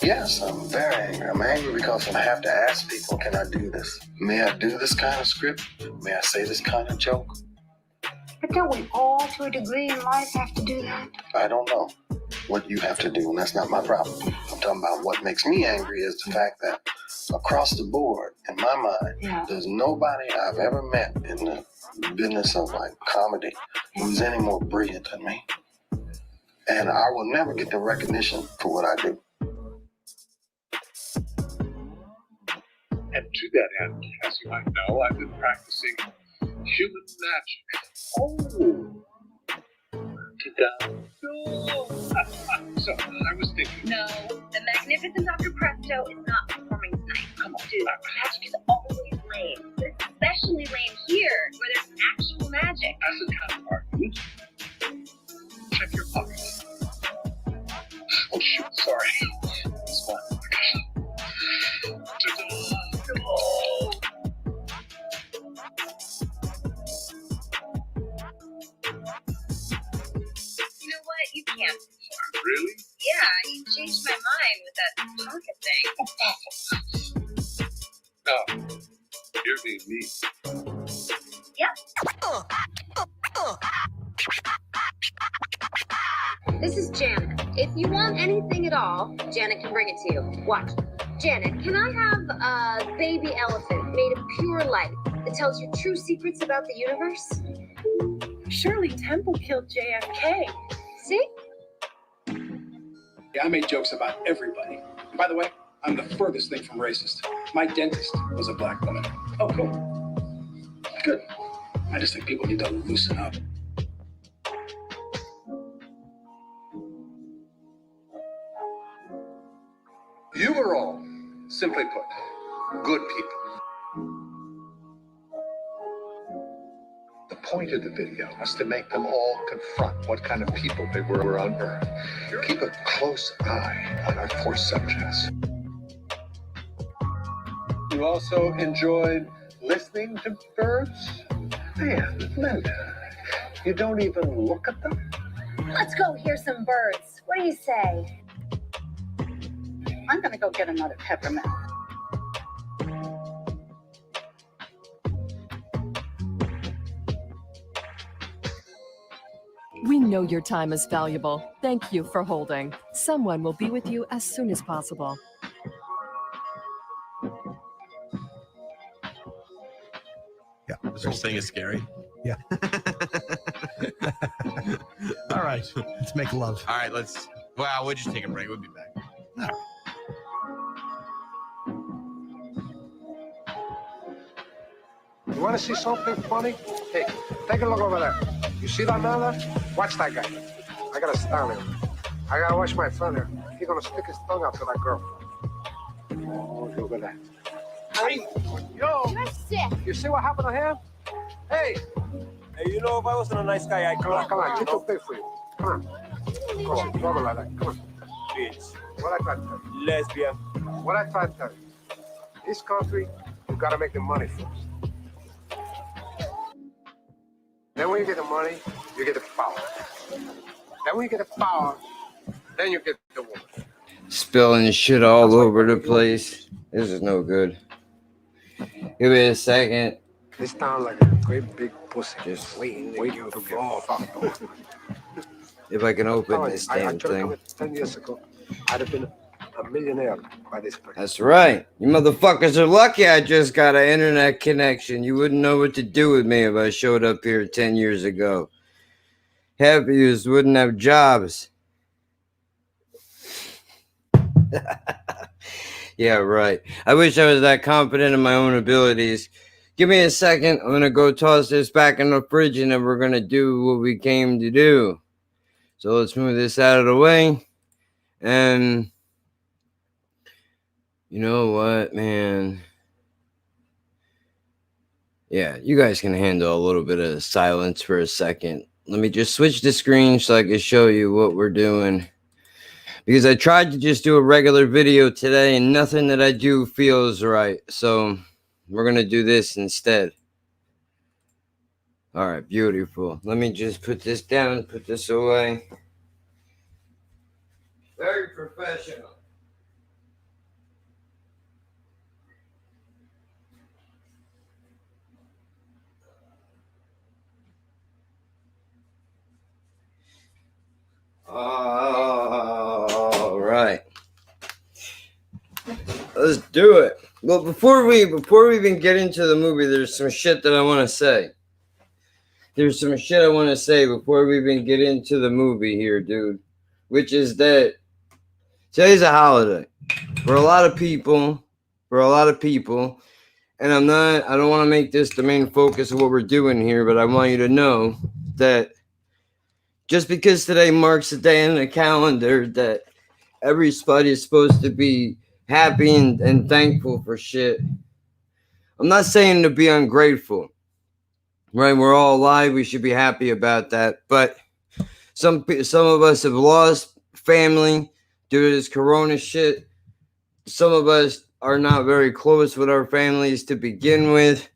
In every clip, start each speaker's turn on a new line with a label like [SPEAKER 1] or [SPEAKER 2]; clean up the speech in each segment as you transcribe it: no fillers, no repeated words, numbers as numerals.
[SPEAKER 1] Yes, I'm very angry. I'm angry because I have to ask people, can I do this? May I do this kind of script? May I say this kind of joke?
[SPEAKER 2] But don't we all, to a degree in life, have to do that?
[SPEAKER 1] I don't know what you have to do, and that's not my problem. I'm talking about what makes me angry is the fact that across the board, in my mind, there's nobody I've ever met in the business of like comedy who's any more brilliant than me. And I will never get the recognition for what I do.
[SPEAKER 3] And to that end, as you might know, I've been practicing human magic. Oh! So, I was thinking...
[SPEAKER 4] No, the magnificent Dr. Presto is not performing tonight. Come on, dude. Magic is always lame. But it's especially lame here, where there's actual magic.
[SPEAKER 3] As a counterpart, check your pockets. Oh, shoot, sorry. It's fine. Oh.
[SPEAKER 4] You know what? You can't perform.
[SPEAKER 3] Really?
[SPEAKER 4] Yeah, you changed my mind with that pocket thing.
[SPEAKER 3] No, you're being mean.
[SPEAKER 4] Yep.
[SPEAKER 5] This is Janet. If you want anything at all, Janet can bring it to you. Watch. Janet, can I have a baby elephant made of pure light that tells you true secrets about the universe?
[SPEAKER 6] Shirley Temple killed JFK.
[SPEAKER 5] See?
[SPEAKER 7] Yeah, I made jokes about everybody. And by the way, I'm the furthest thing from racist. My dentist was a black woman. Oh, cool. Good. I just think people need to loosen up.
[SPEAKER 3] You are all, simply put, good people. The point of the video was to make them all confront what kind of people they were on Earth. Keep a close eye on our four subjects. You also enjoyed listening to birds? Man, Linda, you don't even look at them?
[SPEAKER 5] Let's go hear some birds. What do you say?
[SPEAKER 6] I'm gonna go get another peppermint.
[SPEAKER 8] We know your time is valuable. Thank you for holding. Someone will be with you as soon as possible.
[SPEAKER 9] Yeah.
[SPEAKER 10] This whole thing is scary.
[SPEAKER 9] Yeah. All right. Let's make love.
[SPEAKER 10] All right, we'll just take a break. We'll be back.
[SPEAKER 9] All right.
[SPEAKER 1] You want to see something funny? Hey, take a look over there. You see that man there? Watch that guy. I gotta stand him. I gotta watch my friend here. He's gonna stick his tongue out to that girl. Oh, look at that. Hey, yo!
[SPEAKER 5] You're sick.
[SPEAKER 1] You see what happened to him? Hey!
[SPEAKER 11] Hey, you know, if I wasn't a nice guy, I'd
[SPEAKER 1] Come on, get your pay for you. Come on. Come on, rub it like that. Come on.
[SPEAKER 11] Bitch.
[SPEAKER 1] What I tried to tell you?
[SPEAKER 11] Lesbian.
[SPEAKER 1] What I tried to tell you? This country, you gotta make the money first. Then when you get the money, you get the power. Then when you get the power, then you get the woman.
[SPEAKER 12] Spilling shit all over the place. This is no good. Give me a second.
[SPEAKER 1] This sounds like a great big pussy.
[SPEAKER 12] Just
[SPEAKER 1] waiting to fall.
[SPEAKER 12] if I can open this damn thing.
[SPEAKER 1] 10 years ago, I'd have been a millionaire by this point.
[SPEAKER 12] That's right. You motherfuckers are lucky I just got an internet connection. You wouldn't know what to do with me if I showed up here 10 years ago. Half of you wouldn't have jobs. Yeah, right. I wish I was that confident in my own abilities. Give me a second. I'm going to go toss this back in the fridge and then we're going to do what we came to do. So let's move this out of the way. And you know what, man? Yeah, you guys can handle a little bit of silence for a second. Let me just switch the screen so I can show you what we're doing. because I tried to just do a regular video today and nothing that I do feels right. So we're going to do this instead. All right, beautiful. Let me just put this down, put this away. Very professional. All right. Let's do it. Well, before we even get into the movie, there's some shit that I want to say. There's some shit I want to say before we even get into the movie here, dude. Which is that today's a holiday for a lot of people. And I don't want to make this the main focus of what we're doing here, but I want you to know that just because today marks a day in the calendar, that everybody is supposed to be happy and thankful for shit. I'm not saying to be ungrateful, right? We're all alive. We should be happy about that. But some of us have lost family due to this corona shit. Some of us are not very close with our families to begin with.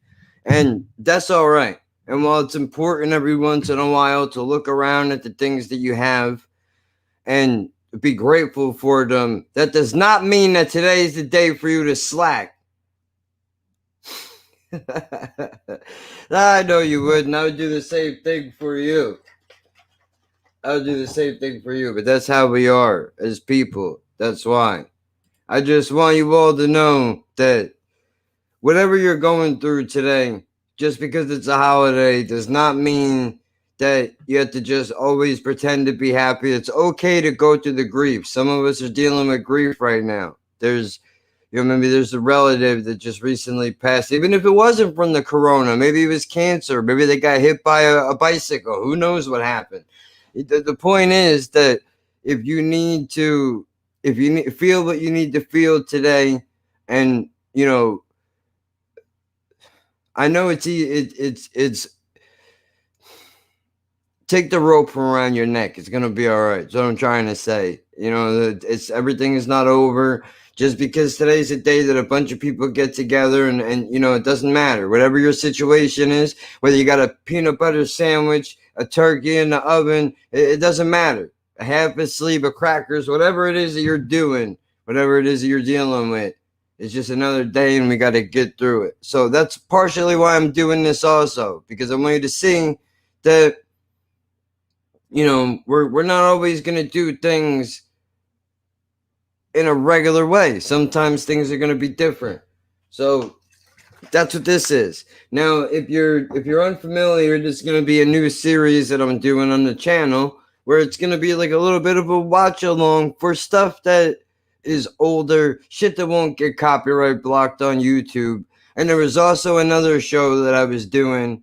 [SPEAKER 12] And that's all right. And while it's important every once in a while to look around at the things that you have and be grateful for them, that does not mean that today is the day for you to slack. I know you would, and I would do the same thing for you. But that's how we are as people. That's why. I just want you all to know that whatever you're going through today, just because it's a holiday, does not mean that you have to just always pretend to be happy. It's okay to go through the grief. Some of us are dealing with grief right now. Maybe there's a relative that just recently passed, even if it wasn't from the corona. Maybe it was cancer. Maybe they got hit by a bicycle. Who knows what happened? The point is that if you feel what you need to feel today, and I know it's take the rope from around your neck. It's gonna be all right. That's what I'm trying to say. Everything is not over. Just because today's a day that a bunch of people get together and it doesn't matter. Whatever your situation is, whether you got a peanut butter sandwich, a turkey in the oven, it doesn't matter. A half a sleeve of crackers, whatever it is that you're doing, whatever it is that you're dealing with, it's just another day and we got to get through it. So that's partially why I'm doing this also, because I want you to see that, we're not always going to do things in a regular way. Sometimes things are going to be different. So that's what this is. Now, if you're unfamiliar, this is going to be a new series that I'm doing on the channel where it's going to be like a little bit of a watch along for stuff that is older, shit that won't get copyright blocked on YouTube. And there was also another show that I was doing.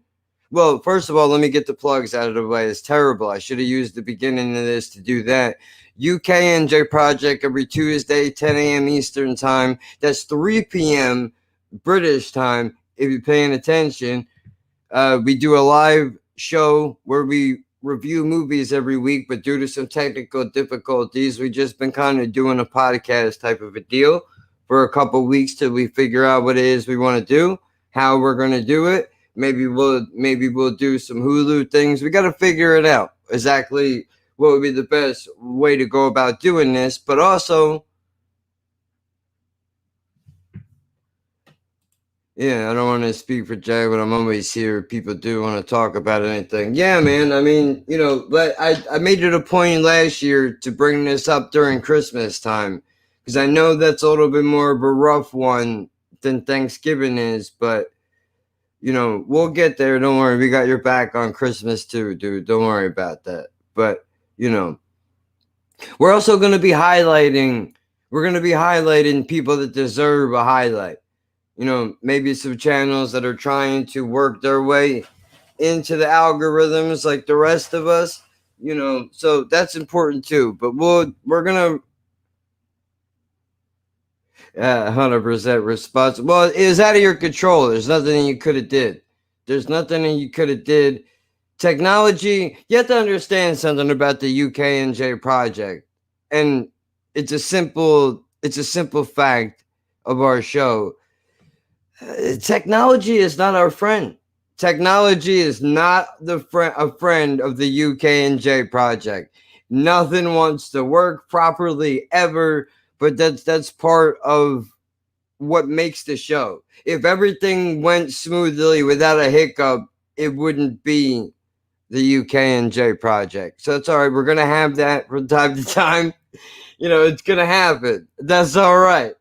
[SPEAKER 12] Well, first of all, let me get the plugs out of the way. It's terrible. I should have used the beginning of this to do that. UKNJ Project every Tuesday, 10 a.m. Eastern Time. That's 3 p.m. British time, if you're paying attention. We do a live show where we review movies every week, but due to some technical difficulties, we've just been kind of doing a podcast type of a deal for a couple weeks till we figure out what it is we want to do, how we're going to do it. Maybe we'll do some Hulu things. We got to figure it out exactly what would be the best way to go about doing this, but also, I don't want to speak for Jay, but I'm always here. People do want to talk about anything. Yeah, man. I mean, but I made it a point last year to bring this up during Christmas time, because I know that's a little bit more of a rough one than Thanksgiving is, but we'll get there. Don't worry. We got your back on Christmas too, dude. Don't worry about that. But we're also going to be highlighting people that deserve a highlight. Maybe some channels that are trying to work their way into the algorithms like the rest of us, so that's important too. But we're going to 100% responsible. Well, it is out of your control. There's nothing you could have did. Technology, you have to understand something about the UKNJ project. And it's a simple fact of our show. Technology is not our friend. Technology is not a friend of the UK&J project. Nothing wants to work properly ever, but that's part of what makes the show. If everything went smoothly without a hiccup, it wouldn't be the UK&J project. So it's all right. We're gonna have that from time to time. It's gonna happen. That's all right.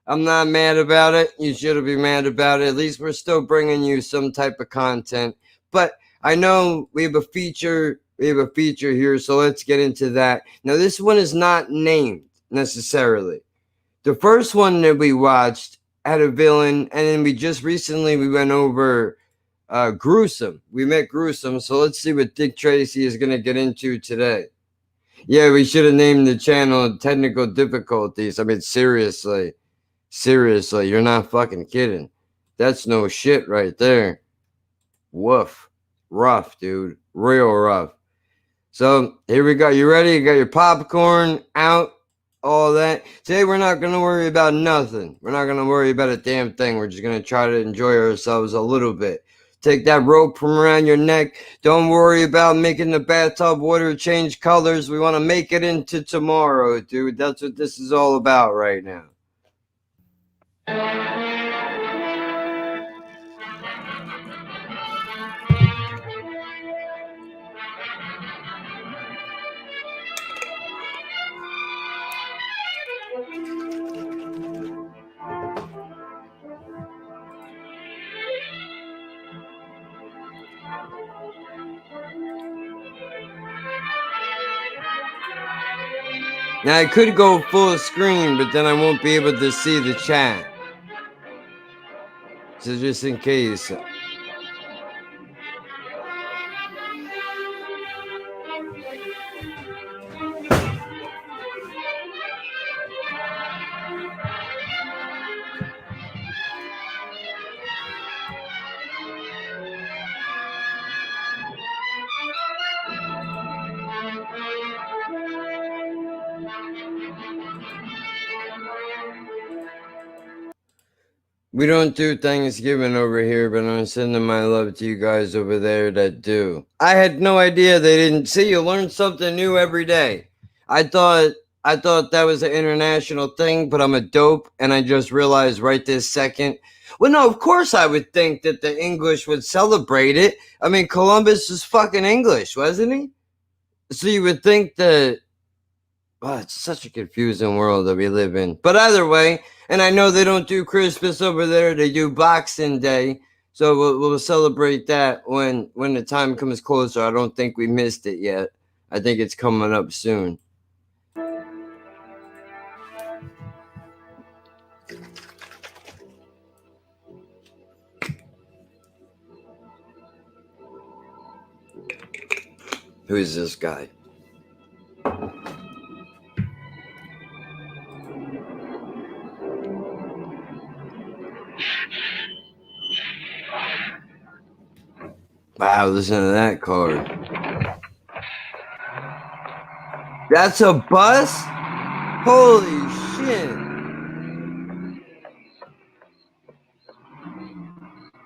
[SPEAKER 12] I'm not mad about it. You shouldn't be mad about it. At least we're still bringing you some type of content. But I know we have a feature. We have a feature here, so let's get into that. Now, this one is not named necessarily. The first one that we watched had a villain, and then we went over Gruesome. We met Gruesome, so let's see what Dick Tracy is going to get into today. Yeah, we should have named the channel Technical Difficulties. I mean, seriously, you're not fucking kidding. That's no shit right there. Woof. Rough, dude. Real rough. So, here we go. You ready? You got your popcorn out? All that. Today we're not going to worry about nothing. We're not going to worry about a damn thing. We're just going to try to enjoy ourselves a little bit. Take that rope from around your neck. Don't worry about making the bathtub water change colors. We want to make it into tomorrow, dude. That's what this is all about right now. Now I could go full screen, but then I won't be able to see the chat. So just in case. We don't do Thanksgiving over here, but I'm sending my love to you guys over there that do. I had no idea they didn't. See, you learn something new every day. I thought that was an international thing, but I'm a dope, and I just realized right this second. Well, no, of course I would think that the English would celebrate it. I mean, Columbus is fucking English, wasn't he? So you would think that. Oh, it's such a confusing world that we live in. But either way, and I know they don't do Christmas over there. They do Boxing Day. So we'll celebrate that when the time comes closer. I don't think we missed it yet. I think it's coming up soon. Who is this guy? Wow, listen to that card. That's a bus? Holy shit.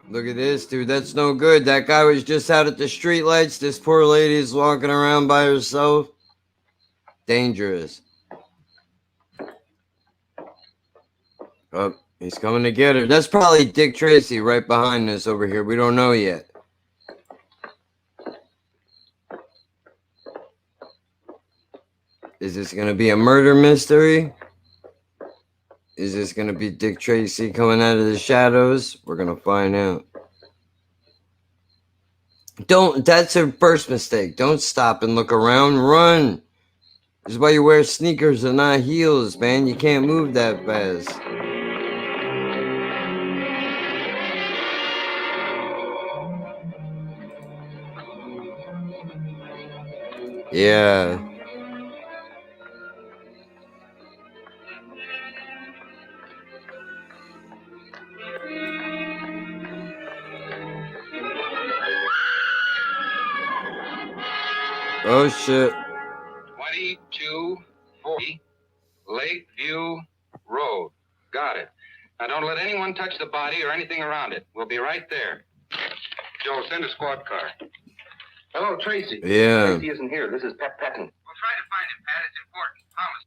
[SPEAKER 12] Look at this, dude. That's no good. That guy was just out at the streetlights. This poor lady's walking around by herself. Dangerous. Oh, he's coming to get her. That's probably Dick Tracy right behind us over here. We don't know yet. Is this going to be a murder mystery? Is this going to be Dick Tracy coming out of the shadows? We're going to find out. That's her first mistake. Don't stop and look around. Run. This is why you wear sneakers and not heels, man. You can't move that fast. Yeah. Oh shit.
[SPEAKER 13] 22, 40. Lakeview Road. Got it. Now don't let anyone touch the body or anything around it. We'll be right there. Joe, send a squad car. Hello, Tracey.
[SPEAKER 12] Yeah.
[SPEAKER 13] Tracey isn't here. This is Pep Petton. We'll try to find him, Pat. It's important. Promise.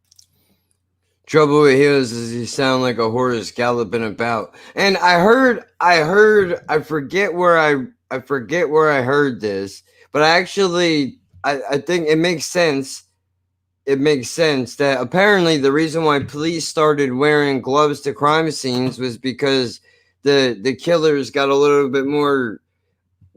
[SPEAKER 12] Trouble with his is he sound like a horse galloping about. And I forget where I heard this, but I think it makes sense. It makes sense that apparently the reason why police started wearing gloves to crime scenes was because the killers got a little bit more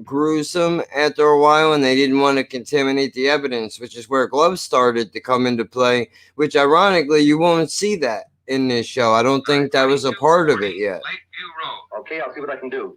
[SPEAKER 12] gruesome after a while and they didn't want to contaminate the evidence, which is where gloves started to come into play, which ironically you won't see that in this show. I don't think that was a part of it yet.
[SPEAKER 13] Lakeview Road. Okay, I'll see what I can do.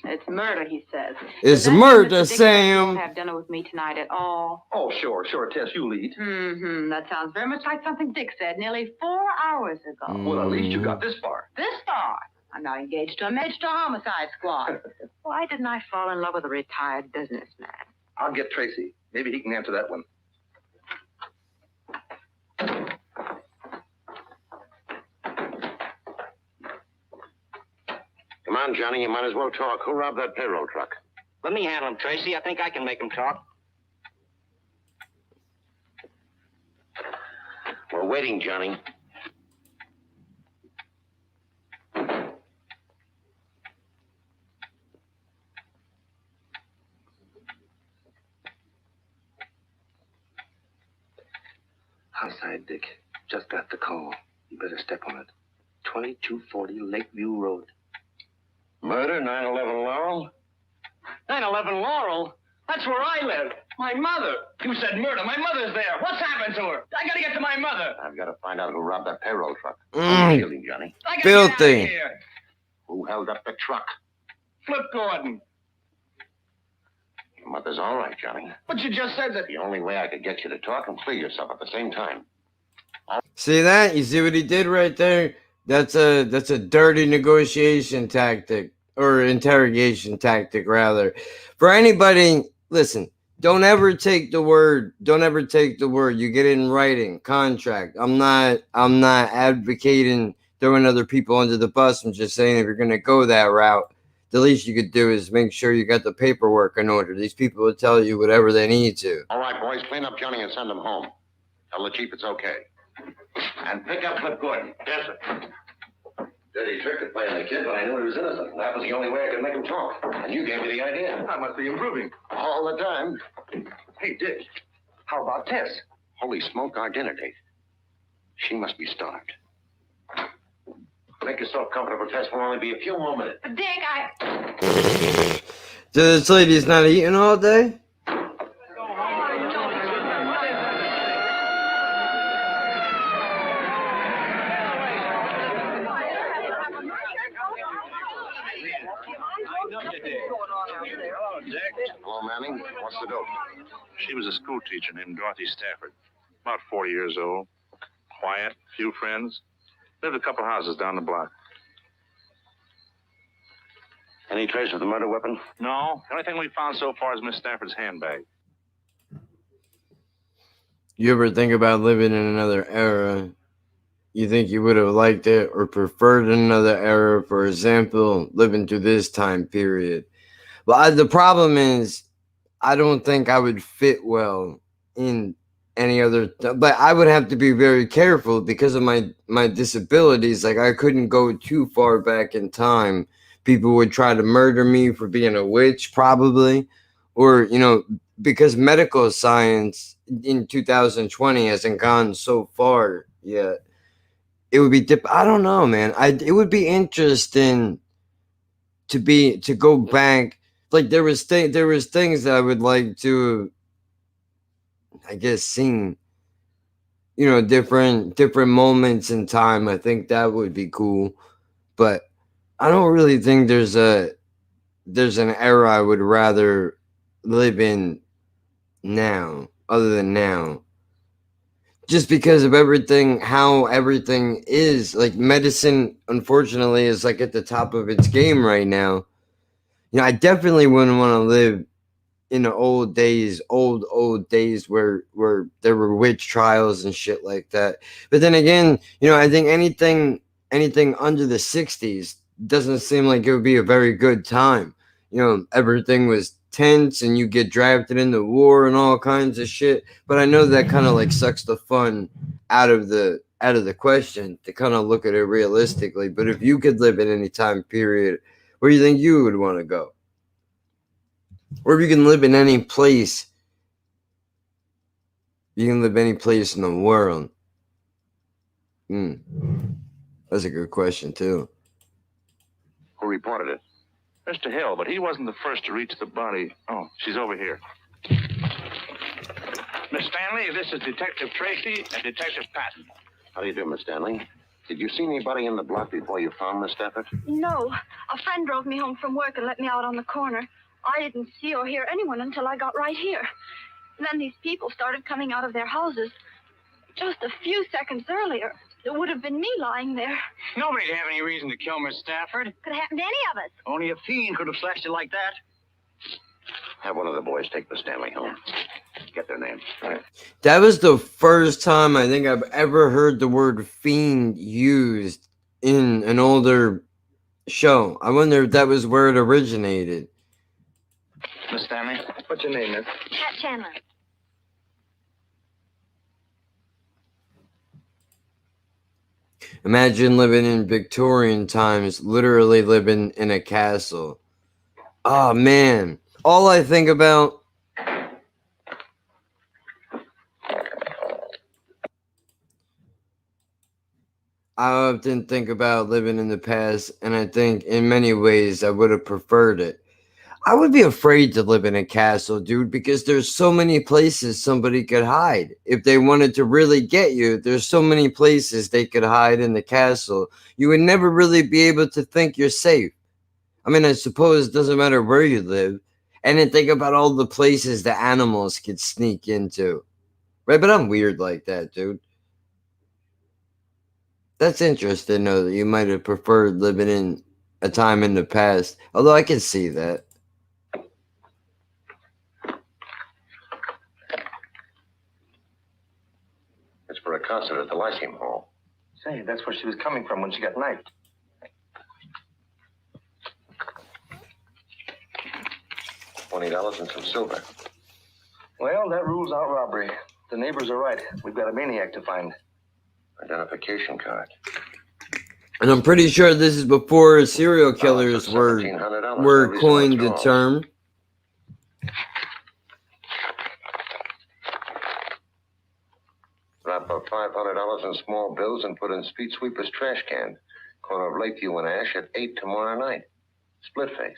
[SPEAKER 2] It's murder, he says.
[SPEAKER 12] It's
[SPEAKER 2] Does that mean
[SPEAKER 12] murder,
[SPEAKER 2] Mr. Dixon
[SPEAKER 12] Sam.
[SPEAKER 2] won't have dinner with me tonight at all?
[SPEAKER 13] Oh, sure, Tess, you lead.
[SPEAKER 2] Mm-hmm. That sounds very much like something Dick said nearly 4 hours ago.
[SPEAKER 13] Well, at least you got this far.
[SPEAKER 2] This far? I'm now engaged to a major homicide squad. Why didn't I fall in love with a retired businessman?
[SPEAKER 13] I'll get Tracey. Maybe he can answer that one.
[SPEAKER 14] Come on, Johnny, you might as well talk. Who robbed that payroll truck?
[SPEAKER 15] Let me handle him, Tracey. I think I can make him talk.
[SPEAKER 14] We're waiting, Johnny.
[SPEAKER 13] Outside, Dick. Just got the call. You better step on it. 2240 Lakeview Road.
[SPEAKER 14] Murder, 911 Laurel?
[SPEAKER 15] 911 Laurel? That's where I live. My mother. You said murder. My mother's there. What's happened to her? I gotta get to my mother.
[SPEAKER 14] I've got to find out who robbed that payroll truck. I'm shielding, Johnny.
[SPEAKER 15] I gotta get out of
[SPEAKER 12] Filthy.
[SPEAKER 15] here.
[SPEAKER 14] Who held up the truck?
[SPEAKER 15] Flip Gordon.
[SPEAKER 14] Your mother's all right, Johnny.
[SPEAKER 15] But you just said that.
[SPEAKER 14] The only way I could get you to talk and clear yourself at the same time.
[SPEAKER 12] See that? You see what he did right there? That's a dirty negotiation tactic, or interrogation tactic rather. For anybody, listen, don't ever take the word. Don't ever take the word. You get it in writing, contract. I'm not advocating throwing other people under the bus. I'm just saying if you're gonna go that route, the least you could do is make sure you got the paperwork in order. These people will tell you whatever they need to.
[SPEAKER 14] All right, boys, clean up Johnny and send him home. Tell the chief it's okay. And pick up Flip Gordon. Yes, sir.
[SPEAKER 13] Dirty trick at playing the kid, but I knew he was innocent. That was the only way I could make him talk.
[SPEAKER 14] And you gave me the idea.
[SPEAKER 13] I must be improving.
[SPEAKER 14] All the time.
[SPEAKER 13] Hey, Dick, how about Tess?
[SPEAKER 14] Holy smoke, our dinner date. She must be starved. Make yourself comfortable, Tess. We'll only be a few more minutes.
[SPEAKER 2] Dick,
[SPEAKER 12] So this lady's not eating all day?
[SPEAKER 14] Hello, Manning. What's the dope?
[SPEAKER 16] She was a school teacher named Dorothy Stafford. About 40 years old. Quiet, few friends. Lived a couple houses down the block.
[SPEAKER 14] Any trace of the murder weapon?
[SPEAKER 16] No. The only thing we found so far is Miss Stafford's handbag.
[SPEAKER 12] You ever think about living in another era? You think you would have liked it or preferred another era, for example, living through this time period? Well, the problem is, I don't think I would fit well in any other, but I would have to be very careful because of my disabilities. Like, I couldn't go too far back in time. People would try to murder me for being a witch, probably, or, because medical science in 2020 hasn't gone so far yet. It would be I don't know, man. It would be interesting to go back. Like, there was things that I would like to, I guess, sing, different moments in time. I think that would be cool. But I don't really think there's an era I would rather live in now, other than now. Just because of how everything is. Like, medicine, unfortunately, is like at the top of its game right now. I definitely wouldn't want to live in the old days, old days where there were witch trials and shit like that. But then again, I think anything under the 60s doesn't seem like it would be a very good time. Everything was tense and you get drafted into war and all kinds of shit. But I know that kind of like sucks the fun out of the question to kind of look at it realistically. But if you could live in any time period, where do you think you would want to go? Or if you can live in any place, you can live any place in the world. That's a good question, too.
[SPEAKER 14] Who reported it?
[SPEAKER 16] Mr. Hill, but he wasn't the first to reach the body. Oh, she's over here.
[SPEAKER 15] Miss Stanley, this is Detective Tracey and Detective Patton.
[SPEAKER 14] How do you do, Miss Stanley? Did you see anybody in the block before you found Miss Stafford?
[SPEAKER 2] No. A friend drove me home from work and let me out on the corner. I didn't see or hear anyone until I got right here. Then these people started coming out of their houses. Just a few seconds earlier, it would have been me lying there.
[SPEAKER 15] Nobody'd have any reason to kill Miss Stafford.
[SPEAKER 2] Could have happened to any of us.
[SPEAKER 15] Only a fiend could have slashed you like that.
[SPEAKER 14] Have one of the boys take Miss Stanley home. Get their names.
[SPEAKER 12] That was the first time I think I've ever heard the word fiend used in an older show. I wonder if that was where it originated.
[SPEAKER 15] Miss Stanley?
[SPEAKER 7] What's your name, miss?
[SPEAKER 2] Pat Chandler.
[SPEAKER 12] Imagine living in Victorian times, literally living in a castle. Oh, man. All I think about... I often think about living in the past, and I think in many ways I would have preferred it. I would be afraid to live in a castle, dude, because there's so many places somebody could hide. If they wanted to really get you, there's so many places they could hide in the castle. You would never really be able to think you're safe. I mean, I suppose it doesn't matter where you live. And then think about all the places the animals could sneak into. Right? But I'm weird like that, dude. That's interesting, though, that you might have preferred living in a time in the past. Although I can see that.
[SPEAKER 14] It's for a concert at the Lyceum Hall.
[SPEAKER 15] Say, that's where she was coming from when she got knifed.
[SPEAKER 14] $20 and some silver.
[SPEAKER 15] Well, that rules out robbery. The neighbors are right. We've got a maniac to find.
[SPEAKER 14] Identification card.
[SPEAKER 12] And I'm pretty sure this is before serial killers were coined the term.
[SPEAKER 14] Wrap up $500 in small bills and put in Street Sweeper's trash can. Corner of Lakeview and Ash at 8 tomorrow night. Split face.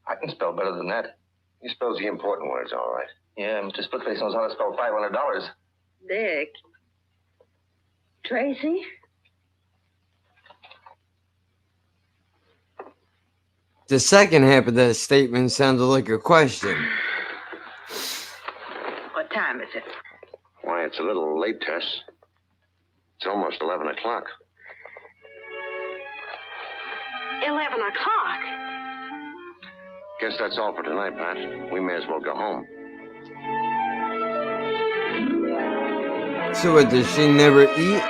[SPEAKER 15] I can spell better than that.
[SPEAKER 14] He spells the important words all right.
[SPEAKER 15] Yeah, Mr. Splitface knows how to spell $500.
[SPEAKER 2] Dick. Tracy?
[SPEAKER 12] The second half of that statement sounded like a question.
[SPEAKER 2] What time is it?
[SPEAKER 14] Why, it's a little late, Tess. It's almost 11 o'clock.
[SPEAKER 2] 11 o'clock.
[SPEAKER 14] Guess that's all for tonight, Pat. We may as well go home.
[SPEAKER 12] So what, does she never eat?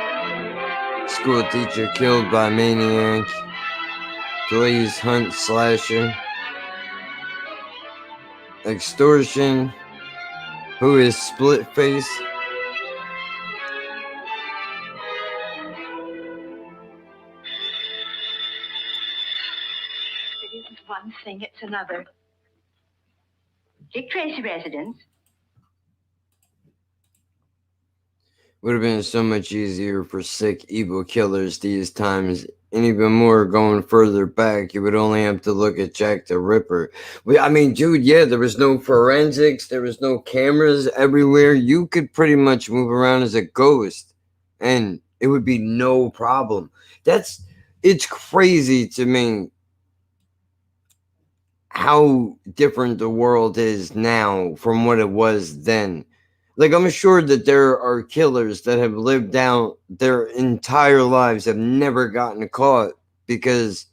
[SPEAKER 12] School teacher killed by maniac. Police hunt slasher. Extortion. Who is split face?
[SPEAKER 2] It isn't one thing, it's another. Dick Tracy residence.
[SPEAKER 12] Would have been so much easier for sick, evil killers these times. And even more going further back, you would only have to look at Jack the Ripper. I mean, dude, yeah, there was no forensics. There was no cameras everywhere. You could pretty much move around as a ghost. And it would be no problem. It's crazy to me how different the world is now from what it was then. Like, I'm sure that there are killers that have lived out their entire lives, have never gotten caught because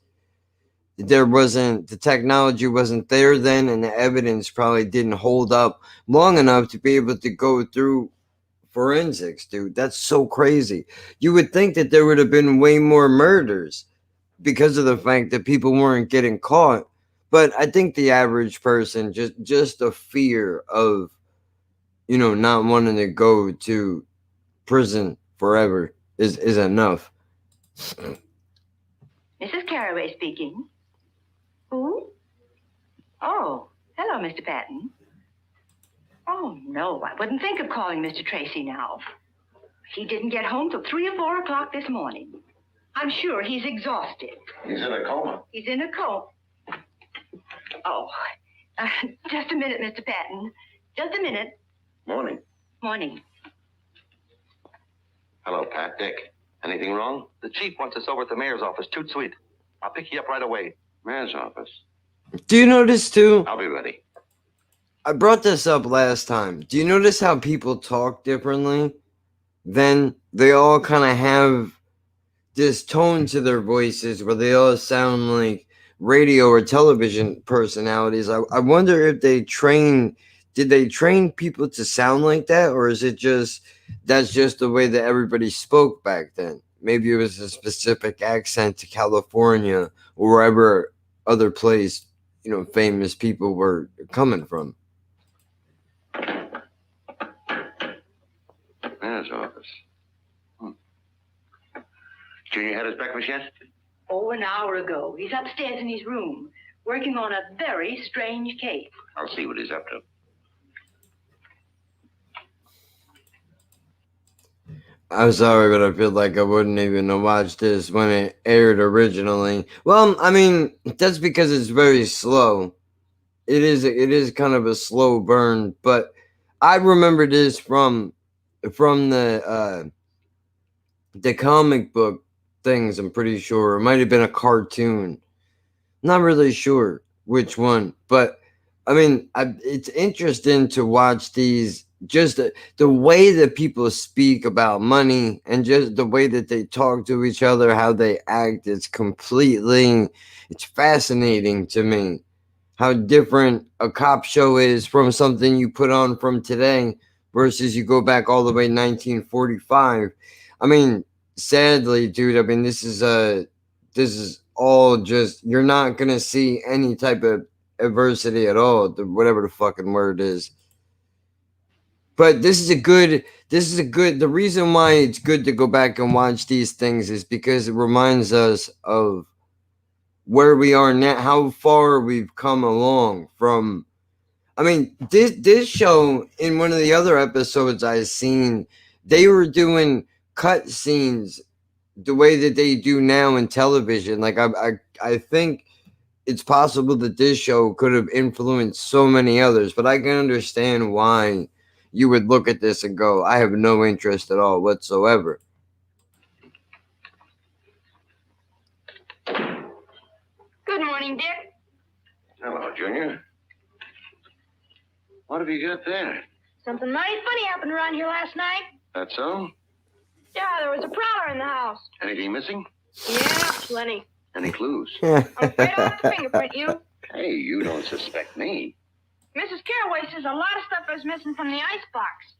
[SPEAKER 12] the technology wasn't there then, and the evidence probably didn't hold up long enough to be able to go through forensics, dude. That's so crazy. You would think that there would have been way more murders because of the fact that people weren't getting caught. But I think the average person, just the fear of, not wanting to go to prison forever is enough.
[SPEAKER 17] Mrs. Carraway speaking. Who? Oh, hello, Mr. Patton. Oh, no, I wouldn't think of calling Mr. Tracey now. He didn't get home till 3 or 4 o'clock this morning. I'm sure he's exhausted.
[SPEAKER 14] He's in a coma.
[SPEAKER 17] He's in a coma. Oh, just a minute, Mr. Patton. Just a minute.
[SPEAKER 14] Morning.
[SPEAKER 17] Morning.
[SPEAKER 14] Hello, Pat. Dick. Anything wrong?
[SPEAKER 15] The chief wants us over at the mayor's office. Toot sweet. I'll pick you up right away.
[SPEAKER 14] Mayor's office.
[SPEAKER 12] Do you notice too?
[SPEAKER 14] I'll be ready.
[SPEAKER 12] I brought this up last time. Do you notice how people talk differently? Then they all kind of have this tone to their voices where they all sound like radio or television personalities. I wonder if did they train people to sound like that, or is it that's just the way that everybody spoke back then? Maybe it was a specific accent to California or wherever other place, famous people were coming from.
[SPEAKER 14] Mayor's office. Junior had his breakfast yet?
[SPEAKER 17] Oh, an hour ago. He's upstairs in his room, working on a very strange case.
[SPEAKER 14] I'll see what he's up to.
[SPEAKER 12] I'm sorry, but I feel like I wouldn't even have watched this when it aired originally. Well, I mean, that's because it's very slow. It is kind of a slow burn, but I remember this from the comic book things. I'm pretty sure it might have been a cartoon. Not really sure which one, but I mean, it's interesting to watch these. Just the way that people speak about money and just the way that they talk to each other, how they act, it's fascinating to me how different a cop show is from something you put on from today versus you go back all the way 1945. I mean, sadly, dude, I mean, this is all just, you're not going to see any type of adversity at all, whatever the fucking word is. But the reason why it's good to go back and watch these things is because it reminds us of where we are now, how far we've come along from. I mean, this show, in one of the other episodes I've seen, they were doing cut scenes the way that they do now in television. Like, I think it's possible that this show could have influenced so many others, but I can understand why you would look at this and go, I have no interest at all whatsoever.
[SPEAKER 2] Good morning, Dick.
[SPEAKER 14] Hello, Junior. What have you got there?
[SPEAKER 2] Something mighty funny happened around here last night.
[SPEAKER 14] That so?
[SPEAKER 2] Yeah, there was a prowler in the house.
[SPEAKER 14] Anything missing?
[SPEAKER 2] Yeah, plenty.
[SPEAKER 14] Any clues?
[SPEAKER 2] I'm afraid I'll have to fingerprint you.
[SPEAKER 14] Hey, you don't suspect me.
[SPEAKER 2] Mrs. Carraway says a lot of stuff was missing from the icebox.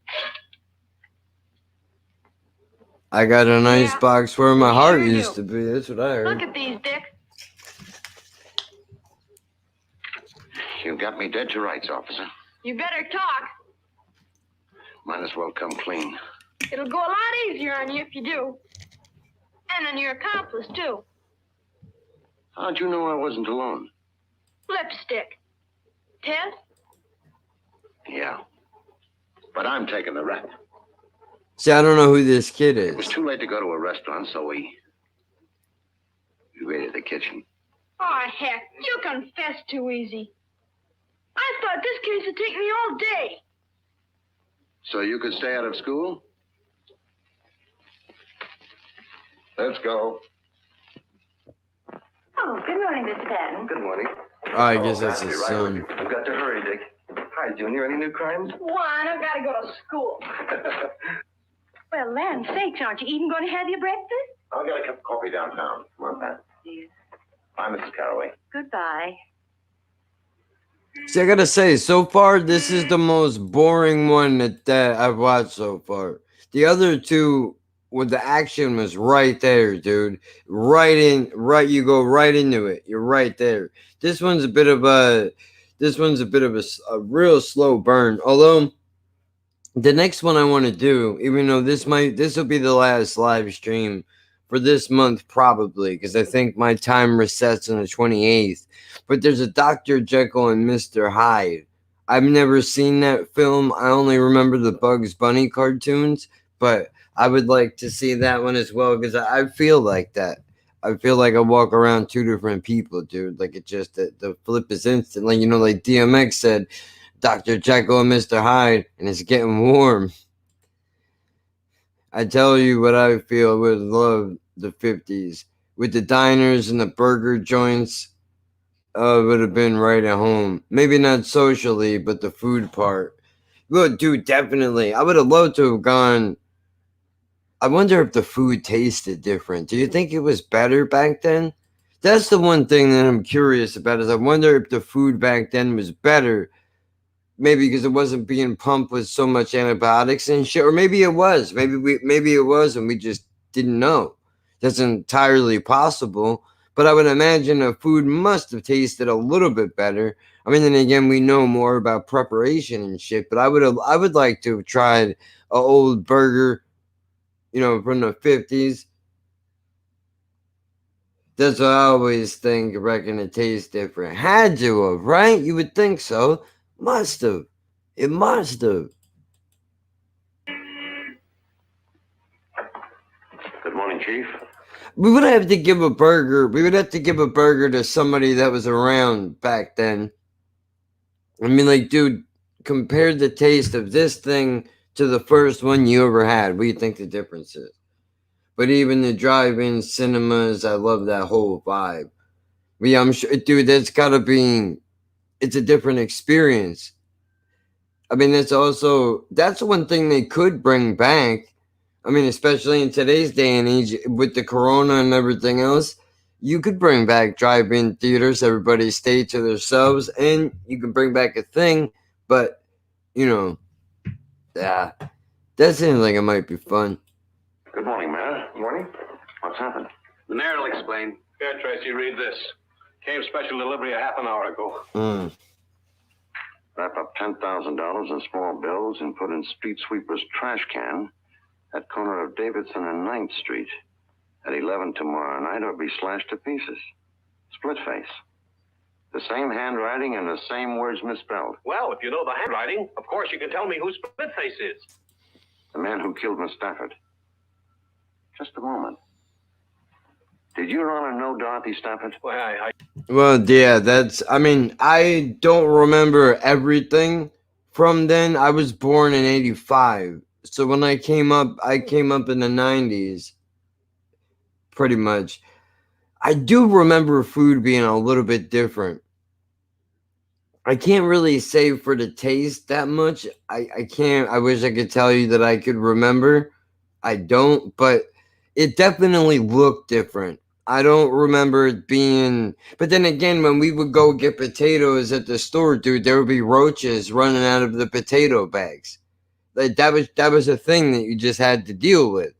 [SPEAKER 12] I got an icebox where my heart used to be. That's what I heard.
[SPEAKER 2] Look at these, Dick.
[SPEAKER 14] You got me dead to rights, officer.
[SPEAKER 2] You better talk.
[SPEAKER 14] Might as well come clean.
[SPEAKER 2] It'll go a lot easier on you if you do. And on your accomplice, too.
[SPEAKER 14] How'd you know I wasn't alone?
[SPEAKER 2] Lipstick. Ted?
[SPEAKER 14] Yeah. But I'm taking the rap.
[SPEAKER 12] See, I don't know who this kid
[SPEAKER 14] It was
[SPEAKER 12] is.
[SPEAKER 14] too late to go to a restaurant, so we raided the kitchen.
[SPEAKER 2] Oh, heck, you confess too easy. I thought this case would take me all day.
[SPEAKER 14] So you could stay out of school? Let's go.
[SPEAKER 17] Oh, good morning, Mr. Patton.
[SPEAKER 15] Good morning.
[SPEAKER 12] Oh, I guess that's his son.
[SPEAKER 15] We've got to hurry, Dick. Hi, Junior. Any new crimes?
[SPEAKER 2] One, I've got to go to school. Well, land sakes, aren't you even going to have your breakfast?
[SPEAKER 14] I'll get a cup of coffee downtown. Come on, Pat. Bye, Mrs. Carraway.
[SPEAKER 17] Goodbye.
[SPEAKER 12] See, I gotta say, so far, this is the most boring one that I've watched so far. The other two, with the action was right there, dude. You go right into it. You're right there. This one's a bit of a real slow burn. Although, the next one I want to do, even though this will be the last live stream for this month, probably, because I think my time resets on the 28th. But there's a Dr. Jekyll and Mr. Hyde. I've never seen that film. I only remember the Bugs Bunny cartoons, but I would like to see that one as well, because I feel like that. I feel like I walk around two different people, dude. Like it just the flip is instant. Like, like DMX said, Dr. Jekyll and Mr. Hyde, and it's getting warm. I tell you what I feel. I would love the 50s. With the diners and the burger joints, it would have been right at home. Maybe not socially, but the food part. Well, dude, definitely. I would have loved to have gone. I wonder if the food tasted different. Do you think it was better back then? That's the one thing that I'm curious about, is I wonder if the food back then was better. Maybe because it wasn't being pumped with so much antibiotics and shit, or maybe it was. Maybe it was, and we just didn't know. That's entirely possible. But I would imagine the food must have tasted a little bit better. I mean, then again, we know more about preparation and shit. But I would like to have tried an old burger, from the 50s. That's what I always think. I reckon it tastes different. Had to have, right? You would think so. Must have. It must have.
[SPEAKER 14] Good morning, Chief.
[SPEAKER 12] We would have to give a burger. We would have to give a burger to somebody that was around back then. I mean, like, dude, compare the taste of this thing to the first one you ever had. What do you think the difference is? But even the drive-in cinemas, I love that whole vibe. But yeah, I'm sure, dude, it's a different experience. I mean, that's one thing they could bring back. I mean, especially in today's day and age with the corona and everything else, you could bring back drive-in theaters. Everybody stay to themselves, and you can bring back a thing. But, yeah, that seems like it might be fun.
[SPEAKER 14] Good morning, Mayor. Morning. What's happened?
[SPEAKER 13] The mayor will explain.
[SPEAKER 11] Here, Tracey, read this. Came special delivery a half an hour ago.
[SPEAKER 14] Wrap up $10,000 in small bills and put in street sweeper's trash can at corner of Davidson and 9th Street at 11 tomorrow night, or be slashed to pieces. Split face. The same handwriting and the same words misspelled.
[SPEAKER 11] Well, if you know the handwriting, of course you can tell me who Splitface is.
[SPEAKER 14] The man who killed Miss Stafford. Just a moment. Did Your Honor know Dorothy Stafford?
[SPEAKER 12] Well, yeah, I don't remember everything from then. I was born in 85. So when I came up in the 90s, pretty much. I do remember food being a little bit different. I can't really say for the taste that much. I can't. I wish I could tell you that I could remember. I don't, but it definitely looked different. I don't remember it being, but then again, when we would go get potatoes at the store, dude, there would be roaches running out of the potato bags. Like that was a thing that you just had to deal with.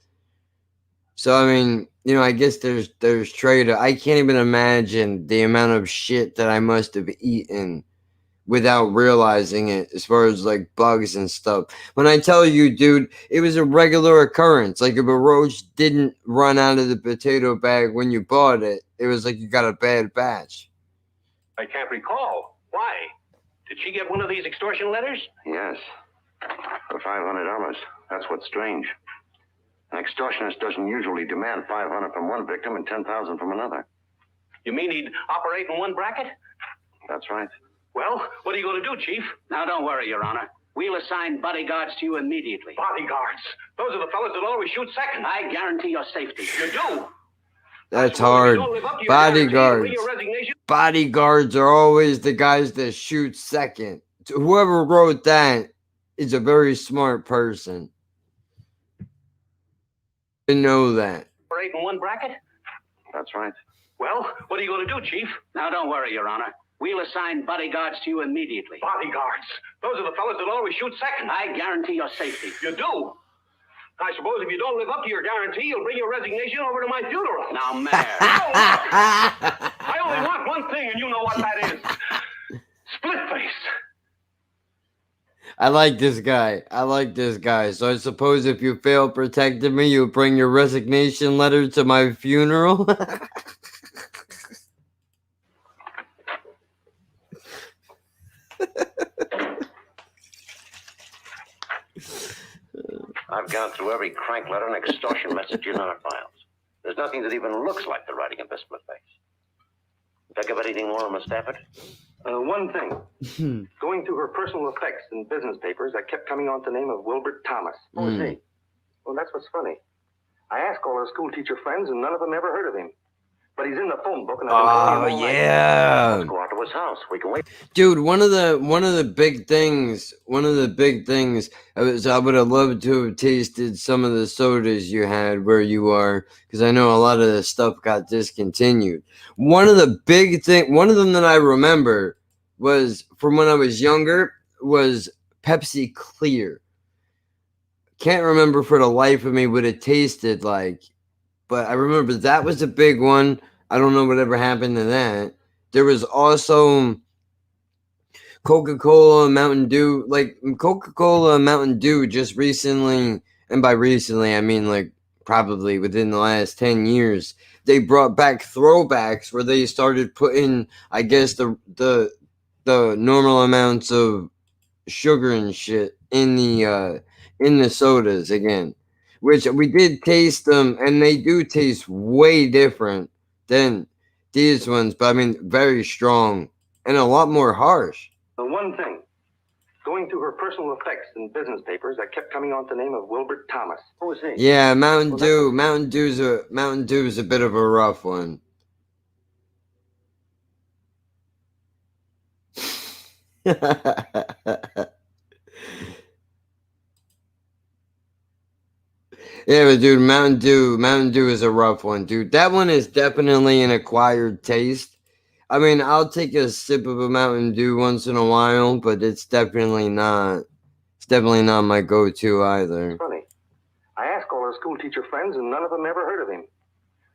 [SPEAKER 12] So I mean, I guess there's trade. I can't even imagine the amount of shit that I must have eaten without realizing it, as far as like bugs and stuff. When I tell you, dude, it was a regular occurrence. Like if a roach didn't run out of the potato bag when you bought it, it was like you got a bad batch.
[SPEAKER 11] I can't recall. Why? Did she get one of these extortion letters?
[SPEAKER 14] Yes. For $500. That's what's strange. An extortionist doesn't usually demand $500 from one victim and $10,000 from another.
[SPEAKER 11] You mean he'd operate in one bracket?
[SPEAKER 14] That's right.
[SPEAKER 11] Well, what are you going to do, Chief?
[SPEAKER 15] Now, don't worry, Your Honor. We'll assign bodyguards to you immediately.
[SPEAKER 11] Bodyguards? Those are the fellas that always shoot second.
[SPEAKER 15] I guarantee your safety.
[SPEAKER 11] You do?
[SPEAKER 12] That's hard. Bodyguards are always the guys that shoot second. Whoever wrote that is a very smart person. I know that.
[SPEAKER 11] Operate in one bracket?
[SPEAKER 14] That's right.
[SPEAKER 11] Well, what are you going to do, Chief?
[SPEAKER 15] Now, don't worry, Your Honor. We'll assign bodyguards to you immediately.
[SPEAKER 11] Bodyguards. Those are the fellas that always shoot second.
[SPEAKER 15] I guarantee your safety.
[SPEAKER 11] You do? I suppose if you don't live up to your guarantee, you'll bring your resignation over to my funeral.
[SPEAKER 15] Now, Mayor.
[SPEAKER 11] I only want one thing, and you know what that is. Split face.
[SPEAKER 12] I like this guy. I like this guy. So I suppose if you fail protecting me, you bring your resignation letter to my funeral?
[SPEAKER 14] I've gone through every crank letter and extortion message in our files. There's nothing that even looks like the writing of this split face. Think of anything more, Miss Stafford?
[SPEAKER 11] One thing. Going through her personal effects in business papers, I kept coming on to the name of Wilbert Thomas.
[SPEAKER 14] Who is he?
[SPEAKER 11] Well, that's what's funny. I asked all her school teacher friends, and none of them ever heard of him. But he's in the phone book, and I've been calling him all night.
[SPEAKER 12] Yeah.
[SPEAKER 14] Let's go out to his house. We can wait.
[SPEAKER 12] Dude, one of the big things I would have loved to have tasted some of the sodas you had where you are, because I know a lot of the stuff got discontinued. One of them that I remember was from when I was younger was Pepsi Clear. Can't remember for the life of me what it tasted like, but I remember that was a big one. I don't know whatever happened to that. There was also Coca-Cola and Mountain Dew. Like Coca-Cola and Mountain Dew just recently, and by recently I mean like probably within the last 10 years, they brought back throwbacks where they started putting, I guess, the normal amounts of sugar and shit in the sodas again. Which we did taste them, and they do taste way different than these ones, but I mean, very strong and a lot more harsh.
[SPEAKER 11] One thing. Going through her personal effects in business papers, I kept coming on to the name of Wilbert Thomas. Who is he?
[SPEAKER 12] Yeah, Mountain Dew. Mountain Dew's a bit of a rough one. Yeah, but dude, Mountain Dew is a rough one, dude. That one is definitely an acquired taste. I mean, I'll take a sip of a Mountain Dew once in a while, but it's definitely not my go-to either.
[SPEAKER 11] Funny. I asked all her school teacher friends, and none of them ever heard of him.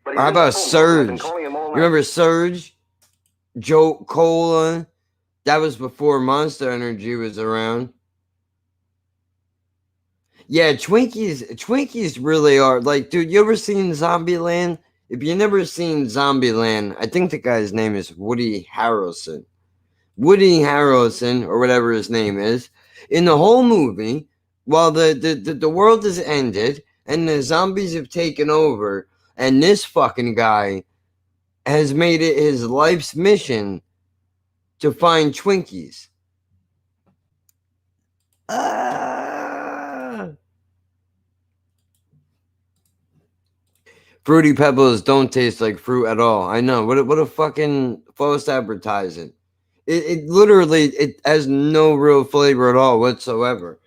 [SPEAKER 11] But
[SPEAKER 12] How about Surge? You remember Surge? Joe Cola? That was before Monster Energy was around. Yeah, Twinkies really are like, dude, you ever seen Zombieland? If you never seen Zombieland, I think the guy's name is Woody Harrelson. Woody Harrelson, or whatever his name is, in the whole movie, while the world has ended and the zombies have taken over, and this fucking guy has made it his life's mission to find Twinkies. Fruity Pebbles don't taste like fruit at all. I know. What a fucking false advertising. It literally has no real flavor at all whatsoever.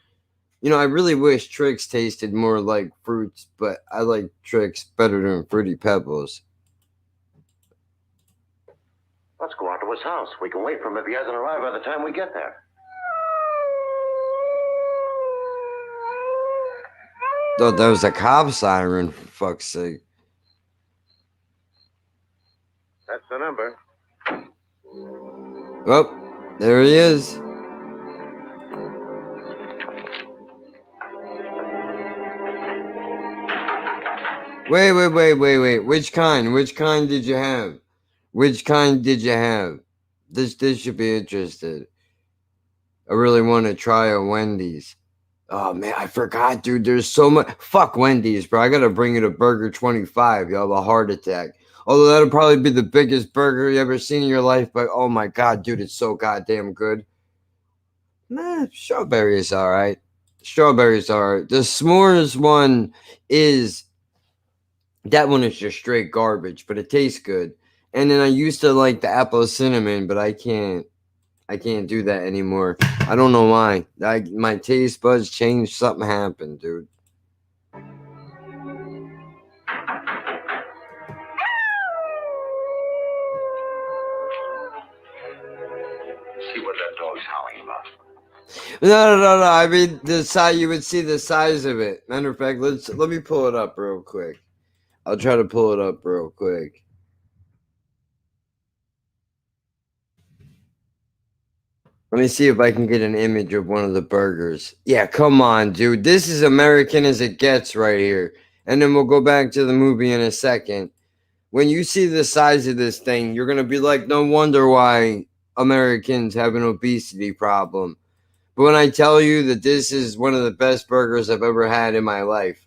[SPEAKER 12] You know, I really wish Trix tasted more like fruits, but I like Trix better than Fruity Pebbles.
[SPEAKER 14] Let's go out to his house. We can wait for him if he hasn't arrived by the time we get there.
[SPEAKER 12] Oh, that was a cop siren, for fuck's sake.
[SPEAKER 14] That's the number.
[SPEAKER 12] Oh, there he is. Wait. Which kind did you have? This should be interesting. I really want to try a Wendy's. Oh, man, I forgot, dude. There's so much. Fuck Wendy's, bro. I got to bring you to Burger 25. You'll have a heart attack. Although that'll probably be the biggest burger you ever seen in your life. But, oh, my God, dude, it's so goddamn good. Nah, strawberry is all right. The s'mores one is... That one is just straight garbage, but it tastes good. And then I used to like the apple cinnamon, but I can't do that anymore. I don't know why. My taste buds changed. Something happened, dude.
[SPEAKER 14] see what that dog's howling about.
[SPEAKER 12] No. I mean, the size. You would see the size of it. Matter of fact, let me pull it up real quick. I'll try to pull it up real quick. Let me see if I can get an image of one of the burgers. Yeah, come on, dude. This is American as it gets right here. And then we'll go back to the movie in a second. When you see the size of this thing, you're going to be like, no wonder why Americans have an obesity problem. But when I tell you that this is one of the best burgers I've ever had in my life,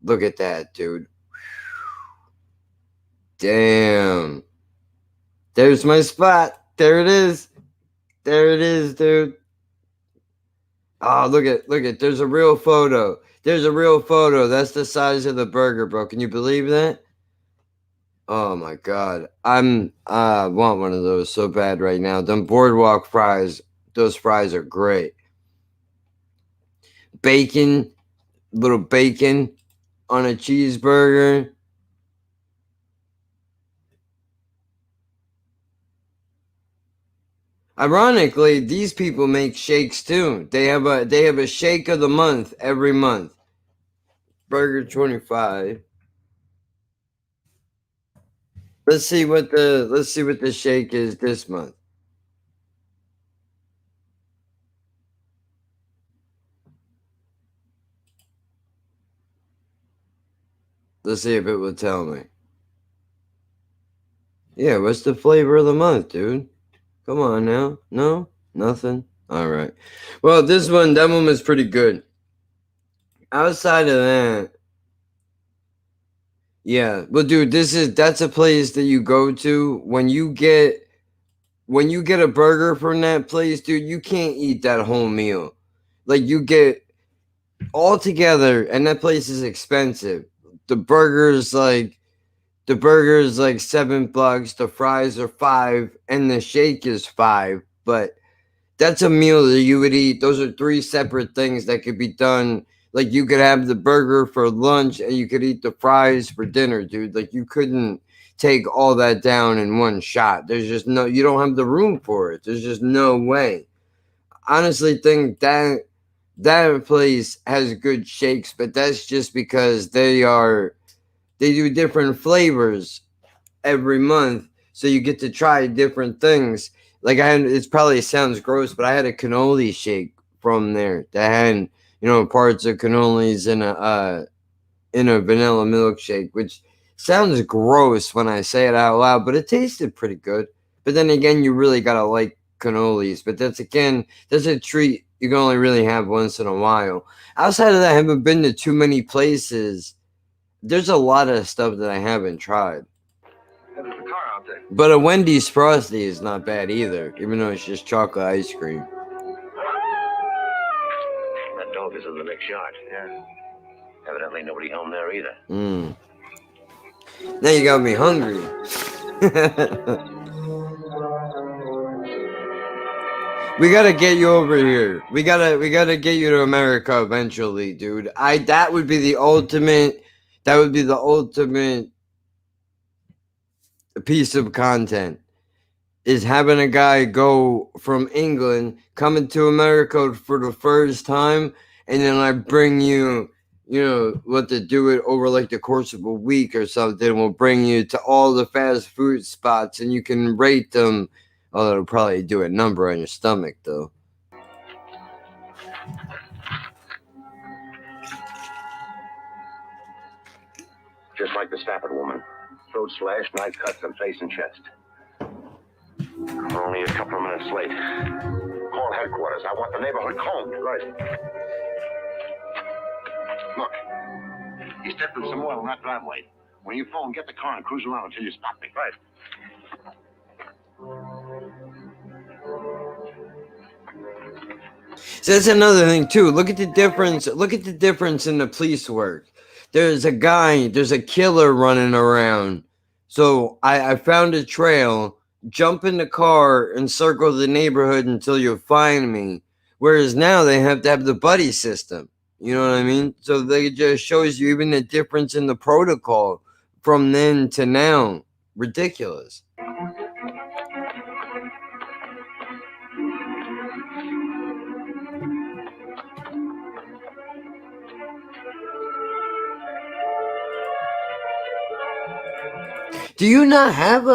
[SPEAKER 12] look at that, dude. Damn. There's my spot. There it is. There it is, dude. Oh, look at. There's a real photo. There's a real photo. That's the size of the burger, bro. Can you believe that? Oh my God. I want one of those so bad right now. Them boardwalk fries. Those fries are great. Bacon, little bacon on a cheeseburger. Ironically, these people make shakes too. They have a shake of the month every month. Burger 25. Let's see what the shake is this month. Let's see if it will tell me. Yeah, what's the flavor of the month, dude? Come on now. No? Nothing? Alright. Well, that one was pretty good. Outside of that, yeah. Well, dude, that's a place that you go to when you get a burger from that place, dude, you can't eat that whole meal. Like you get all together, and that place is expensive. The burger's like $7, the fries are $5, and the shake is $5. But that's a meal that you would eat. Those are three separate things that could be done. Like you could have the burger for lunch and you could eat the fries for dinner, dude. Like you couldn't take all that down in one shot. There's just you don't have the room for it. There's just no way. Honestly, think that place has good shakes, but that's just because they do different flavors every month, so you get to try different things. Like it probably sounds gross, but I had a cannoli shake from there that had parts of cannolis in a vanilla milkshake, which sounds gross when I say it out loud, but it tasted pretty good. But then again, you really gotta like cannolis. But that's a treat you can only really have once in a while. Outside of that, I haven't been to too many places. There's a lot of stuff that I haven't tried.
[SPEAKER 14] There's a car out there.
[SPEAKER 12] But a Wendy's Frosty is not bad either, even though it's just chocolate ice cream.
[SPEAKER 14] That dog is in the next yard. Yeah. Evidently nobody home there either.
[SPEAKER 12] Now you got me hungry. We gotta get you over here. We gotta get you to America eventually, dude. That would be the ultimate piece of content, is having a guy go from England coming to America for the first time, and then I bring you, what to do it over like the course of a week or something. We'll bring you to all the fast food spots, and you can rate them. Oh, it'll probably do a number on your stomach, though.
[SPEAKER 14] Just like the Stafford woman. Throat slash, knife cuts on face and chest. We're only a couple of minutes late. Call headquarters. I want the neighborhood combed. Right. Look, he stepped in some oil in that driveway. When you phone, get the car and cruise around until you stop me. Right.
[SPEAKER 12] So that's another thing too. Look at the difference. Look at the difference in the police work. There's a killer running around. So I found a trail, jump in the car and circle the neighborhood until you find me. Whereas now they have to have the buddy system. You know what I mean? So they just shows you even the difference in the protocol from then to now. Ridiculous. Do you not have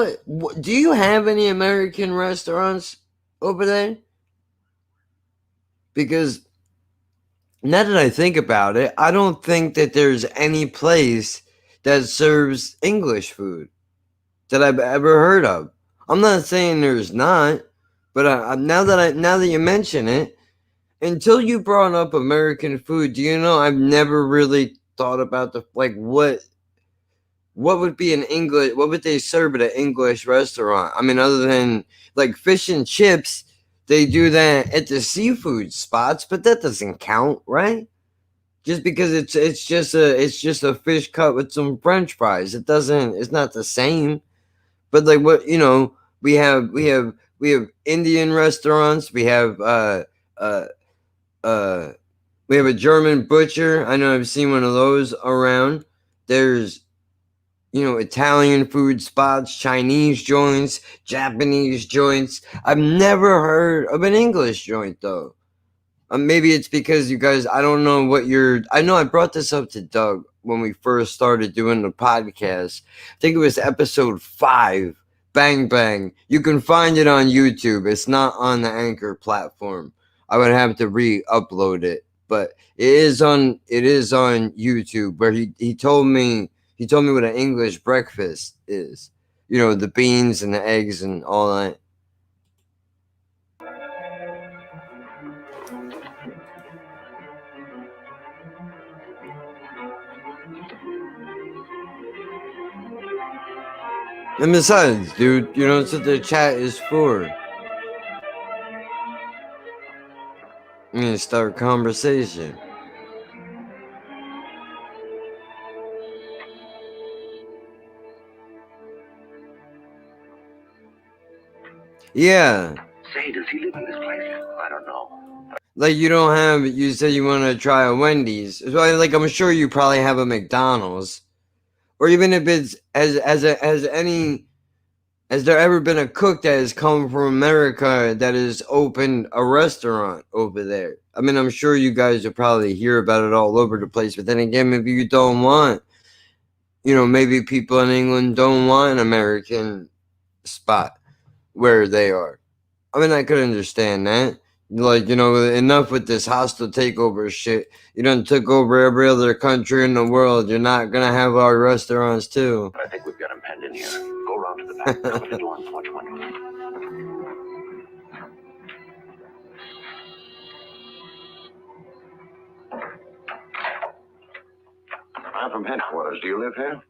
[SPEAKER 12] do you have any American restaurants over there? Because now that I think about it, I don't think that there's any place that serves English food that I've ever heard of. I'm not saying there's not, but now that you mention it, until you brought up American food, do you know I've never really thought about what would be an English, what would they serve at an English restaurant? I mean, other than like fish and chips, they do that at the seafood spots, but that doesn't count, right? Just because it's just a fish cut with some French fries. It's not the same. But like what we have Indian restaurants. We have we have a German butcher. I know I've seen one of those around. There's Italian food spots, Chinese joints, Japanese joints. I've never heard of an English joint though. Maybe it's because you guys, I don't know I know I brought this up to Doug when we first started doing the podcast. I think it was episode 5, Bang Bang. You can find it on YouTube. It's not on the Anchor platform. I would have to re-upload it, but it is on YouTube where he told me what an English breakfast is. The beans and the eggs and all that. And besides, dude, that's what the chat is for. I'm gonna start a conversation. Yeah.
[SPEAKER 14] Say, does he live in this place? I don't know.
[SPEAKER 12] Like you said you want to try a Wendy's. Like I'm sure you probably have a McDonald's. Or even if it's has there ever been a cook that has come from America that has opened a restaurant over there? I mean, I'm sure you guys will probably hear about it all over the place. But then again, maybe you don't want, maybe people in England don't want an American spot where they are. I mean, I could understand that. Like, enough with this hostile takeover shit. You done took over every other country in the world. You're not gonna have our restaurants too.
[SPEAKER 14] I think we've got him penned in here. Go around to the back, come to the door and watch one. I'm from headquarters. Do you live here?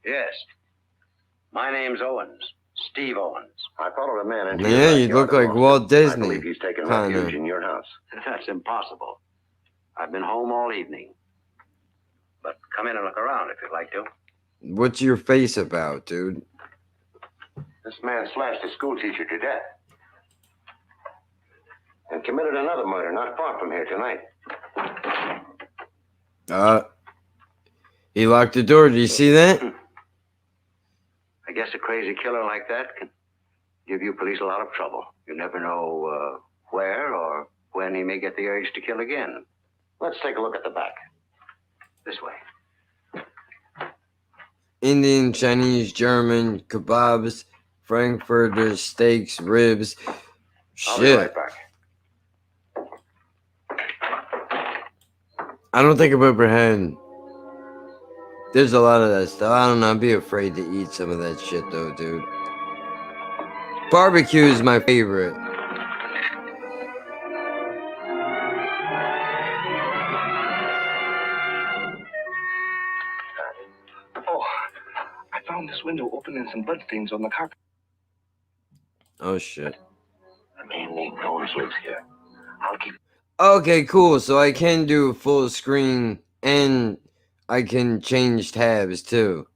[SPEAKER 11] Yes. My name's Owens. Steve Owens.
[SPEAKER 14] I followed a man into
[SPEAKER 12] Yeah, you look like Walt Disney.
[SPEAKER 14] I believe he's taken
[SPEAKER 12] kinda.
[SPEAKER 14] refuge in your house.
[SPEAKER 11] That's impossible. I've been home all evening. But come in and look around if you'd like to.
[SPEAKER 12] What's your face about, dude?
[SPEAKER 14] This man slashed a school teacher to death. And committed another murder not far from here tonight.
[SPEAKER 12] He locked the door. Did you see that?
[SPEAKER 11] I guess a crazy killer like that can give you police a lot of trouble. You never know where or when he may get the urge to kill again.
[SPEAKER 14] Let's take a look at the back.
[SPEAKER 11] This way.
[SPEAKER 12] Indian, Chinese, German, kebabs, frankfurters, steaks, ribs.
[SPEAKER 11] I'll be
[SPEAKER 12] Shit.
[SPEAKER 11] right back.
[SPEAKER 12] I don't think I've ever had. There's a lot of that stuff. I don't know. I'd be afraid to eat some of that shit, though, dude. Barbecue is my favorite.
[SPEAKER 11] Oh, I found this window open and some bloodstains on the carpet.
[SPEAKER 12] Oh, shit.
[SPEAKER 11] A man named Owens lives here. I'll keep.
[SPEAKER 12] Okay, cool. So I can do full screen and I can change tabs too.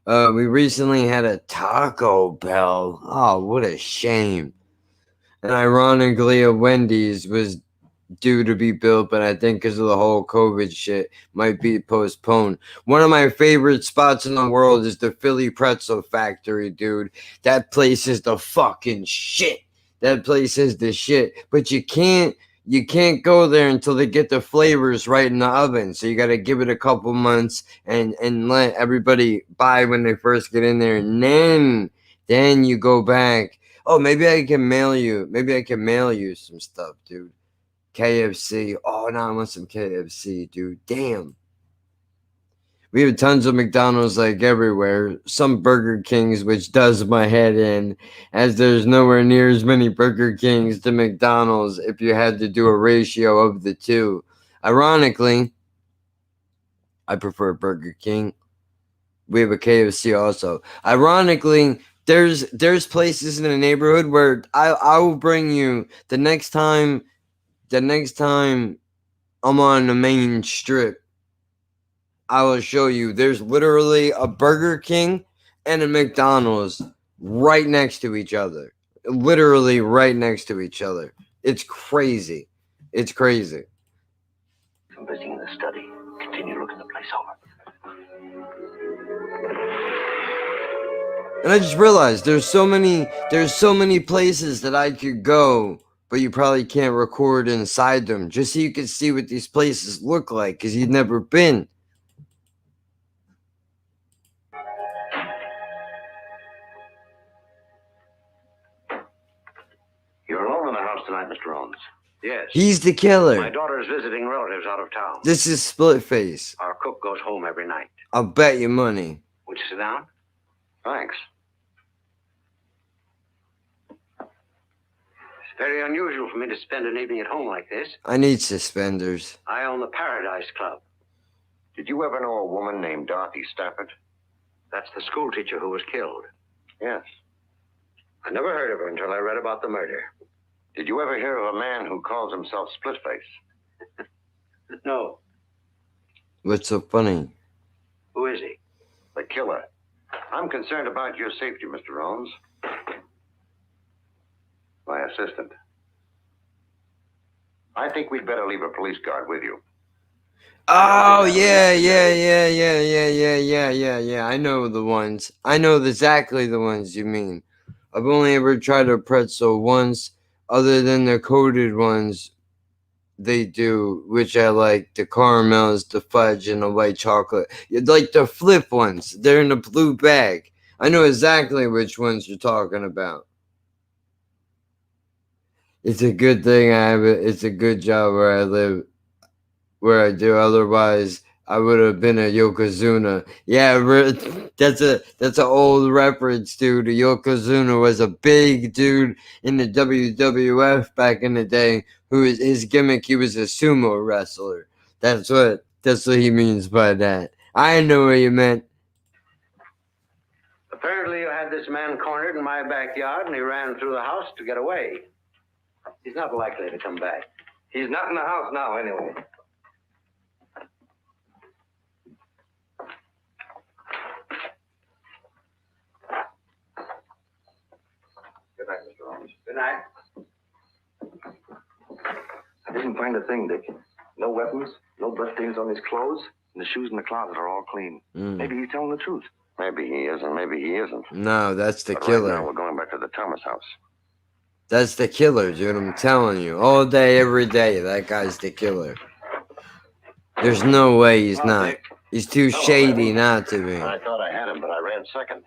[SPEAKER 12] We recently had a Taco Bell. Oh, what a shame. And ironically, a Wendy's was due to be built, but I think because of the whole COVID shit, might be postponed. One of my favorite spots in the world is the Philly Pretzel Factory, dude. That place is the fucking shit. That place is the shit. But you can't you can't go there until they get the flavors right in the oven. So you got to give it a couple months and let everybody buy when they first get in there, and then you go back. Oh, maybe I can mail you. Maybe I can mail you some stuff, dude. KFC. Oh, now I want some KFC, dude. Damn. We have tons of McDonald's like everywhere. Some Burger Kings, which does my head in, as there's nowhere near as many Burger Kings to McDonald's if you had to do a ratio of the two. Ironically, I prefer Burger King. We have a KFC also. Ironically, there's places in the neighborhood where I will bring you the next time I'm on the main strip. I will show you. There's literally a Burger King and a McDonald's right next to each other. Literally right next to each other. It's crazy. It's crazy.
[SPEAKER 11] I'm busy in the study. Continue looking the place over.
[SPEAKER 12] And I just realized there's so many places that I could go, but you probably can't record inside them, just so you can see what these places look like, because you've never been.
[SPEAKER 11] You're alone in the house tonight, Mr. Owens. Yes.
[SPEAKER 12] He's the killer.
[SPEAKER 11] My daughter is visiting relatives out of town.
[SPEAKER 12] This is Split Face.
[SPEAKER 11] Our cook goes home every night.
[SPEAKER 12] I'll bet you money.
[SPEAKER 11] Would you sit down? Thanks. It's very unusual for me to spend an evening at home like this.
[SPEAKER 12] I need suspenders.
[SPEAKER 11] I own the Paradise Club.
[SPEAKER 14] Did you ever know a woman named Dorothy Stafford?
[SPEAKER 11] That's the school teacher who was killed.
[SPEAKER 14] Yes.
[SPEAKER 11] I never heard of her until I read about the murder.
[SPEAKER 14] Did you ever hear of a man who calls himself Splitface?
[SPEAKER 11] No.
[SPEAKER 12] What's so funny?
[SPEAKER 11] Who is he?
[SPEAKER 14] The killer. I'm concerned about your safety, Mr. Owens. My assistant. I think we'd better leave a police guard with you.
[SPEAKER 12] Oh, yeah. I know the ones. I know exactly the ones you mean. I've only ever tried a pretzel once, other than the coated ones they do, which I like, the caramels, the fudge, and the white chocolate. Like the flip ones. They're in a blue bag. I know exactly which ones you're talking about. It's a good thing I have it. It's a good job where I live, where I do. Otherwise, I would have been a Yokozuna. Yeah, that's an old reference, dude. A Yokozuna was a big dude in the WWF back in the day. His gimmick, he was a sumo wrestler. That's what he means by that. I know what you meant.
[SPEAKER 11] Apparently you had this man cornered in my backyard and he ran through the house to get away. He's not likely to come back.
[SPEAKER 13] He's not in the house now, anyway.
[SPEAKER 11] Good night, Mr. Holmes. Good night.
[SPEAKER 13] I didn't find a thing, Dick. No weapons, no blood stains on his clothes, and the shoes in the closet are all clean. Maybe he's telling the truth.
[SPEAKER 14] Maybe he is, and maybe he isn't.
[SPEAKER 12] No, that's the
[SPEAKER 14] But
[SPEAKER 12] killer.
[SPEAKER 14] right now, we're going back to the Thomas house.
[SPEAKER 12] That's the killer, dude. I'm telling you. All day, every day, that guy's the killer. There's no way he's not. He's too shady not to be.
[SPEAKER 14] I thought I had him, but I ran second.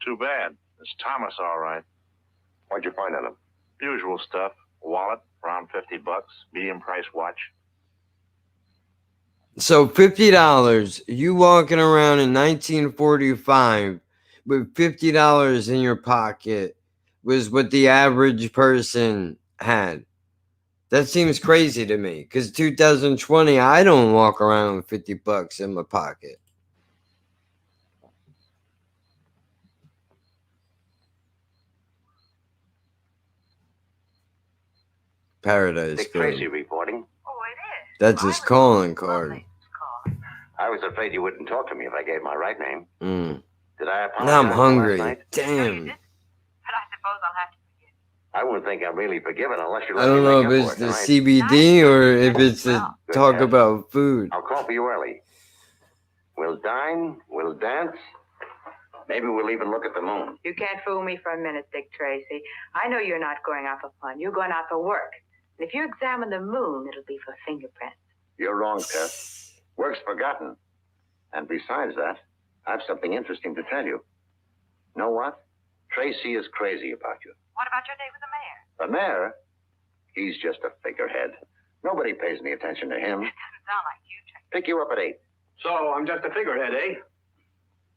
[SPEAKER 16] Too bad. It's Thomas, all right.
[SPEAKER 14] What'd you find on him?
[SPEAKER 16] Usual stuff. Wallet, around $50. Medium price watch.
[SPEAKER 12] So $50, you walking around in 1945 with $50 in your pocket was what the average person had. That seems crazy to me, because 2020, I don't walk around with $50 in my pocket. Paradise.
[SPEAKER 11] Dick Tracey reporting.
[SPEAKER 12] That's his calling card.
[SPEAKER 11] I was afraid you wouldn't talk to me if I gave my right name. Did I apologize?
[SPEAKER 12] Now I'm
[SPEAKER 11] for
[SPEAKER 12] hungry.
[SPEAKER 11] last night?
[SPEAKER 12] Damn.
[SPEAKER 11] I wouldn't think I'm really forgiven unless you
[SPEAKER 12] I
[SPEAKER 11] let
[SPEAKER 12] don't
[SPEAKER 11] me
[SPEAKER 12] know
[SPEAKER 11] make
[SPEAKER 12] if
[SPEAKER 11] up
[SPEAKER 12] it's
[SPEAKER 11] for it
[SPEAKER 12] the
[SPEAKER 11] tonight.
[SPEAKER 12] CBD or if it's the
[SPEAKER 11] Good
[SPEAKER 12] talk
[SPEAKER 11] guess.
[SPEAKER 12] about food.
[SPEAKER 11] I'll call for you early. We'll dine, we'll dance. Maybe we'll even look at the moon.
[SPEAKER 17] You can't fool me for a minute, Dick Tracy. I know you're not going out for fun. You're going out for work. If you examine the moon, it'll be for fingerprints.
[SPEAKER 14] You're wrong, Tess. Work's forgotten. And besides that, I have something interesting to tell you. Know what? Tracey is crazy about you.
[SPEAKER 17] What about your date with the mayor?
[SPEAKER 14] The mayor? He's just a figurehead. Nobody pays any attention to him.
[SPEAKER 17] It doesn't sound like you, Tracey.
[SPEAKER 14] Pick you up at 8.
[SPEAKER 15] So I'm just a figurehead, eh?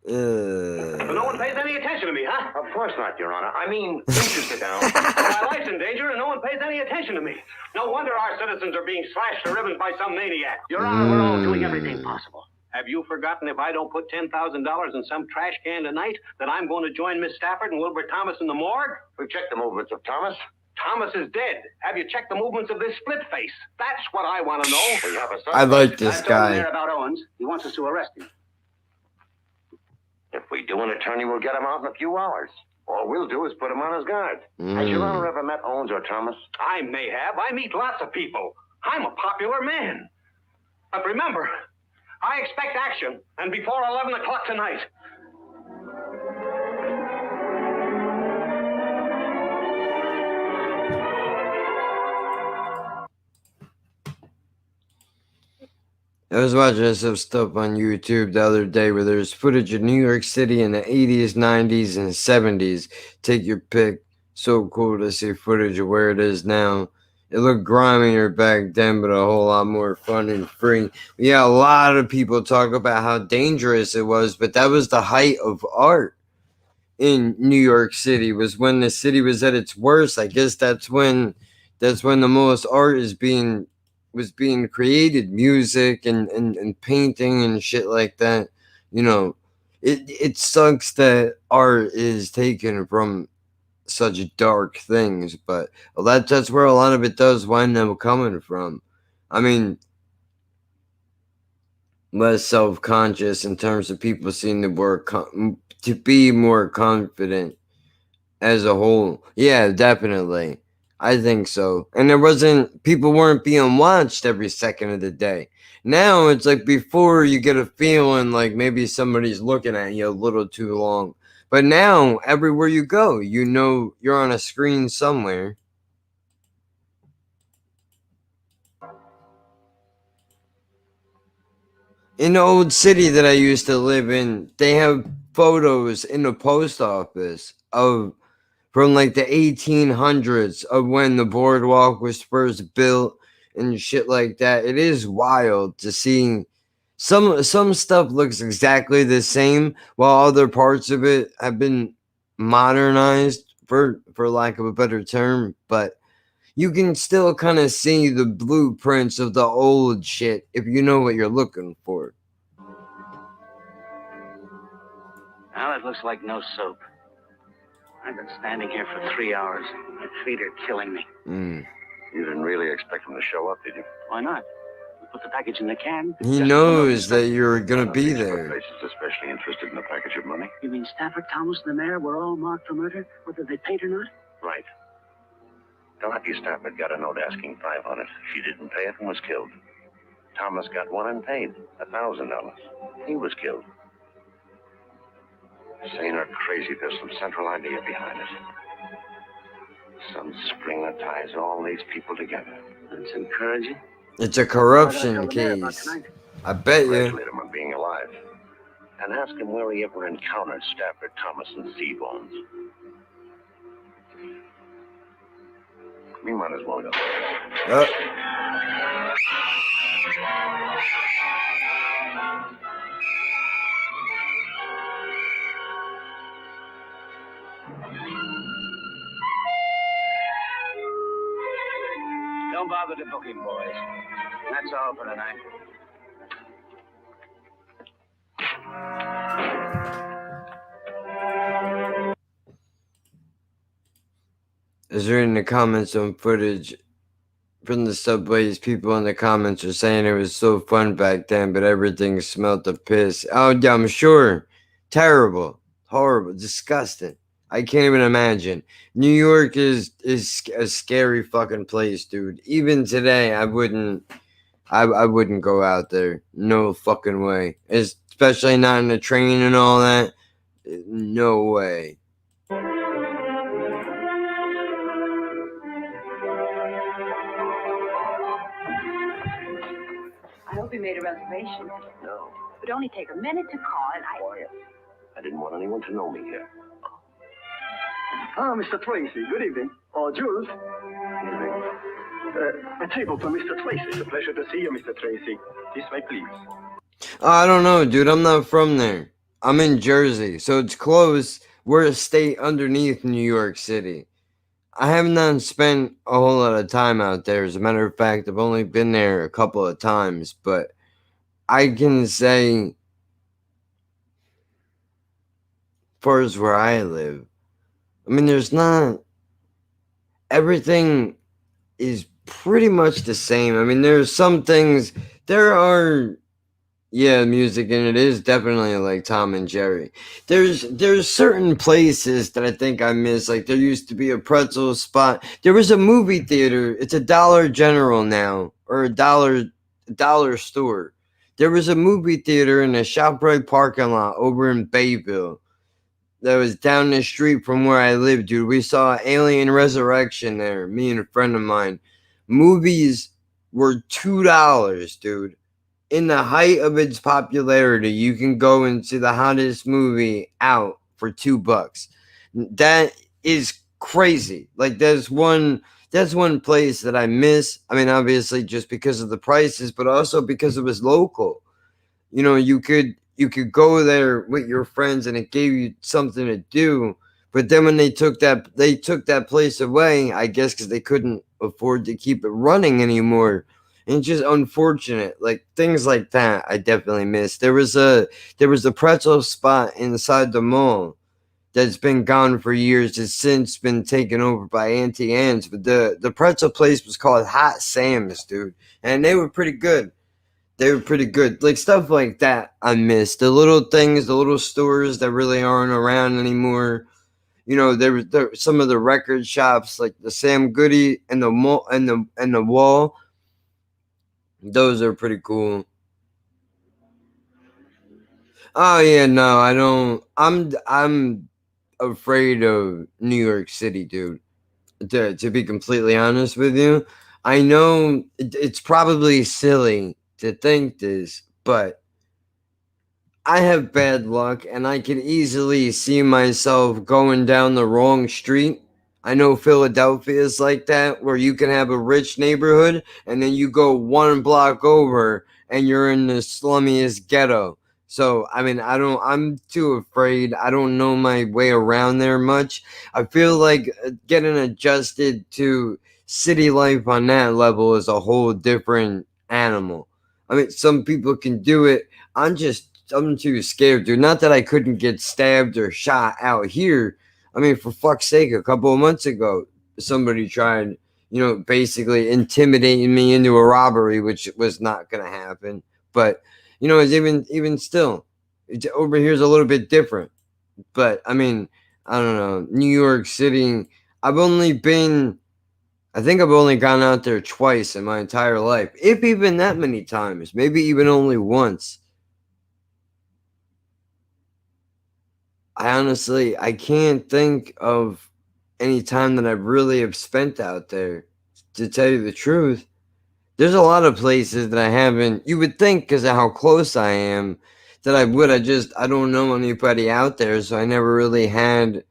[SPEAKER 15] So no one pays any attention to me, huh?
[SPEAKER 14] Of course not, Your Honor. I mean, please you sit down.
[SPEAKER 15] My life's in danger and no one pays any attention to me. No wonder our citizens are being slashed to ribbons by some maniac.
[SPEAKER 11] Your Honor, we're all doing everything possible.
[SPEAKER 15] Have you forgotten if I don't put $10,000 in some trash can tonight that I'm going to join Miss Stafford and Wilbur Thomas in the morgue?
[SPEAKER 14] We've checked the movements of Thomas.
[SPEAKER 15] Thomas is dead. Have you checked the movements of this split face? That's what I want to know.
[SPEAKER 14] We have a
[SPEAKER 12] I like this
[SPEAKER 11] I told him
[SPEAKER 12] guy.
[SPEAKER 11] there about Owens. He wants us to arrest him.
[SPEAKER 14] If we do, an attorney will get him out in a few hours. All we'll do is put him on his guard. Has Your Honor ever met Owens or Thomas?
[SPEAKER 15] I may have. I meet lots of people. I'm a popular man. But remember, I expect action, and before 11 o'clock tonight.
[SPEAKER 12] I was watching some stuff on YouTube the other day where there's footage of New York City in the 80s, 90s, and 70s. Take your pick. So cool to see footage of where it is now. It looked grimier back then, but a whole lot more fun and free. Yeah, a lot of people talk about how dangerous it was, but that was the height of art in New York City, was when the city was at its worst. I guess that's when the most art was being created, music and painting and shit like that. You know, it sucks that art is taken from such dark things, but that's where a lot of it does wind up coming from. I mean, less self-conscious in terms of people seeing the word to be more confident as a whole. Yeah, definitely. I think so. And people weren't being watched every second of the day. Now it's like before you get a feeling like maybe somebody's looking at you a little too long. But now everywhere you go, you know you're on a screen somewhere. In the old city that I used to live in, they have photos in the post office from like the 1800s of when the boardwalk was first built and shit like that. It is wild to see. Some stuff looks exactly the same, while other parts of it have been modernized, for lack of a better term. But you can still kind of see the blueprints of the old shit if you know what you're looking for.
[SPEAKER 11] Well, it looks like no soap. I've been standing here for 3 hours. My feet are killing me.
[SPEAKER 14] You didn't really expect him to show up, did you?
[SPEAKER 11] Why not? We put the package in the can.
[SPEAKER 12] He knows that you're going to be there.
[SPEAKER 14] Face is especially interested in the package of money.
[SPEAKER 11] You mean Stafford, Thomas, and the mayor were all marked for murder, whether they paid or not?
[SPEAKER 14] Right. Dorothy Stafford got a note asking $500. She didn't pay it and was killed. Thomas got one and paid $1,000. He was killed. Sane or crazy, there's some central idea behind it. Some spring that ties all these people together.
[SPEAKER 11] That's encouraging.
[SPEAKER 12] It's a corruption case. I bet you.
[SPEAKER 14] Congratulate him on being alive. And ask him where he ever encountered Stafford, Thomas, and Seabones. We might as well go.
[SPEAKER 11] Don't bother to book him, boys. That's all for tonight.
[SPEAKER 12] Is reading the comments on footage from the subways. People in the comments are saying it was so fun back then, but everything smelled of piss. Oh, yeah, I'm sure. Terrible. Horrible. Disgusting. I can't even imagine. New York is a scary fucking place, dude. Even today, I wouldn't go out there. No fucking way. Especially not in a train and all that. No way.
[SPEAKER 17] hope you made a reservation.
[SPEAKER 14] No.
[SPEAKER 17] It would only take a minute to call, and
[SPEAKER 14] Quiet. I didn't want anyone to know me here.
[SPEAKER 15] Ah, Mr. Tracy, good evening. Oh, Jules.
[SPEAKER 14] Evening.
[SPEAKER 15] A table for Mr. Tracy. It's a pleasure to see you, Mr. Tracy. This way, please.
[SPEAKER 12] I don't know, dude. I'm not from there. I'm in Jersey, so it's close. We're a state underneath New York City. I have not spent a whole lot of time out there. As a matter of fact, I've only been there a couple of times, but I can say, as far as where I live, I mean, there's not, everything is pretty much the same. I mean, there's some things, there are, yeah, music, and it is definitely like Tom and Jerry. There's certain places that I think I miss. Like there used to be a pretzel spot. There was a movie theater. It's a Dollar General now, or a dollar store. There was a movie theater in a ShopRite parking lot over in Bayville that was down the street from where I live, dude. We saw Alien Resurrection there, me and a friend of mine. Movies were $2, dude. In the height of its popularity, you can go and see the hottest movie out for $2. That is crazy. Like that's one place that I miss. I mean, obviously just because of the prices, but also because it was local. You know, you could go there with your friends and it gave you something to do. But then when they took that place away, I guess because they couldn't afford to keep it running anymore. And it's just unfortunate. Like things like that I definitely miss. There was a pretzel spot inside the mall that's been gone for years. It's since been taken over by Auntie Anne's. But the pretzel place was called Hot Sam's, dude. And they were pretty good. They were pretty good. Like stuff like that I miss. The little things, the little stores that really aren't around anymore. You know, there was some of the record shops like the Sam Goody and the Mall and the Wall. Those are pretty cool. Oh yeah, no, I don't. I'm afraid of New York City, dude. To be completely honest with you, I know it's probably silly to think this, but I have bad luck and I can easily see myself going down the wrong street. I know Philadelphia is like that, where you can have a rich neighborhood and then you go one block over and you're in the slummiest ghetto. So, I mean, I'm too afraid. I don't know my way around there much. I feel like getting adjusted to city life on that level is a whole different animal. I mean, some people can do it. I'm too scared, dude. Not that I couldn't get stabbed or shot out here. I mean, for fuck's sake, a couple of months ago, somebody tried, basically intimidating me into a robbery, which was not going to happen. But, it's even still, over here is a little bit different. But, I mean, I don't know. New York City, I think I've only gone out there twice in my entire life, if even that many times, maybe even only once. I can't think of any time that I really have spent out there, to tell you the truth. There's a lot of places that I haven't, you would think because of how close I am, that I would. I don't know anybody out there, so I never really had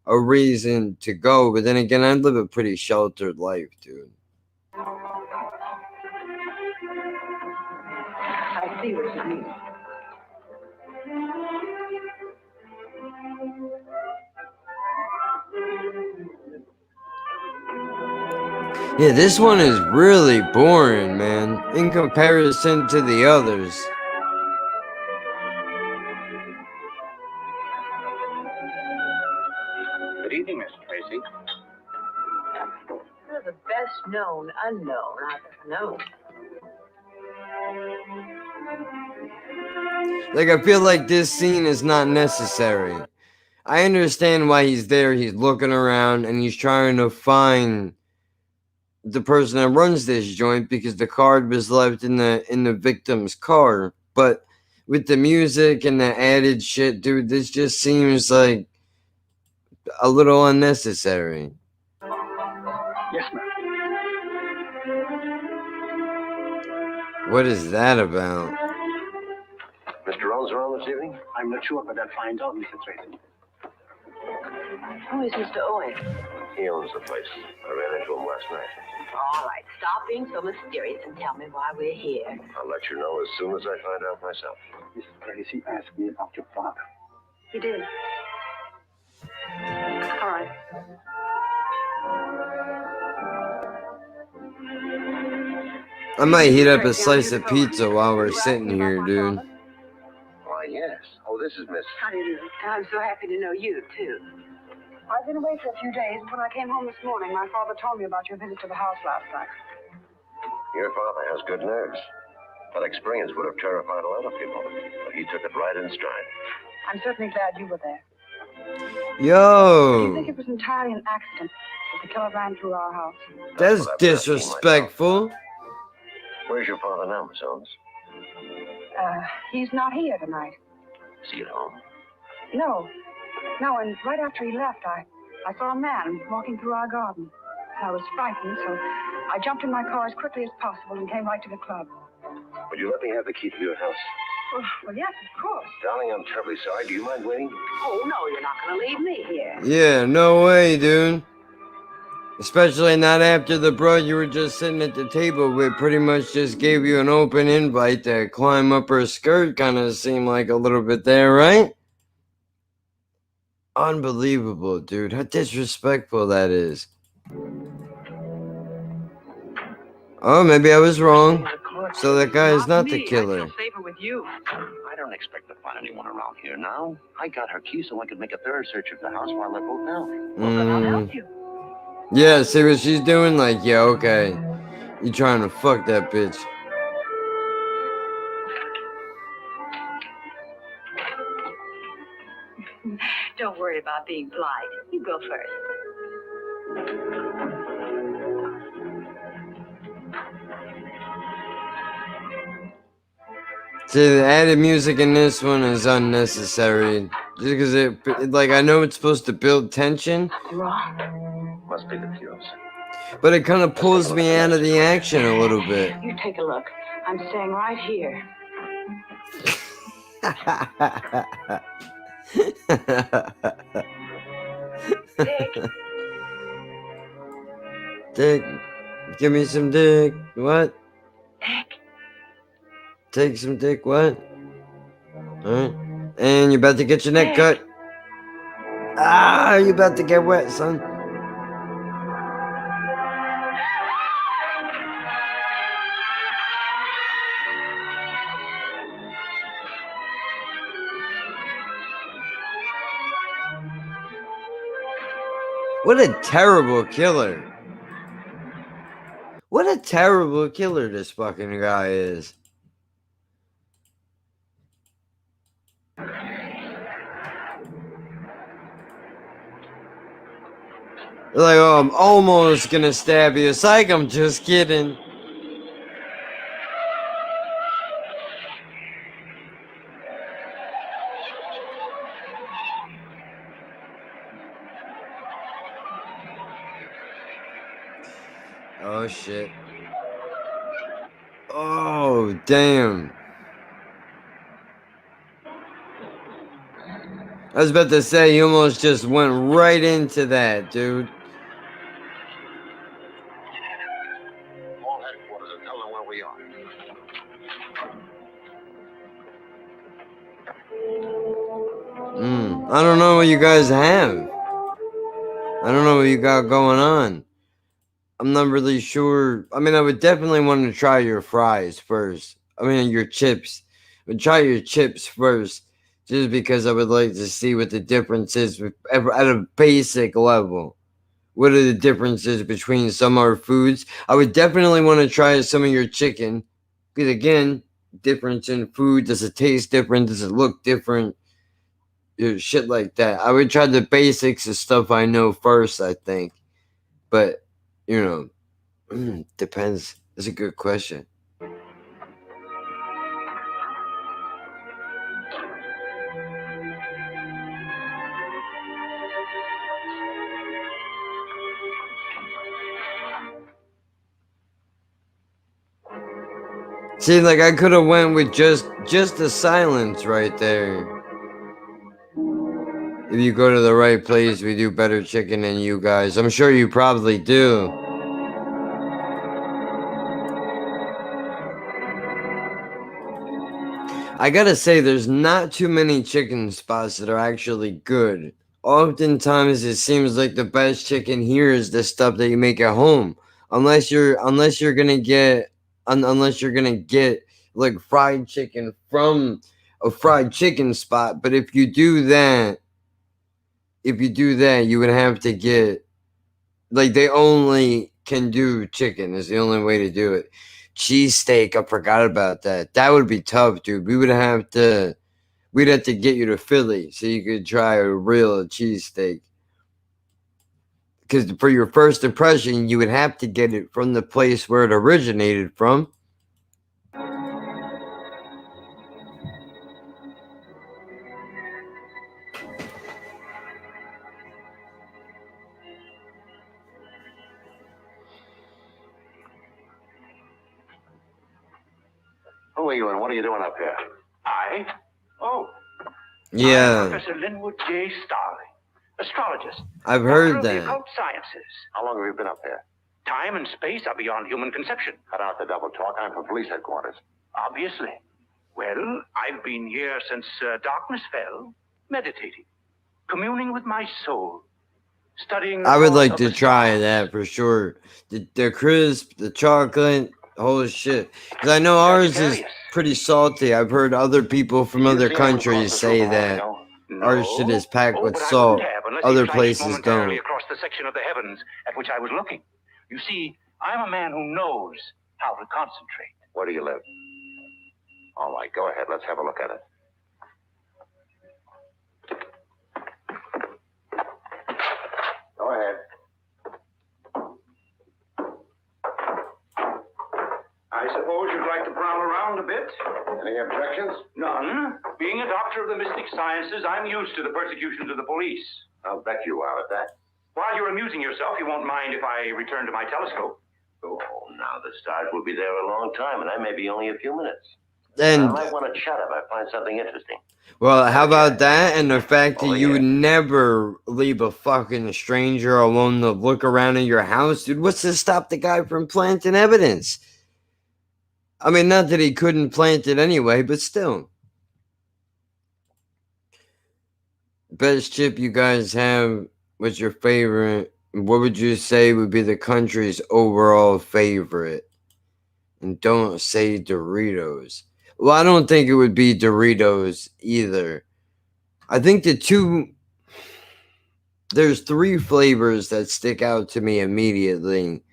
[SPEAKER 12] a reason to go. But then again, I live a pretty sheltered life, dude.
[SPEAKER 17] I see what you mean.
[SPEAKER 12] Yeah, this one is really boring, man, in comparison to the others.
[SPEAKER 15] Good evening, Mr. Tracy.
[SPEAKER 17] You're the best known unknown I've ever known.
[SPEAKER 12] Like, I feel like this scene is not necessary. I understand why he's there. He's looking around and he's trying to find the person that runs this joint because the card was left in the victim's car. But with the music and the added shit, dude, this just seems like a little unnecessary.
[SPEAKER 15] Yes, ma'am.
[SPEAKER 12] What is that about?
[SPEAKER 14] Mr. Owens around this evening?
[SPEAKER 15] I'm not sure, but I'll find out, Mr. Tracey.
[SPEAKER 17] Who is Mr. Owen?
[SPEAKER 14] He owns the place. I ran into him last night.
[SPEAKER 17] All right, stop being so mysterious and tell me why we're here.
[SPEAKER 14] I'll let you know as soon as I find out myself.
[SPEAKER 15] Mr. Tracey asked me about your father.
[SPEAKER 2] He did. All right.
[SPEAKER 12] I might heat up a slice of pizza while we're sitting here, dude.
[SPEAKER 14] Why, yes. Oh, this is Miss...
[SPEAKER 17] How do you do? I'm so happy to know you, too.
[SPEAKER 2] I've been away for a few days. When I came home this morning, my father told me about your visit to the house last night.
[SPEAKER 14] Your father has good nerves. That experience would have terrified a lot of people, but he took it right in stride.
[SPEAKER 2] I'm certainly glad you were there. Do you
[SPEAKER 12] Yo,
[SPEAKER 2] think it was entirely an accident that the killer ran through our house?
[SPEAKER 12] that's disrespectful.
[SPEAKER 14] Where's your father now, Miss Owens?
[SPEAKER 2] He's not here tonight.
[SPEAKER 14] Is he at home?
[SPEAKER 2] No. No, and right after he left, I saw a man walking through our garden. I was frightened, so I jumped in my car as quickly as possible and came right to the club.
[SPEAKER 14] Would you let me have the key to your house?
[SPEAKER 2] Well, yes, of course.
[SPEAKER 14] Darling, I'm terribly sorry. Do you mind waiting?
[SPEAKER 17] Oh, no, you're not going to leave me here.
[SPEAKER 12] Yeah, no way, dude. Especially not after the bro you were just sitting at the table with pretty much just gave you an open invite to climb up her skirt, kind of seemed like a little bit there, right? Unbelievable, dude. How disrespectful that is. Oh, maybe I was wrong. So that guy is not the killer.
[SPEAKER 17] Safer with you.
[SPEAKER 14] I don't expect to find anyone around here now. I got her key so I could make a third search of the house while they're both out.
[SPEAKER 17] Well, then I'll help you.
[SPEAKER 12] Yeah, see what she's doing? Like, yeah, okay. You trying to fuck that bitch.
[SPEAKER 17] Don't worry about being polite. You go first.
[SPEAKER 12] See, the added music in this one is unnecessary. Just because like, I know it's supposed to build tension.
[SPEAKER 14] Must be the fuse.
[SPEAKER 12] But it kind of pulls me out of the action a little bit.
[SPEAKER 17] You take a look. I'm staying right here.
[SPEAKER 12] Dick. Give me some dick. What?
[SPEAKER 17] Dick.
[SPEAKER 12] Take some dick. What? Alright. And you're about to get your neck cut. Ah, you about to get wet, son. What a terrible killer. What a terrible killer this fucking guy is. Like, oh, I'm almost gonna stab you. Psych, I'm just kidding. Oh, shit. Oh, damn. I was about to say, you almost just went right into that, dude.
[SPEAKER 14] All headquarters and tell them where we are.
[SPEAKER 12] I don't know what you guys have. I don't know what you got going on. I'm not really sure. I mean, I would definitely want to try your fries first. I mean, your chips. I would try your chips first, just because I would like to see what the difference is at a basic level. What are the differences between some of our foods? I would definitely want to try some of your chicken. Because again, difference in food. Does it taste different? Does it look different? Shit like that. I would try the basics of stuff I know first, I think. But, you know, depends. It's a good question. See, like I could have went with just the silence right there. If you go to the right place, we do better chicken than you guys. I'm sure you probably do. I gotta say, there's not too many chicken spots that are actually good. Oftentimes, it seems like the best chicken here is the stuff that you make at home. Unless you're gonna get like fried chicken from a fried chicken spot. But if you do that, you would have to get, like, they only can do chicken is the only way to do it. Cheesesteak, I forgot about that. That would be tough, dude. We'd have to get you to Philly so you could try a real cheesesteak. Because for your first impression, you would have to get it from the place where it originated from.
[SPEAKER 14] Who are you and what are you doing up here?
[SPEAKER 15] I? Oh,
[SPEAKER 12] Yeah,
[SPEAKER 15] I'm Professor Linwood J. Starling, astrologist.
[SPEAKER 12] I've
[SPEAKER 15] Doctor
[SPEAKER 12] heard
[SPEAKER 15] of the
[SPEAKER 12] that.
[SPEAKER 15] occult sciences.
[SPEAKER 14] How long have you been up here?
[SPEAKER 15] Time and space are beyond human conception.
[SPEAKER 14] Cut out the double talk. I'm from police headquarters.
[SPEAKER 15] Obviously. Well, I've been here since darkness fell, meditating, communing with my soul, studying.
[SPEAKER 12] I would
[SPEAKER 15] the
[SPEAKER 12] like
[SPEAKER 15] thoughts
[SPEAKER 12] to
[SPEAKER 15] of the
[SPEAKER 12] try
[SPEAKER 15] stars.
[SPEAKER 12] that for sure. The crisp, the chocolate, holy shit. Because I know ours is pretty salty. I've heard other people from other countries say that our shit is packed with
[SPEAKER 15] But I
[SPEAKER 12] salt.
[SPEAKER 15] couldn't have unless
[SPEAKER 12] Other
[SPEAKER 15] he flashed
[SPEAKER 12] places
[SPEAKER 15] momentarily
[SPEAKER 12] don't.
[SPEAKER 15] across the section of the heavens at which I was looking. You see, I'm a man who knows how to concentrate.
[SPEAKER 14] Where do you live? All right, go ahead. Let's have a look at it. Go ahead.
[SPEAKER 15] I suppose you'd like to prowl around a bit?
[SPEAKER 14] Any objections?
[SPEAKER 15] None. Being a doctor of the mystic sciences, I'm used to the persecutions of the police.
[SPEAKER 14] I'll bet you are at that.
[SPEAKER 15] While you're amusing yourself, you won't mind if I return to my telescope.
[SPEAKER 14] Oh, now the stars will be there a long time, and I may be only a few minutes.
[SPEAKER 12] And
[SPEAKER 14] I might want to chat if I find something interesting.
[SPEAKER 12] well, how about that and the fact that you would never leave a fucking stranger alone to look around in your house? Dude, what's to stop the guy from planting evidence? I mean, not that he couldn't plant it anyway, but still. Best chip you guys have, what's your favorite? What would you say would be the country's overall favorite? And don't say Doritos. Well, I don't think it would be Doritos either. I think there's 3 flavors that stick out to me immediately,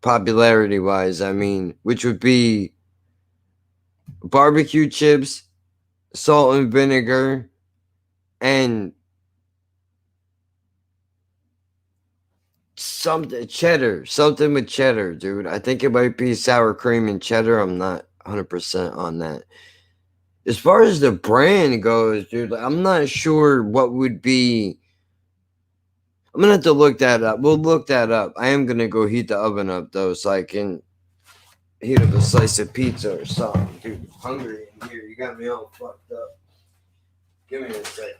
[SPEAKER 12] popularity wise, I mean, which would be barbecue chips, salt and vinegar, and something with cheddar, dude. I think it might be sour cream and cheddar. I'm not 100% on that. As far as the brand goes, dude, I'm not sure what would be. I'm gonna have to look that up. We'll look that up. I am gonna go heat the oven up though, so I can heat up a slice of pizza or something. Dude, I'm hungry in here. You got me all fucked up. Give me a second.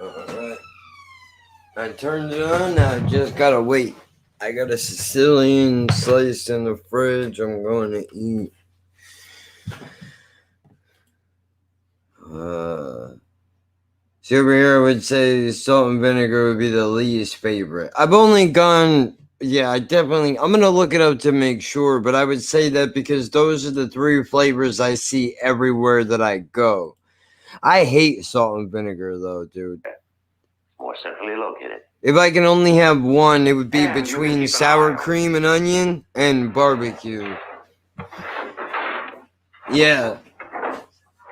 [SPEAKER 12] Alright. I turned it on. Now I just gotta wait. I got a Sicilian sliced in the fridge. I'm going to eat. Superhero would say salt and vinegar would be the least favorite. I've only gone, yeah, I'm gonna look it up to make sure, but I would say that because those are the 3 flavors I see everywhere that I go. I hate salt and vinegar though, dude.
[SPEAKER 11] More centrally located.
[SPEAKER 12] If I can only have one, it would be between sour cream and onion and barbecue. Yeah.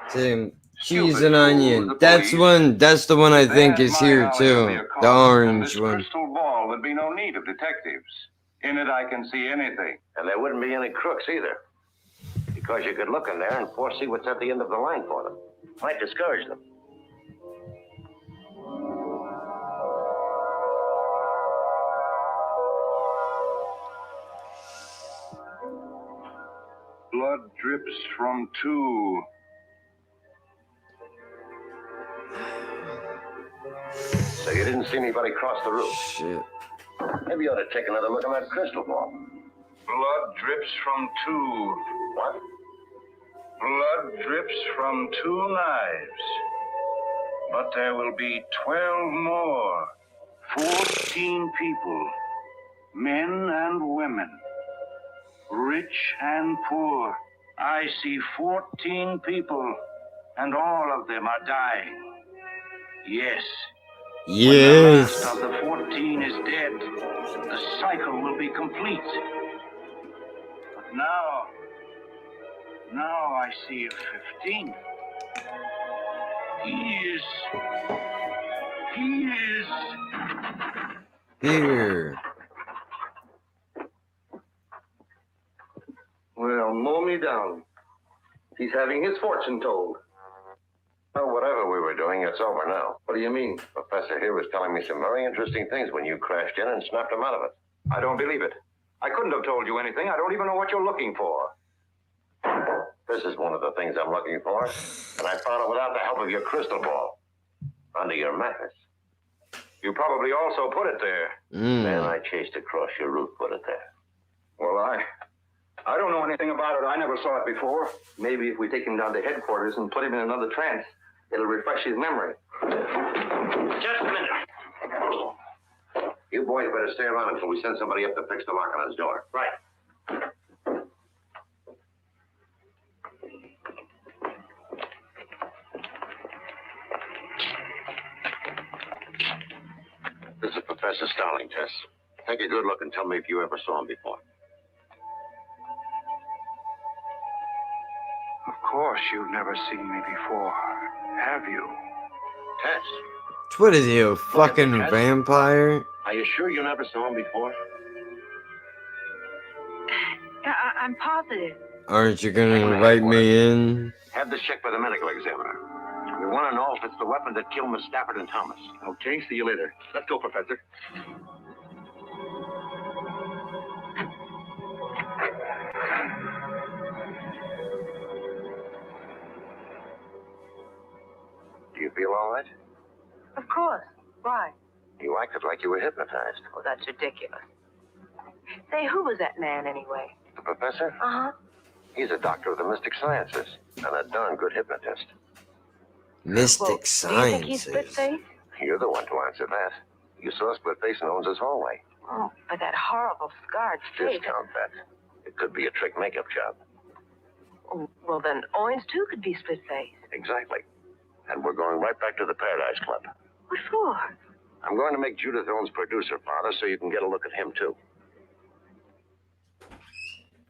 [SPEAKER 12] Same. Cheese and onion. That's the one I think is here too. The orange one.
[SPEAKER 14] Crystal ball, there'd be no need of detectives. In it, I can see anything.
[SPEAKER 11] And there wouldn't be any crooks either. Because you could look in there and foresee what's at the end of the line for them. Might discourage them.
[SPEAKER 14] Blood drips from 2.
[SPEAKER 11] So you didn't see anybody cross the roof?
[SPEAKER 12] Shit.
[SPEAKER 11] Maybe you ought to take another look at that crystal ball.
[SPEAKER 14] Blood drips from 2.
[SPEAKER 11] What?
[SPEAKER 14] Blood drips from 2 knives. But there will be 12 more. 14 people. Men and women. Rich and poor. I see 14 people, and all of them are dying. Yes.
[SPEAKER 12] Yes.
[SPEAKER 14] When the last of the 14 is dead, the cycle will be complete. But now I see a 15. He is
[SPEAKER 12] here.
[SPEAKER 15] Well, mow me down. He's having his fortune told.
[SPEAKER 11] Well, whatever we were doing, it's over now.
[SPEAKER 15] What do you mean?
[SPEAKER 11] Professor here was telling me some very interesting things when you crashed in and snapped him out of it.
[SPEAKER 15] I don't believe it. I couldn't have told you anything. I don't even know what you're looking for.
[SPEAKER 11] This is one of the things I'm looking for, and I found it without the help of your crystal ball. Under your mattress.
[SPEAKER 15] You probably also put it there.
[SPEAKER 11] Then I chased across your roof, put it there.
[SPEAKER 15] Well, I don't know anything about it. I never saw it before. Maybe if we take him down to headquarters and put him in another trance, it'll refresh his memory.
[SPEAKER 11] Just a minute. You boys better stay around until we send somebody up to fix the lock on his door.
[SPEAKER 15] Right.
[SPEAKER 11] This is Professor Starling, Tess. Take a good look and tell me if you ever saw him before.
[SPEAKER 15] Of course, you've never seen me before, have you?
[SPEAKER 11] Tess.
[SPEAKER 12] What is he, a fucking vampire?
[SPEAKER 11] Are you sure you never saw him before?
[SPEAKER 17] I'm positive.
[SPEAKER 12] Aren't you gonna invite me in?
[SPEAKER 11] Have this checked by the medical examiner. We want to know if it's the weapon that killed Miss Stafford and Thomas.
[SPEAKER 15] Okay, see you later. Let's go, Professor.
[SPEAKER 11] Do you feel all right?
[SPEAKER 17] Of course. Why?
[SPEAKER 11] You acted like you were hypnotized.
[SPEAKER 17] Oh, that's ridiculous. Say, who was that man anyway?
[SPEAKER 11] The professor?
[SPEAKER 17] Uh-huh.
[SPEAKER 11] He's a doctor of the mystic sciences and a darn good hypnotist.
[SPEAKER 12] Mystic
[SPEAKER 17] Do you think he's
[SPEAKER 12] sciences.
[SPEAKER 17] split-faced?
[SPEAKER 11] You're the one to answer that. You saw Split Face in Owens' hallway.
[SPEAKER 17] Oh, but that horrible scarred face.
[SPEAKER 11] Discount that. It could be a trick makeup job.
[SPEAKER 17] Oh, well, then Owens, too, could be split-faced.
[SPEAKER 11] Exactly. And we're going right back to the Paradise Club.
[SPEAKER 17] What for?
[SPEAKER 11] I'm going to make Judith Owens producer, Father, so you can get a look at him, too.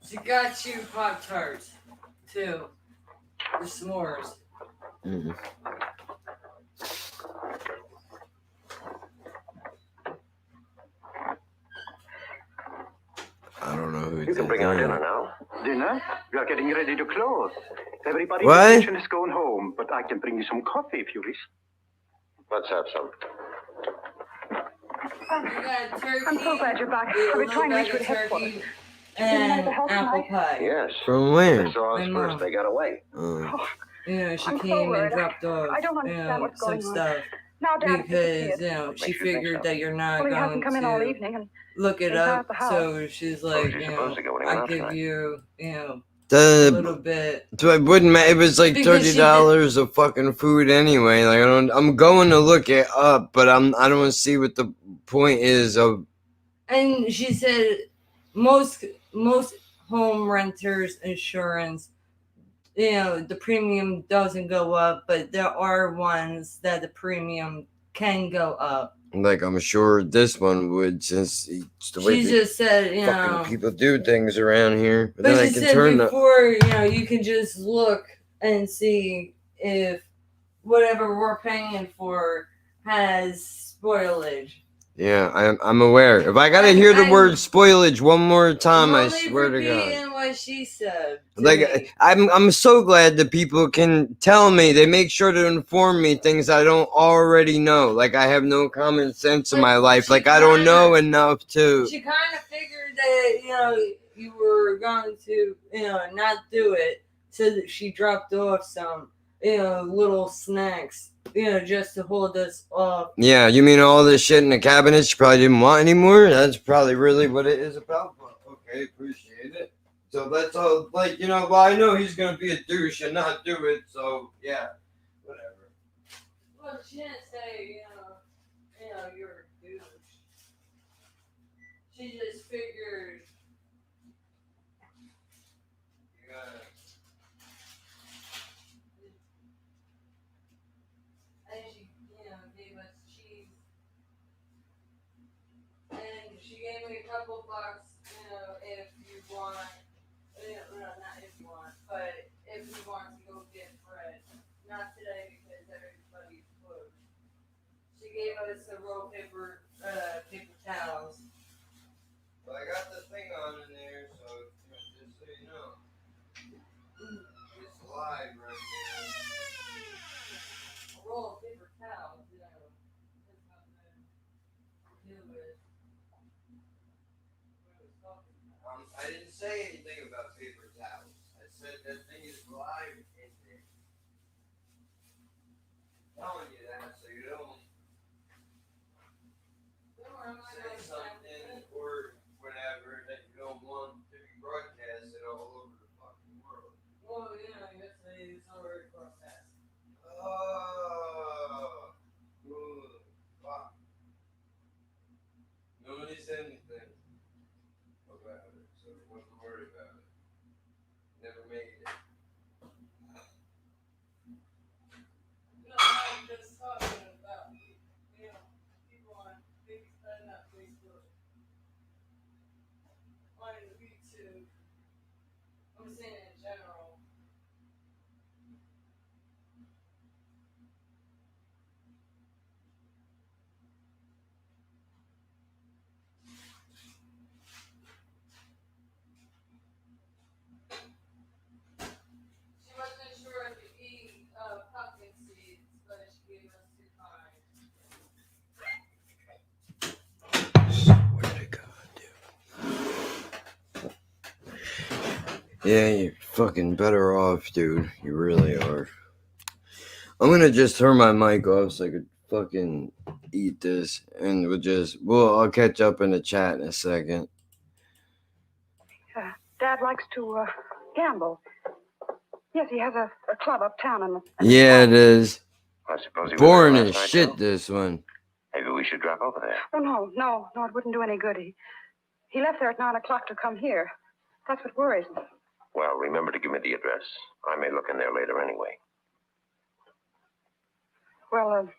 [SPEAKER 18] She got you Pop-Tarts, too. For s'mores.
[SPEAKER 12] I don't know who
[SPEAKER 11] You can bring out dinner now.
[SPEAKER 15] Dinner? We are getting ready to close. Everybody
[SPEAKER 12] What?
[SPEAKER 15] in the kitchen is going home, but I can bring you some coffee if you wish.
[SPEAKER 11] Let's have some.
[SPEAKER 2] I'm so glad you're back. I've been trying to reach you at headquarters.
[SPEAKER 18] And apple pie.
[SPEAKER 11] Yes.
[SPEAKER 12] From where?
[SPEAKER 11] They saw us
[SPEAKER 18] My
[SPEAKER 11] first.
[SPEAKER 18] mom.
[SPEAKER 11] They got away.
[SPEAKER 18] You know, she
[SPEAKER 2] I'm so
[SPEAKER 18] came
[SPEAKER 2] worried.
[SPEAKER 18] and dropped off,
[SPEAKER 2] I don't understand what's
[SPEAKER 18] some
[SPEAKER 2] going on.
[SPEAKER 18] stuff.
[SPEAKER 2] Now, Dad,
[SPEAKER 18] Because, you know, she figured that you're not
[SPEAKER 2] well, he
[SPEAKER 18] going
[SPEAKER 2] hasn't come in all
[SPEAKER 18] to
[SPEAKER 2] ever.
[SPEAKER 18] look it
[SPEAKER 2] He's not at
[SPEAKER 18] up.
[SPEAKER 2] the house.
[SPEAKER 18] So she's like,
[SPEAKER 11] she's
[SPEAKER 18] you
[SPEAKER 11] supposed
[SPEAKER 18] know,
[SPEAKER 11] to go when he
[SPEAKER 18] I
[SPEAKER 11] went
[SPEAKER 18] give
[SPEAKER 11] outside.
[SPEAKER 18] you, you know, a little bit.
[SPEAKER 12] So it wouldn't matter. It was like $30 of fucking food anyway. Like I'm going to look it up, but I don't see what the point is of.
[SPEAKER 18] And she said most home renters insurance, the premium doesn't go up, but there are ones that the premium can go up.
[SPEAKER 12] Like I'm sure this one would, since it's the way
[SPEAKER 18] She just said,
[SPEAKER 12] fucking people do things around here.
[SPEAKER 18] But
[SPEAKER 12] then I
[SPEAKER 18] she
[SPEAKER 12] can
[SPEAKER 18] said
[SPEAKER 12] turn
[SPEAKER 18] before, you can just look and see if whatever we're paying for has spoilage.
[SPEAKER 12] Yeah, I'm aware. If I gotta hear the word spoilage one more time, I swear to God.
[SPEAKER 18] What she said.
[SPEAKER 12] Like I'm so glad that people can tell me. They make sure to inform me things I don't already know. Like I have no common sense in my life. Like I don't know enough to.
[SPEAKER 18] She kind of figured that you were going to not do it, so that she dropped off some little snacks just to hold us off.
[SPEAKER 12] Yeah, you mean all this shit in the cabinet she probably didn't want anymore? That's probably really what it is about. Okay, appreciate it. So that's all, like, well, I know he's going to be a douche and not do it, so, yeah, whatever.
[SPEAKER 18] Well, she didn't say, you're a douche. She just figured.
[SPEAKER 12] You gotta.
[SPEAKER 18] And she, gave us cheese. And she gave me a couple bucks, if you want. Not if you want, but if you want to go get bread. Not today because everybody's closed. She gave us a roll of paper towels.
[SPEAKER 12] Well, I got the thing on in there, so just so you know. It's live right now.
[SPEAKER 18] A roll of paper towels, That's not bad to do with.
[SPEAKER 12] I didn't say anything about paper towels. I said that thing is live in there. I'm telling you that so you don't say something or whatever that you don't want to be broadcasted all over the fucking world.
[SPEAKER 18] Well, yesterday it's already broadcast.
[SPEAKER 12] Oh, good. Fuck. Nobody said anything about it, so what's the worry about it? Never made it.
[SPEAKER 18] I'm just talking about, people on not Facebook, on YouTube. I'm saying in general. She wasn't sure if you eat pumpkin seeds, but she gave us 2 kinds.
[SPEAKER 12] Yeah, you're fucking better off, dude. You really are. I'm gonna just turn my mic off so I could fucking eat this, and I'll catch up in the chat in a second.
[SPEAKER 2] Dad likes to gamble. Yes, he has a club uptown in the.
[SPEAKER 12] Yeah, it is.
[SPEAKER 14] I suppose he was
[SPEAKER 12] Boring
[SPEAKER 14] there
[SPEAKER 12] as
[SPEAKER 14] last night,
[SPEAKER 12] shit,
[SPEAKER 14] Joe?
[SPEAKER 12] this one.
[SPEAKER 14] Maybe we should drop over there.
[SPEAKER 2] Oh, no, it wouldn't do any good. He left there at 9 o'clock to come here. That's what worries me.
[SPEAKER 14] Well, remember to give me the address. I may look in there later anyway.
[SPEAKER 2] Well,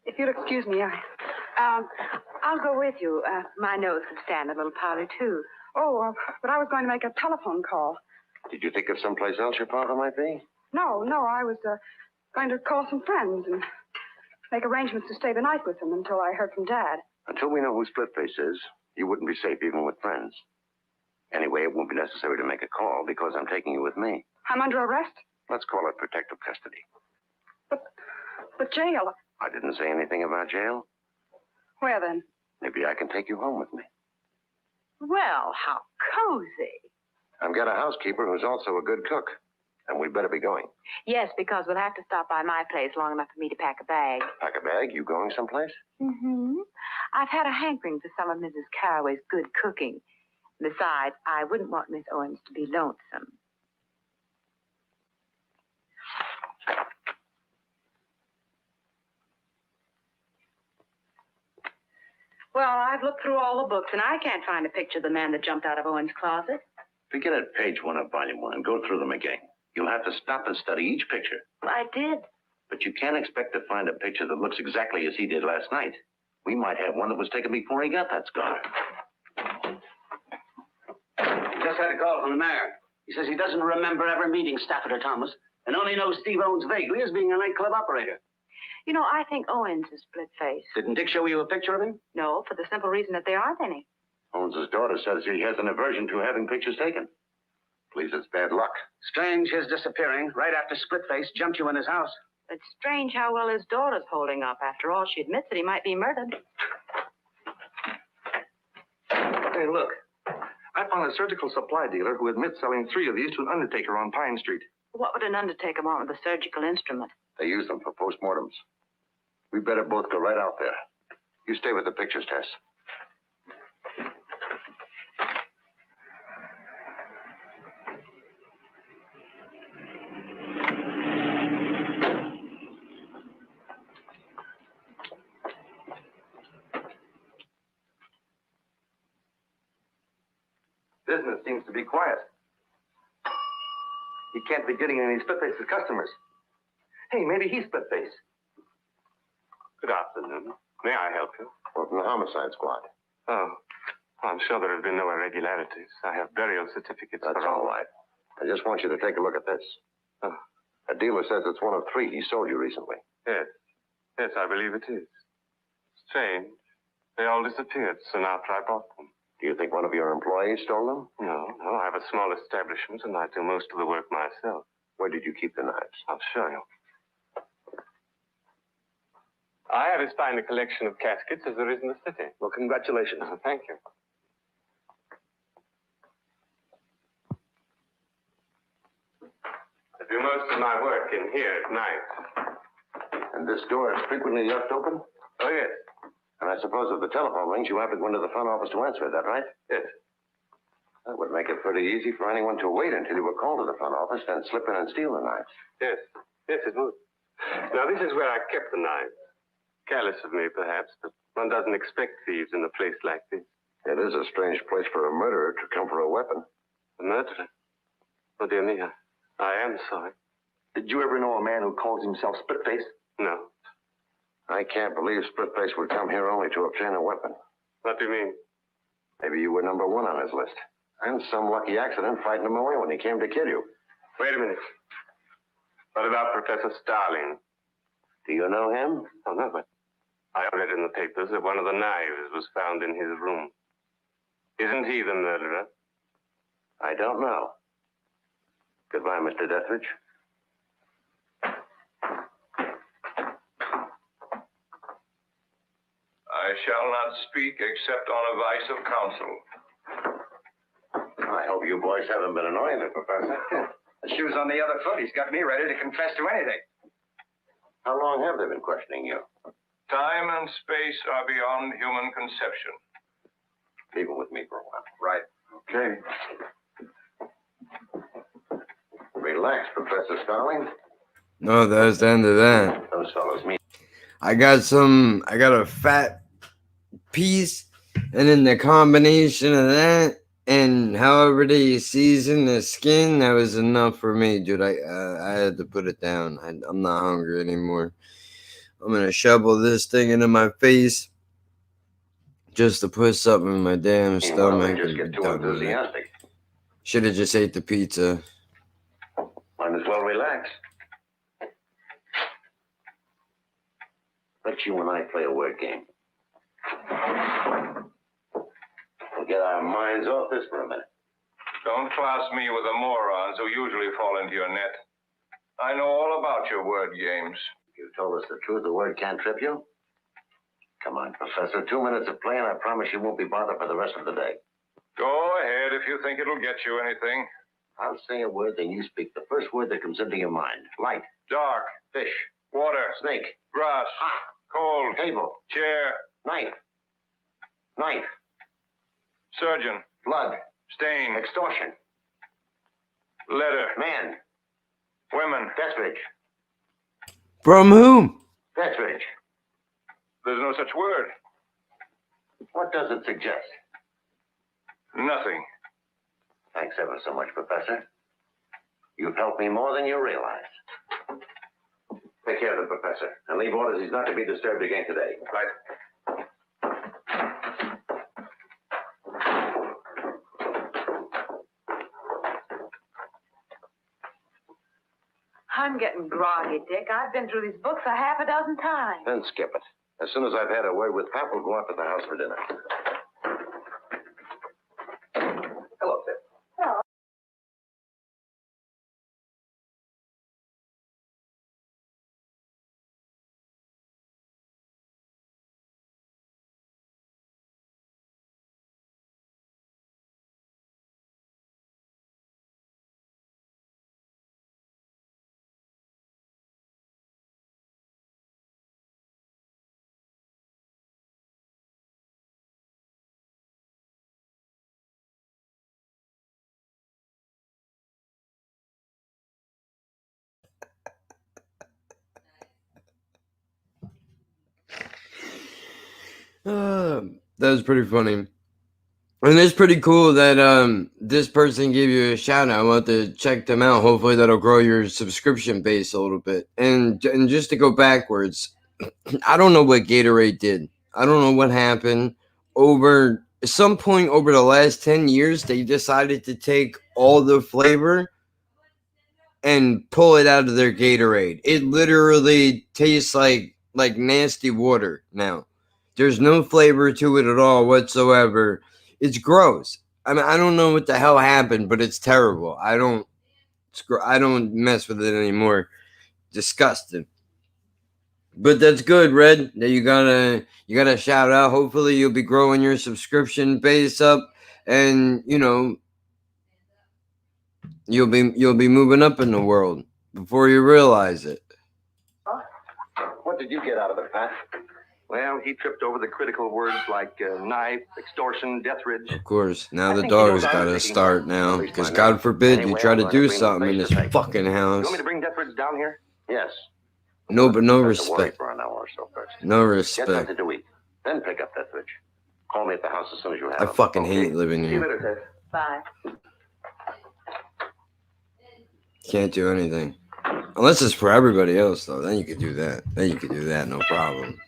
[SPEAKER 2] if you'll excuse me,
[SPEAKER 17] I'll go with you. My nose would stand a little powder, too.
[SPEAKER 2] Oh, but I was going to make a telephone call.
[SPEAKER 14] Did you think of someplace else your father might be?
[SPEAKER 2] No, I was going to call some friends and make arrangements to stay the night with them until I heard from Dad.
[SPEAKER 14] Until we know who Splitface is, you wouldn't be safe even with friends. Anyway, it won't be necessary to make a call because I'm taking you with me.
[SPEAKER 2] I'm under arrest?
[SPEAKER 14] Let's call it protective custody.
[SPEAKER 2] But jail.
[SPEAKER 14] I didn't say anything about jail.
[SPEAKER 2] Where then?
[SPEAKER 14] Maybe I can take you home with me.
[SPEAKER 17] Well, how cozy.
[SPEAKER 14] I've got a housekeeper who's also a good cook, and we'd better be going.
[SPEAKER 17] Yes, because we'll have to stop by my place long enough for me to pack a bag.
[SPEAKER 14] Pack a bag? You going someplace?
[SPEAKER 17] Mm-hmm. I've had a hankering for some of Mrs. Carraway's good cooking. Besides, I wouldn't want Miss Owens to be lonesome.
[SPEAKER 6] Well, I've looked through all the books, and I can't find a picture of the man that jumped out of Owen's closet.
[SPEAKER 14] Forget it, page 1 of volume 1, and go through them again. You'll have to stop and study each picture.
[SPEAKER 6] I did.
[SPEAKER 14] But you can't expect to find a picture that looks exactly as he did last night. We might have one that was taken before he got that scar.
[SPEAKER 15] Just had a call from the mayor. He says he doesn't remember ever meeting Stafford or Thomas, and only knows Steve Owens vaguely as being a nightclub operator.
[SPEAKER 6] You know, I think Owens is split-faced.
[SPEAKER 15] Didn't Dick show you a picture of him?
[SPEAKER 6] No, for the simple reason that there aren't any.
[SPEAKER 14] Owens' daughter says he has an aversion to having pictures taken. Believes it's bad luck.
[SPEAKER 15] Strange his disappearing right after Splitface jumped you in his house.
[SPEAKER 6] It's strange how well his daughter's holding up. After all, she admits that he might be murdered.
[SPEAKER 19] Hey, look. I found a surgical supply dealer who admits selling 3 of these to an undertaker on Pine Street.
[SPEAKER 6] What would an undertaker want with a surgical instrument?
[SPEAKER 14] They use them for postmortems. We better both go right out there. You stay with the pictures, Tess.
[SPEAKER 19] Business seems to be quiet. He can't be getting any Split-Face's customers. Hey, maybe he's Split-Face.
[SPEAKER 14] Good afternoon. May I help you? Well, from the homicide squad.
[SPEAKER 19] Oh, I'm sure there have been no irregularities. I have burial certificates.
[SPEAKER 14] That's all right. I just want you to take a look at this.
[SPEAKER 19] Oh.
[SPEAKER 14] A dealer says it's one of 3 he sold you recently.
[SPEAKER 19] Yes. Yes, I believe it is. Strange. They all disappeared soon after I bought them.
[SPEAKER 14] Do you think one of your employees stole them?
[SPEAKER 19] No. I have a small establishment, and I do most of the work myself.
[SPEAKER 14] Where did you keep the knives?
[SPEAKER 19] I'll show you. I have as fine a collection of caskets as there is in the city.
[SPEAKER 14] Well, congratulations.
[SPEAKER 19] Thank you. I do most of my work in here at night.
[SPEAKER 14] And this door is frequently left open?
[SPEAKER 19] Oh, yes.
[SPEAKER 14] And I suppose if the telephone rings, you have to go into the front office to answer. Is that right?
[SPEAKER 19] Yes.
[SPEAKER 14] That would make it pretty easy for anyone to wait until you were called to the front office, then slip in and steal the knives.
[SPEAKER 19] Yes. Yes, it would. Now, this is where I kept the knives. Careless of me, perhaps, but one doesn't expect thieves in a place like this.
[SPEAKER 14] It is a strange place for a murderer to come for a weapon.
[SPEAKER 19] A murderer? Oh, dear me, I am sorry.
[SPEAKER 14] Did you ever know a man who calls himself Spitface?
[SPEAKER 19] No.
[SPEAKER 14] I can't believe Spitface would come here only to obtain a weapon.
[SPEAKER 19] What do you mean?
[SPEAKER 14] Maybe you were number 1 on his list. And some lucky accident frightened him away when he came to kill you.
[SPEAKER 19] Wait a minute. What about Professor Starling?
[SPEAKER 14] Do you know him?
[SPEAKER 19] Oh, no, but I read in the papers that one of the knives was found in his room. Isn't he the murderer?
[SPEAKER 14] I don't know. Goodbye, Mr. Deathridge.
[SPEAKER 20] I shall not speak except on advice of counsel.
[SPEAKER 14] I hope you boys haven't been annoying the professor.
[SPEAKER 15] The shoe's on the other foot. He's got me ready to confess to anything.
[SPEAKER 14] How long have they been questioning you?
[SPEAKER 20] Time and space are beyond human conception.
[SPEAKER 14] Leave him with me for a while.
[SPEAKER 15] Right.
[SPEAKER 14] Okay. Relax, Professor Starling.
[SPEAKER 12] No, that's the end of that.
[SPEAKER 14] Those fellows mean.
[SPEAKER 12] I got a fat piece, and then the combination of that, and however they season the skin, that was enough for me, dude. I had to put it down. I'm not hungry anymore. I'm gonna shovel this thing into my face just to put something in my damn stomach.
[SPEAKER 14] Just get too enthusiastic.
[SPEAKER 12] Should have just ate the pizza.
[SPEAKER 14] Might as well relax. Let you and I play a word game. We'll get our minds off this for a minute.
[SPEAKER 20] Don't class me with the morons who usually fall into your net. I know all about your word games.
[SPEAKER 14] You told us the truth, the word can't trip you? Come on, Professor. 2 minutes of play, and I promise you won't be bothered for the rest of the day.
[SPEAKER 20] Go ahead if you think it'll get you anything.
[SPEAKER 14] I'll say a word, then you speak the first word that comes into your mind. Light.
[SPEAKER 20] Dark.
[SPEAKER 14] Fish.
[SPEAKER 20] Water.
[SPEAKER 14] Snake.
[SPEAKER 20] Grass.
[SPEAKER 14] Hot.
[SPEAKER 20] Cold.
[SPEAKER 14] Table.
[SPEAKER 20] Chair.
[SPEAKER 14] Knife. Knife.
[SPEAKER 20] Surgeon.
[SPEAKER 14] Blood.
[SPEAKER 20] Stain.
[SPEAKER 14] Extortion.
[SPEAKER 20] Letter.
[SPEAKER 14] Man.
[SPEAKER 20] Women.
[SPEAKER 14] Deathridge.
[SPEAKER 12] From whom?
[SPEAKER 14] Deathridge.
[SPEAKER 20] There's no such word.
[SPEAKER 11] What does it suggest?
[SPEAKER 20] Nothing.
[SPEAKER 11] Thanks ever so much, Professor. You've helped me more than you realize. Take care of the Professor, and leave orders he's not to be disturbed again today.
[SPEAKER 20] Right.
[SPEAKER 6] I'm getting groggy, Dick. I've been through these books a half a dozen times.
[SPEAKER 11] Then skip it. As soon as I've had a word with Pap, we'll go out to the house for dinner. Hello, Pip.
[SPEAKER 12] That was pretty funny. And it's pretty cool that this person gave you a shout out. I want to check them out. Hopefully that'll grow your subscription base a little bit. And just to go backwards, I don't know what Gatorade did. I don't know what happened. Over some point over the last 10 years, they decided to take all the flavor and pull it out of their Gatorade. It literally tastes like nasty water now. There's no flavor to it at all whatsoever. It's gross. I mean, I don't know what the hell happened, but it's terrible. I don't mess with it anymore. Disgusting. But that's good, Red. That you got a shout out. Hopefully you'll be growing your subscription base up, and you'll be moving up in the world before you realize it.
[SPEAKER 11] What did you get out of it, Pat?
[SPEAKER 15] Well, he tripped over the critical words like knife, extortion, death ridge.
[SPEAKER 12] Of course. Now
[SPEAKER 15] I
[SPEAKER 12] the
[SPEAKER 15] think he
[SPEAKER 12] dog's
[SPEAKER 15] knows I
[SPEAKER 12] got
[SPEAKER 15] was
[SPEAKER 12] to
[SPEAKER 15] taking
[SPEAKER 12] start
[SPEAKER 15] one.
[SPEAKER 12] now,
[SPEAKER 15] At least
[SPEAKER 12] because
[SPEAKER 15] by
[SPEAKER 12] God
[SPEAKER 15] now.
[SPEAKER 12] forbid you
[SPEAKER 15] Anyway,
[SPEAKER 12] try
[SPEAKER 15] I'm
[SPEAKER 12] to
[SPEAKER 15] going
[SPEAKER 12] do
[SPEAKER 15] bring
[SPEAKER 12] something in
[SPEAKER 15] face
[SPEAKER 12] this
[SPEAKER 15] to face.
[SPEAKER 12] fucking
[SPEAKER 15] You
[SPEAKER 12] house.
[SPEAKER 15] want me to bring death ridge down here?
[SPEAKER 11] Yes.
[SPEAKER 12] No, but no
[SPEAKER 11] Just to worry
[SPEAKER 12] respect.
[SPEAKER 11] for an hour or so first.
[SPEAKER 12] No
[SPEAKER 11] Get
[SPEAKER 12] respect.
[SPEAKER 11] something to eat. Then pick up that ridge. Call me at the house as soon as you have
[SPEAKER 12] I
[SPEAKER 11] it.
[SPEAKER 12] fucking
[SPEAKER 11] Okay?
[SPEAKER 12] hate living
[SPEAKER 11] See you
[SPEAKER 12] here.
[SPEAKER 11] later, Ted.
[SPEAKER 6] Bye.
[SPEAKER 12] Can't do anything. Unless it's for everybody else, though. Then you could do that. No problem.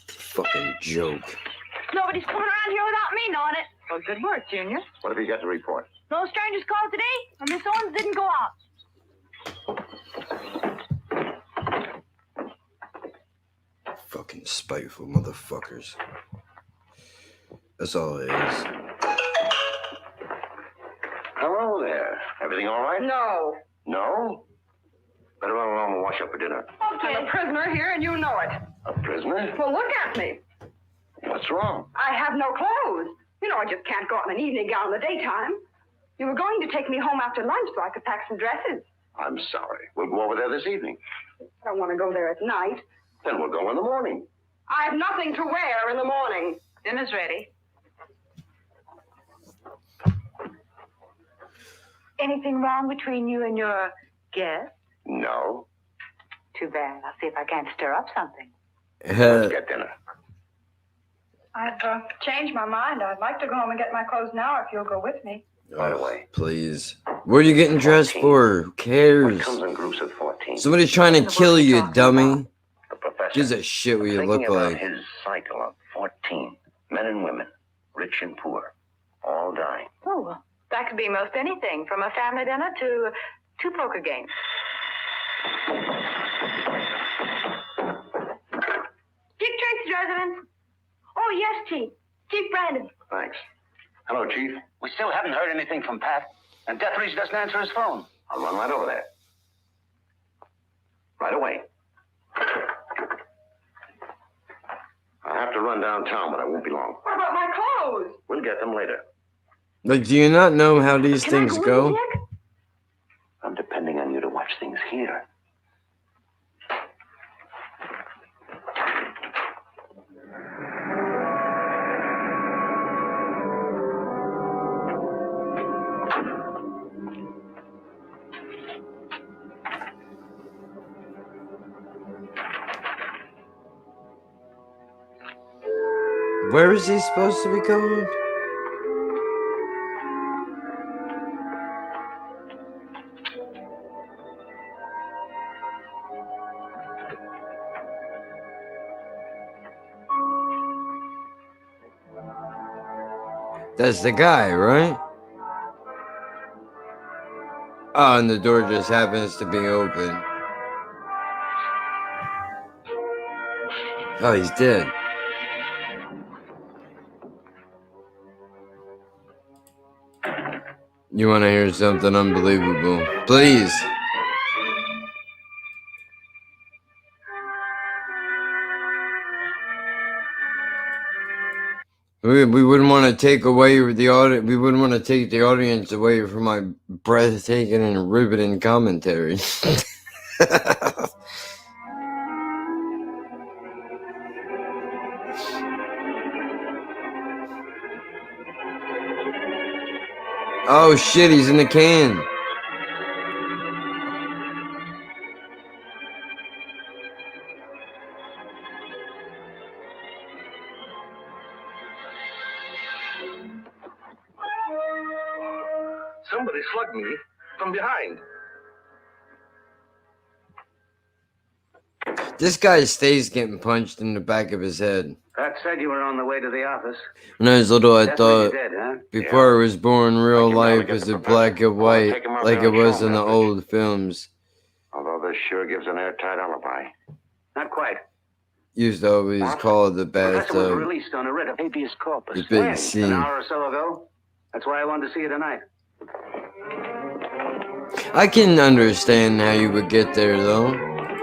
[SPEAKER 12] Fucking joke.
[SPEAKER 2] Nobody's coming around here without me knowing it.
[SPEAKER 6] Well, good work, Junior.
[SPEAKER 11] What have you got to report?
[SPEAKER 2] No strangers called today, and Miss Owens didn't go out.
[SPEAKER 12] Fucking spiteful motherfuckers. That's all it is.
[SPEAKER 11] Hello there. Everything all right?
[SPEAKER 6] No.
[SPEAKER 11] No? Better run along and wash up for dinner.
[SPEAKER 6] Okay. I'm a prisoner here, and you know it.
[SPEAKER 11] A prisoner?
[SPEAKER 6] Well, look at me.
[SPEAKER 11] What's wrong?
[SPEAKER 6] I have no clothes. You know, I just can't go out in an evening gown in the daytime. You were going to take me home after lunch so I could pack some dresses.
[SPEAKER 11] I'm sorry. We'll go over there this evening.
[SPEAKER 6] I don't want to go there at night.
[SPEAKER 11] Then we'll go in the morning.
[SPEAKER 6] I have nothing to wear in the morning. Dinner's ready.
[SPEAKER 17] Anything wrong between you and your guest?
[SPEAKER 11] No.
[SPEAKER 17] Too bad. I'll see if I can't stir up something.
[SPEAKER 11] Let's get dinner.
[SPEAKER 2] I've changed my mind. I'd like to go home and get my clothes now if you'll go with me.
[SPEAKER 11] By the way.
[SPEAKER 12] Please. What are you getting dressed for? Who cares?
[SPEAKER 11] What comes in groups of 14?
[SPEAKER 12] Somebody's trying to kill you, dummy.
[SPEAKER 11] The professor.
[SPEAKER 12] Gives a shit what you
[SPEAKER 11] Thinking
[SPEAKER 12] look
[SPEAKER 11] about
[SPEAKER 12] like.
[SPEAKER 11] his cycle of 14. Men and women. Rich and poor. All dying.
[SPEAKER 17] Oh, well, that could be most anything, from a family dinner to 2 poker games.
[SPEAKER 2] Dick Tracy's residence. Oh, yes, Chief. Chief Brandon.
[SPEAKER 11] Thanks. Hello, Chief.
[SPEAKER 15] We still haven't heard anything from Pat, and Death Ridge doesn't answer his phone.
[SPEAKER 11] I'll run right over there. Right away. I have to run downtown, but I won't be long.
[SPEAKER 6] What about my clothes?
[SPEAKER 11] We'll get them later.
[SPEAKER 12] Like, do you not know how these things go?
[SPEAKER 11] I'm depending on you to watch things here.
[SPEAKER 12] Where is he supposed to be going? That's the guy, right? Oh, and the door just happens to be open. Oh, he's dead. You want to hear something unbelievable? Please. We wouldn't want to take away the audience. We wouldn't want to take the audience away from my breathtaking and riveting commentary. Oh shit, he's in the can.
[SPEAKER 15] Somebody slugged me from behind.
[SPEAKER 12] This guy stays getting punched in the back of his head.
[SPEAKER 11] Pat said you were on the way to the office.
[SPEAKER 12] When I was little, I
[SPEAKER 11] Definitely
[SPEAKER 12] thought
[SPEAKER 11] you did, huh?
[SPEAKER 12] before I was born, real life
[SPEAKER 14] get
[SPEAKER 12] was
[SPEAKER 14] the
[SPEAKER 12] a black and white,
[SPEAKER 14] take him up
[SPEAKER 12] like
[SPEAKER 14] there
[SPEAKER 12] it
[SPEAKER 14] and show
[SPEAKER 12] was
[SPEAKER 14] him
[SPEAKER 12] in the
[SPEAKER 14] that
[SPEAKER 12] old films.
[SPEAKER 14] Although this sure gives an airtight alibi.
[SPEAKER 11] Not quite.
[SPEAKER 12] Used to always call it the
[SPEAKER 11] The professor was
[SPEAKER 12] bathtub.
[SPEAKER 11] released on a writ of habeas corpus.
[SPEAKER 12] The big
[SPEAKER 11] When?
[SPEAKER 12] scene.
[SPEAKER 11] An hour or so ago. That's why I wanted to see you tonight.
[SPEAKER 12] I can understand how you would get there, though.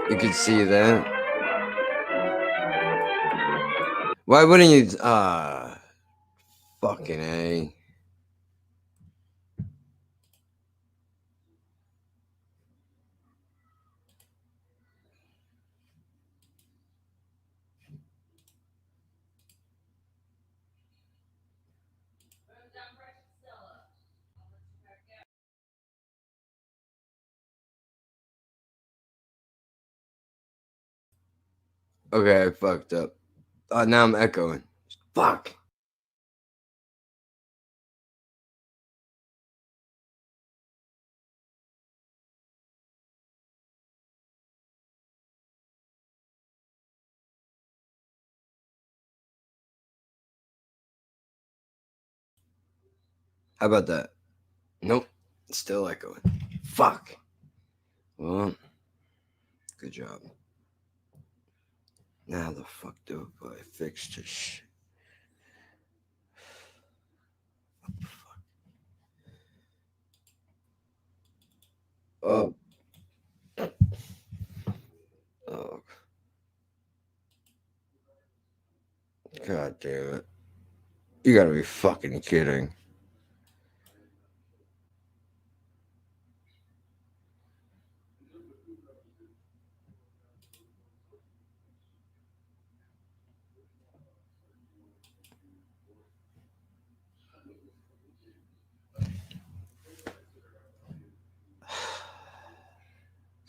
[SPEAKER 12] You could see that. Why wouldn't you? Fucking A. Okay, I fucked up. Now I'm echoing. Fuck. How about that? Nope. Still echoing. Fuck. Well, good job. Now the fuck do I fix this shit? Oh. Oh. God damn it. You gotta be fucking kidding.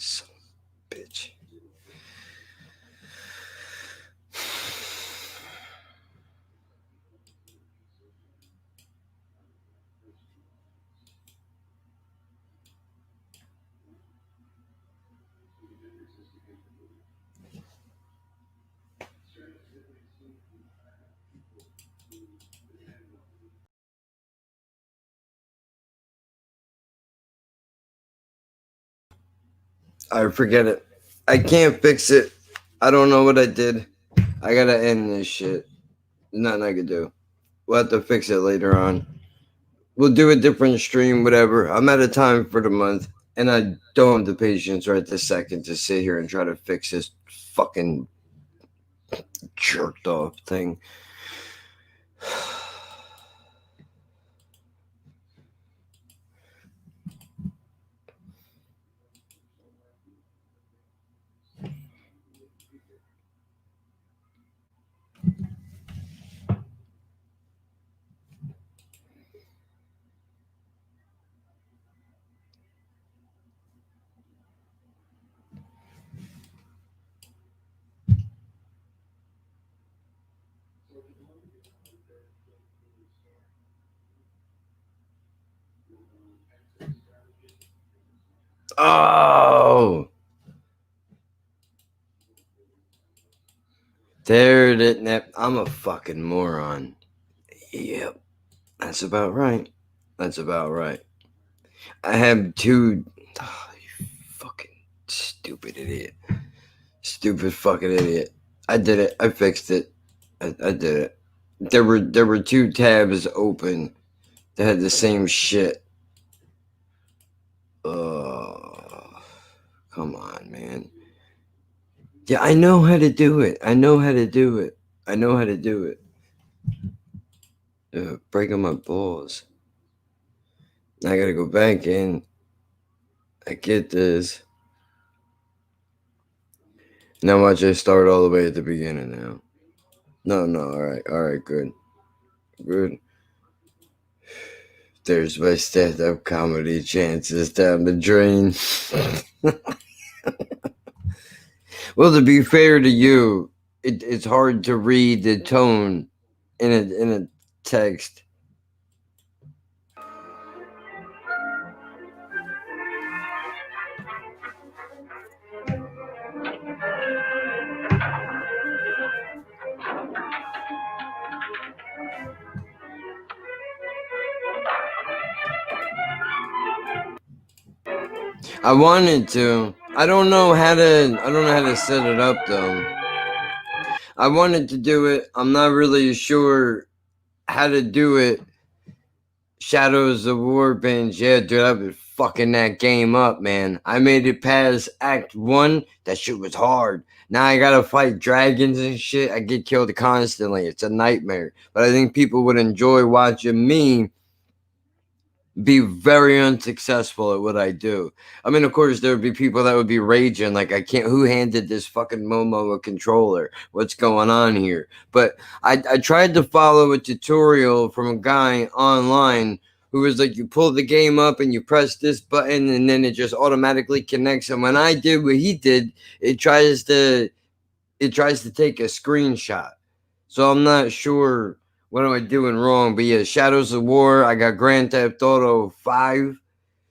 [SPEAKER 12] Son of a bitch. I forget it. I can't fix it. I don't know what I did. I gotta end this shit. There's nothing I can do. We'll have to fix it later on. We'll do a different stream, whatever. I'm out of time for the month, and I don't have the patience right this second to sit here and try to fix this fucking jerked off thing. Oh! There it is. I'm a fucking moron. Yep. That's about right. That's about right. I have two... Oh, you fucking stupid idiot. Stupid fucking idiot. I did it. I fixed it. I did it. There were two tabs open that had the same shit. Come on, man. Yeah, I know how to do it. I know how to do it. I know how to do it. Breaking my balls. I gotta go back in. I get this. Now watch I start all the way at the beginning now. No, alright, good. Good. There's my stand-up comedy chances down the drain. Well, to be fair to you, it's hard to read the tone in a text. I wanted to. I don't know how to set it up though. I wanted to do it. I'm not really sure how to do it. Shadows of War binge. Yeah, dude, I've been fucking that game up, man. I made it past Act 1. That shit was hard. Now I gotta fight dragons and shit. I get killed constantly. It's a nightmare. But I think people would enjoy watching me be very unsuccessful at what I do. I mean, of course, there would be people that would be raging, like, I can't, who handed this fucking Momo a controller? What's going on here? But I tried to follow a tutorial from a guy online who was like, you pull the game up and you press this button and then it just automatically connects. And when I did what he did, it tries to take a screenshot. So I'm not sure what am I doing wrong. But yeah, Shadows of War, I got Grand Theft Auto 5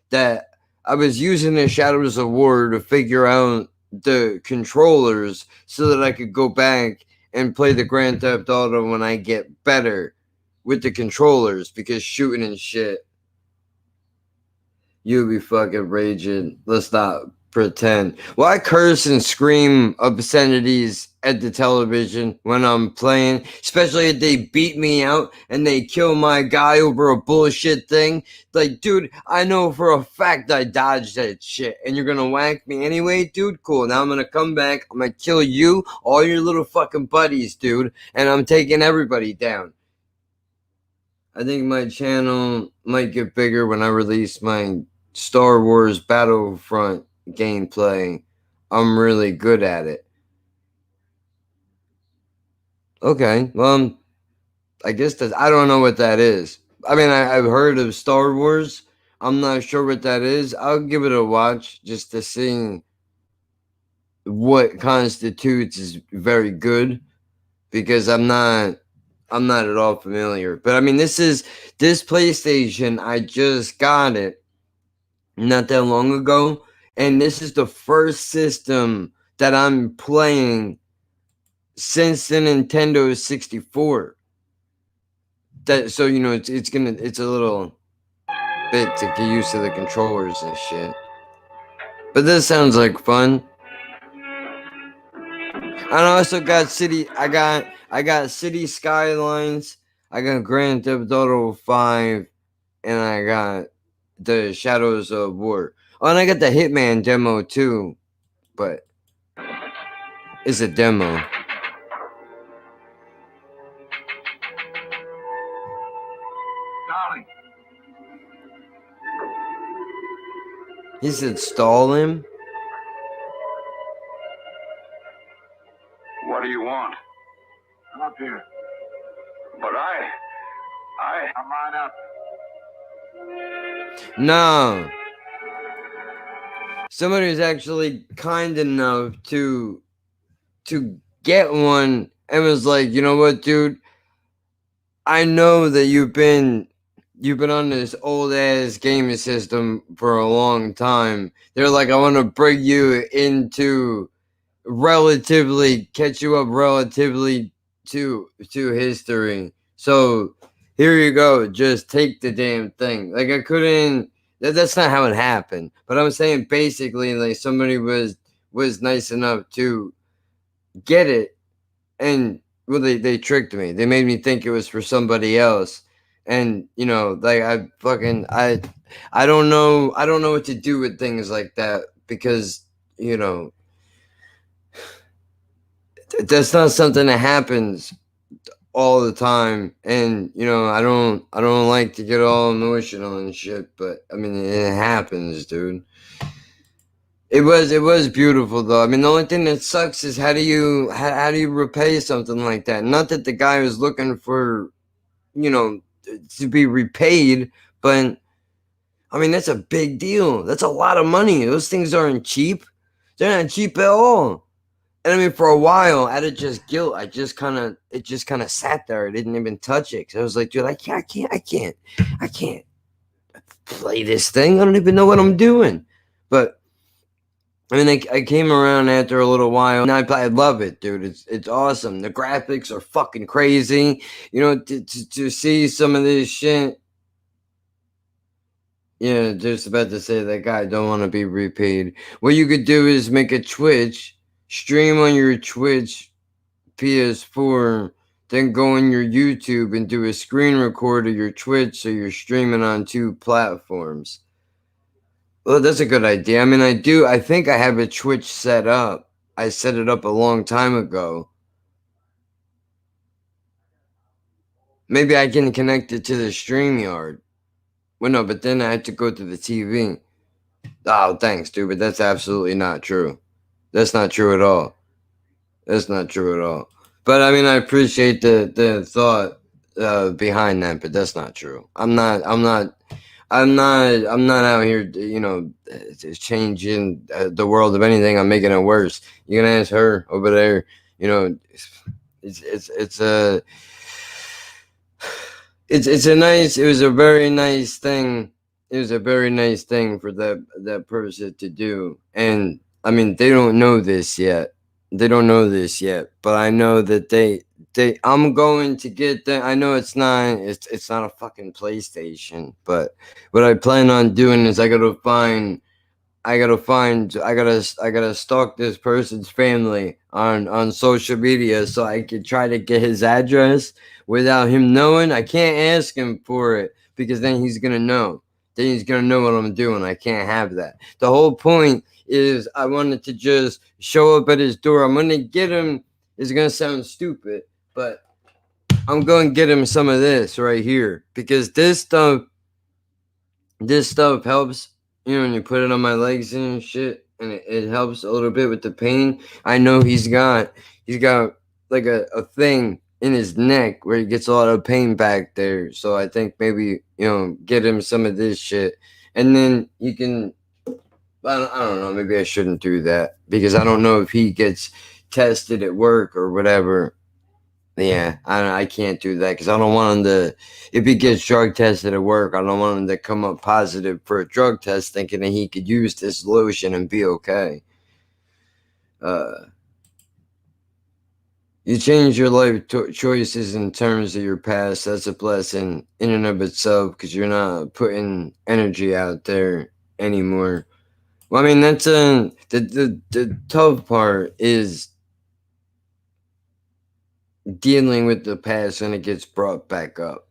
[SPEAKER 12] that I was using the Shadows of War to figure out the controllers so that I could go back and play the Grand Theft Auto when I get better with the controllers, because shooting and shit, you'll be fucking raging. Let's not pretend. Well, I curse and scream obscenities at the television when I'm playing, especially if they beat me out and they kill my guy over a bullshit thing. Like, dude, I know for a fact I dodged that shit and you're gonna whack me anyway, dude. Cool. Now I'm gonna come back. I'm gonna kill you, all your little fucking buddies, dude, and I'm taking everybody down. I think my channel might get bigger when I release my Star Wars Battlefront gameplay. I'm really good at it. Okay, well, I guess that I don't know what that is. I mean, I've heard of Star Wars. I'm not sure what that is. I'll give it a watch just to see what constitutes as very good, because I'm not at all familiar. But I mean, this PlayStation, I just got it not that long ago, and this is the first system that I'm playing since the Nintendo 64. That, so you know, it's a little bit to get used to the controllers and shit. But this sounds like fun. I also got I got City Skylines, I got Grand Theft Auto 5, and I got the Shadows of War. Oh, and I got the Hitman demo too, but it's a demo.
[SPEAKER 15] Darling.
[SPEAKER 12] He said stall him?
[SPEAKER 15] What do you want? Come up here. But come on up.
[SPEAKER 12] No. Somebody was actually kind enough to get one and was like, you know what, dude? I know that you've been you've been on this old ass gaming system for a long time. They're like, I want to bring you into relatively catch you up relatively to history. So here you go. Just take the damn thing. Like I couldn't. That's not how it happened. But I'm saying basically, like somebody was nice enough to get it, and well, they tricked me. They made me think it was for somebody else. And like I don't know what to do with things like that because that's not something that happens all the time. And I don't like to get all emotional and shit, but I mean it happens, dude. It was beautiful though. I mean the only thing that sucks is how do you repay something like that? Not that the guy was looking for to be repaid, but I mean that's a big deal. That's a lot of money. Those things aren't cheap. They're not cheap at all. And I mean, for a while, out of just guilt, it just kind of sat there. I didn't even touch it. Cause I was like, dude, I can't play this thing. I don't even know what I'm doing. But I mean, I came around after a little while, and I love it, dude. It's awesome. The graphics are fucking crazy. To see some of this shit. Yeah, just about to say that guy don't want to be repaid. What you could do is make a Twitch, stream on your Twitch PS4, then go on your YouTube and do a screen record of your Twitch so you're streaming on 2 platforms. Well, that's a good idea. I mean, I think I have a Twitch set up. I set it up a long time ago. Maybe I can connect it to the StreamYard. Well, no, but then I had to go to the TV. Oh, thanks, dude, but that's absolutely not true. That's not true at all. That's not true at all. But I mean, I appreciate the thought behind that, but that's not true. I'm not out here, changing the world of anything. I'm making it worse. You can ask her over there. It was a very nice thing. It was a very nice thing for that person to do. And I mean, they don't know this yet. They don't know this yet, but I know that I'm going to get them. I know it's not a fucking PlayStation, but what I plan on doing is I gotta stalk this person's family on social media so I could try to get his address without him knowing. I can't ask him for it because then he's gonna know. Then he's gonna know what I'm doing. I can't have that. The whole point is I wanted to just show up at his door. I'm gonna get him. It's gonna sound stupid, but I'm gonna get him some of this right here because this stuff helps. When you put it on my legs and shit, and it helps a little bit with the pain. I know he's got like a thing in his neck where he gets a lot of pain back there. So I think maybe get him some of this shit, and then you can. I don't know. Maybe I shouldn't do that because I don't know if he gets tested at work or whatever. Yeah, I can't do that because I don't want him to. If he gets drug tested at work, I don't want him to come up positive for a drug test, thinking that he could use this lotion and be okay. You change your life choices in terms of your past. That's a blessing in and of itself because you're not putting energy out there anymore. Well, I mean that's the tough part is dealing with the past when it gets brought back up,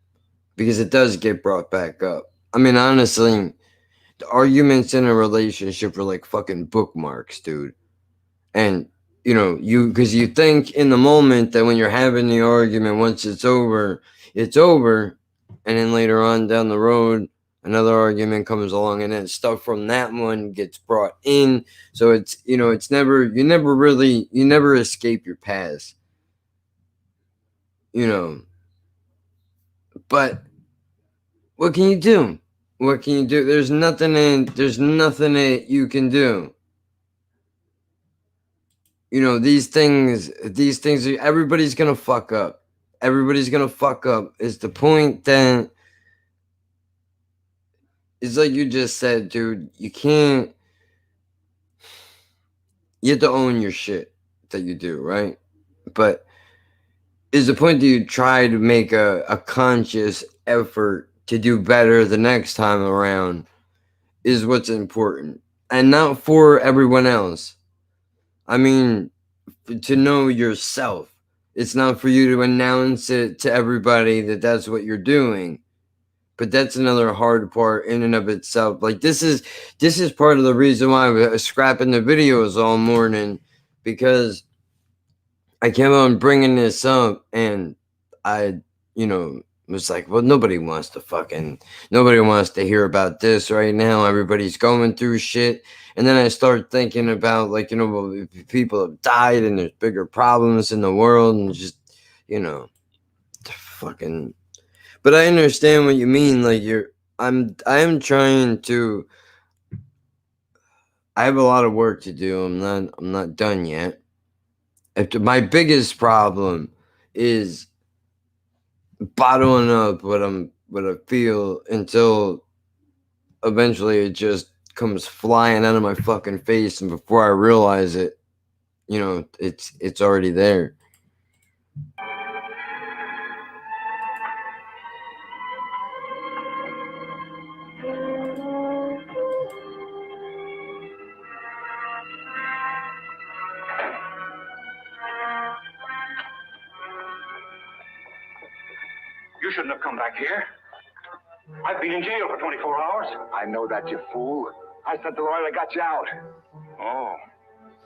[SPEAKER 12] because it does get brought back up. I mean, honestly, the arguments in a relationship are like fucking bookmarks, dude. And because you think in the moment that when you're having the argument, once it's over, and then later on down the road, another argument comes along, and then stuff from that one gets brought in. So it's never you never escape your past. But what can you do? What can you do? There's nothing that you can do. These things everybody's gonna fuck up. Everybody's gonna fuck up. Is the point that it's like you just said, dude. You can't. You have to own your shit that you do, right? But is the point that you try to make a conscious effort to do better the next time around is what's important, and not for everyone else. I mean, to know yourself. It's not for you to announce it to everybody that that's what you're doing. But that's another hard part in and of itself. Like this is part of the reason why I was scrapping the videos all morning, because I kept on bringing this up, and I, was like, well, nobody wants to hear about this right now. Everybody's going through shit. And then I start thinking about, like, well, people have died and there's bigger problems in the world, and just, fucking. But I understand what you mean. Like, I am trying to. I have a lot of work to do. I'm not done yet. My biggest problem is bottling up what I feel until eventually it just comes flying out of my fucking face, and before I realize it, it's already there.
[SPEAKER 15] You shouldn't have come back here. I've been in jail for 24 hours.
[SPEAKER 3] I know that, you fool. I sent the lawyer that got you out.
[SPEAKER 13] Oh.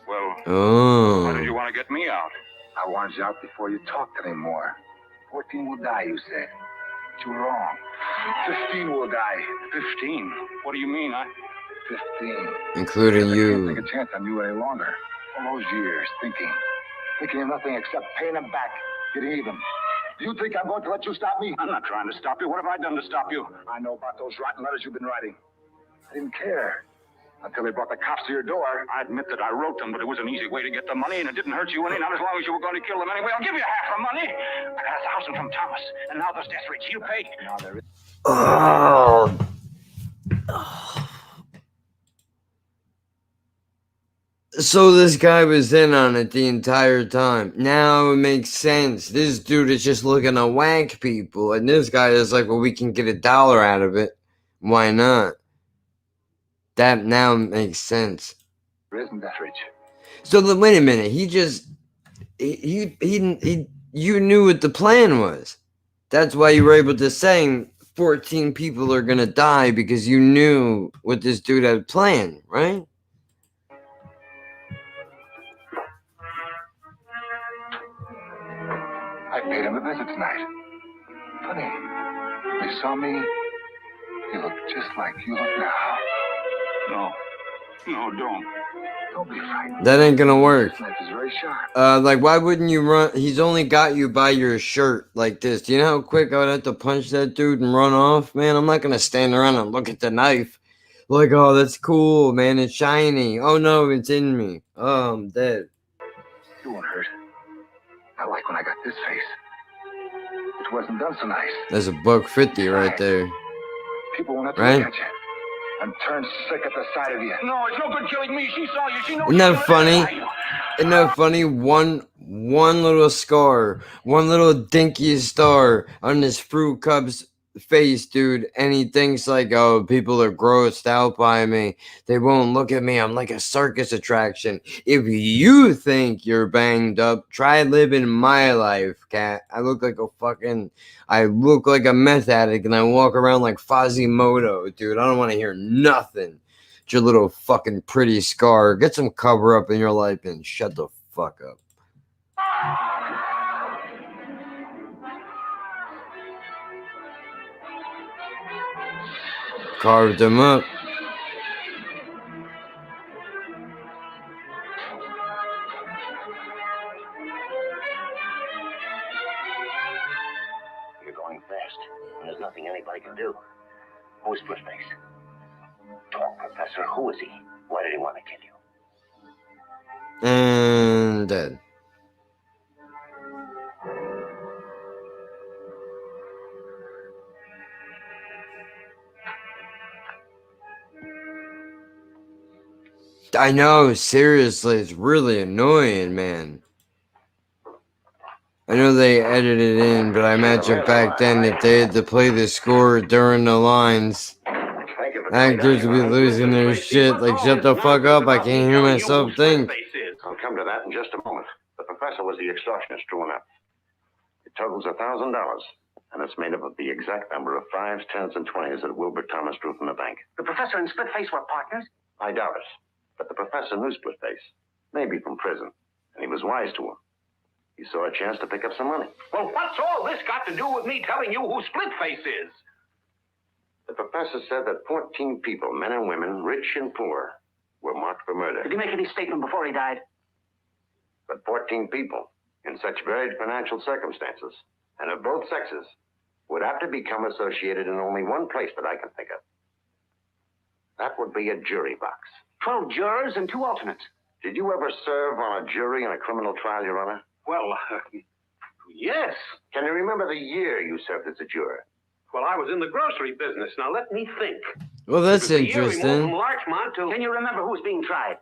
[SPEAKER 13] Well,
[SPEAKER 12] Oh.
[SPEAKER 13] why did you want to get me out?
[SPEAKER 3] I wanted you out before you talked anymore. 14 will die, you said. But you were wrong. 15 will die.
[SPEAKER 13] 15? What do you mean?
[SPEAKER 3] 15.
[SPEAKER 12] Including
[SPEAKER 3] I
[SPEAKER 12] you.
[SPEAKER 3] can't take a chance on you any longer. All those years thinking of nothing except paying them back, getting even. Do you think I'm going to let you stop me?
[SPEAKER 15] I'm not trying to stop you. What have I done to stop you?
[SPEAKER 3] I know about those rotten letters you've been writing. I didn't care until they brought the cops to your door.
[SPEAKER 15] I admit that I wrote them, but it was an easy way to get the money, and it didn't hurt you any, not as long as you were going to kill them anyway. I'll give you half the money. I got 1,000 from Thomas, and now there's death rich. He'll pay.
[SPEAKER 3] Now there is.
[SPEAKER 12] Oh. So this guy was in on it the entire time. Now it makes sense. This dude is just looking to whack people, and this guy is like, well, we can get $1 out of it. Why not? That now makes sense.
[SPEAKER 3] There isn't that rich.
[SPEAKER 12] So wait a minute. You knew what the plan was. That's why you were able to say 14 people are gonna die, because you knew what this dude had planned, right?
[SPEAKER 3] I paid him a visit tonight. Funny. When you saw me, you looked just like you look now.
[SPEAKER 15] No, don't.
[SPEAKER 3] Don't be frightened.
[SPEAKER 12] That ain't gonna work.
[SPEAKER 3] This knife is very sharp.
[SPEAKER 12] Like, why wouldn't you run? He's only got you by your shirt like this. Do you know how quick I would have to punch that dude and run off? Man, I'm not gonna stand around and look at the knife. Like, oh, that's cool, man. It's shiny. Oh, no, it's in me. Oh, I'm dead.
[SPEAKER 3] You won't hurt. Not like when I got this face. It wasn't done so nice.
[SPEAKER 12] That's $1.50 right there.
[SPEAKER 3] People won't have to
[SPEAKER 12] Right?
[SPEAKER 3] look at you. I'm turned sick at the sight of you.
[SPEAKER 15] No, it's no good killing me. She saw you. She knows.
[SPEAKER 12] Isn't that funny? Isn't that funny? One little scar, one little dinky star on this fruit cup's face, dude, and he thinks like, oh, people are grossed out by me. They won't look at me. I'm like a circus attraction. If you think you're banged up, try living my life, cat. I look like a meth addict, and I walk around like Fazimoto, dude. I don't want to hear nothing. Your little fucking pretty scar. Get some cover up in your life and shut the fuck up. Carved him up.
[SPEAKER 11] You're going fast, and there's nothing anybody can do. Who's Footface? Talk, Professor. Who is he? Why did he want to kill you?
[SPEAKER 12] And dead. I know, seriously, it's really annoying, man. I know they edited it in, but I imagine back then if they had to play the score during the lines, actors would be losing their shit. Like, shut the fuck up, I can't hear myself think.
[SPEAKER 14] I'll come to that in just a moment. The professor was the extortionist, true enough. It totals $1,000, and it's made up of the exact number of 5s, 10s, and 20s that Wilbur Thomas drew from the bank.
[SPEAKER 15] The professor and Splitface were partners?
[SPEAKER 14] I doubt it, but the professor knew Splitface, maybe from prison, and he was wise to him. He saw a chance to pick up some money.
[SPEAKER 15] Well, what's all this got to do with me telling you who Splitface is?
[SPEAKER 14] The professor said that 14 people, men and women, rich and poor, were marked for murder.
[SPEAKER 15] Did he make any statement before he died?
[SPEAKER 14] But 14 people, in such varied financial circumstances, and of both sexes, would have to become associated in only one place that I can think of. That would be a jury box.
[SPEAKER 15] 12 jurors and 2 alternates.
[SPEAKER 14] Did you ever serve on a jury in a criminal trial, Your Honor?
[SPEAKER 15] Well, yes.
[SPEAKER 14] Can you remember the year you served as a juror?
[SPEAKER 15] Well, I was in the grocery business. Now, let me think.
[SPEAKER 12] Well, that's
[SPEAKER 15] It was the year we moved
[SPEAKER 12] interesting.
[SPEAKER 15] from Larchmont to... Can you remember who was being tried?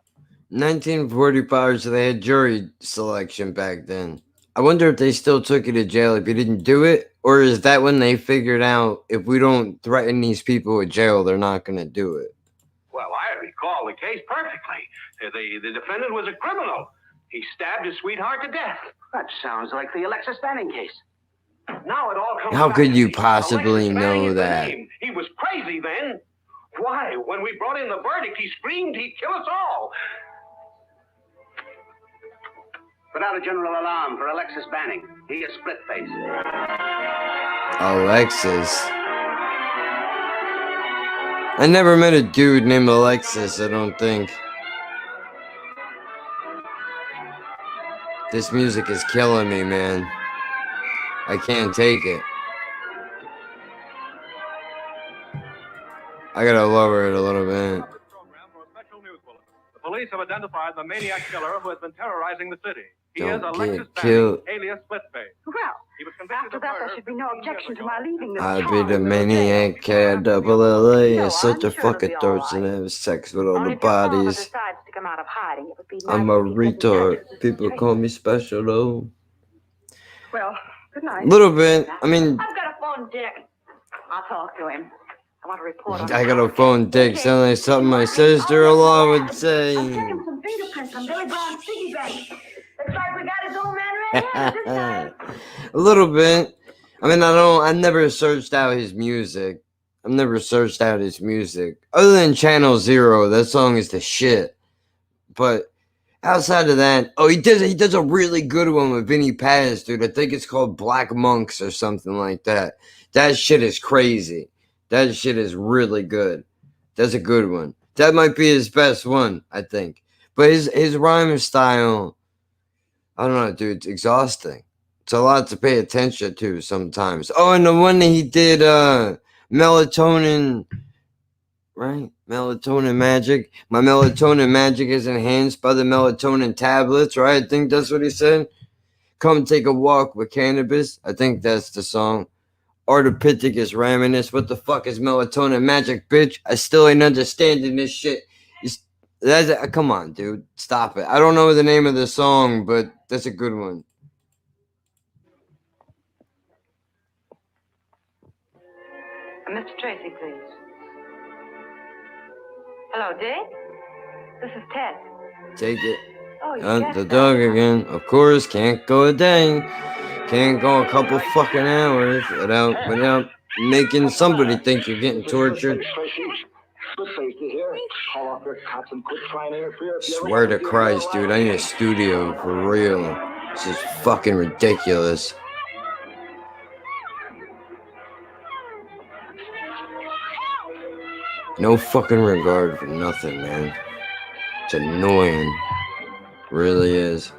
[SPEAKER 12] 1945, so they had jury selection back then. I wonder if they still took you to jail if you didn't do it, or is that when they figured out if we don't threaten these people with jail, they're not going to do it?
[SPEAKER 15] Well, I recall the case perfectly. The defendant was a criminal. He stabbed his sweetheart to death. That sounds like the Alexis Banning case. Now it all comes
[SPEAKER 12] How
[SPEAKER 15] back
[SPEAKER 12] could
[SPEAKER 15] to
[SPEAKER 12] you
[SPEAKER 15] me.
[SPEAKER 12] possibly
[SPEAKER 15] Alexis Banning
[SPEAKER 12] know
[SPEAKER 15] is the
[SPEAKER 12] that?
[SPEAKER 15] name. He was crazy then. Why, when we brought in the verdict, he screamed he'd kill us all. Put out a general alarm for Alexis Banning. He is Splitface.
[SPEAKER 12] Alexis. I never met a dude named Alexis, I don't think. This music is killing me, man. I can't take it. I gotta lower it a little bit.
[SPEAKER 21] The police have identified the maniac killer who has been terrorizing the city. He is
[SPEAKER 12] Don't
[SPEAKER 21] Alexis
[SPEAKER 12] get
[SPEAKER 21] Banning,
[SPEAKER 12] killed.
[SPEAKER 21] alias Splitface.
[SPEAKER 6] Well,
[SPEAKER 21] He was convicted
[SPEAKER 6] after
[SPEAKER 21] of
[SPEAKER 6] that,
[SPEAKER 21] murder
[SPEAKER 6] there should be no objection to my leaving this
[SPEAKER 12] I'd be
[SPEAKER 6] town.
[SPEAKER 12] the maniac cat, double LA.
[SPEAKER 6] No,
[SPEAKER 12] It's such
[SPEAKER 6] I'm
[SPEAKER 12] a
[SPEAKER 6] sure
[SPEAKER 12] fucking
[SPEAKER 6] it'll be all
[SPEAKER 12] thoughts and have sex with all
[SPEAKER 6] Only
[SPEAKER 12] the
[SPEAKER 6] if your father
[SPEAKER 12] bodies.
[SPEAKER 6] decides to come out of hiding, it would be
[SPEAKER 12] I'm
[SPEAKER 6] nice
[SPEAKER 12] a
[SPEAKER 6] if he didn't
[SPEAKER 12] retard.
[SPEAKER 6] touch us.
[SPEAKER 12] People call me special though.
[SPEAKER 6] Well, good night.
[SPEAKER 12] A little bit. I mean,
[SPEAKER 6] I've got a phone, Dick. I'll talk to him. I want to report on
[SPEAKER 12] I got a phone dick sound like something my sister-in-law would say.
[SPEAKER 6] Taking some fingerprints on Billy Brown's piggy bank. Looks like we got his old man right here this time.
[SPEAKER 12] A little bit. I mean, I've never searched out his music. I've never searched out his music. Other than Channel Zero, that song is the shit. But outside of that, oh, he does a really good one with Vinnie Paz, dude. I think it's called Black Monks or something like that. That shit is crazy. That shit is really good. That's a good one. That might be his best one, I think. But his rhyme style, I don't know, dude, it's exhausting. It's a lot to pay attention to sometimes. Oh, and the one that he did, Melatonin, right? Melatonin Magic. My melatonin magic is enhanced by the melatonin tablets, right? I think that's what he said. Come take a walk with cannabis. I think that's the song. Ardipithecus raminus. What the fuck is melatonin magic, bitch? I still ain't understanding this shit. Come on, dude. Stop it. I don't know the name of the song, but that's a good one.
[SPEAKER 6] Mr. Tracey, please. Hello, Dick? This is Ted.
[SPEAKER 12] Take it.
[SPEAKER 6] Oh, you
[SPEAKER 12] Hunt
[SPEAKER 6] guessed
[SPEAKER 12] the
[SPEAKER 6] that.
[SPEAKER 12] dog again. Of course, can't go a day. Can't go a couple fucking hours without making somebody think you're getting tortured. Swear to Christ, dude, I need a studio for real. This is fucking ridiculous. No fucking regard for nothing, man. It's annoying. Really is.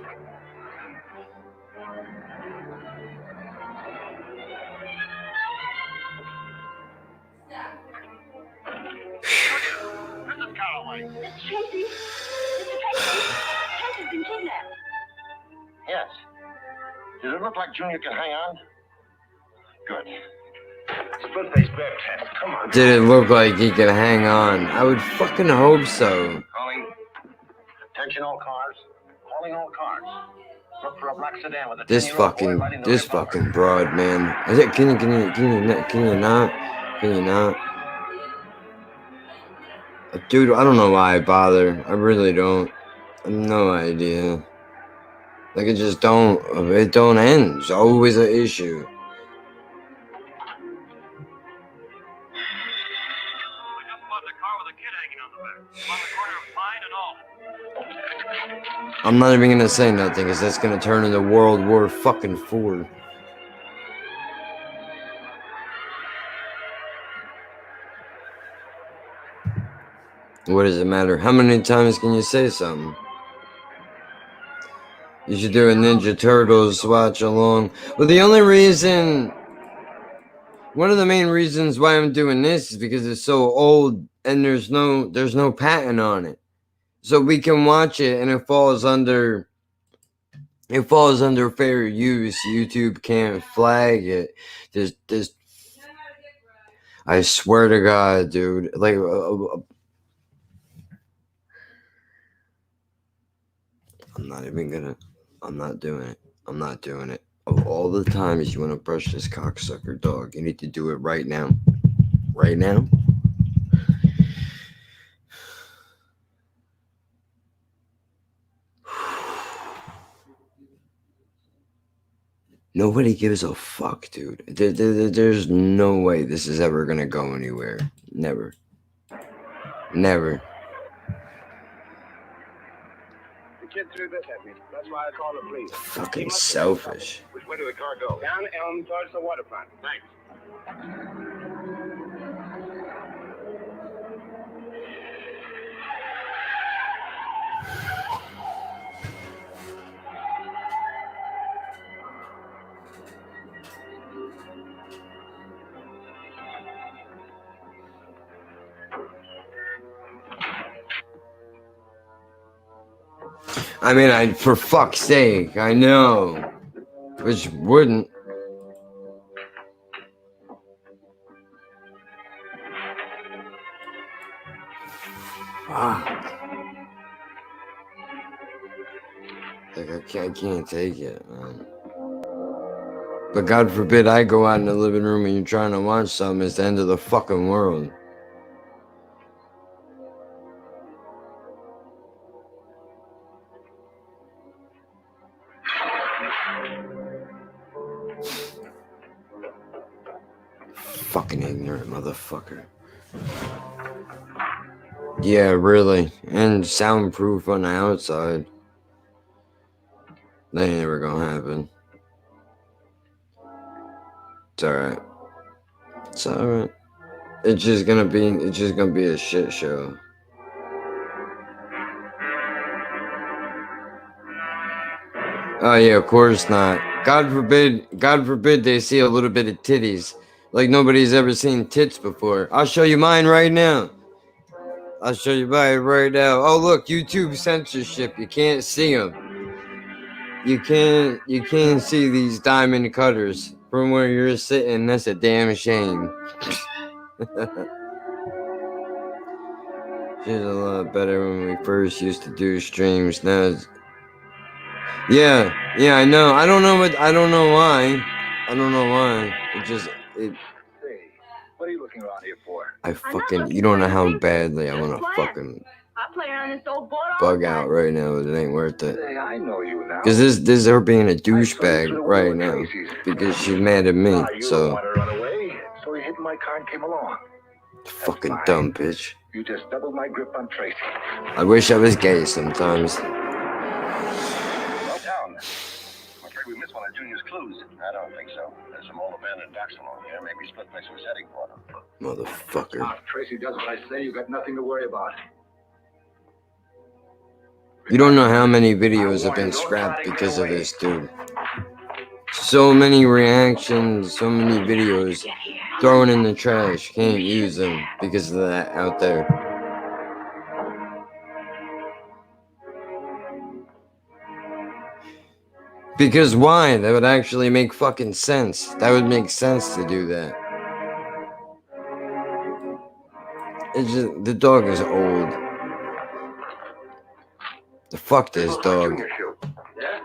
[SPEAKER 6] Mr. Tracey? Tracy's been kidnapped.
[SPEAKER 14] Yes. Does it look like Junior can hang on? Good.
[SPEAKER 15] Splitface bear test. Come on.
[SPEAKER 12] Did it look like he could hang on? I would fucking hope so.
[SPEAKER 14] Calling.
[SPEAKER 15] Attention all cars. Calling all cars. Look for a black sedan with a
[SPEAKER 12] This
[SPEAKER 15] 10-year-old boy riding the
[SPEAKER 12] this
[SPEAKER 15] rear bumper.
[SPEAKER 12] fucking broad, man. Is it, can you not? Can you not? Dude, I don't know why I bother. I really don't. I have no idea. Like, it just don't end. It's always an issue. I'm not even gonna say nothing, because that's gonna turn into World War fucking 4. What does it matter? How many times can you say something? You should do a Ninja Turtles watch along. Well, the only reason, one of the main reasons why I'm doing this is because it's so old and there's no patent on it. So we can watch it and it falls under fair use. YouTube can't flag it. There's I swear to God, dude. Like, I'm not doing it. I'm not doing it. Of all the times you want to brush this cocksucker dog, you need to do it right now. Right now? Nobody gives a fuck, dude. There's no way this is ever gonna go anywhere. Never. Never.
[SPEAKER 15] The kid threw this at me. That's why I called the police.
[SPEAKER 12] Fucking selfish.
[SPEAKER 15] Which way did the car go? Down Elm towards the waterfront. Thanks.
[SPEAKER 12] I mean, for fuck's sake, I know. Which wouldn't. Fuck. Like, I can't take it, man. But God forbid I go out in the living room and you're trying to watch something, it's the end of the fucking world. Fucking ignorant motherfucker. Yeah, really. And soundproof on the outside. That ain't never gonna happen. It's alright. It's alright. It's just gonna be a shit show. Oh yeah, of course not. God forbid they see a little bit of titties. Like nobody's ever seen tits before. I'll show you mine right now. I'll show you mine right now. Oh look, YouTube censorship. You can't see them. You can't see these diamond cutters from where you're sitting. That's a damn shame. She's a lot better when we first used to do streams. Now it's... Yeah, I know. I don't know why. I don't know why.
[SPEAKER 15] Hey, what are you looking around here for?
[SPEAKER 12] You don't know how badly I want to fucking
[SPEAKER 2] I play around this old board all
[SPEAKER 12] bug
[SPEAKER 2] the time.
[SPEAKER 12] out right now, but it ain't worth it.
[SPEAKER 15] Hey, I know you now.
[SPEAKER 12] Because this is her being a douchebag right now. Because she's mad at me,
[SPEAKER 15] You
[SPEAKER 12] so...
[SPEAKER 15] want to run away, so he hit my car and came along.
[SPEAKER 12] Fucking dumb bitch.
[SPEAKER 15] You just doubled my grip on Tracey.
[SPEAKER 12] I wish I was gay sometimes.
[SPEAKER 15] Well, down. I'm afraid we missed one of Junior's clues. I don't think so. There's some old abandoned docks along here. Maybe split place was heading for them.
[SPEAKER 12] Motherfucker.
[SPEAKER 15] If Tracey does what I say, you got nothing to worry about.
[SPEAKER 12] You don't know how many videos have been scrapped because of this, dude. So many reactions, so many videos thrown in the trash. Can't use them because of that out there. Because why? That would actually make fucking sense. That would make sense to do that. It's just, the dog is old. The fuck this dog.
[SPEAKER 11] Junior shoe. Yeah?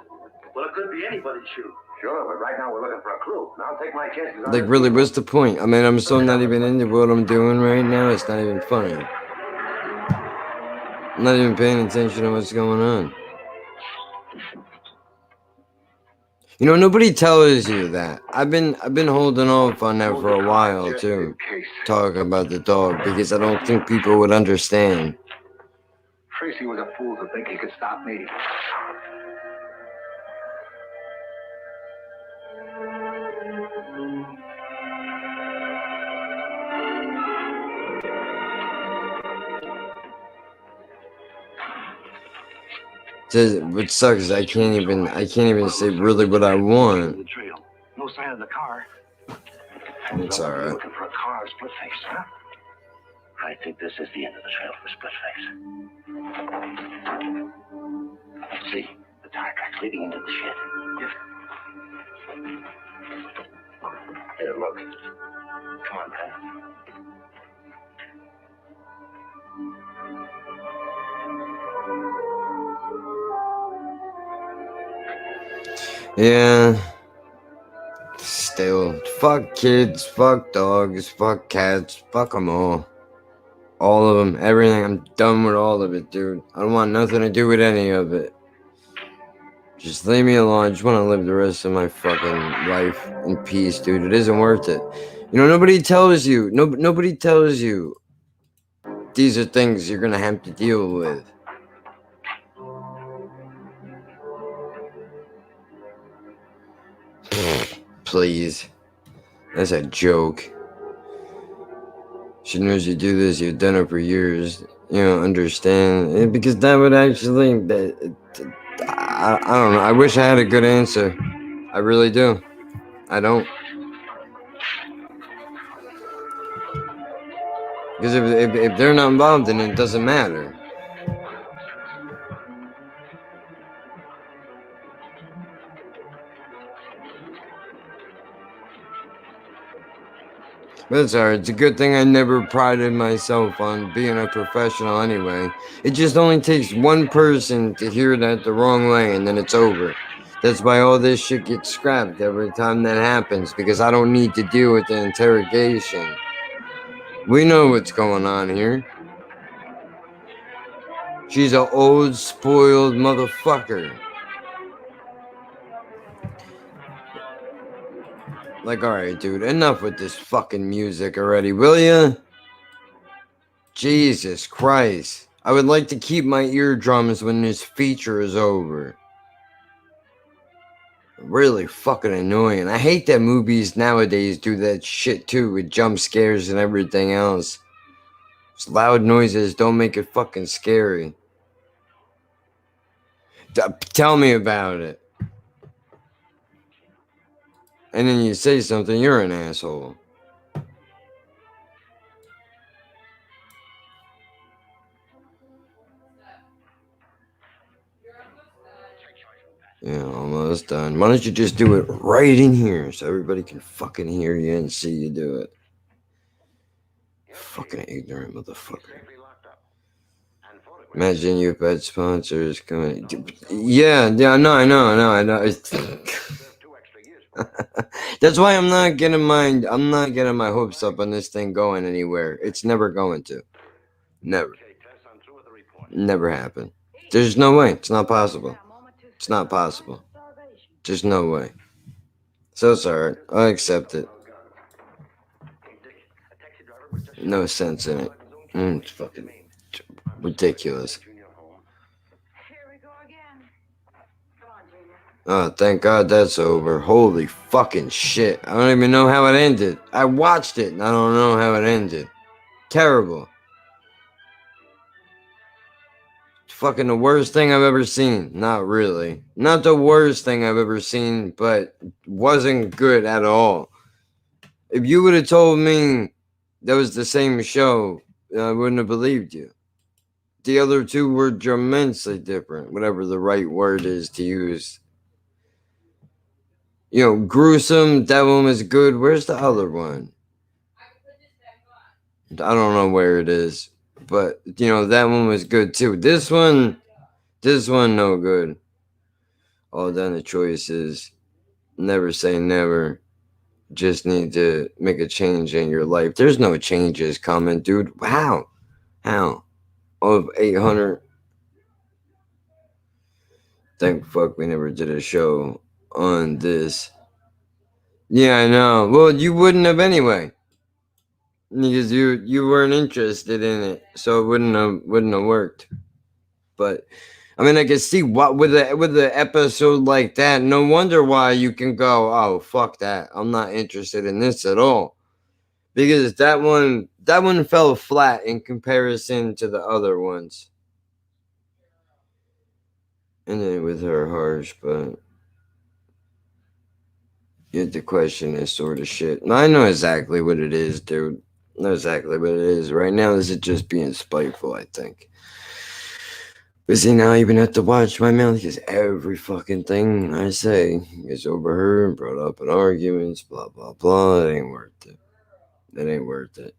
[SPEAKER 11] Well, it could be anybody's shoe. Sure, but right now we're looking for a clue. Now I'll take my chances.
[SPEAKER 12] Like, really, what's the point? I mean, I'm so not even into what I'm doing right now. It's not even funny. I'm not even paying attention to what's going on. You know, nobody tells you that. I've been holding off on that for a while too, talking about the dog, because I don't think people would understand.
[SPEAKER 11] Tracey was a fool to think he could stop me.
[SPEAKER 12] What sucks is I can't even say really what I want.
[SPEAKER 11] No sign of the car.
[SPEAKER 12] It's alright.
[SPEAKER 11] Looking for a car or split face, huh? I think this is the end of the trail for split face. See, the tire tracks leading into the shed. Here, look. Come on, Pat.
[SPEAKER 12] Yeah. Still, fuck kids, fuck dogs, fuck cats, fuck them all. All of them, everything. I'm done with all of it, dude. I don't want nothing to do with any of it. Just leave me alone. I just want to live the rest of my fucking life in peace, dude. It isn't worth it. You know, nobody tells you. Nobody tells you. These are things you're gonna have to deal with. Please. That's a joke. She knows you do this, you've done it for years. You don't understand. Because that would actually... I don't know. I wish I had a good answer. I really do. I don't. Because if they're not involved, then it doesn't matter. But it's alright. It's a good thing I never prided myself on being a professional anyway. It just only takes one person to hear that the wrong way and then it's over. That's why all this shit gets scrapped every time that happens, because I don't need to deal with the interrogation. We know what's going on here. She's an old, spoiled motherfucker. Like, alright, dude, enough with this fucking music already, will ya? Jesus Christ. I would like to keep my eardrums when this feature is over. Really fucking annoying. I hate that movies nowadays do that shit too, with jump scares and everything else. Just loud noises don't make it fucking scary. Tell me about it. And then you say something, you're an asshole. Yeah, almost done. Why don't you just do it right in here so everybody can fucking hear you and see you do it? Fucking ignorant motherfucker. Imagine you've had sponsors coming. Yeah, no, I know. That's why I'm not getting my hopes up on this thing going anywhere. It's never going to. Never happen. There's no way. It's not possible. It's not possible. There's no way. So sorry. I accept it. No sense in it. It's fucking ridiculous. Oh, thank God that's over. Holy fucking shit. I don't even know how it ended. I watched it and I don't know how it ended. Terrible. Fucking the worst thing I've ever seen. Not really. Not the worst thing I've ever seen, but wasn't good at all. If you would have told me that was the same show, I wouldn't have believed you. The other two were tremendously different, whatever the right word is to use. You know, gruesome, that one was good. Where's the other one? I don't know where it is. But, you know, that one was good too. This one This one no good. All done the choices. Never say never. Just need to make a change in your life. There's no changes coming, dude. How? Of 800. Thank fuck we never did a show on this. Yeah, I know. Well, you wouldn't have anyway. Because you weren't interested in it. So it wouldn't have worked. But I mean, I can see what with an episode like that. No wonder why you can go, oh fuck that. I'm not interested in this at all, because that one fell flat in comparison to the other ones. And then with her harsh, but yet the question is sort of shit. Now, I know exactly what it is, dude. I know exactly what it is. Right now, is it just being spiteful? I think. But see, now I even have to watch my mouth because every fucking thing I say is overheard, brought up in arguments, blah, blah, blah. It ain't worth it. It ain't worth it.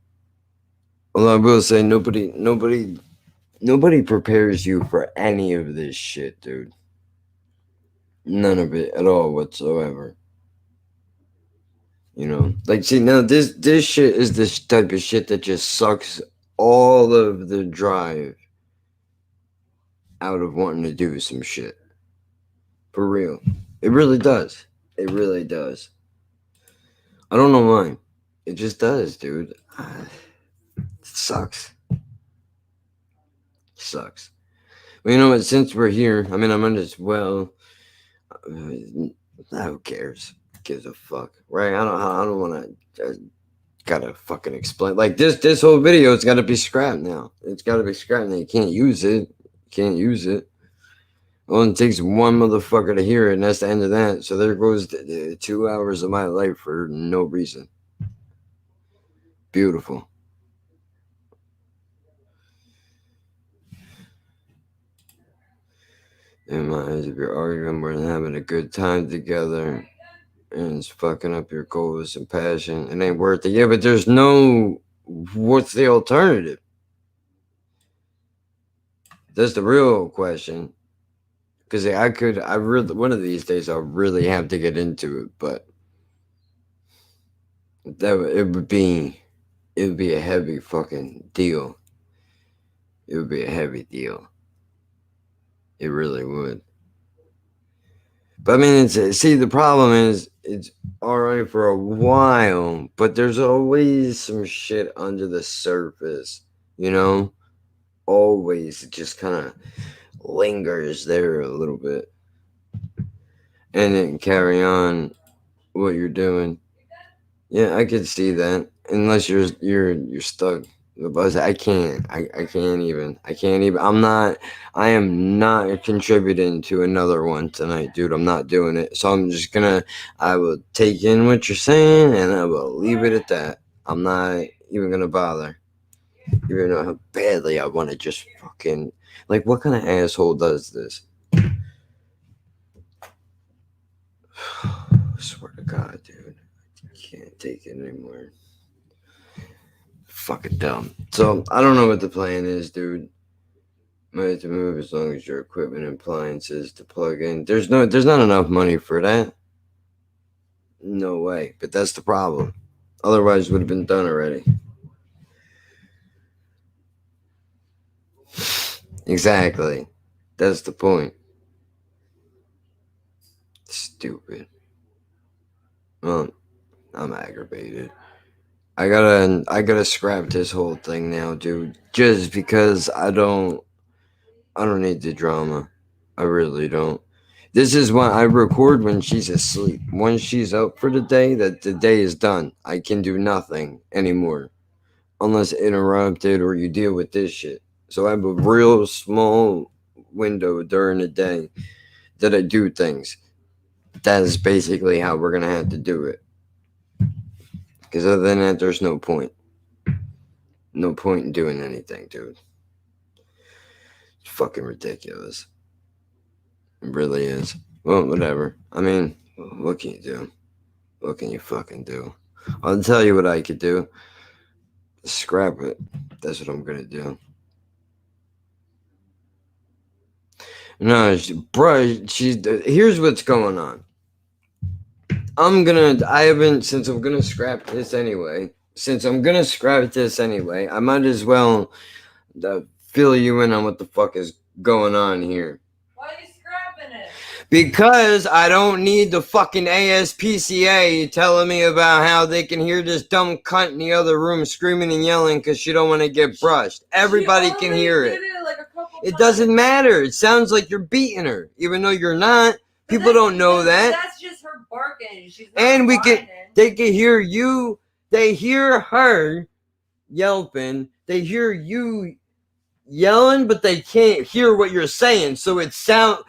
[SPEAKER 12] Well, I will say nobody prepares you for any of this shit, dude. None of it at all whatsoever. You know? Like, see, now this shit is this type of shit that just sucks all of the drive out of wanting to do some shit. For real. It really does. It really does. I don't know why. It just does, dude. It sucks. Sucks. Well, you know what? Since we're here, I mean, I might as well. Who cares? Who gives a fuck, right? I don't want to. Gotta fucking explain. Like this whole video, it's got to be scrapped now. It's got to be scrapped now. You can't use it. Can't use it. Well, it takes one motherfucker to hear it, and that's the end of that. So there goes the 2 hours of my life for no reason. Beautiful. In my eyes, if you're arguing more than having a good time together and it's fucking up your goals and passion, it ain't worth it. Yeah, but there's no. What's the alternative? That's the real question. Because I really, one of these days, I'll really have to get into it, but it would be a heavy fucking deal. It would be a heavy deal. It really would. But I mean, see, the problem is, it's alright for a while, but there's always some shit under the surface, you know? Always, it just kind of lingers there a little bit. And then carry on what you're doing. Yeah, I could see that. Unless you're stuck. The buzz. I can't even. I am not contributing to another one tonight, dude. I'm not doing it. So I will take in what you're saying and I will leave it at that. I'm not even gonna bother. Even though how badly I want to just fucking, like, what kind of asshole does this? I swear to God, dude. I can't take it anymore. Fucking dumb. So I don't know what the plan is, dude. Might have to move as long as your equipment and appliances to plug in. There's not enough money for that. No way. But that's the problem. Otherwise, it would have been done already. Exactly. That's the point. Stupid. Well, I'm aggravated. I gotta scrap this whole thing now, dude. Just because I don't need the drama. I really don't. This is when I record when she's asleep. Once she's up for the day, that the day is done. I can do nothing anymore. Unless interrupted or you deal with this shit. So I have a real small window during the day that I do things. That is basically how we're gonna have to do it. Because other than that, there's no point. No point in doing anything, dude. It's fucking ridiculous. It really is. Well, whatever. I mean, what can you do? What can you fucking do? I'll tell you what I could do. Scrap it. That's what I'm gonna do. No, here's what's going on. I'm gonna scrap this anyway. Since I'm gonna scrap this anyway, I might as well fill you in on what the fuck is going on here.
[SPEAKER 18] Why are you scrapping it?
[SPEAKER 12] Because I don't need the fucking ASPCA telling me about how they can hear this dumb cunt in the other room screaming and yelling because she don't want to get brushed. Everybody can hear it. It doesn't matter. It sounds like you're beating her, even though you're not. People don't know that.
[SPEAKER 18] That's just her barking. She's not
[SPEAKER 12] And
[SPEAKER 18] whining.
[SPEAKER 12] they can hear you. They hear her yelping. They hear you yelling, but they can't hear what you're saying. So it sounds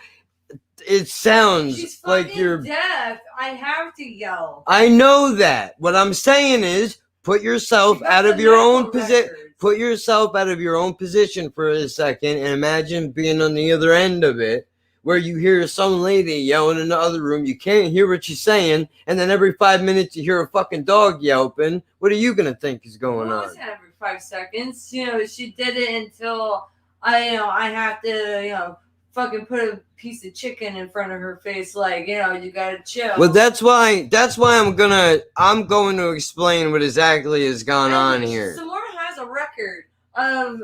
[SPEAKER 18] She's
[SPEAKER 12] like
[SPEAKER 18] fucking
[SPEAKER 12] you're
[SPEAKER 18] deaf. I have to yell.
[SPEAKER 12] I know that. What I'm saying is put yourself out of your own position. Put yourself out of your own position for a second and imagine being on the other end of it where you hear some lady yelling in the other room. You can't hear what she's saying. And then every 5 minutes you hear a fucking dog yelping. What are you going to think is going
[SPEAKER 18] What
[SPEAKER 12] on?
[SPEAKER 18] was that every 5 seconds? She did it until I have to, fucking put a piece of chicken in front of her face. Like, you gotta chill.
[SPEAKER 12] Well, that's why I'm going to explain what exactly has gone on here.
[SPEAKER 18] Samora has a record of,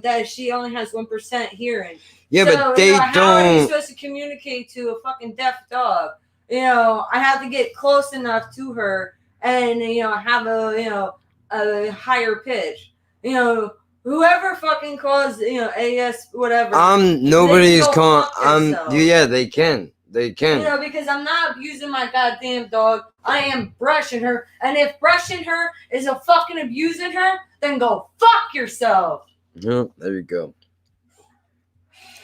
[SPEAKER 18] that she only has 1% hearing.
[SPEAKER 12] Yeah,
[SPEAKER 18] so,
[SPEAKER 12] but they
[SPEAKER 18] how are you
[SPEAKER 12] don't.
[SPEAKER 18] supposed to communicate to a fucking deaf dog? I have to get close enough to her and, have a higher pitch. Whoever fucking calls, AS, whatever.
[SPEAKER 12] Nobody's calling. Yeah, they can. They can.
[SPEAKER 18] Because I'm not abusing my goddamn dog. I am brushing her. And if brushing her is a fucking abusing her, then go fuck yourself.
[SPEAKER 12] Yep, there you go.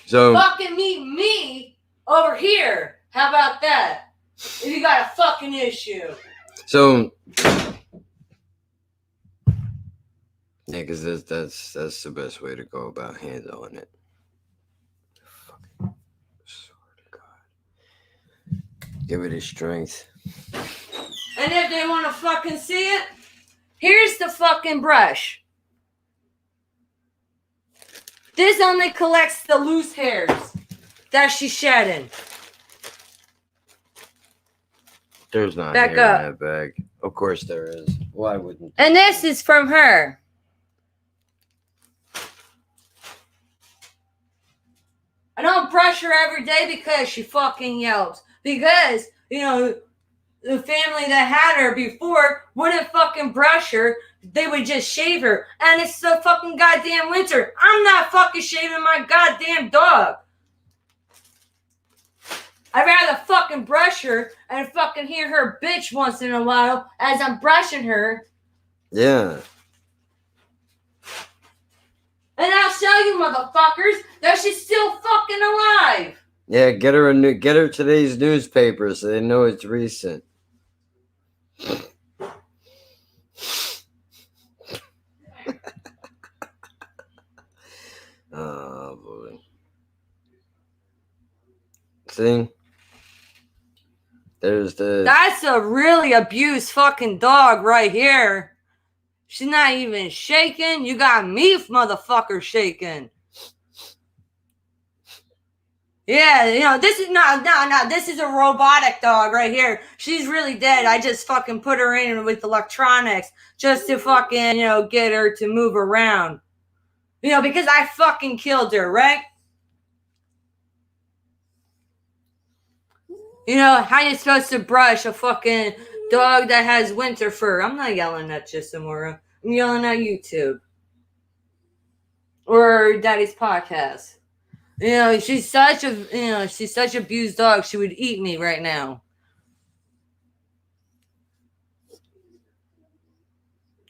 [SPEAKER 12] So
[SPEAKER 18] fucking meet me over here. How about that? If you got a fucking issue.
[SPEAKER 12] So yeah, because that's the best way to go about handling it. Fucking swear to God. Give it his strength.
[SPEAKER 18] And if they want to fucking see it, here's the fucking brush. This only collects the loose hairs that she's shedding.
[SPEAKER 12] There's not
[SPEAKER 18] Back
[SPEAKER 12] hair
[SPEAKER 18] up.
[SPEAKER 12] in that bag. Of course there is. Why wouldn't?
[SPEAKER 18] And this is from her. I don't brush her every day because she fucking yelps. Because, the family that had her before wouldn't fucking brush her. They would just shave her. And it's the fucking goddamn winter. I'm not fucking shaving my goddamn dog. I'd rather fucking brush her and fucking hear her bitch once in a while as I'm brushing her.
[SPEAKER 12] Yeah.
[SPEAKER 18] And I'll show you motherfuckers that she's still fucking alive.
[SPEAKER 12] Yeah, get her today's newspaper so they know it's recent. Oh boy. See? That's
[SPEAKER 18] a really abused fucking dog right here. She's not even shaking. You got me, motherfucker, shaking. Yeah, this is no. This is a robotic dog right here. She's really dead. I just fucking put her in with electronics just to fucking, get her to move around. Because I fucking killed her, right? How you supposed to brush a fucking dog that has winter fur? I'm not yelling at you, Samora. I'm yelling at YouTube. Or Daddy's podcast. She's such a abused dog. She would eat me right now.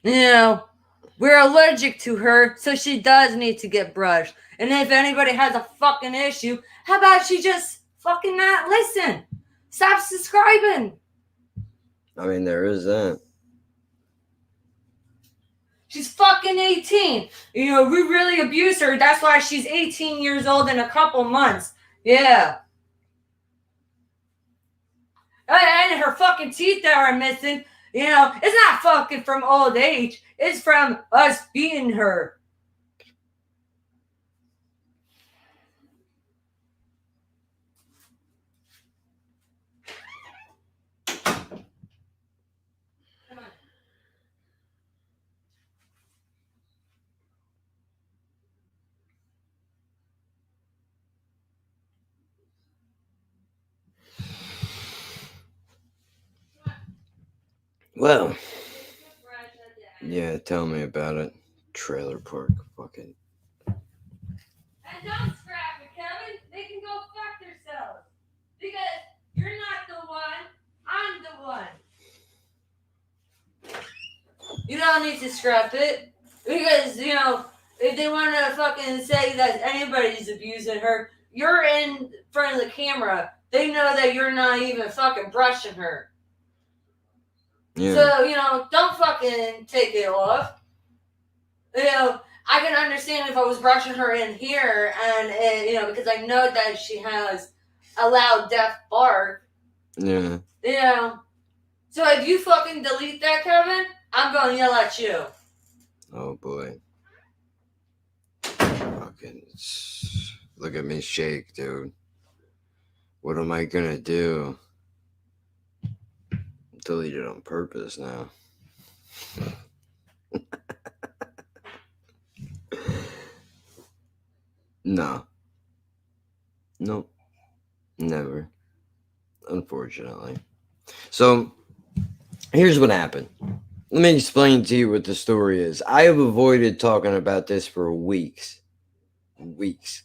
[SPEAKER 18] We're allergic to her, so she does need to get brushed. And if anybody has a fucking issue, how about she just fucking not listen? Stop subscribing.
[SPEAKER 12] I mean, there is that.
[SPEAKER 18] She's fucking 18. We really abuse her. That's why she's 18 years old in a couple months. Yeah. And her fucking teeth that are missing, it's not fucking from old age. It's from us beating her.
[SPEAKER 12] Well, yeah, tell me about it. Trailer park, fucking.
[SPEAKER 18] And don't scrap it, Kevin. They can go fuck themselves. Because you're not the one. I'm the one. You don't need to scrap it. Because, if they want to fucking say that anybody's abusing her, you're in front of the camera. They know that you're not even fucking brushing her.
[SPEAKER 12] Yeah.
[SPEAKER 18] So, don't fucking take it off. I can understand if I was brushing her in here and because I know that she has a loud deaf bark.
[SPEAKER 12] Yeah.
[SPEAKER 18] So if you fucking delete that, Kevin, I'm going to yell at you.
[SPEAKER 12] Oh boy. Fucking look at me shake, dude. What am I gonna do? Delete it on purpose now. No. Nope. Never. Unfortunately. So, here's what happened. Let me explain to you what the story is. I have avoided talking about this for weeks. Weeks.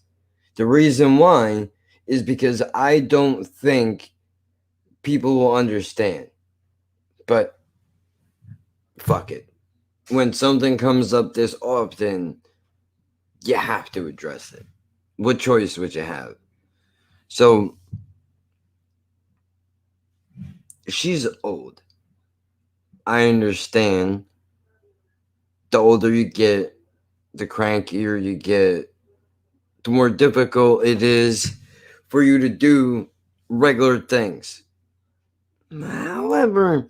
[SPEAKER 12] The reason why is because I don't think people will understand. But, fuck it. When something comes up this often, you have to address it. What choice would you have? So, she's old. I understand. The older you get, the crankier you get, the more difficult it is for you to do regular things. However,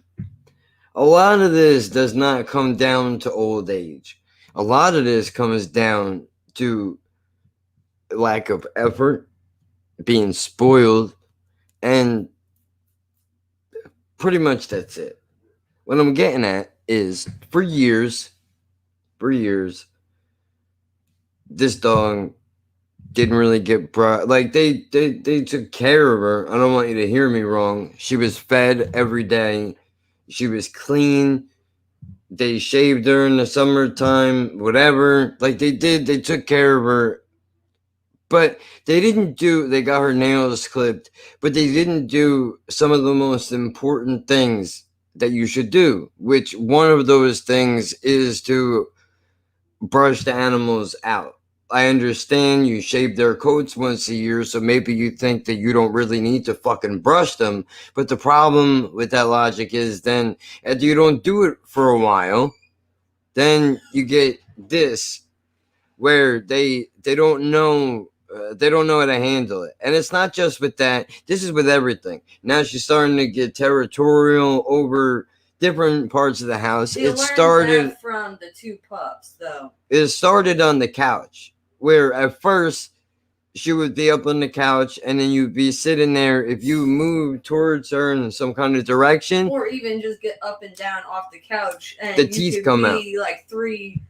[SPEAKER 12] a lot of this does not come down to old age. A lot of this comes down to lack of effort, being spoiled, and pretty much that's it. What I'm getting at is for years, this dog didn't really get brought. Like they took care of her. I don't want you to hear me wrong. She was fed every day. She was clean. They shaved her in the summertime, whatever. Like they did, they took care of her. But they got her nails clipped, but they didn't do some of the most important things that you should do, which one of those things is to brush the animals out. I understand you shave their coats once a year, so maybe you think that you don't really need to fucking brush them. But the problem with that logic is then if you don't do it for a while, then you get this where they don't know how to handle it. And it's not just with that. This is with everything. Now she's starting to get territorial over different parts of the house.
[SPEAKER 18] It started that from the two pups, though.
[SPEAKER 12] It started on the couch, where at first she would be up on the couch, and then you'd be sitting there. If you move towards her in some kind of direction,
[SPEAKER 18] or even just get up and down off the couch, and
[SPEAKER 12] the teeth come out.
[SPEAKER 18] Like three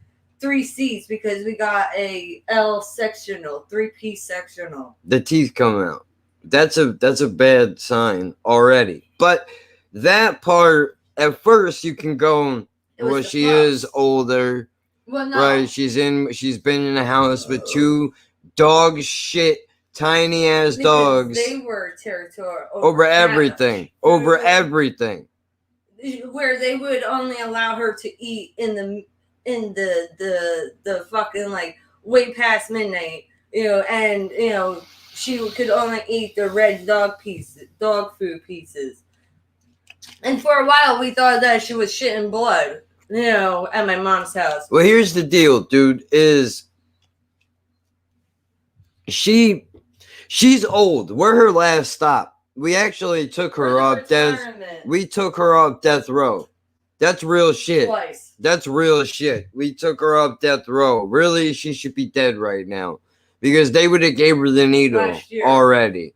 [SPEAKER 18] seats because we got a L sectional, 3-piece sectional.
[SPEAKER 12] The teeth come out. That's a bad sign already. But that part. At first, you can go, well, she is older,
[SPEAKER 18] well, no.
[SPEAKER 12] right? She's been in a house with two dog shit, tiny ass dogs.
[SPEAKER 18] They were territorial
[SPEAKER 12] over everything,
[SPEAKER 18] Where they would only allow her to eat in the fucking like way past midnight, and she could only eat the red dog food pieces. And for a while, we thought that she was shitting blood, at my mom's house.
[SPEAKER 12] Well, here's the deal, dude, is she's old. We're her last stop. We actually took her off death. We took her off death row. That's real shit.
[SPEAKER 18] Twice.
[SPEAKER 12] That's real shit. We took her off death row. Really, she should be dead right now. Because they would have gave her the needle already.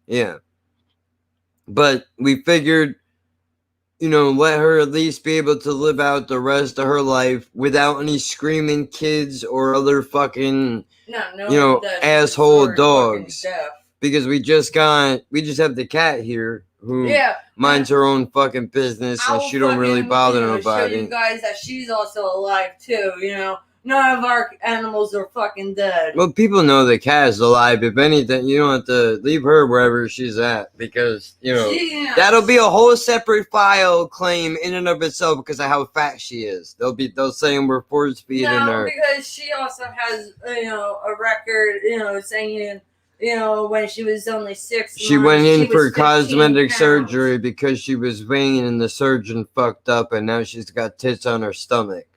[SPEAKER 12] Yeah. But we figured, let her at least be able to live out the rest of her life without any screaming kids or other fucking, asshole dogs. because we just have the cat here who minds her own fucking business and she don't really bother nobody.
[SPEAKER 18] Show you guys that she's also alive too. None of our animals are fucking dead.
[SPEAKER 12] Well, people know the cat is alive. If anything, you don't have to leave her wherever she's at because, that'll be a whole separate file claim in and of itself because of how fat she is. They'll say we're force feeding her.
[SPEAKER 18] Because she also has, a record, saying, when she was only 6 months.
[SPEAKER 12] She went in for
[SPEAKER 18] 15
[SPEAKER 12] cosmetic
[SPEAKER 18] pounds.
[SPEAKER 12] surgery because she was vain and the surgeon fucked up and now she's got tits on her stomach.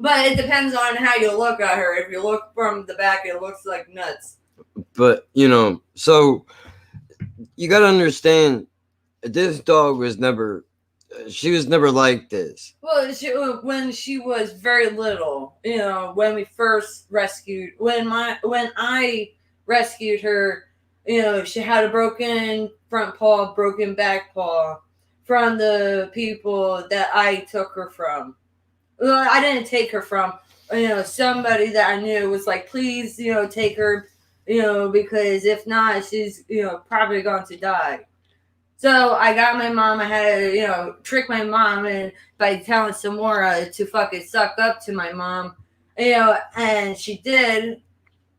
[SPEAKER 18] But it depends on how you look at her. If you look from the back, it looks like nuts.
[SPEAKER 12] But, so you got to understand, this dog was never like this.
[SPEAKER 18] Well, when she was very little, when we first rescued, when I rescued her, she had a broken front paw, broken back paw from the people that I took her from. Well, I didn't take her from, somebody that I knew was like, please, take her, because if not, she's, probably going to die. So I got my mom. I had to, trick my mom and by telling Samora to fucking suck up to my mom, and she did,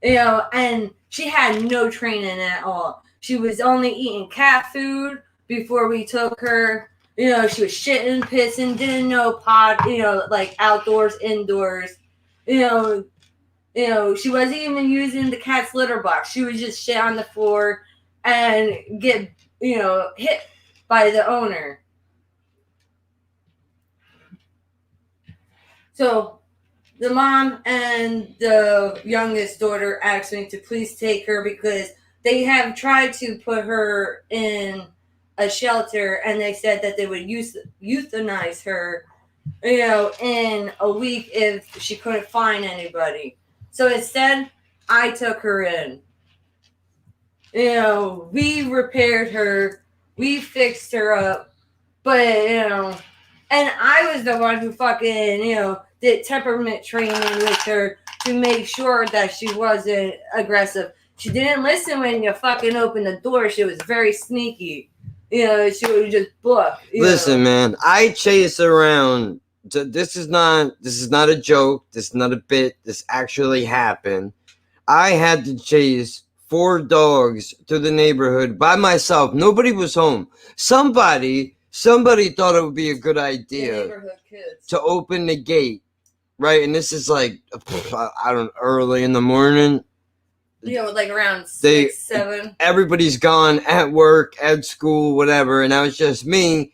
[SPEAKER 18] and she had no training at all. She was only eating cat food before we took her. She was shitting, pissing, didn't know like outdoors, indoors. She wasn't even using the cat's litter box. She would just shit on the floor and get, hit by the owner. So the mom and the youngest daughter asked me to please take her because they have tried to put her in a shelter and they said that they would euthanize her, in a week if she couldn't find anybody. So instead, I took her in. We repaired her, we fixed her up, but, and I was the one who fucking, did temperament training with her to make sure that she wasn't aggressive. She didn't listen when you fucking opened the door. She was very sneaky. She would just book.
[SPEAKER 12] Listen, man, I chase around. This is not a joke. This is not a bit. This actually happened. I had to chase 4 dogs through the neighborhood by myself. Nobody was home. Somebody thought it would be a good idea to open the gate, right? And this is like, I don't know, early in the morning.
[SPEAKER 18] Like around 6, 7.
[SPEAKER 12] Everybody's gone at work, at school, whatever, and now it's just me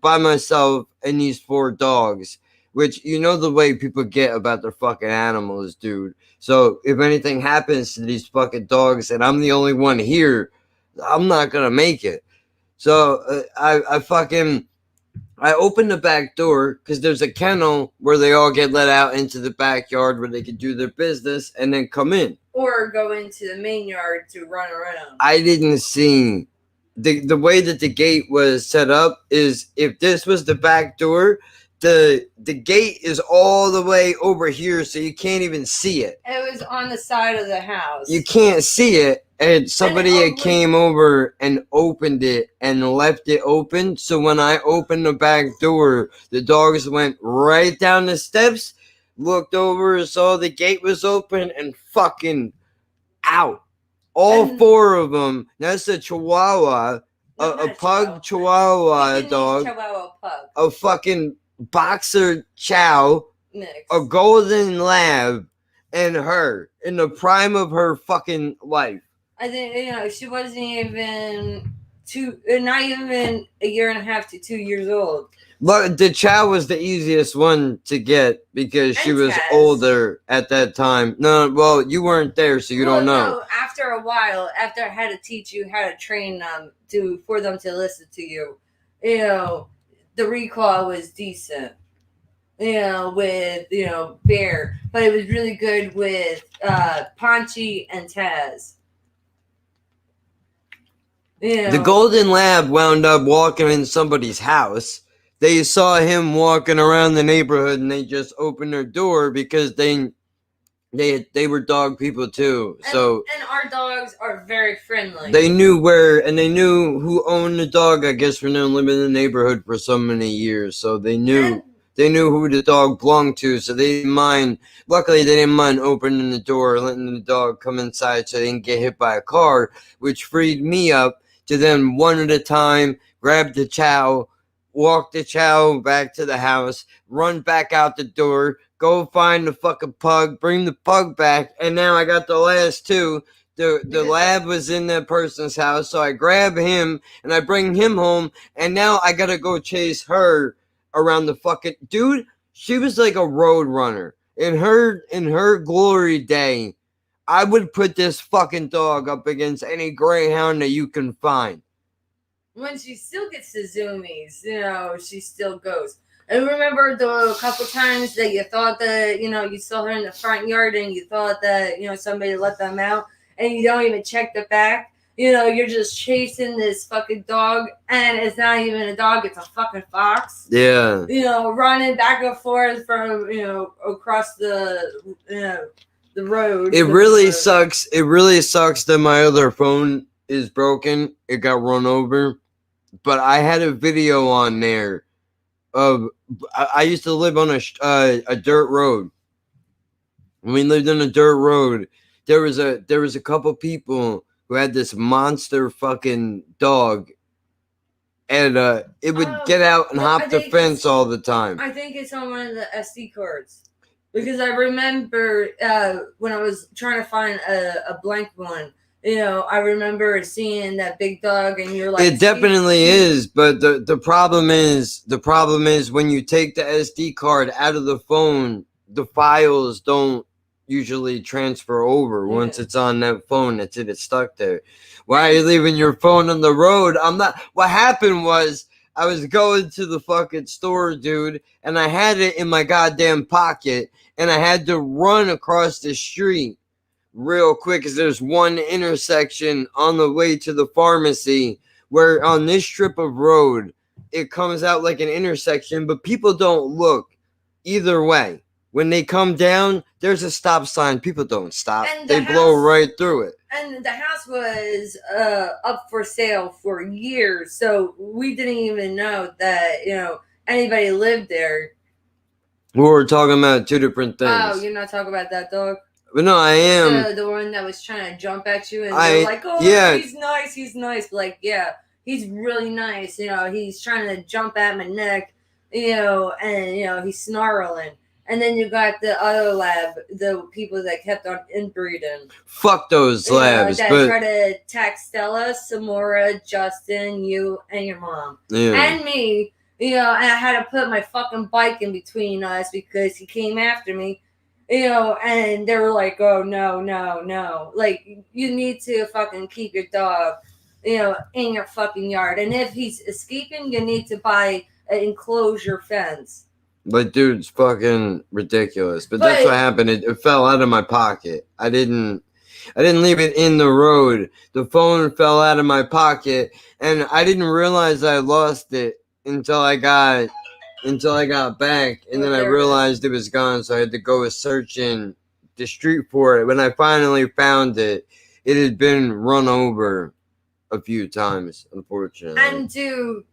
[SPEAKER 12] by myself and these 4 dogs, which the way people get about their fucking animals, dude. So if anything happens to these fucking dogs and I'm the only one here, I'm not gonna make it. So I opened the back door because there's a kennel where they all get let out into the backyard where they can do their business and then come in.
[SPEAKER 18] Or go into the main yard to run around.
[SPEAKER 12] I didn't see the way that the gate was set up is if this was the back door, the gate is all the way over here, so you can't even see it.
[SPEAKER 18] It was on the side of the house.
[SPEAKER 12] You can't see it, and somebody came over and opened it and left it open. So when I opened the back door, the dogs went right down the steps, looked over, saw the gate was open, and fucking out. All 4 of them. That's a Chihuahua, a pug Chihuahua dog,
[SPEAKER 18] Chihuahua pug.
[SPEAKER 12] a fucking boxer chow,
[SPEAKER 18] Mix.
[SPEAKER 12] a golden lab, and her in the prime of her fucking life.
[SPEAKER 18] I think she wasn't even not even a year and a half to 2 years old.
[SPEAKER 12] But the chow was the easiest one to get because she was older at that time. No, well, you weren't there, so you don't know.
[SPEAKER 18] No, after a while, after I had to teach you how to train them for them to listen to you, the recall was decent. With Bear, but it was really good with Ponchi and Taz.
[SPEAKER 12] The golden lab wound up walking in somebody's house. They saw him walking around the neighborhood and they just opened their door because they They were dog people too, so
[SPEAKER 18] and our dogs are very friendly.
[SPEAKER 12] they knew where, and they knew who owned the dog. I guess when they're living in the neighborhood for so many years, so they knew who the dog belonged to. So they didn't mind. Luckily, they didn't mind opening the door, letting the dog come inside, so they didn't get hit by a car, which freed me up to then one at a time grab the chow, walk the chow back to the house, run back out the door, go find the fucking pug, bring the pug back, and now I got the last two. The lab was in that person's house, so I grab him and I bring him home, and now I gotta go chase her around the fucking dude. She was like a road runner in her glory day. I would put this fucking dog up against any greyhound that you can find.
[SPEAKER 18] When she still gets the zoomies, she still goes. And remember the couple times that you thought that, you saw her in the front yard and you thought that, somebody let them out and you don't even check the back? You're just chasing this fucking dog and it's not even a dog, it's a fucking fox.
[SPEAKER 12] Yeah.
[SPEAKER 18] Running back and forth from, across the road.
[SPEAKER 12] It really sucks. It really sucks that my other phone is broken. It got run over. But I had a video on there of I used to live on a dirt road. When we lived on a dirt road, there was a couple people who had this monster fucking dog, and it would get out and hop the fence all the time.
[SPEAKER 18] I think it's on one of the SD cards. Because I remember when I was trying to find a blank one, I remember seeing that big dog, and you're like,
[SPEAKER 12] it definitely is, but the problem is when you take the SD card out of the phone, the files don't usually transfer over. Once it's on that phone, that's it. It's stuck there. Why are you leaving your phone on the road? I'm not. What happened was I was going to the fucking store, dude, and I had it in my goddamn pocket, and I had to run across the street real quick because there's one intersection on the way to the pharmacy where on this strip of road it comes out like an intersection, but people don't look either way. When they come down, there's a stop sign. People don't stop. They blow right through it.
[SPEAKER 18] And the house was up for sale for years, so we didn't even know that anybody lived there.
[SPEAKER 12] We were talking about two different things.
[SPEAKER 18] Oh, you're not talking about that dog?
[SPEAKER 12] But no, I am.
[SPEAKER 18] The one that was trying to jump at you, and you're like, "Oh, yeah, he's nice." But like, yeah, he's really nice. He's trying to jump at my neck, and he's snarling. And then you got the other lab, the people that kept on inbreeding.
[SPEAKER 12] Fuck those labs.
[SPEAKER 18] That try to attack Stella, Samora, Justin, you, and your mom.
[SPEAKER 12] Yeah.
[SPEAKER 18] And me, and I had to put my fucking bike in between us because he came after me. And they were like, oh, no. Like, you need to fucking keep your dog, in your fucking yard. And if he's escaping, you need to buy an enclosure fence.
[SPEAKER 12] But dude, it's fucking ridiculous. But that's what happened. It fell out of my pocket. I didn't leave it in the road. The phone fell out of my pocket, and I didn't realize I lost it until I got back, and then I realized it was gone. So I had to go searching the street for it. When I finally found it, it had been run over a few times, unfortunately.
[SPEAKER 18] And to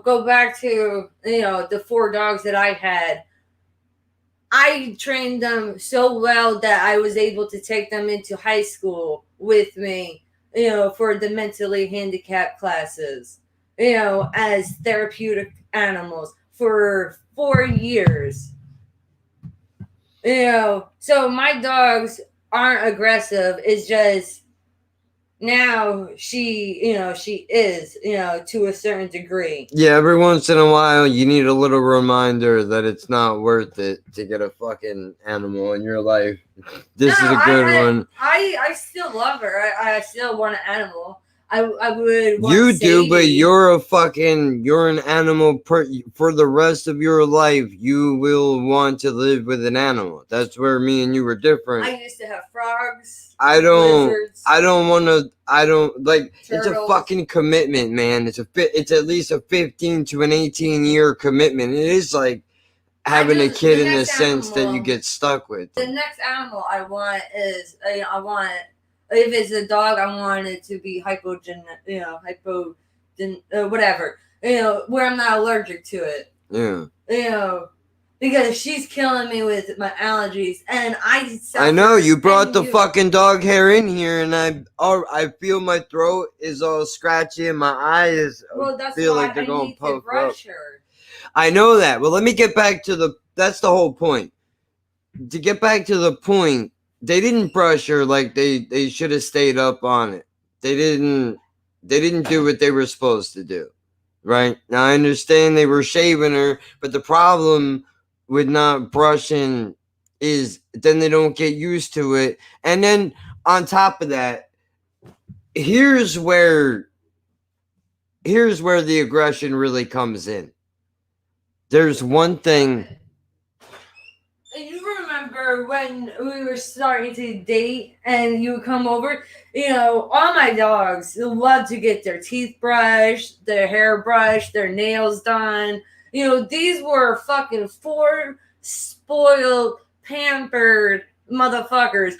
[SPEAKER 18] go back to, the 4 dogs that I had. I trained them so well that I was able to take them into high school with me, for the mentally handicapped classes, as therapeutic animals for 4 years. So my dogs aren't aggressive. It's just, now she is, to a certain degree.
[SPEAKER 12] Yeah, every once in a while you need a little reminder that it's not worth it to get a fucking animal in your life. This is a good one.
[SPEAKER 18] I still love her. I still want an animal. I would want
[SPEAKER 12] You
[SPEAKER 18] Sadie.
[SPEAKER 12] do, but you're an animal for the rest of your life. You will want to live with an animal. That's where me and you were different.
[SPEAKER 18] I used to have frogs.
[SPEAKER 12] Lizards, Turtles. It's a fucking commitment, man. It's at least a 15 to an 18 year commitment. It is like having a kid in the
[SPEAKER 18] next
[SPEAKER 12] sense that you
[SPEAKER 18] animal-
[SPEAKER 12] get stuck with.
[SPEAKER 18] The next animal I want is I want if it's a dog, I want it to be whatever, where I'm not allergic to it.
[SPEAKER 12] Yeah.
[SPEAKER 18] Because she's killing me with my allergies, and
[SPEAKER 12] I know you brought the
[SPEAKER 18] you-
[SPEAKER 12] fucking dog hair in here, and I feel my throat is all scratchy and my eyes
[SPEAKER 18] Well, that's
[SPEAKER 12] feel
[SPEAKER 18] why
[SPEAKER 12] like they're
[SPEAKER 18] I
[SPEAKER 12] going
[SPEAKER 18] need to
[SPEAKER 12] puff up.
[SPEAKER 18] brush her.
[SPEAKER 12] I know that. Well, let me get back to that's the whole point. To get back to the point, they didn't brush her like they should have stayed up on it. They didn't do what they were supposed to do. Right? Now I understand they were shaving her, but the problem with not brushing is then they don't get used to it. And then on top of that, here's where the aggression really comes in. There's one thing.
[SPEAKER 18] And you remember when we were starting to date and you would come over? All my dogs love to get their teeth brushed, their hair brushed, their nails done. These were fucking 4 spoiled, pampered motherfuckers.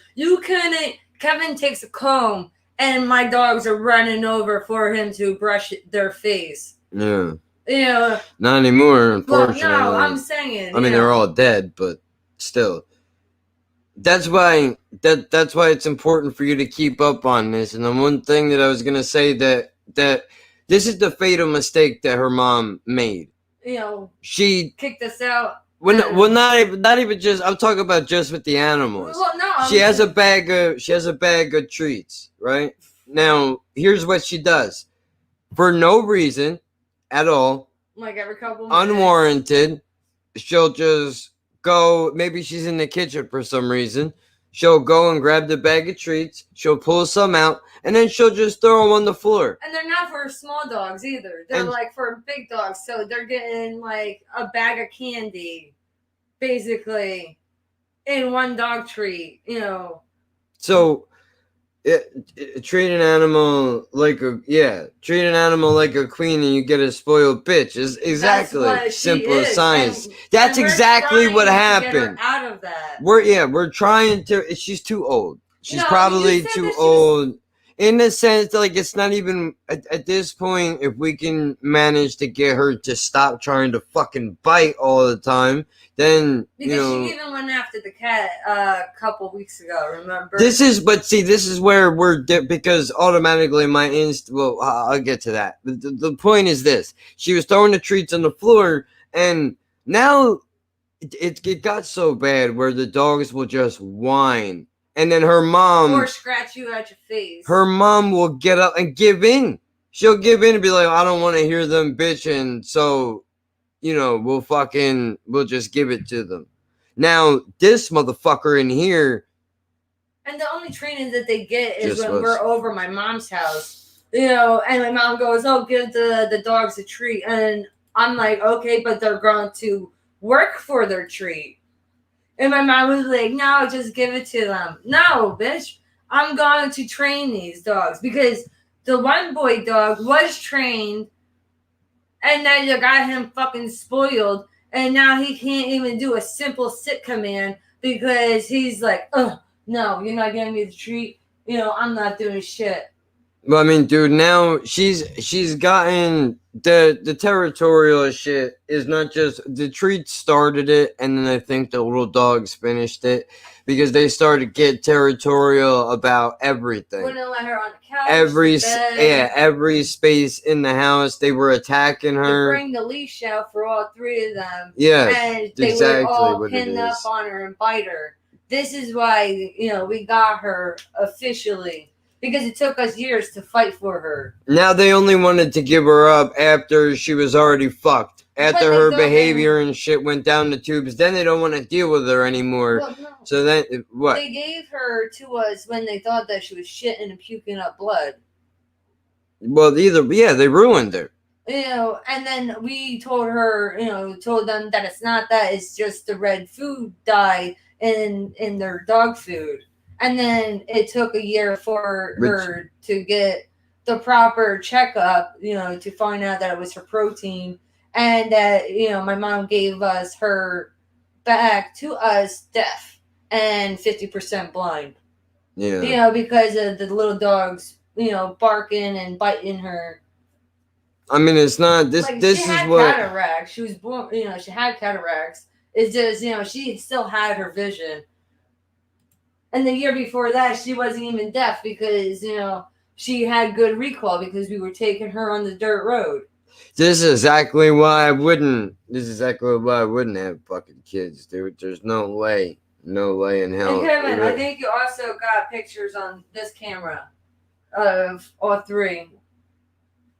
[SPEAKER 18] Kevin takes a comb and my dogs are running over for him to brush their face.
[SPEAKER 12] Yeah.
[SPEAKER 18] Not
[SPEAKER 12] anymore, unfortunately.
[SPEAKER 18] Well, no, I'm saying.
[SPEAKER 12] I mean, they're all dead, but still. That's why it's important for you to keep up on this. And the one thing that I was gonna say that this is the fatal mistake that her mom made. She
[SPEAKER 18] kicked us out.
[SPEAKER 12] Well, not even just. I'm talking about just with the animals.
[SPEAKER 18] Well, no,
[SPEAKER 12] she has a bag of treats. Right now, here's what she does for no reason at all,
[SPEAKER 18] like every couple minutes.
[SPEAKER 12] Unwarranted. She'll just go. Maybe she's in the kitchen for some reason. She'll go and grab the bag of treats. She'll pull some out, and then she'll just throw them on the floor.
[SPEAKER 18] And they're not for small dogs either. They're like for big dogs. So they're getting like a bag of candy, basically, in one dog treat.
[SPEAKER 12] So, treat an animal like a queen, and you get a spoiled bitch. Is exactly simple as science. That's exactly what happened.
[SPEAKER 18] Get her out of that.
[SPEAKER 12] We're trying to. She's too old. She's probably too old. In the sense that, like, it's not even at this point. If we can manage to get her to stop trying to fucking bite all the time, then
[SPEAKER 18] because she even went after the cat a couple weeks ago. Remember?
[SPEAKER 12] This is where we're because automatically my well, I'll get to that. The point is this: she was throwing the treats on the floor, and now it got so bad where the dogs will just whine. And then her mom
[SPEAKER 18] or scratch you at your face.
[SPEAKER 12] Her mom will get up and give in. She'll give in and be like, I don't want to hear them bitching, so we'll just give it to them. Now this motherfucker in here.
[SPEAKER 18] And the only training that they get is when we're over my mom's house. And my mom goes, "Oh, give the dogs a treat." And I'm like, "Okay, but they're going to work for their treat." And my mom was like, "No, just give it to them." No, bitch. I'm going to train these dogs because the one boy dog was trained and now you got him fucking spoiled and now he can't even do a simple sit command because he's like, no, you're not giving me the treat. I'm not doing shit.
[SPEAKER 12] Well, I mean, dude, now she's gotten the territorial shit is not just the treats started it, and then I think the little dogs finished it because they started to get territorial about everything.
[SPEAKER 18] Wouldn't let her on the couch.
[SPEAKER 12] Every space in the house they were attacking her.
[SPEAKER 18] They bring the leash out for all 3 of them.
[SPEAKER 12] Yeah,
[SPEAKER 18] and they
[SPEAKER 12] exactly
[SPEAKER 18] would all
[SPEAKER 12] what
[SPEAKER 18] pin
[SPEAKER 12] it
[SPEAKER 18] up
[SPEAKER 12] is.
[SPEAKER 18] on her and bite her. This is why we got her officially. Because it took us years to fight for her.
[SPEAKER 12] Now they only wanted to give her up after she was already fucked. After her behavior and shit went down the tubes, then they don't want to deal with her anymore.
[SPEAKER 18] Well, no.
[SPEAKER 12] So then, what?
[SPEAKER 18] They gave her to us when they thought that she was shitting and puking up blood.
[SPEAKER 12] Well, they ruined her.
[SPEAKER 18] And then we told her, told them that it's not that, it's just the red food dye in their dog food. And then it took a year for her to get the proper checkup, to find out that it was her protein. And that, my mom gave us her
[SPEAKER 4] back to us deaf and 50% blind.
[SPEAKER 12] Yeah.
[SPEAKER 4] You know, because of the little dogs, you know, barking and biting her.
[SPEAKER 12] I mean, it's not this.
[SPEAKER 4] Like,
[SPEAKER 12] This
[SPEAKER 4] she
[SPEAKER 12] is
[SPEAKER 4] had
[SPEAKER 12] what.
[SPEAKER 4] cataracts. She was born, you know, she had cataracts. It's just, you know, she still had her vision. And the year before that, she wasn't even deaf because, you know, she had good recall because we were taking her on the dirt road.
[SPEAKER 12] This is exactly why I wouldn't. This is exactly why I wouldn't have fucking kids, dude. There's no way. No way in hell.
[SPEAKER 4] And Kevin, I think you also got pictures on this camera of all three.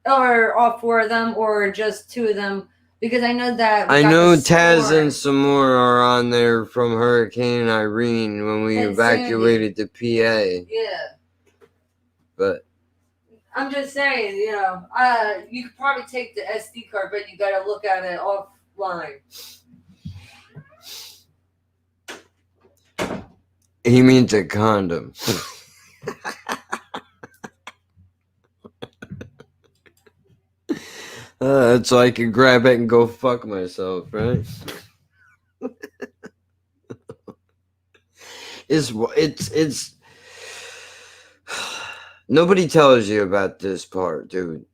[SPEAKER 4] Or all four of them, or just two of them. Because I know that
[SPEAKER 12] I know Taz and some more are on there from Hurricane Irene when we
[SPEAKER 4] And
[SPEAKER 12] evacuated the PA.
[SPEAKER 4] Yeah.
[SPEAKER 12] But
[SPEAKER 4] I'm just saying, you know, you could probably take the SD card, but you gotta look at it offline.
[SPEAKER 12] he means a condom. So I can grab it and go fuck myself, right? It's nobody tells you about this part, dude.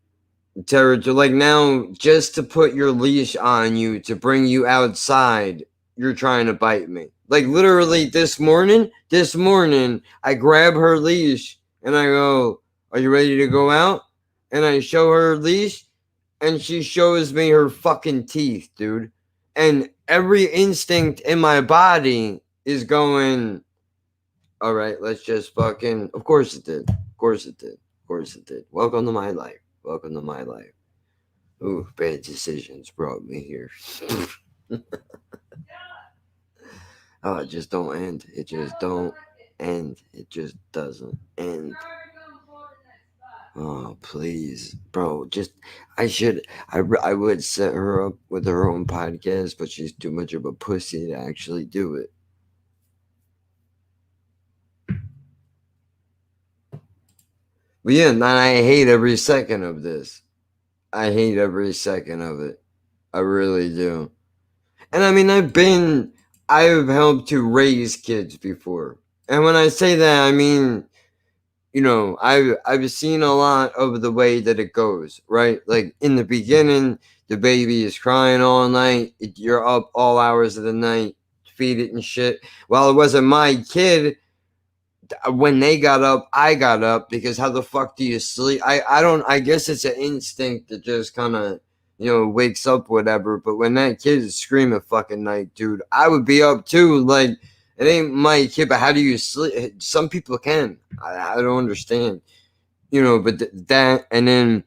[SPEAKER 12] Like now, just to put your leash on you to bring you outside, you're trying to bite me. Like literally this morning, I grab her leash and I go, "Are you ready to go out?" And I show her leash, and she shows me her fucking teeth, dude. And every instinct in my body is going, all right, let's just fucking. Of course it did. Of course it did. Of course it did. Welcome to my life. Welcome to my life. Ooh, bad decisions brought me here. Oh, it just don't end. It just don't end. It just doesn't end. Oh, please, bro. I would set her up with her own podcast, but she's too much of a pussy to actually do it. But yeah, and I hate every second of this. I hate every second of it. I really do. And I mean, I've helped to raise kids before. And when I say that, I mean, you know, I've seen a lot of the way that it goes, right? Like in the beginning, the baby is crying all night. You're up all hours of the night, feed it and shit. Well, it wasn't my kid. When they got up, I got up because how the fuck do you sleep? I guess it's an instinct that just kind of, you know, wakes up, whatever. But when that kid is screaming fucking night, dude, I would be up too. Like, it ain't my kid, but how do you sleep? Some people can. I don't understand, you know, but that, and then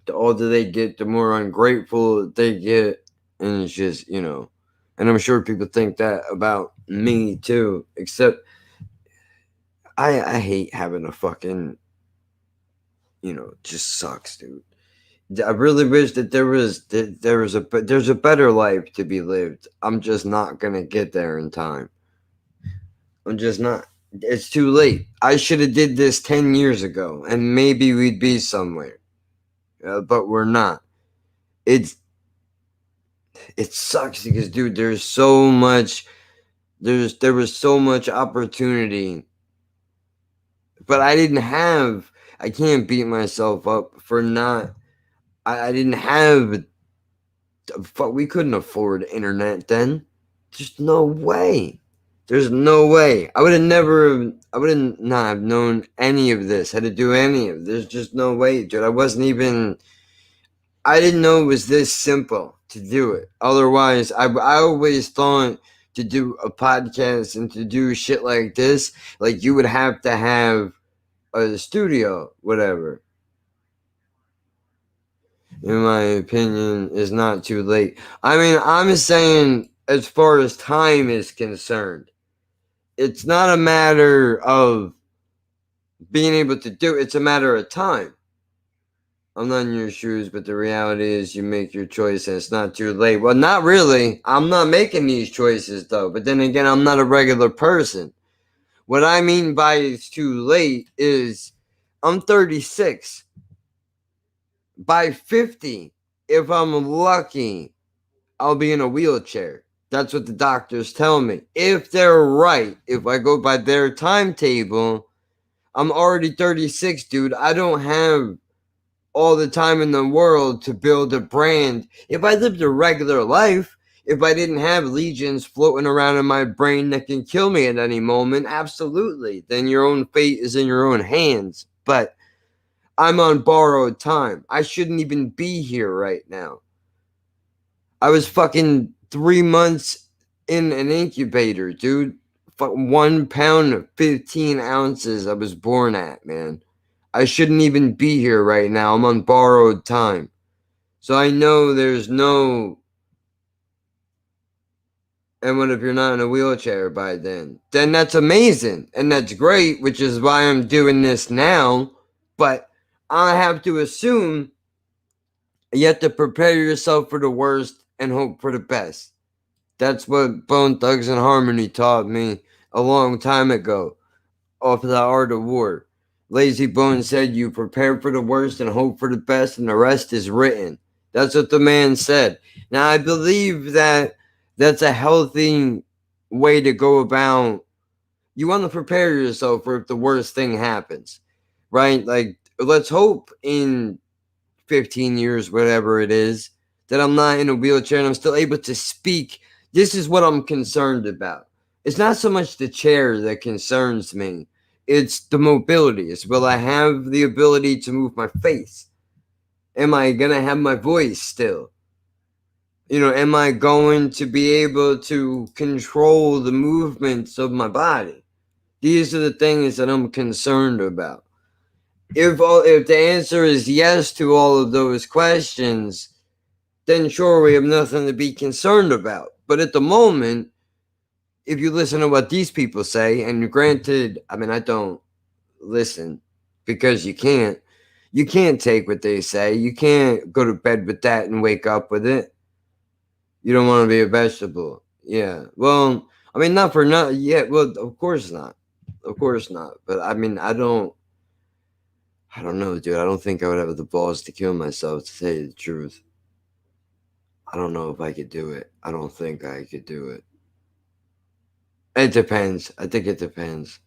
[SPEAKER 12] the older they get, the more ungrateful they get. And it's just, you know, and I'm sure people think that about me too, except I hate having a fucking, you know, it just sucks, dude. I really wish that there's a better life to be lived. I'm just not gonna get there in time. I'm just not. It's too late. I should have did this 10 years ago, and maybe we'd be somewhere. But we're not. It sucks because, dude, there was so much opportunity, but I can't beat myself up for not. I didn't have. We couldn't afford internet then. Just no way. There's no way. I would have not have known any of this, how to do any of this. There's just no way, dude. I didn't know it was this simple to do it. Otherwise, I always thought to do a podcast and to do shit like this, like you would have to have a studio, whatever. In my opinion, is not too late. I mean, I'm saying as far as time is concerned, it's not a matter of being able to do it. It's a matter of time. I'm not in your shoes, but the reality is you make your choice and it's not too late. Well, not really. I'm not making these choices though. But then again, I'm not a regular person. What I mean by it's too late is I'm 36. By 50, if I'm lucky, I'll be in a wheelchair. That's what the doctors tell me. If they're right, if I go by their timetable, I'm already 36, dude. I don't have all the time in the world to build a brand. If I lived a regular life, if I didn't have legions floating around in my brain that can kill me at any moment, absolutely. Then your own fate is in your own hands. But I'm on borrowed time. I shouldn't even be here right now. I was fucking 3 months in an incubator, dude. 1 pound, 15 ounces I was born at, man. I shouldn't even be here right now. I'm on borrowed time. So I know there's no... And what if you're not in a wheelchair by then? Then that's amazing. And that's great, which is why I'm doing this now. But I have to assume you have to prepare yourself for the worst and hope for the best. That's what Bone Thugs and Harmony taught me a long time ago. Off of the Art of War. Lazy Bone said, you prepare for the worst and hope for the best, and the rest is written. That's what the man said. Now, I believe that that's a healthy way to go about. You want to prepare yourself for if the worst thing happens, right? Like, let's hope in 15 years, whatever it is, that I'm not in a wheelchair and I'm still able to speak. This is what I'm concerned about. It's not so much the chair that concerns me. It's the mobility. It's will I have the ability to move my face? Am I going to have my voice still? Am I going to be able to control the movements of my body? These are the things that I'm concerned about. If the answer is yes to all of those questions, then sure, we have nothing to be concerned about. But at the moment, if you listen to what these people say, and granted, I mean, I don't listen because you can't take what they say. You can't go to bed with that and wake up with it. You don't want to be a vegetable. Yeah. Well, I mean, not for not. Yeah. Well, of course not. Of course not. But I mean, I don't know, dude. I don't think I would have the balls to kill myself, to tell you the truth. I don't know if I could do it. I don't think I could do it. It depends. I think it depends.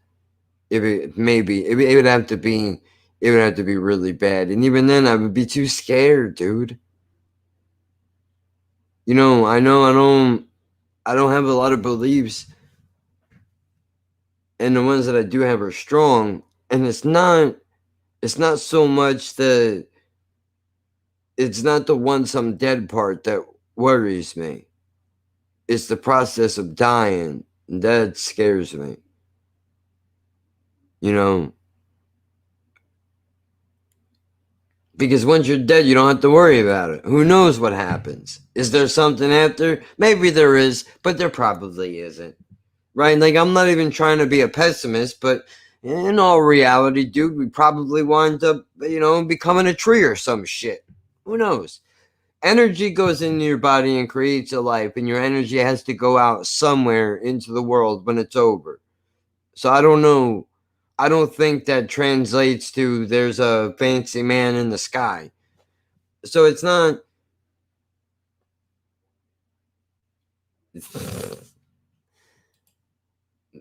[SPEAKER 12] It would have to be really bad. And even then I would be too scared, dude. I know I don't have a lot of beliefs. And the ones that I do have are strong. And it's not so much it's not the once I'm dead part that worries me. It's the process of dying. That scares me. Because once you're dead, you don't have to worry about it. Who knows what happens? Is there something after? Maybe there is, but there probably isn't. Right? Like, I'm not even trying to be a pessimist, but in all reality, dude, we probably wind up, becoming a tree or some shit. Who knows? Energy goes into your body and creates a life, and your energy has to go out somewhere into the world when it's over. So I don't know. I don't think that translates to there's a fancy man in the sky. So it's not.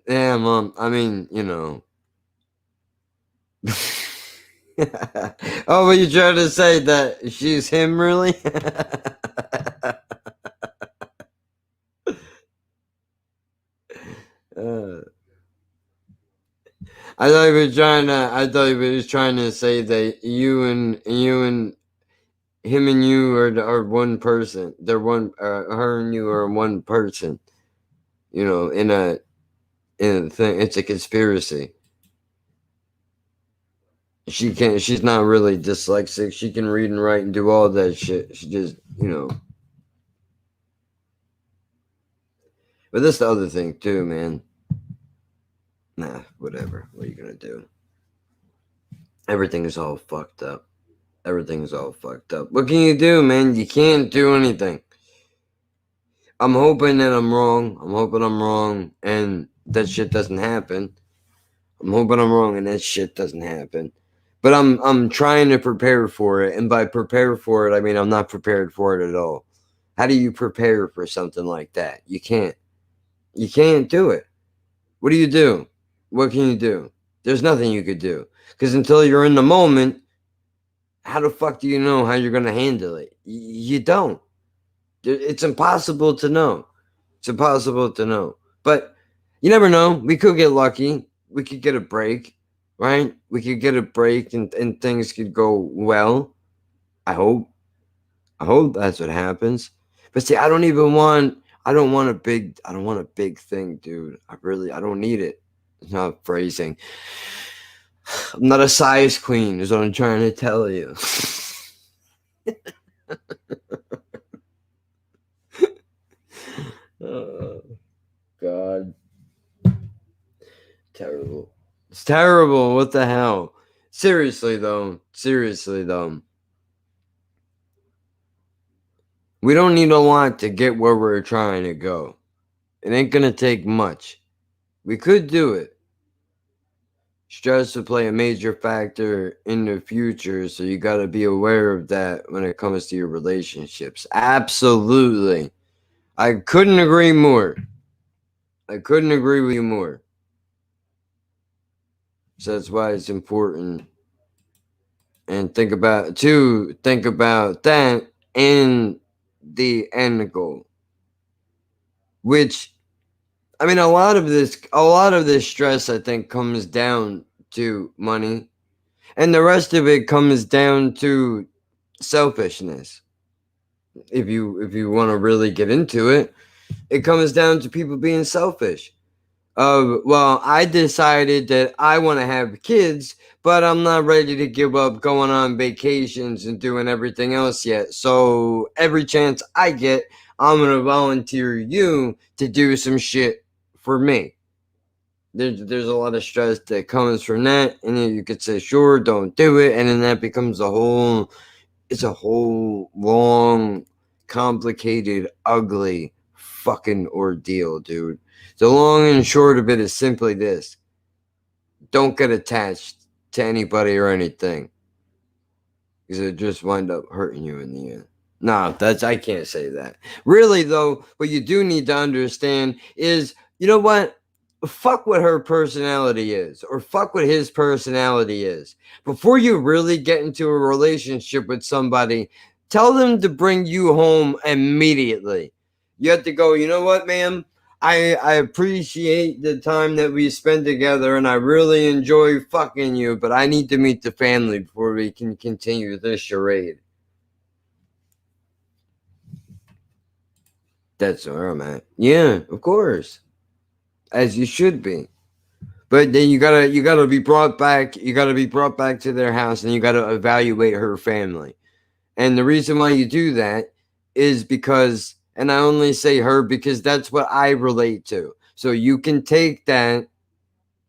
[SPEAKER 12] Yeah, Mom. I mean, Oh, but you trying to say that she's him, really? I thought he was trying to say that you and him and you are one person. They're one. Her and you are one person. In a thing. It's a conspiracy. She's not really dyslexic. She can read and write and do all that shit. She just, But that's the other thing too, man. Nah, whatever. What are you gonna do? Everything is all fucked up. Everything is all fucked up. What can you do, man? You can't do anything. I'm hoping that I'm wrong. I'm hoping I'm wrong and that shit doesn't happen. I'm hoping I'm wrong and that shit doesn't happen. But I'm trying to prepare for it. And by prepare for it, I mean I'm not prepared for it at all. How do you prepare for something like that? You can't. You can't do it. What do you do? What can you do? There's nothing you could do. Because until you're in the moment, how the fuck do you know how you're going to handle it? You don't. It's impossible to know. It's impossible to know. But you never know. We could get lucky. We could get a break, right? We could get a break and things could go well. I hope. I hope that's what happens. But see, I don't want a big thing, dude. I don't need it. It's not phrasing. I'm not a size queen, is what I'm trying to tell you. Oh, God. Terrible. It's terrible. What the hell? Seriously, though. We don't need a lot to get where we're trying to go. It ain't gonna take much. We could do it. Stress will play a major factor in the future, so you gotta be aware of that when it comes to your relationships. Absolutely. I couldn't agree more. I couldn't agree with you more. So that's why it's important. And think about that and the end goal. Which, I mean, a lot of this stress, I think, comes down to money. And the rest of it comes down to selfishness. If you want to really get into it, it comes down to people being selfish. Well, I decided that I want to have kids, but I'm not ready to give up going on vacations and doing everything else yet. So every chance I get, I'm going to volunteer you to do some shit for me. There's a lot of stress that comes from that, and then you could say, sure, don't do it, and then that becomes a whole long, complicated, ugly fucking ordeal, dude. The long and short of it is simply this: don't get attached to anybody or anything, because it just wind up hurting you in the end. No, I can't say that. Really, though, what you do need to understand is, you know what? Fuck what her personality is, or fuck what his personality is. Before you really get into a relationship with somebody, tell them to bring you home immediately. You have to go, you know what, ma'am? I appreciate the time that we spend together, and I really enjoy fucking you, but I need to meet the family before we can continue this charade. That's where I'm at. Yeah, of course. As you should be. But then you gotta be brought back. You gotta be brought back to their house, and you gotta evaluate her family. And the reason why you do that is because, and I only say her because that's what I relate to. So you can take that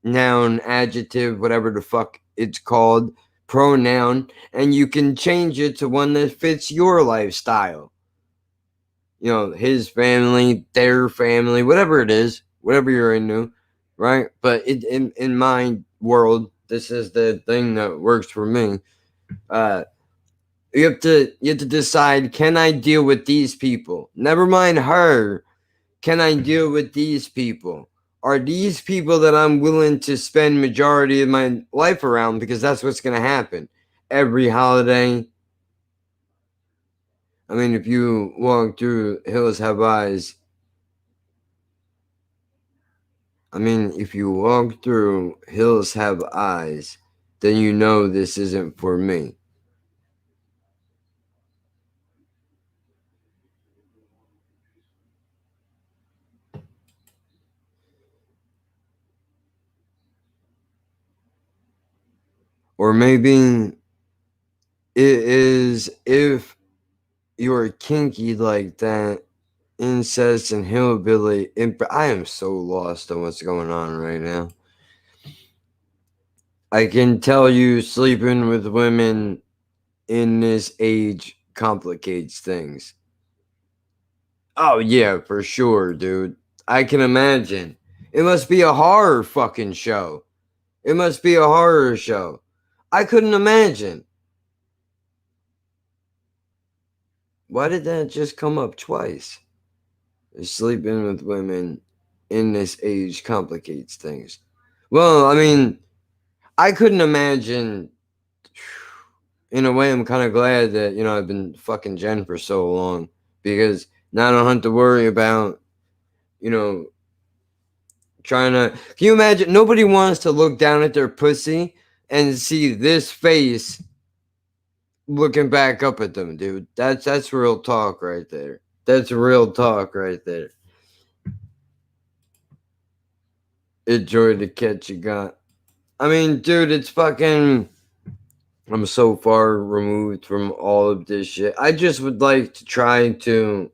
[SPEAKER 12] noun, adjective, whatever the fuck it's called, pronoun, and you can change it to one that fits your lifestyle. You know, his family, their family, whatever it is, whatever you're into, right? But in my world, this is the thing that works for me. You have to decide, can I deal with these people? Never mind her. Can I deal with these people? Are these people that I'm willing to spend majority of my life around? Because that's what's going to happen. Every holiday. I mean, if you walk through Hills Have Eyes, then you know this isn't for me. Or maybe it is if you're kinky like that, incest and hillbilly. I am so lost on what's going on right now. I can tell you, sleeping with women in this age complicates things. Oh, yeah, for sure, dude. I can imagine. It must be a horror fucking show. It must be a horror show. I couldn't imagine. Why did that just come up twice? Sleeping with women in this age complicates things. Well, I mean, I couldn't imagine. In a way, I'm kind of glad that, I've been fucking Jen for so long, because now I don't have to worry about, trying to. Can you imagine? Nobody wants to look down at their pussy and see this face looking back up at them, dude. That's real talk right there. That's real talk right there. Enjoy the catch you got. I mean, dude, it's fucking. I'm so far removed from all of this shit. I just would like to try to.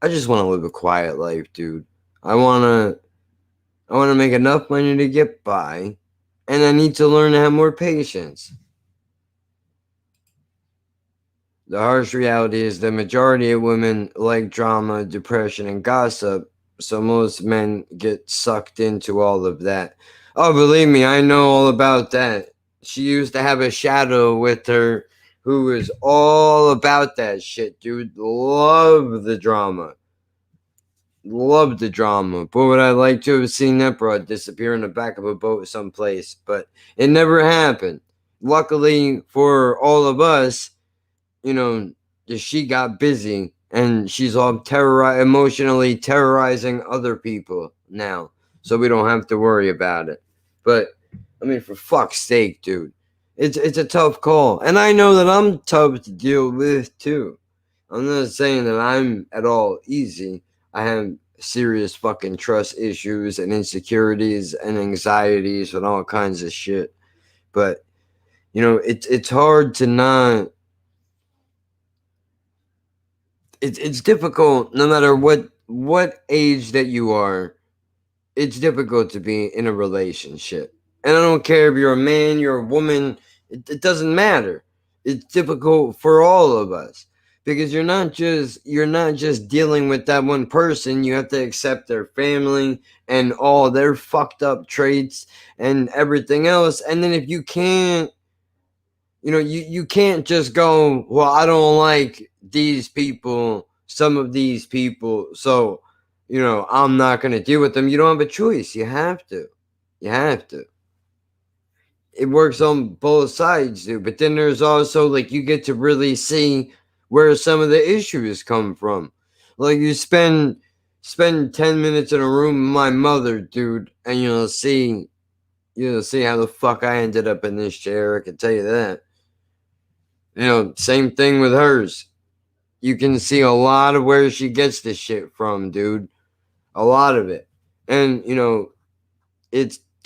[SPEAKER 12] I just want to live a quiet life, dude. I wanna make enough money to get by, and I need to learn to have more patience. The harsh reality is the majority of women like drama, depression, and gossip, so most men get sucked into all of that. Oh, believe me, I know all about that. She used to have a shadow with her who was all about that shit, dude. Love the drama. Love the drama. But would I like to have seen that broad disappear in the back of a boat someplace? But it never happened. Luckily for all of us, she got busy and she's all emotionally terrorizing other people now, so we don't have to worry about it. But I mean, for fuck's sake, dude, it's a tough call, and I know that I'm tough to deal with too. I'm not saying that I'm at all easy. I have serious fucking trust issues and insecurities and anxieties and all kinds of shit. But it's hard to not. It's difficult no matter what age that you are. It's difficult to be in a relationship, and I don't care if you're a man, you're a woman. It doesn't matter. It's difficult for all of us, because you're not just dealing with that one person. You have to accept their family and all their fucked up traits and everything else. And then if you can't, you can't just go, well, I don't like these people, some of these people, so I'm not going to deal with them. You don't have a choice. You have to. It works on both sides, dude. But then there's also, like, you get to really see where some of the issues come from. Like, you spend 10 minutes in a room with my mother, dude, and you'll see how the fuck I ended up in this chair. I can tell you that. Same thing with hers. You can see a lot of where she gets this shit from, dude. A lot of it. And,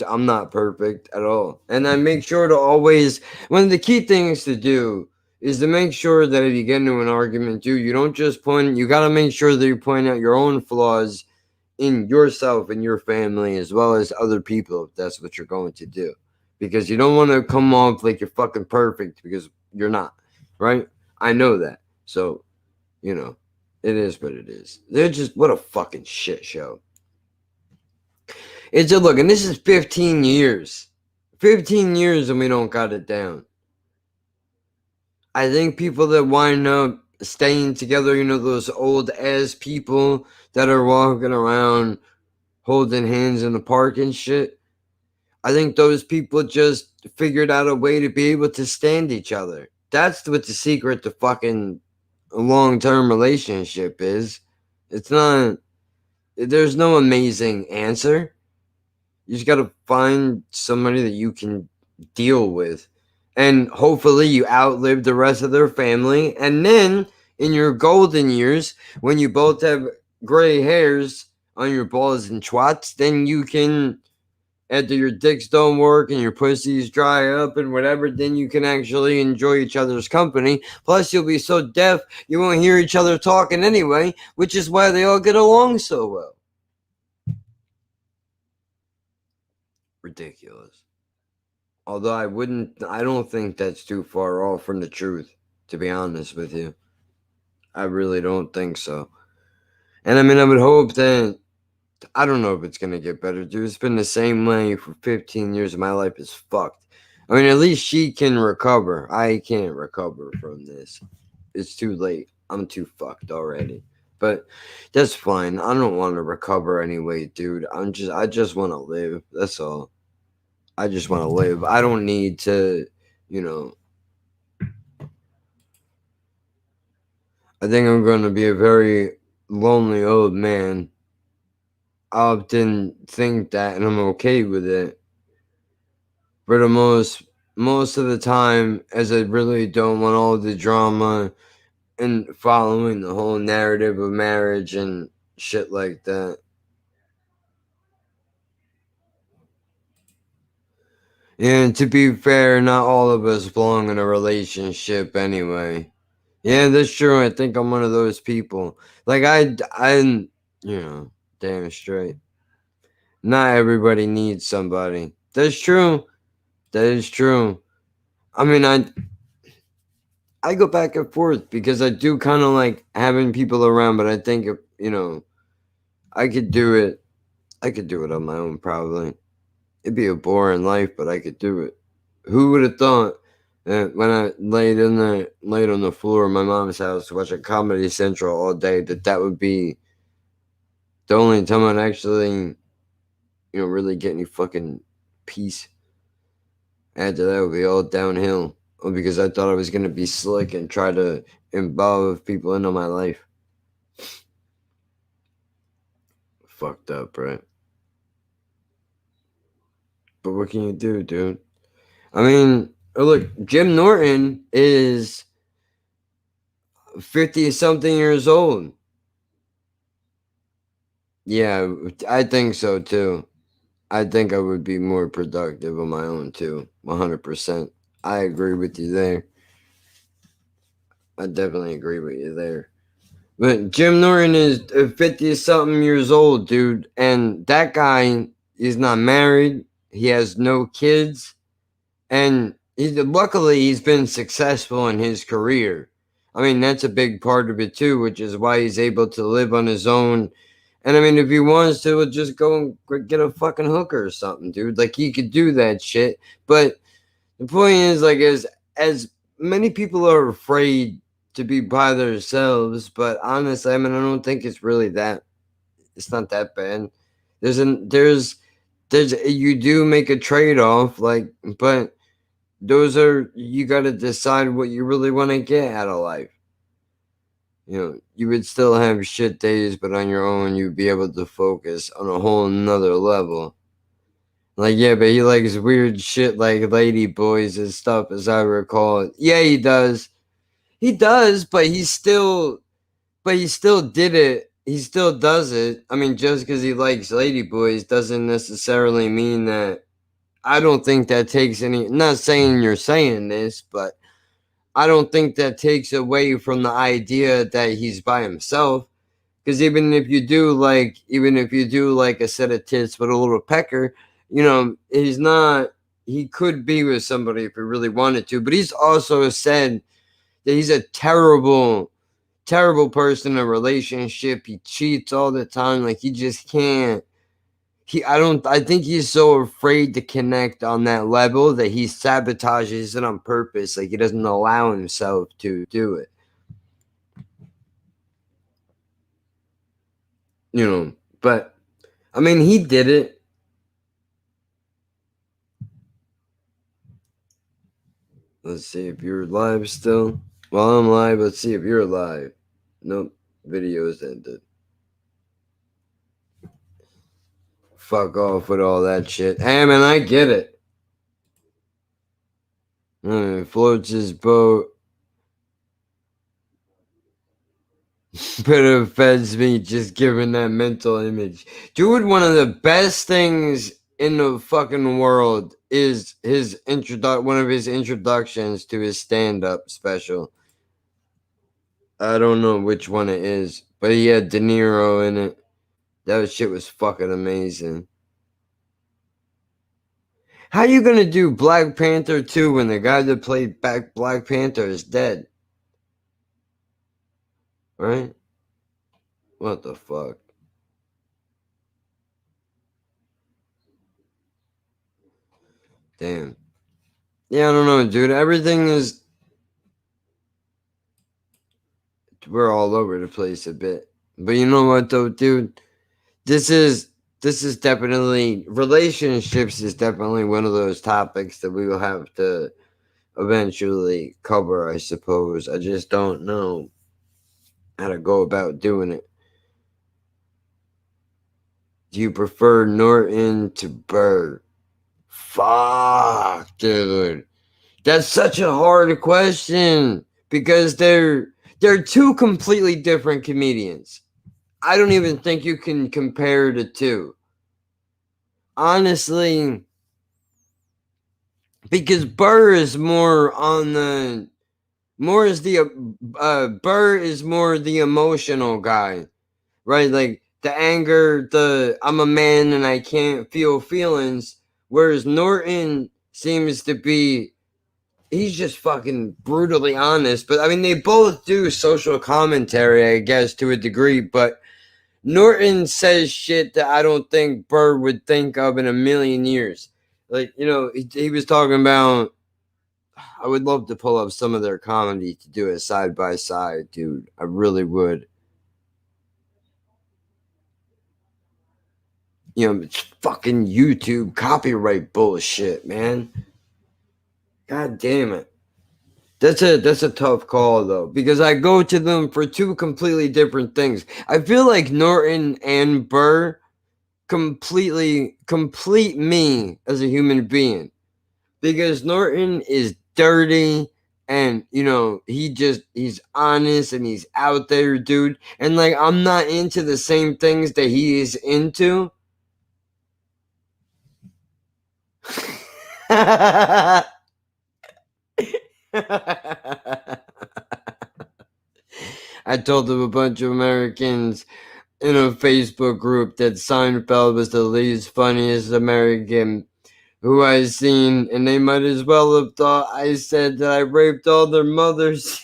[SPEAKER 12] I'm not perfect at all. And I make sure to always, one of the key things to do is to make sure that if you get into an argument, dude, you don't just you got to make sure that you point out your own flaws in yourself and your family, as well as other people, if that's what you're going to do. Because you don't want to come off like you're fucking perfect, because you're not. Right? I know that. So, it is what it is. They're just, what a fucking shit show. It's a look, and this is 15 years. 15 years and we don't got it down. I think people that wind up staying together, those old ass people that are walking around holding hands in the park and shit. I think those people just figured out a way to be able to stand each other. That's what the secret to fucking a long-term relationship is. It's not. There's no amazing answer. You just gotta find somebody that you can deal with, and hopefully you outlive the rest of their family. And then in your golden years, when you both have gray hairs on your balls and twats, then you can, after your dicks don't work and your pussies dry up and whatever, then you can actually enjoy each other's company. Plus, you'll be so deaf you won't hear each other talking anyway, which is why they all get along so well. Ridiculous. Although I don't think that's too far off from the truth, to be honest with you. I really don't think so. And I mean, I would hope that, I don't know if it's going to get better, dude. It's been the same way for 15 years. My life is fucked. I mean, at least she can recover. I can't recover from this. It's too late. I'm too fucked already. But that's fine. I don't want to recover anyway, dude. I just want to live. That's all. I just want to live. I don't need to, you know. I think I'm going to be a very lonely old man. I often think that, and I'm okay with it. For the most of the time, as I really don't want all the drama and following the whole narrative of marriage and shit like that. And to be fair, not all of us belong in a relationship anyway. Yeah, that's true. I think I'm one of those people. Like I'm, you know, damn straight. Not everybody needs somebody. That's true. That is true. I mean, I go back and forth because I do kind of like having people around, but I think if, you know, I could do it. I could do it on my own probably. It'd be a boring life, but I could do it. Who would have thought that when I laid on the floor of my mom's house watching Comedy Central all day that would be the only time I'd actually, you know, really get any fucking peace. After that, it would be all downhill. Well, because I thought I was gonna be slick and try to involve people into my life. Fucked up, right? But what can you do, dude? I mean, look, Jim Norton is 50 something years old. Yeah, I think so too. I think I would be more productive on my own too. 100%. I agree with you there. I definitely agree with you there. But Jim Norton is 50 something years old, dude. And that guy is not married. He has no kids. And luckily, he's been successful in his career. I mean, that's a big part of it too, which is why he's able to live on his own. And I mean, if he wants to, he'll just go and get a fucking hooker or something, dude. Like, he could do that shit. But the point is, like, as many people are afraid to be by themselves, but honestly, I mean, I don't think it's really that. It's not that bad. There's you do make a trade off, like, but those are you got to decide what you really want to get out of life. You know, you would still have shit days, but on your own, you'd be able to focus on a whole nother level. Like, yeah, but he likes weird shit like lady boys and stuff, as I recall. Yeah, he does. He does, but he still did it. He still does it. I mean, just because he likes lady boys doesn't necessarily mean that. I don't think that takes any. Not saying you're saying this, but I don't think that takes away from the idea that he's by himself. Because even if you do like a set of tits with a little pecker, you know, he's not. He could be with somebody if he really wanted to. But he's also said that he's a terrible, terrible person in a relationship. He cheats all the time. Like, he just can't. I think he's so afraid to connect on that level that he sabotages it on purpose. Like, he doesn't allow himself to do it. You know, but I mean, he did it. Let's see if you're live still. Well, I'm live. Let's see if you're live. Nope. Video's ended. Fuck off with all that shit. Hey, man, I get it. Floats his boat. But it offends me just giving that mental image. Dude, one of the best things in the fucking world is one of his introductions to his stand-up special. I don't know which one it is, but he had De Niro in it. That shit was fucking amazing. How you gonna do Black Panther 2 when the guy that played Black Panther is dead? Right? What the fuck? Damn. Yeah, I don't know, dude. Everything is we're all over the place a bit. But you know what though, dude? This is definitely, relationships is definitely one of those topics that we will have to eventually cover, I suppose. I just don't know how to go about doing it. Do you prefer Norton to Burr? Fuck, dude. That's such a hard question because they're two completely different comedians. I don't even think you can compare the two. Honestly, because Burr is more on the Burr is more the emotional guy, right? Like the anger, the I'm a man and I can't feel feelings, whereas Norton seems to be, he's just fucking brutally honest. But I mean, they both do social commentary, I guess, to a degree, but Norton says shit that I don't think Burr would think of in a million years. Like, you know, he was talking about, I would love to pull up some of their comedy to do it side by side, dude. I really would. You know, it's fucking YouTube copyright bullshit, man. God damn it. That's a tough call though, because I go to them for two completely different things. I feel like Norton and Burr complete me as a human being, because Norton is dirty and, you know, he's honest and he's out there, dude. And like, I'm not into the same things that he is into. I told them a bunch of Americans in a Facebook group that Seinfeld was the least funniest American who I seen, and they might as well have thought I said that I raped all their mothers.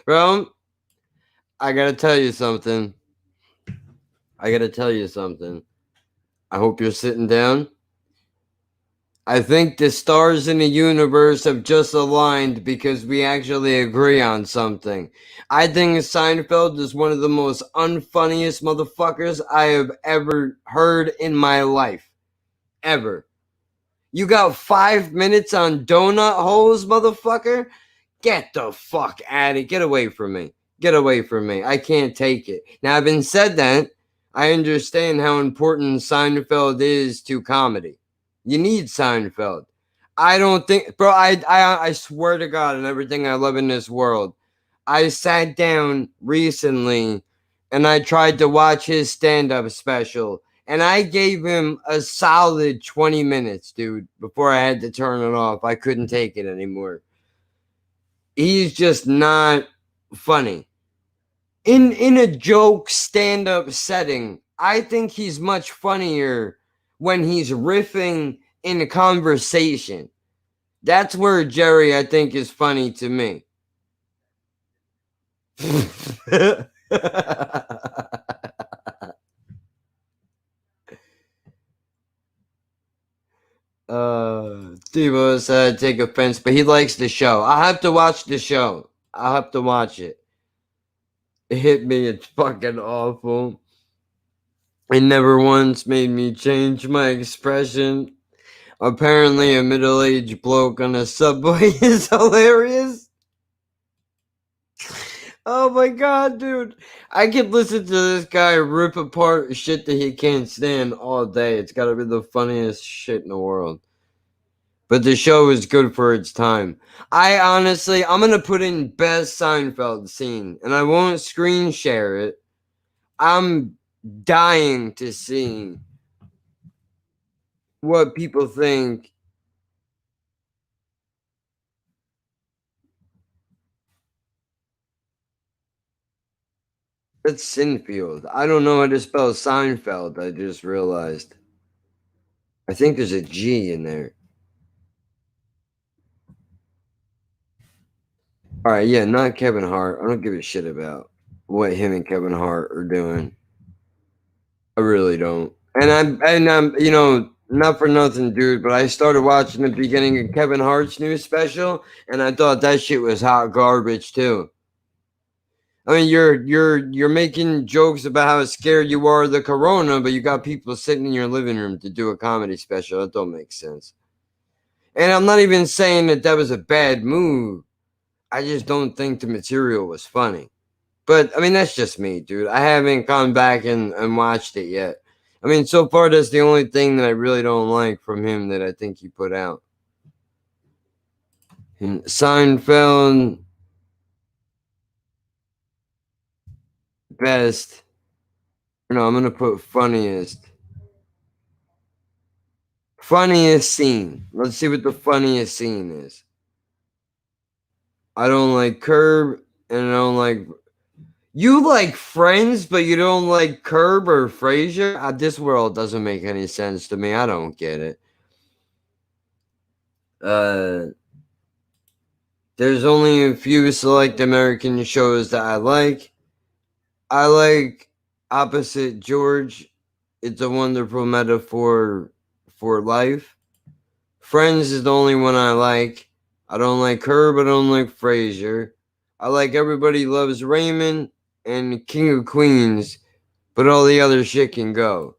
[SPEAKER 12] Bro, I gotta tell you something. I hope you're sitting down. I think the stars in the universe have just aligned because we actually agree on something. I think Seinfeld is one of the most unfunniest motherfuckers I have ever heard in my life. Ever. You got 5 minutes on donut holes, motherfucker? Get the fuck out of it. Get away from me. Get away from me. I can't take it. Now, having said that, I understand how important Seinfeld is to comedy. You need Seinfeld. I don't think, bro, I swear to God and everything I love in this world, I sat down recently and I tried to watch his stand-up special, and I gave him a solid 20 minutes, dude, before I had to turn it off. I couldn't take it anymore. He's just not funny. In a joke stand-up setting, I think he's much funnier when he's riffing in a conversation. That's where Jerry, I think, is funny to me. Steve said take offense, but he likes the show. I have to watch the show. I have to watch it. It hit me. It's fucking awful. It never once made me change my expression. Apparently, a middle-aged bloke on a subway is hilarious. Oh my god, dude. I could listen to this guy rip apart shit that he can't stand all day. It's gotta be the funniest shit in the world. But the show is good for its time. I honestly, I'm gonna put in best Seinfeld scene, and I won't screen share it. I'm dying to see what people think. It's Sinfield. I don't know how to spell Seinfeld. I just realized. I think there's a G in there. All right, yeah, not Kevin Hart. I don't give a shit about what him and Kevin Hart are doing. I really don't. And I'm, you know, not for nothing, dude, but I started watching the beginning of Kevin Hart's new special, and I thought that shit was hot garbage too. I mean, you're making jokes about how scared you are of the corona, but you got people sitting in your living room to do a comedy special. That don't make sense. And I'm not even saying that was a bad move. I just don't think the material was funny. But I mean, that's just me, dude. I haven't gone back and watched it yet. I mean, so far that's the only thing that I really don't like from him that I think he put out. And Seinfeld, best. No, I'm gonna put funniest. Funniest scene. Let's see what the funniest scene is. I don't like Curb, and I don't like. You like Friends, but you don't like Curb or Frasier? This world doesn't make any sense to me. I don't get it. There's only a few select American shows that I like. I like Opposite George. It's a wonderful metaphor for life. Friends is the only one I like. I don't like Curb. I don't like Frasier. I like Everybody Loves Raymond and King of Queens, but all the other shit can go.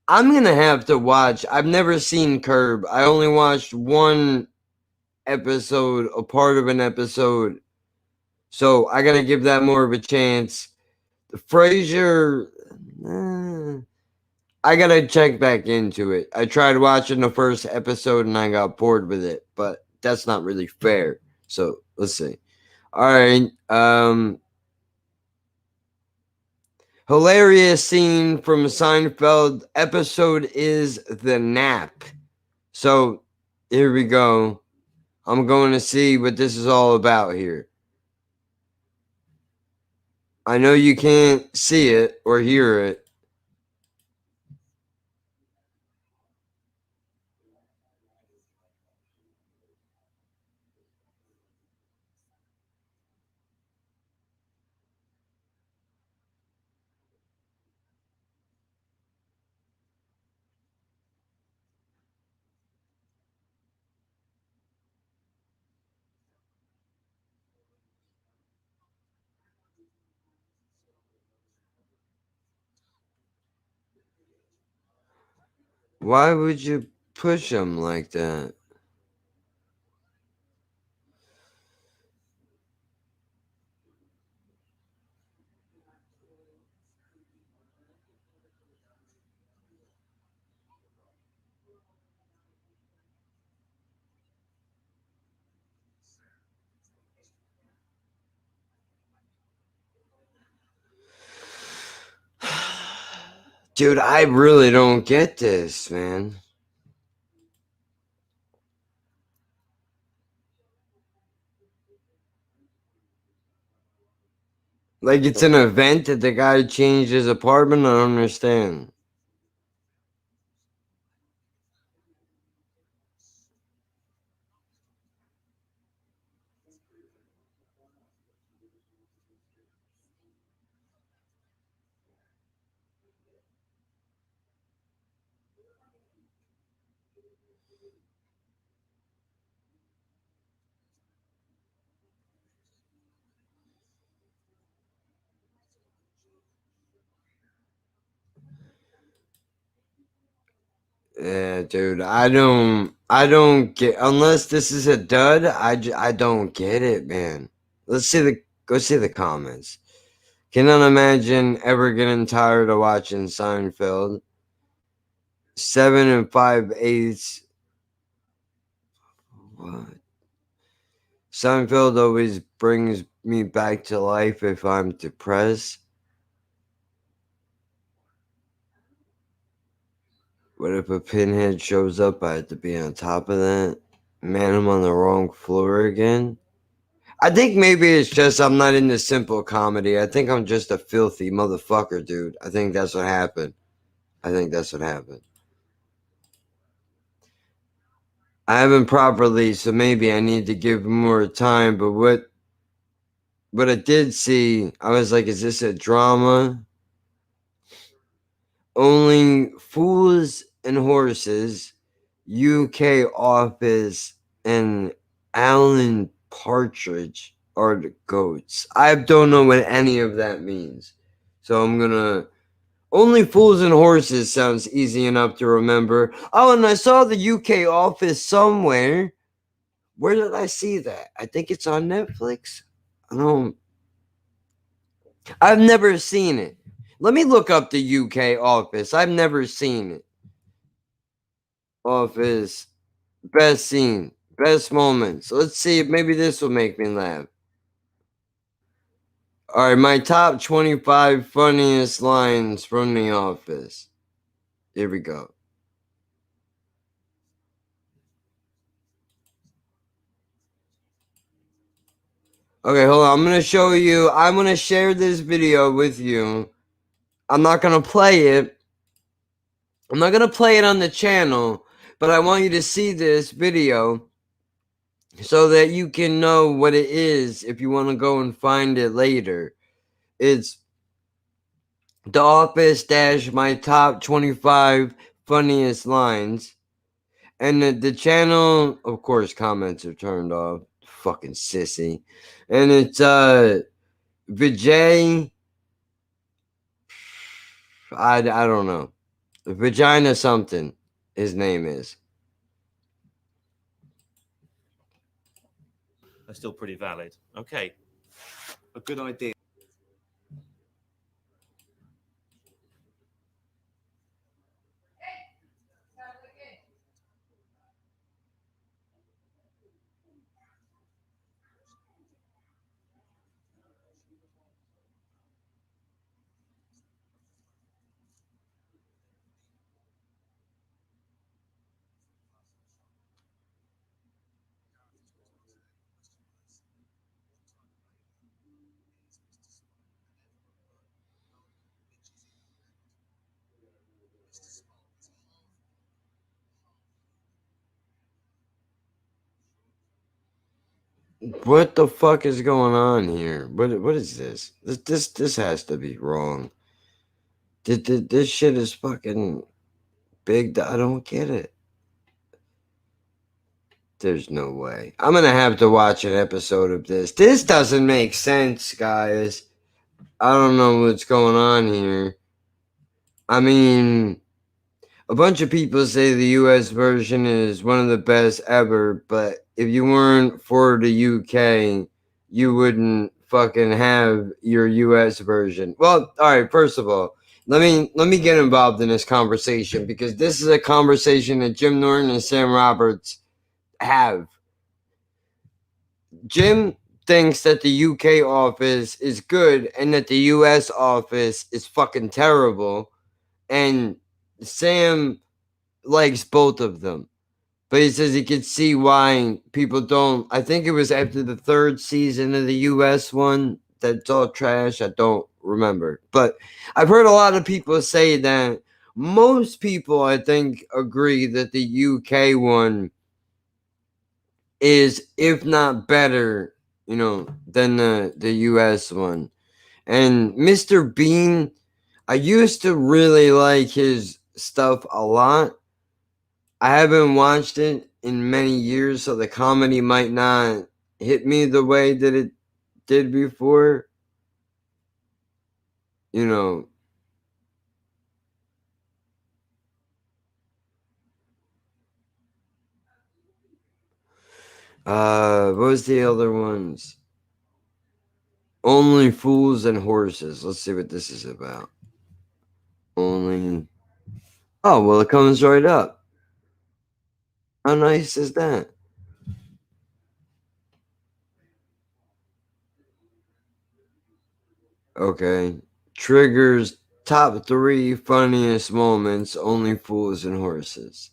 [SPEAKER 12] I'm gonna have to watch. I've never seen Curb. I only watched one episode, a part of an episode. So I gotta give that more of a chance. Frasier, I gotta check back into it. I tried watching the first episode and I got bored with it, but that's not really fair. So let's see. All right. Hilarious scene from Seinfeld episode is the nap. So here we go. I'm going to see what this is all about here. I know you can't see it or hear it. Why would you push him like that? Dude, I really don't get this, man. Like it's an event that the guy changed his apartment? I don't understand. Yeah, dude, I don't get, unless this is a dud, I don't get it, man. Go see the comments. Cannot imagine ever getting tired of watching Seinfeld. 7 5/8. What? Seinfeld always brings me back to life if I'm depressed. What if a pinhead shows up? I have to be on top of that. Man, I'm on the wrong floor again. I think maybe it's just I'm not into simple comedy. I think I'm just a filthy motherfucker, dude. I think that's what happened. I haven't properly, so maybe I need to give more time. But what I did see, I was like, is this a drama? Only fools and Horses, UK Office, and Alan Partridge are the goats. I don't know what any of that means. So I'm gonna... Only Fools and Horses sounds easy enough to remember. Oh, and I saw the UK Office somewhere. Where did I see that? I think it's on Netflix. I've never seen it. Let me look up the UK Office. I've never seen it. Office. Best scene. Best moments. Let's see if maybe this will make me laugh. Alright, my top 25 funniest lines from The Office. Here we go. Okay, hold on. I'm going to show you. I'm going to share this video with you. I'm not going to play it. I'm not going to play it on the channel, but I want you to see this video so that you can know what it is if you want to go and find it later. It's The Office dash my top 25 funniest lines. And the channel, of course, comments are turned off. Fucking sissy. And it's Vijay. I don't know. Vagina something his name is.
[SPEAKER 8] Are still pretty valid. Okay. A good idea.
[SPEAKER 12] What the fuck is going on here? What is this? This has to be wrong. This shit is fucking big. I don't get it. There's no way. I'm gonna have to watch an episode of this. This doesn't make sense, guys. I don't know what's going on here. I mean, a bunch of people say the US version is one of the best ever, but if you weren't for the UK, you wouldn't fucking have your US version. Well, all right, first of all, let me get involved in this conversation because this is a conversation that Jim Norton and Sam Roberts have. Jim thinks that the UK office is good and that the US office is fucking terrible, and Sam likes both of them. But he says he could see why people don't. I think it was after the third season of the US one that's all trash. I don't remember. But I've heard a lot of people say that. Most people, I think, agree that the UK one is, if not better, than the US one. And Mr. Bean, I used to really like his stuff a lot. I haven't watched it in many years, so the comedy might not hit me the way that it did before. What was the other ones? Only Fools and Horses. Let's see what this is about. Only... Oh, well, it comes right up. How nice is that? Okay. Triggers top 3 funniest moments, Only Fools and Horses.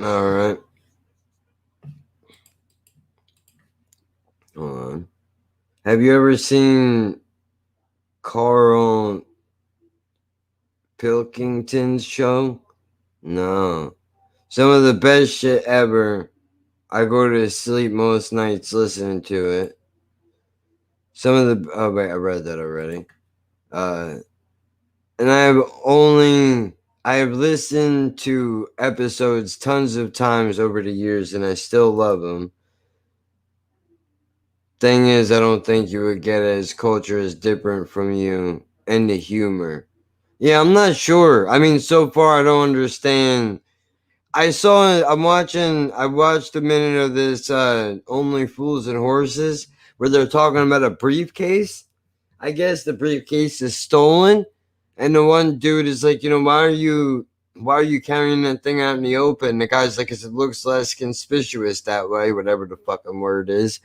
[SPEAKER 12] All right. Hold on. Have you ever seen Carl Pilkington's show? No. Some of the best shit ever. I go to sleep most nights listening to it. Some of the wait, I read that already. And I have listened to episodes tons of times over the years, and I still love them. Thing is, I don't think you would get it. His culture is different from you, and the humor. Yeah, I'm not sure. I mean, so far I don't understand. I watched a minute of this Only Fools and Horses where they're talking about a briefcase. I guess the briefcase is stolen, and the one dude is like, why are you carrying that thing out in the open? The guy's like, 'cause it looks less conspicuous that way, whatever the fucking word is.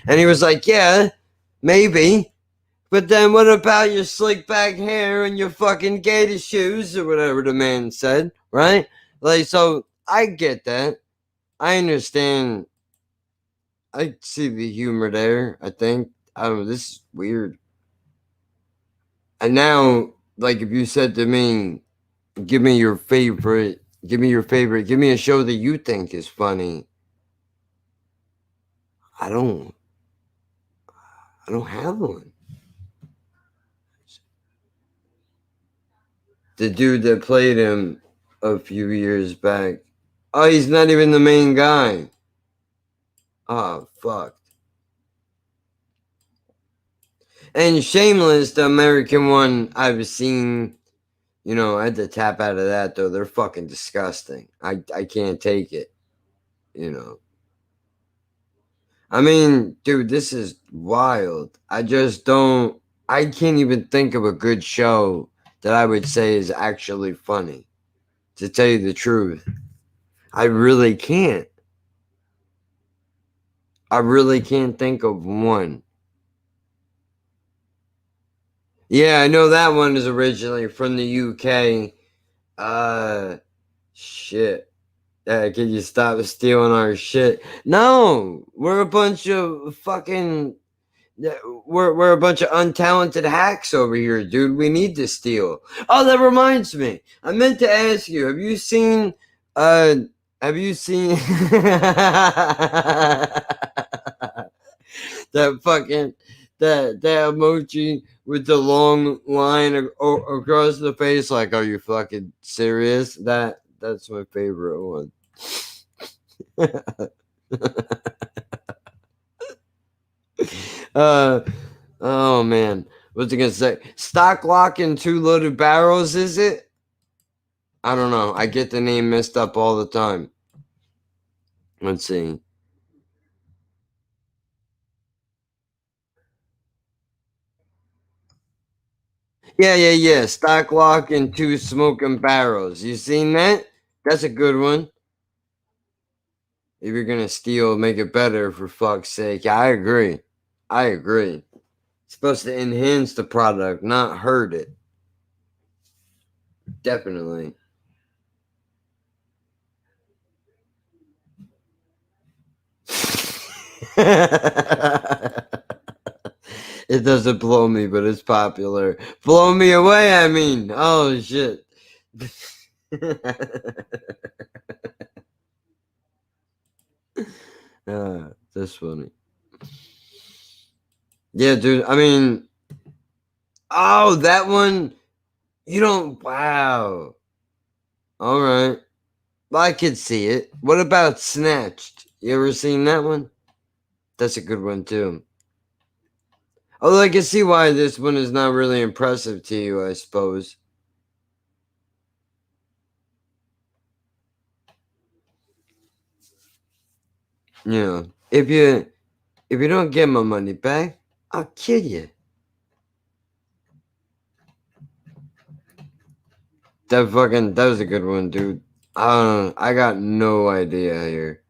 [SPEAKER 12] And he was like, yeah, maybe. But then what about your slick back hair and your fucking gator shoes or whatever the man said, right? Like, so I get that. I understand. I see the humor there, I think. I don't know, this is weird. And now, like, if you said to me, give me a show that you think is funny. I don't have one. The dude that played him a few years back. Oh, he's not even the main guy. Oh, fuck. And Shameless, the American one I've seen, I had to tap out of that, though. They're fucking disgusting. I can't take it, I mean, dude, this is wild. I can't even think of a good show that I would say is actually funny, to tell you the truth. I really can't. I really can't think of one. Yeah, I know that one is originally from the UK. Shit. Can you stop stealing our shit? No, we're a bunch of fucking. We're a bunch of untalented hacks over here, dude. We need to steal. Oh, that reminds me. I meant to ask you. Have you seen? Have you seen that fucking that emoji with the long line across the face? Like, are you fucking serious? That's my favorite one. Oh man, what's I gonna say? Stock lock and 2 loaded barrels, is it? I don't know. I get the name messed up all the time. Let's see. Yeah. Stock lock and 2 smoking barrels. You seen that? That's a good one. If you're gonna steal, make it better, for fuck's sake. I agree. It's supposed to enhance the product, not hurt it. Definitely. It doesn't blow me, but it's popular. Blow me away, I mean. Oh, shit. That's funny. Yeah, dude. I mean, oh, that one. You don't. Wow. All right. Well, I could see it. What about Snatched? You ever seen that one? That's a good one, too. Although I can see why this one is not really impressive to you, I suppose. If you don't get my money back, I'll kill you. That was a good one, dude. I got no idea here.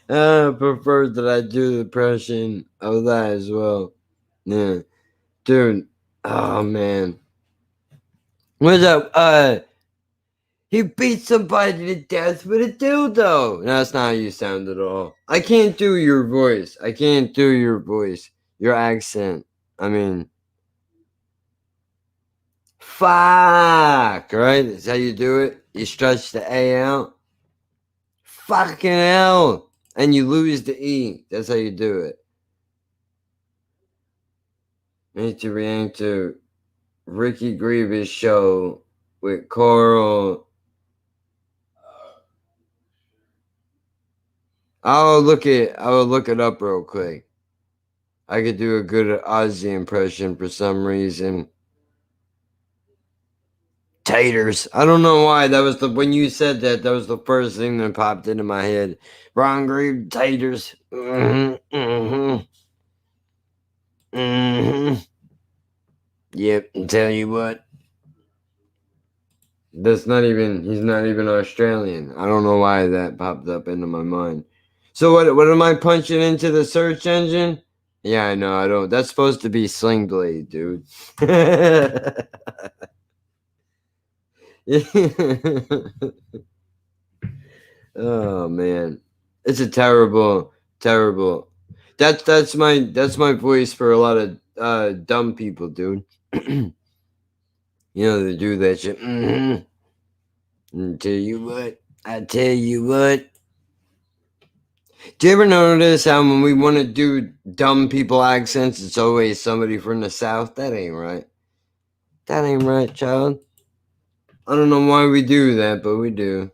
[SPEAKER 12] I prefer that I do the impression of that as well. Yeah. Dude. Oh, man. What's up? He beat somebody to death with a dildo. No, that's not how you sound at all. I can't do your voice. I can't do your voice. Your accent. I mean, fuck, right? That's how you do it. You stretch the A out. Fucking hell. And you lose the E. That's how you do it. I need to react to Ricky Grievous show with Coral. I will look it up real quick. I could do a good Ozzy impression for some reason. Taters. I don't know why. That was when you said that was the first thing that popped into my head. Ron Grieve, taters. Yep, and tell you what. He's not even Australian. I don't know why that popped up into my mind. So what am I punching into the search engine? Yeah, I know, I don't. That's supposed to be Sling Blade, dude. Oh man. It's a terrible. That's my voice for a lot of dumb people, dude. You know they do that shit. I tell you what. Do you ever notice how when we want to do dumb people accents, it's always somebody from the South? That ain't right. That ain't right, child. I don't know why we do that, but we do.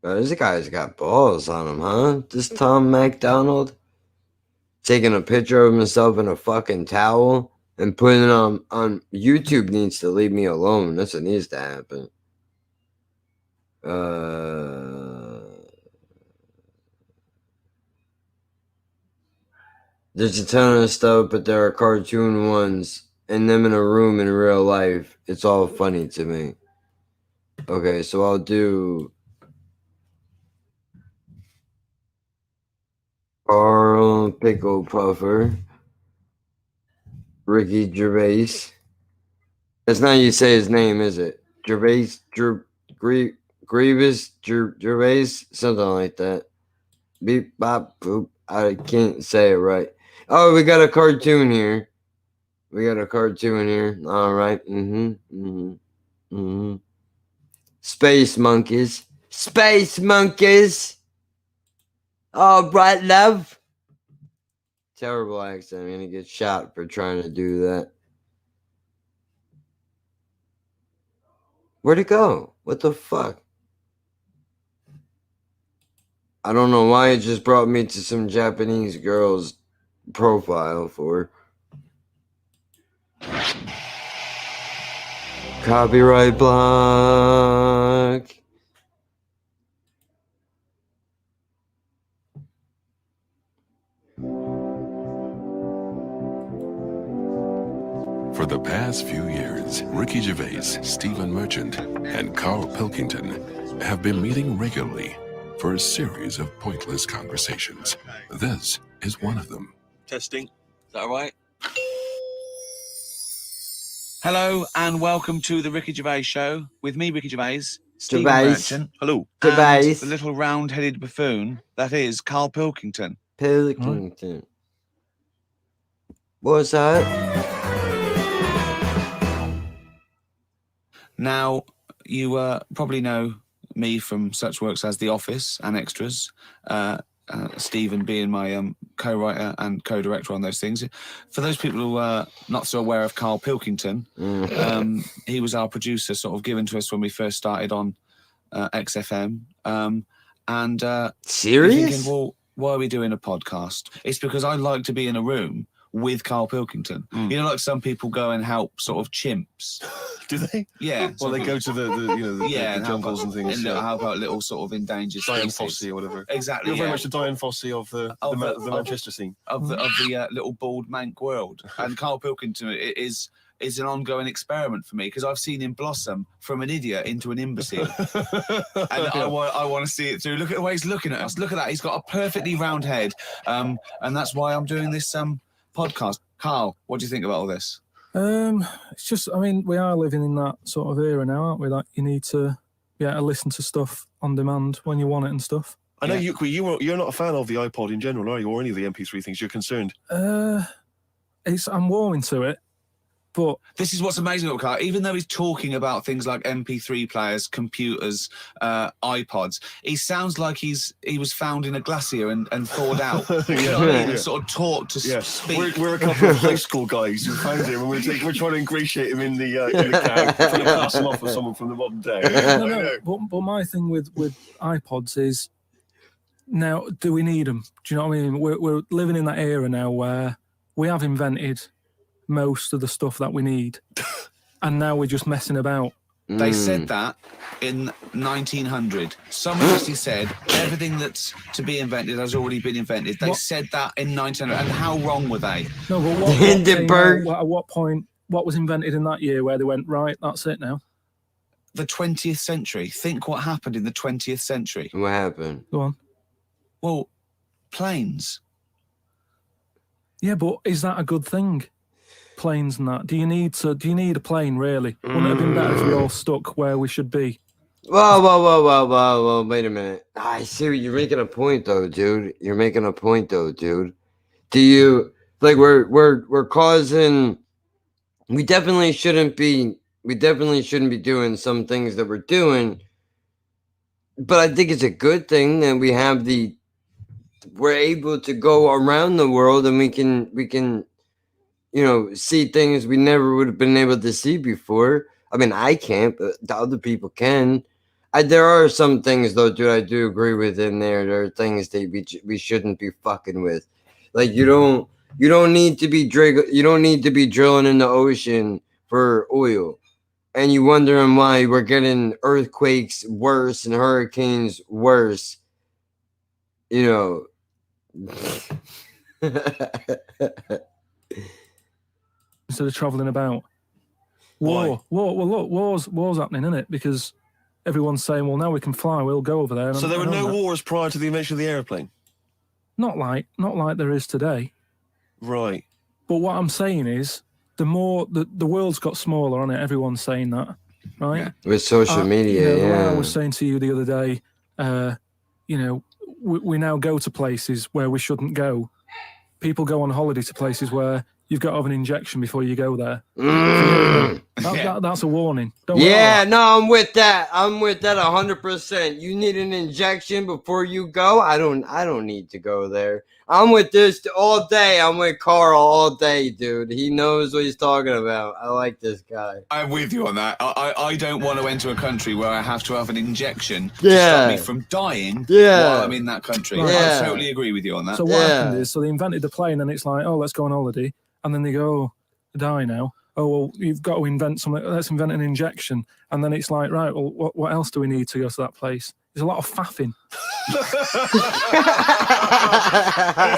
[SPEAKER 12] This guy's got balls on him, huh? This Tom MacDonald taking a picture of himself in a fucking towel and putting it on YouTube needs to leave me alone. That's what needs to happen. There's a ton of stuff, but there are cartoon ones and them in a room in real life. It's all funny to me. Okay, so I'll do Carl Pickle Puffer, Ricky Gervais. That's not how you say his name, is it? Gervais, Grievous, Gervais, something like that. Beep, bop, boop. I can't say it right. Oh, we got a cartoon here. All right. Space monkeys. All right, love. Terrible accent. I'm gonna get shot for trying to do that. Where'd it go? What the fuck? I don't know why it just brought me to some Japanese girl's profile for copyright block.
[SPEAKER 10] For the past few years, Ricky Gervais, Stephen Merchant, and Carl Pilkington have been meeting regularly for a series of pointless conversations. This is one of them.
[SPEAKER 22] Testing. Is that all right? Hello and welcome to the Ricky Gervais Show with me, Ricky Gervais, Stephen Merchant. Hello.
[SPEAKER 12] Gervais.
[SPEAKER 22] And the little round-headed buffoon, that is Carl Pilkington.
[SPEAKER 12] Pilkington. What's that?
[SPEAKER 22] Now, you probably know me from such works as The Office and Extras, Stephen being my co-writer and co-director on those things. For those people who are not so aware of Carl Pilkington, he was our producer, sort of given to us when we first started on XFM.
[SPEAKER 12] Serious?
[SPEAKER 22] You're thinking, well, why are we doing a podcast? It's because I like to be in a room with Carl Pilkington. You know, like some people go and help sort of chimps.
[SPEAKER 23] Do they?
[SPEAKER 22] Yeah.
[SPEAKER 23] Well, they go to the jungles and things.
[SPEAKER 22] And help out little sort of endangered
[SPEAKER 23] Diane
[SPEAKER 22] species.
[SPEAKER 23] Fossey or whatever.
[SPEAKER 22] Exactly.
[SPEAKER 23] You're very much the Diane Fossey of the Manchester scene.
[SPEAKER 22] Of the little bald mank world. And Carl Pilkington is is an ongoing experiment for me because I've seen him blossom from an idiot into an imbecile. And I want to see it through. Look at the way he's looking at us. Look at that. He's got a perfectly round head. And that's why I'm doing this podcast. Carl, what do you think about all this?
[SPEAKER 1] It's just, I mean, we are living in that sort of era now, aren't we? That you need to be able to listen to stuff on demand when you want it and stuff.
[SPEAKER 23] I know you're not a fan of the iPod in general, are you? Or any of the MP3 things? You're concerned?
[SPEAKER 1] I'm warming to it, but
[SPEAKER 22] this is what's amazing about Carl. Even though he's talking about things like MP3 players, computers, iPods, he sounds like he was found in a glacier and thawed out. You know what I mean? And sort of taught to speak.
[SPEAKER 23] We're a couple of high school guys who found him, and we're trying to ingratiate him in the cab, trying to pass him off as someone from the modern day.
[SPEAKER 1] But my thing with iPods is, now, do we need them? Do you know what I mean? We're living in that era now where we have invented most of the stuff that we need, and now we're just messing about.
[SPEAKER 22] They said that in 1900. Someone actually said everything that's to be invented has already been invented. They said that in 1900. And how wrong were they?
[SPEAKER 1] No, but at what point, what was invented in that year where they went, right, that's it now?
[SPEAKER 22] The 20th century. Think what happened in the 20th century.
[SPEAKER 12] What happened?
[SPEAKER 1] Go on.
[SPEAKER 22] Well, planes.
[SPEAKER 1] Yeah, but is that a good thing? Planes and that. Do you need a plane, really? Wouldn't it have been better if we all stuck where we should be?
[SPEAKER 12] Whoa, wait a minute. I see you're making a point though, dude. You're making a point though, dude. Do you like we're causing we definitely shouldn't be doing some things that we're doing, but I think it's a good thing that we're able to go around the world and we can see things we never would have been able to see before. I mean, I can't, but the other people can. There are some things though, dude, I do agree with in there. There are things that we shouldn't be fucking with. Like you don't need to be drilling in the ocean for oil. And you wondering why we're getting earthquakes worse and hurricanes worse.
[SPEAKER 1] Instead of travelling about. War. Well, look, war's happening, isn't it? Because everyone's saying, well, now we can fly, we'll go over there.
[SPEAKER 23] So there were no wars prior to the invention of the aeroplane?
[SPEAKER 1] Not like there is today.
[SPEAKER 23] Right.
[SPEAKER 1] But what I'm saying is, the world's got smaller on it. Everyone's saying that, right?
[SPEAKER 12] Yeah. With social media,
[SPEAKER 1] I was saying to you the other day, we now go to places where we shouldn't go. People go on holiday to places where you've got to have an injection before you go there. That's a warning.
[SPEAKER 12] No, I'm with that. 100%. You need an injection before you go. I don't need to go there. I'm with this all day. I'm with Carl all day, dude. He knows what he's talking about. I like this guy.
[SPEAKER 22] I'm with you on that. I don't want to enter a country where I have to have an injection to stop me from dying while I'm in that country. I totally agree with you on that.
[SPEAKER 1] So what happened is, they invented the plane and it's like, oh, let's go on holiday. And then they go, oh, die now. Oh, well, you've got to invent something. Let's invent an injection. And then it's like, right, well, what else do we need to go to that place? There's a lot of faffing.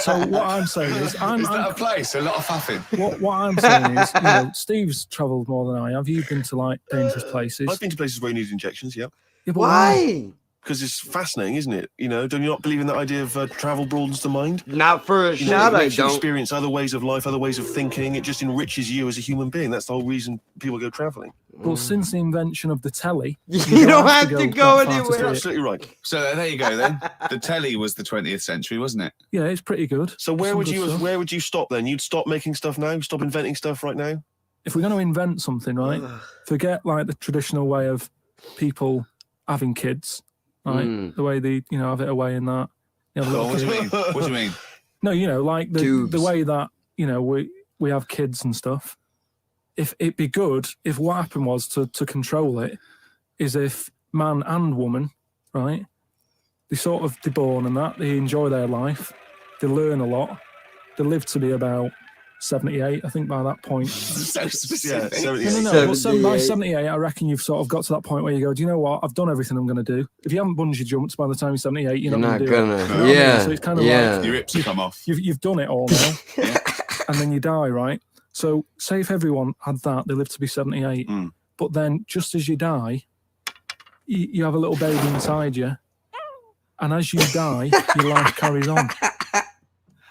[SPEAKER 1] So what I'm saying is... Is
[SPEAKER 22] that a place? A lot of faffing?
[SPEAKER 1] What I'm saying is, Steve's travelled more than I have. You've been to, dangerous places.
[SPEAKER 23] I've been to places where you need injections, yeah.
[SPEAKER 1] Yeah, but
[SPEAKER 12] why?
[SPEAKER 23] Because it's fascinating, isn't it? Do you not believe in that idea of travel broadens the mind?
[SPEAKER 12] Not for a shot, I don't.
[SPEAKER 23] Experience other ways of life, other ways of thinking. It just enriches you as a human being. That's the whole reason people go traveling.
[SPEAKER 1] Well, since the invention of the telly,
[SPEAKER 12] you don't have to go anywhere.
[SPEAKER 23] You're absolutely right.
[SPEAKER 22] So there you go then. The telly was the 20th century, wasn't it?
[SPEAKER 1] Yeah, it's pretty good.
[SPEAKER 23] So where would you stop then? You'd stop making stuff now? Stop inventing stuff right now?
[SPEAKER 1] If we're going to invent something, right, forget the traditional way of people having kids. Right, the way they have it away in that.
[SPEAKER 22] What do you mean? What do you mean?
[SPEAKER 1] No, the way that we have kids and stuff. If it'd be good if what happened was to control it is if man and woman, right, they're born and that they enjoy their life, they learn a lot, they live to be about 78, I think, by that point.
[SPEAKER 22] So specific.
[SPEAKER 23] Yeah, 78.
[SPEAKER 1] But by 78, I reckon you've sort of got to that point where you go, do you know what? I've done everything I'm going to do. If you haven't bungee jumped by the time you're 78, you're not going to do it.
[SPEAKER 12] No. Yeah.
[SPEAKER 1] So it's kind of like
[SPEAKER 22] your hips come off.
[SPEAKER 1] You've done it all now, and then you die, right? So say if everyone had that, they live to be 78. But then just as you die, you have a little baby inside you. And as you die, your life carries on.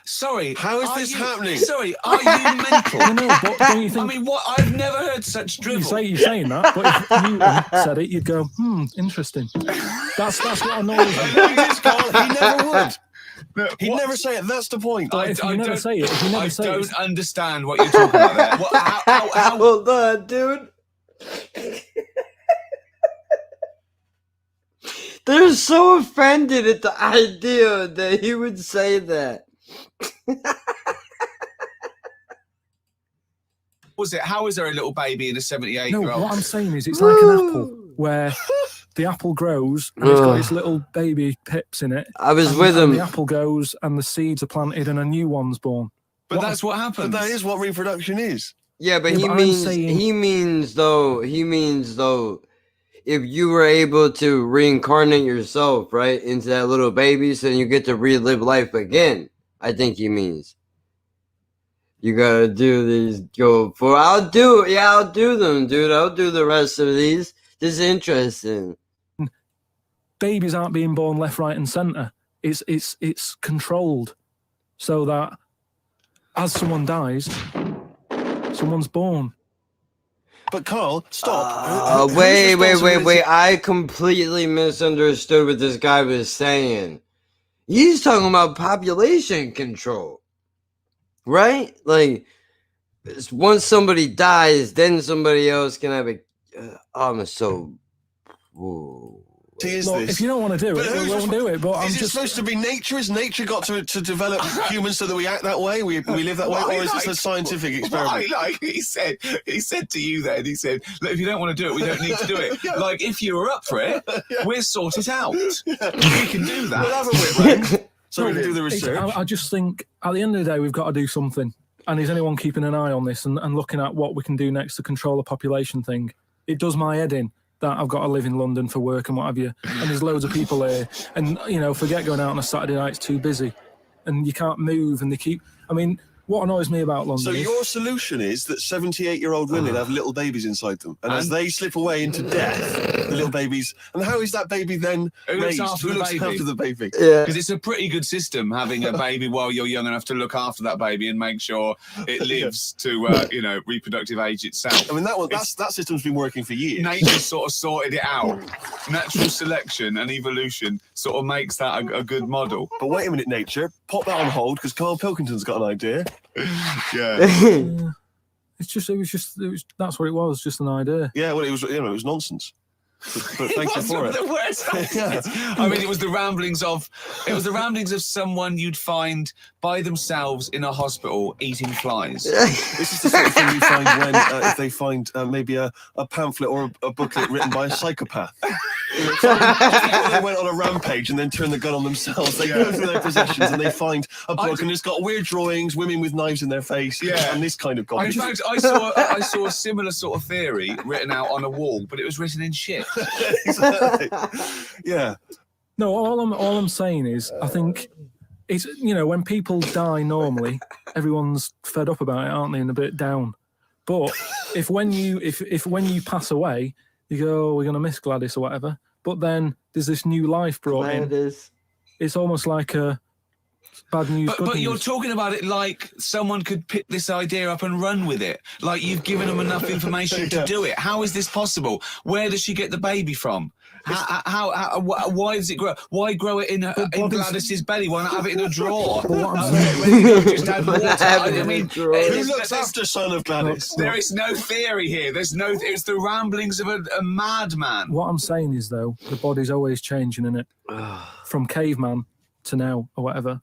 [SPEAKER 22] Sorry,
[SPEAKER 23] how is this happening?
[SPEAKER 22] Sorry, are you mental?
[SPEAKER 1] No, but don't you think?
[SPEAKER 22] I mean, what? I've never heard such drivel.
[SPEAKER 1] You're saying that, but if Newton said it, you'd go, interesting. That's what annoys me.
[SPEAKER 23] No, he never would. He'd never say it. That's the point.
[SPEAKER 1] If you never say it,
[SPEAKER 22] I don't understand what you're talking about there. How...
[SPEAKER 12] Hold on, dude. They're so offended at the idea that he would say that.
[SPEAKER 22] Was it? How is there a little baby in a 78-year-old?
[SPEAKER 1] No, what I'm saying is it's like an apple where the apple grows and it's got its little baby pips in it.
[SPEAKER 12] I was with him.
[SPEAKER 1] The apple goes and the seeds are planted and a new one's born.
[SPEAKER 22] But that's what happens.
[SPEAKER 23] But that is what reproduction is.
[SPEAKER 12] Yeah, but he means though, if you were able to reincarnate yourself, right, into that little baby, so you get to relive life again. I think he means. You gotta do these. I'll do them, dude. I'll do the rest of these. This is interesting.
[SPEAKER 1] Babies aren't being born left, right, and centre. It's controlled, so that as someone dies, someone's born.
[SPEAKER 23] But Carl, stop.
[SPEAKER 12] Wait. I completely misunderstood what this guy was saying. He's talking about population control, right? Like, once somebody dies, then somebody else can have a... I'm so... Whoa.
[SPEAKER 1] If you don't want to do it, we won't do it. But
[SPEAKER 23] is it supposed to be nature? Has nature got to develop humans so that we act that way? We live that way, or is this a scientific experiment?
[SPEAKER 22] He said to you then. He said, "Look, if you don't want to do it, we don't need to do it. Like, if you were up for it, we'll sort it out. We can do that.
[SPEAKER 23] We'll have a whip round, so we can do the research."
[SPEAKER 1] I just think at the end of the day, we've got to do something. And is anyone keeping an eye on this and looking at what we can do next to control the population thing? It does my head in that I've got to live in London for work and what have you. And there's loads of people here. And, forget going out on a Saturday night, it's too busy. And you can't move and what annoys me about London
[SPEAKER 23] So your solution is that 78-year-old women have little babies inside them. And as they slip away into death, the little babies... And how is that baby then raised? Who looks after the baby?
[SPEAKER 22] Because it's a pretty good system, having a baby while you're young enough to look after that baby and make sure it lives to, reproductive age itself.
[SPEAKER 23] I mean, that system's been working for years.
[SPEAKER 22] Nature sort of sorted it out. Natural selection and evolution sort of makes that a good model.
[SPEAKER 23] But wait a minute, nature. Pop that on hold, because Carl Pilkington's got an idea.
[SPEAKER 22] Yeah.
[SPEAKER 1] That's what it was, just an idea.
[SPEAKER 23] Yeah, well, it was nonsense. But thank you for it.
[SPEAKER 22] I mean, it was the ramblings of someone you'd find by themselves in a hospital eating flies.
[SPEAKER 23] This is the sort of thing you find when if they find maybe a pamphlet or a booklet written by a psychopath. They went on a rampage and then turned the gun on themselves. They go through their possessions and they find a book and it's got weird drawings, women with knives in their face, and this kind of garbage.
[SPEAKER 22] In fact, I saw a similar sort of theory written out on a wall, but it was written in shit.
[SPEAKER 23] Exactly. Yeah.
[SPEAKER 1] No, all I'm saying is, I think it's when people die normally, everyone's fed up about it, aren't they, and a bit down. But if when you pass away, you go, we're gonna miss Gladys or whatever. But then there's this new life brought in. It's almost like a bad news.
[SPEAKER 22] But you're talking about it like someone could pick this idea up and run with it. Like you've given them enough information to do it. How is this possible? Where does she get the baby from? Why does it grow? Why grow it in Gladys's belly? Why not have it in a drawer? Just add water.
[SPEAKER 23] Who looks after son of Gladys?
[SPEAKER 22] There is no theory here. It's the ramblings of a madman.
[SPEAKER 1] What I'm saying is, though, the body's always changing, innit? From caveman to now or whatever.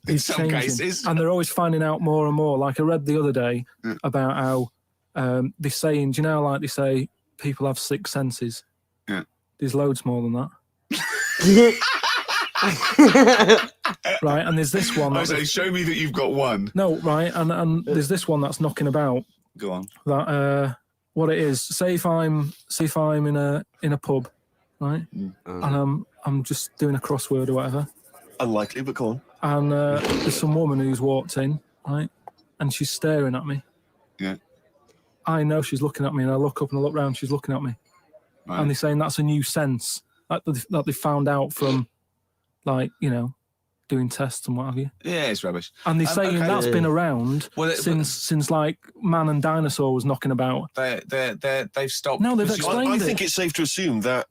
[SPEAKER 22] In some cases.
[SPEAKER 1] And they're always finding out more and more. Like I read the other day about how they're saying, do you know, like they say, people have 6 senses.
[SPEAKER 22] Yeah.
[SPEAKER 1] There's loads more than that. Right, and there's this one.
[SPEAKER 22] I say, show me that you've got one.
[SPEAKER 1] No, right, and there's this one that's knocking about.
[SPEAKER 22] Go on.
[SPEAKER 1] That what it is. Say if I'm in a pub, right, and I'm just doing a crossword or whatever.
[SPEAKER 23] Unlikely, but go on.
[SPEAKER 1] And there's some woman who's walked in, right, and she's staring at me,
[SPEAKER 22] Yeah.
[SPEAKER 1] I know she's looking at me, and I look up and I look round. She's looking at me,
[SPEAKER 22] Right.
[SPEAKER 1] and they're saying that's a new sense that they found out from, like, you know, doing tests and what have you.
[SPEAKER 22] Yeah, it's rubbish.
[SPEAKER 1] And they're saying
[SPEAKER 22] okay.
[SPEAKER 1] that's been around since like man and dinosaur was knocking about.
[SPEAKER 22] They've stopped.
[SPEAKER 1] No, they've explained
[SPEAKER 23] I
[SPEAKER 1] it.
[SPEAKER 23] think it's safe to assume that,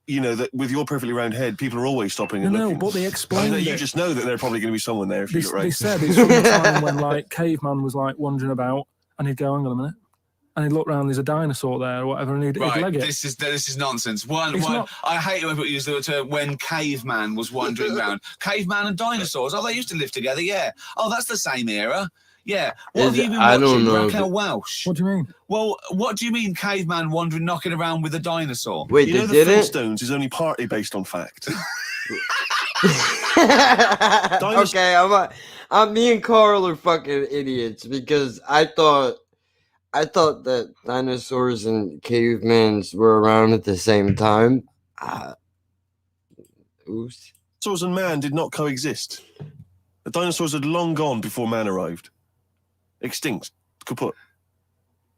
[SPEAKER 23] you know, that with your perfectly round head, people are always stopping and
[SPEAKER 1] No,
[SPEAKER 23] looking.
[SPEAKER 1] but they explained
[SPEAKER 23] You
[SPEAKER 1] it.
[SPEAKER 23] just know that there's probably going to be someone there if you look right.
[SPEAKER 1] They said it's from the time when like caveman was like wandering about, and he'd go, hang on a minute, and he'd look round, there's a dinosaur there or whatever, and he'd leg it.
[SPEAKER 22] This is nonsense. I hate when people use the term when caveman was wandering around. Caveman and dinosaurs. Oh, they used to live together. Yeah. Oh, that's the same era. Yeah. What have you been watching?
[SPEAKER 12] I don't know.
[SPEAKER 22] Raquel Welch.
[SPEAKER 1] What do you mean?
[SPEAKER 22] Well, what do you mean caveman wandering, knocking around with a dinosaur?
[SPEAKER 12] Wait,
[SPEAKER 23] you know the Flintstones is only partly based on fact.
[SPEAKER 12] Okay, I'm me and Carl are fucking idiots because I thought that dinosaurs and cavemans were around at the same time. Oops.
[SPEAKER 23] Dinosaurs and man did not coexist. The dinosaurs had long gone before man arrived. Extinct. Kaput.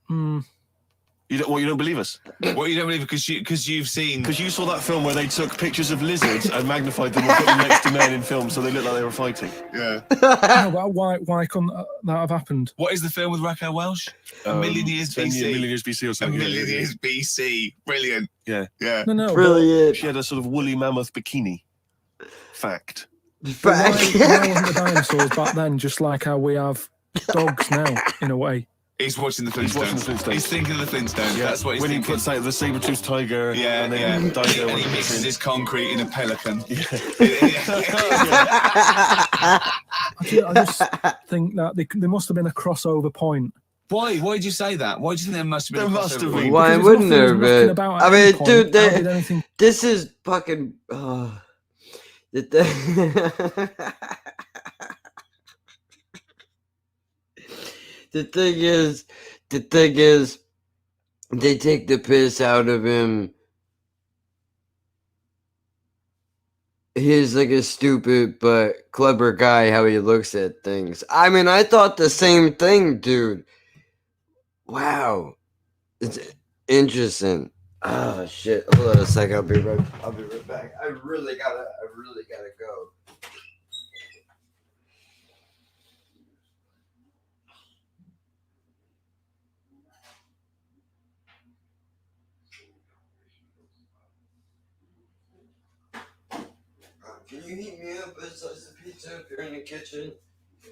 [SPEAKER 23] You don't believe us?
[SPEAKER 22] What, you don't believe because you've seen...
[SPEAKER 23] Because you saw that film where they took pictures of lizards and magnified them and put them next to men in films so they looked like they were fighting.
[SPEAKER 22] Yeah.
[SPEAKER 1] No, but why couldn't that have happened?
[SPEAKER 22] What is the film with Raquel Welch? A Million Years BC.
[SPEAKER 23] A Million Years BC or something.
[SPEAKER 22] A Million Years BC. Brilliant.
[SPEAKER 23] Yeah.
[SPEAKER 22] Yeah.
[SPEAKER 1] No.
[SPEAKER 12] Brilliant.
[SPEAKER 23] She had a sort of woolly mammoth bikini. Fact.
[SPEAKER 1] Why wasn't the dinosaurs back then just like how we have dogs now, in a way?
[SPEAKER 22] He's watching the Flintstones. He's thinking of the Flintstones.
[SPEAKER 23] Yeah.
[SPEAKER 22] That's what he's
[SPEAKER 23] when
[SPEAKER 22] thinking.
[SPEAKER 23] He puts out the saber-toothed tiger.
[SPEAKER 22] Yeah,
[SPEAKER 23] and then Dino
[SPEAKER 22] and he mixes his concrete in a pelican.
[SPEAKER 1] I just think that there must have been a crossover point.
[SPEAKER 22] Why? Why did you say that? Why do you think there must have been a crossover point?
[SPEAKER 12] Why wouldn't there be? I mean, dude, this is fucking... The thing is, they take the piss out of him. He's like a stupid but clever guy, how he looks at things. I mean, I thought the same thing, dude. Wow. It's interesting. Oh, shit. Hold on a second. I'll be right back. I really gotta go. Can you heat me up a slice of pizza if you're in the kitchen?
[SPEAKER 18] Yeah.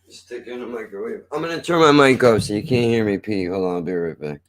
[SPEAKER 12] Stick it in the microwave. I'm gonna turn my mic off so you can't hear me pee. Hold on, I'll be right back.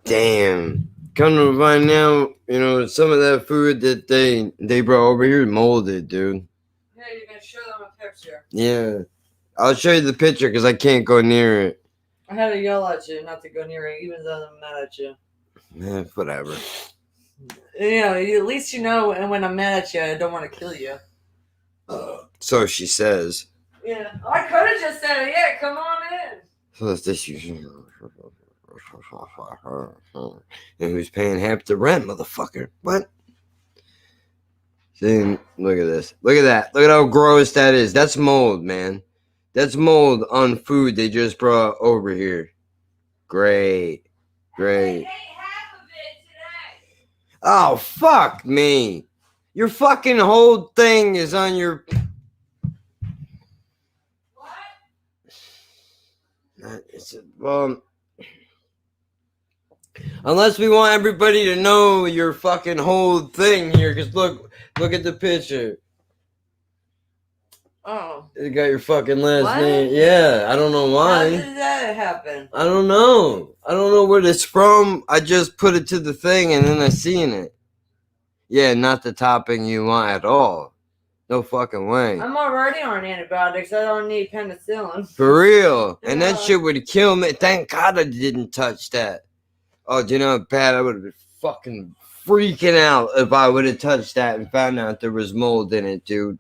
[SPEAKER 12] Damn. Come to find out, some of that food that they brought over here molded, dude.
[SPEAKER 18] Yeah, you're gonna show them a picture.
[SPEAKER 12] Yeah. I'll show you the picture because I can't go near it.
[SPEAKER 4] I had to yell at you not to go near it, even though I'm mad at you.
[SPEAKER 12] Whatever.
[SPEAKER 4] You know, at least you know, and when I'm mad at you, I don't want to kill you.
[SPEAKER 12] So she says.
[SPEAKER 4] Yeah, I could have just said, yeah, come on in.
[SPEAKER 12] So that's this. And who's paying half the rent, motherfucker? What? See, look at this. Look at that. Look at how gross that is. That's mold, man. That's mold on food they just brought over here. Great. Great. Oh, fuck me. Your fucking whole thing is on your... Well, unless we want everybody to know your fucking whole thing here, because look at the picture.
[SPEAKER 4] Oh.
[SPEAKER 12] It got your fucking last
[SPEAKER 4] What?
[SPEAKER 12] name. Yeah, I don't know why.
[SPEAKER 4] How did that happen?
[SPEAKER 12] I don't know. I don't know where it's from. I just put it to the thing and then I seen it. Yeah, not the topping you want at all. No fucking way.
[SPEAKER 4] I'm already on antibiotics. I don't need penicillin.
[SPEAKER 12] For real. And that shit would kill me. Thank God I didn't touch that. Oh, do you know how bad I would have been fucking freaking out if I would have touched that and found out there was mold in it, dude.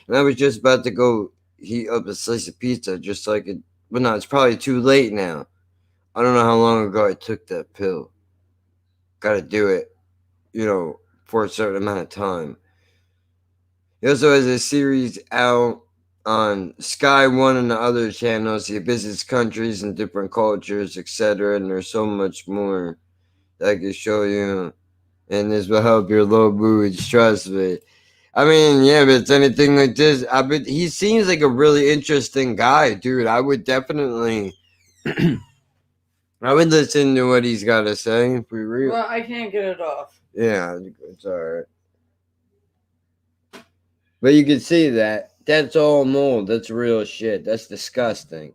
[SPEAKER 12] And I was just about to go heat up a slice of pizza just like it. But no, it's probably too late now. I don't know how long ago I took that pill. Gotta do it, you know, for a certain amount of time. He also has a series out on Sky One and the other channels. He visits countries and different cultures, etc. And there's so much more that I can show you. And this will help your low moods, trust me. I mean, yeah, but it's anything like this. He seems like a really interesting guy, dude. I would definitely... I would listen to what he's got to say, for real.
[SPEAKER 4] Well, I can't get it off.
[SPEAKER 12] Yeah, it's alright. But you can see that. That's all mold. That's real shit. That's disgusting.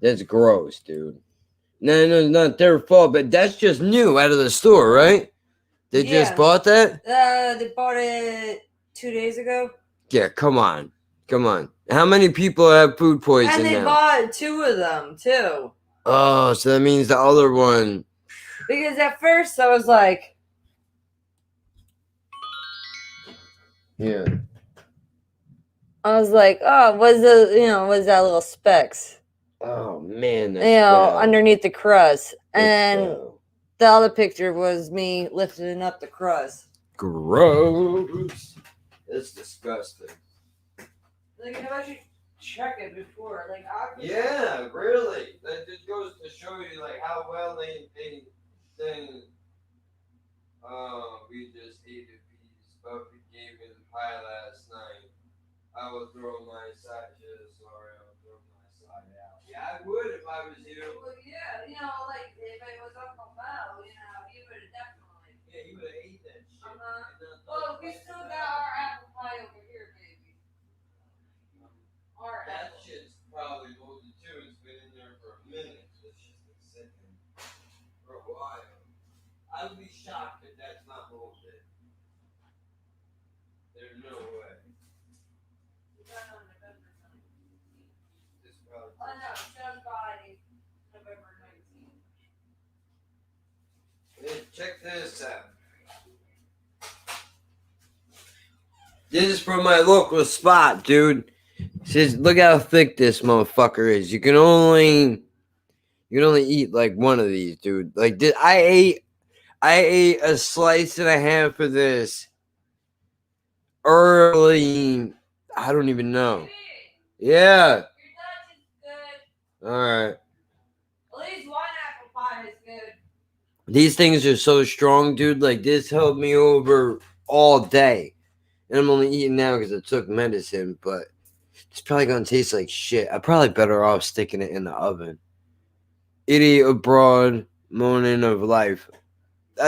[SPEAKER 12] That's gross, dude. No, it's not their fault, but that's just new out of the store, right? They just bought that?
[SPEAKER 4] They bought it 2 days ago.
[SPEAKER 12] Yeah, come on. Come on. How many people have food poisoning
[SPEAKER 4] And they
[SPEAKER 12] now?
[SPEAKER 4] bought 2 of them, too.
[SPEAKER 12] Oh, so that means the other one.
[SPEAKER 4] Because at first I was like...
[SPEAKER 12] Yeah.
[SPEAKER 4] I was like, oh, what's that little specks?
[SPEAKER 12] Oh, man. That's
[SPEAKER 4] bad. Underneath the crust. And the other picture was me lifting up the crust.
[SPEAKER 12] Gross. That's disgusting.
[SPEAKER 4] Like, how about you check it before? Like,
[SPEAKER 12] yeah, really. That just goes to show you, like, how well they we just ate a piece. Buffy gave me the pie last night. I will throw my side sorry, I'll throw my side out. Yeah, I would if I was you.
[SPEAKER 4] Well, yeah, like, if it was Uncle Mel, he would have definitely.
[SPEAKER 12] Yeah, he would have ate that shit.
[SPEAKER 4] Well, we still got our apple pie over here, baby.
[SPEAKER 12] That shit's probably molded too. It's been in there for a minute. It's just been sitting for a while. I would be shocked if that's not molded. There's no way.
[SPEAKER 4] Oh no, just by November 19th.
[SPEAKER 12] Hey, check this out. This is from my local spot, dude. Says, look how thick this motherfucker is. You can only eat like one of these, dude. Like this, I ate a slice and a half of this early. I don't even know. Yeah. All right.
[SPEAKER 4] At least one apple pie is good.
[SPEAKER 12] These things are so strong, dude. Like this held me over all day, and I'm only eating now because I took medicine, but. It's probably going to taste like shit. I'm probably better off sticking it in the oven. Idiot abroad, moaning of life.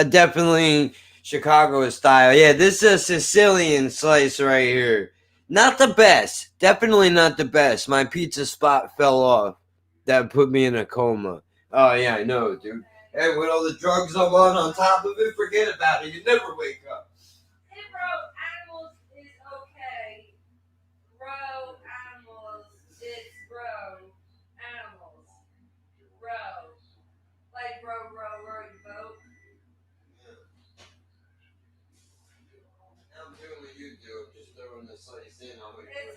[SPEAKER 12] Definitely Chicago style. Yeah, this is a Sicilian slice right here. Not the best. Definitely not the best. My pizza spot fell off. That put me in a coma. Oh, yeah, I know, dude. Hey, with all the drugs I'm on top of it, forget about it. You never wake up.
[SPEAKER 4] Hey, bro, animals is okay. Bro, animals
[SPEAKER 12] slice in.
[SPEAKER 18] It's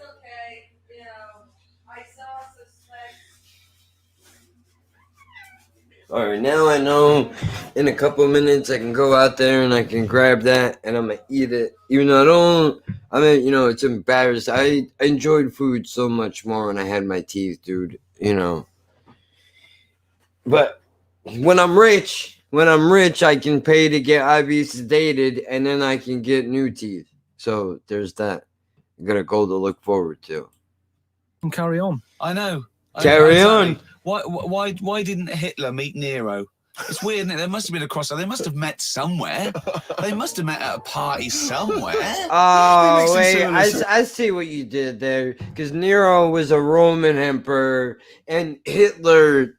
[SPEAKER 18] okay. You know, I saw suspect.
[SPEAKER 12] All right, now I know in a couple of minutes I can go out there and I can grab that and I'm going to eat it. Even though it's embarrassed. I enjoyed food so much more when I had my teeth, dude, But when I'm rich, I can pay to get IV sedated and then I can get new teeth. So there's that. I got a goal to look forward to.
[SPEAKER 1] And carry on.
[SPEAKER 22] I know.
[SPEAKER 12] Carry on.
[SPEAKER 22] Why didn't Hitler meet Nero? It's weird, isn't it? There must have been a crossover. They must have met somewhere. They must have met at a party somewhere.
[SPEAKER 12] Oh, wait. I see what you did there. Because Nero was a Roman emperor and Hitler,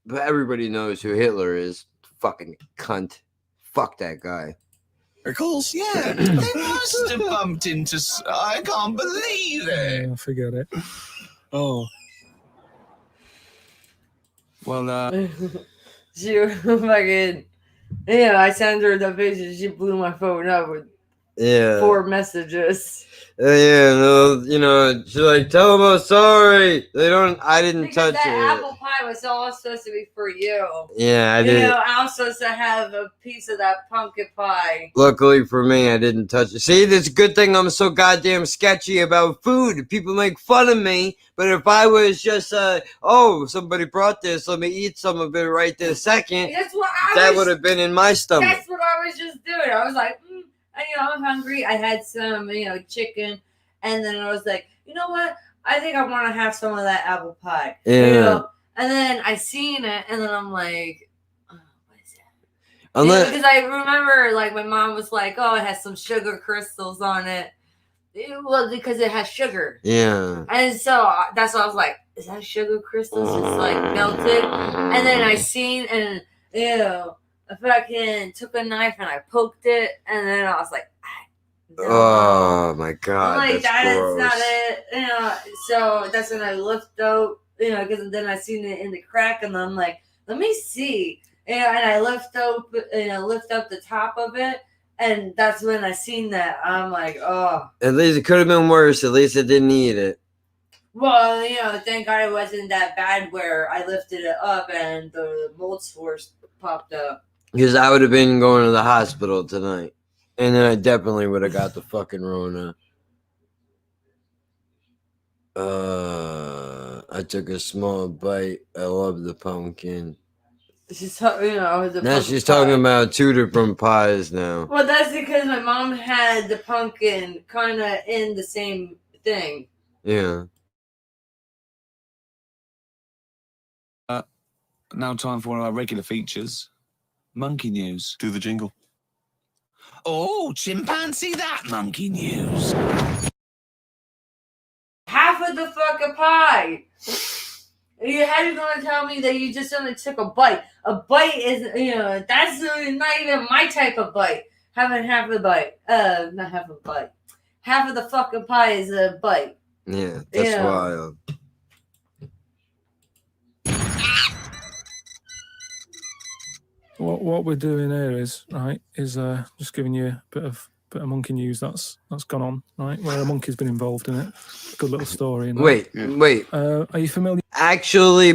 [SPEAKER 12] but everybody knows who Hitler is. Fucking cunt. Fuck that guy.
[SPEAKER 23] Pickles?
[SPEAKER 22] Yeah, they must have bumped into. I can't believe it.
[SPEAKER 1] Yeah, forget it. Oh.
[SPEAKER 22] Well,
[SPEAKER 4] she fucking, I sent her the picture. She blew my phone up with 4 messages.
[SPEAKER 12] She's like, tell them I'm sorry. I didn't touch
[SPEAKER 4] that
[SPEAKER 12] it.
[SPEAKER 4] apple pie was all supposed to be for you.
[SPEAKER 12] Yeah, I did.
[SPEAKER 4] I was supposed to have a piece of that pumpkin pie.
[SPEAKER 12] Luckily for me, I didn't touch it. See, it's a good thing I'm so goddamn sketchy about food. People make fun of me, but if I was just, somebody brought this, let me eat some of it right this second, that would have been in my stomach.
[SPEAKER 4] That's what I was just doing. I was like, I'm hungry. I had some, chicken, and then I was like, you know what? I think I want to have some of that apple pie.
[SPEAKER 12] Yeah.
[SPEAKER 4] And then I seen it, and then I'm like, oh, what is
[SPEAKER 12] Unless,
[SPEAKER 4] because I remember, like, my mom was like, oh, it has some sugar crystals on it. Well, because it has sugar.
[SPEAKER 12] Yeah.
[SPEAKER 4] And so that's why I was like, is that sugar crystals? It's like melted. And then I seen, and I fucking took a knife and I poked it, and then I was like,
[SPEAKER 12] oh my god,
[SPEAKER 4] I'm like,
[SPEAKER 12] that's gross.
[SPEAKER 4] not it. So that's when I lift out, because then I seen it in the crack, and I'm like, let me see. And I lift up the top of it, and that's when I seen that. I'm like, oh.
[SPEAKER 12] At least it could have been worse. At least I didn't eat it.
[SPEAKER 4] Well, thank God it wasn't that bad where I lifted it up and the mold spores popped up.
[SPEAKER 12] Because I would have been going to the hospital tonight. And then I definitely would have got the fucking Rona. I took a small bite. I love the pumpkin.
[SPEAKER 4] She's talking,
[SPEAKER 12] now she's talking about 2 different pies now.
[SPEAKER 4] Well, that's because my mom had the pumpkin kind of in the same thing.
[SPEAKER 12] Yeah.
[SPEAKER 22] Now time for one of our regular features. Monkey news.
[SPEAKER 23] Do the jingle.
[SPEAKER 22] Oh, chimpanzee that monkey news.
[SPEAKER 4] Half of the fucking pie. How you gonna tell me that you just only took a bite? A bite is, that's not even my type of bite. Having half a bite. Not half a bite. Half of the fucking pie is a bite.
[SPEAKER 12] Yeah, that's wild.
[SPEAKER 1] What we're doing here is just giving you a bit of monkey news that's gone on, right? Where a monkey's been involved in it. Good little story.
[SPEAKER 12] Wait.
[SPEAKER 1] Are you familiar?
[SPEAKER 12] Actually,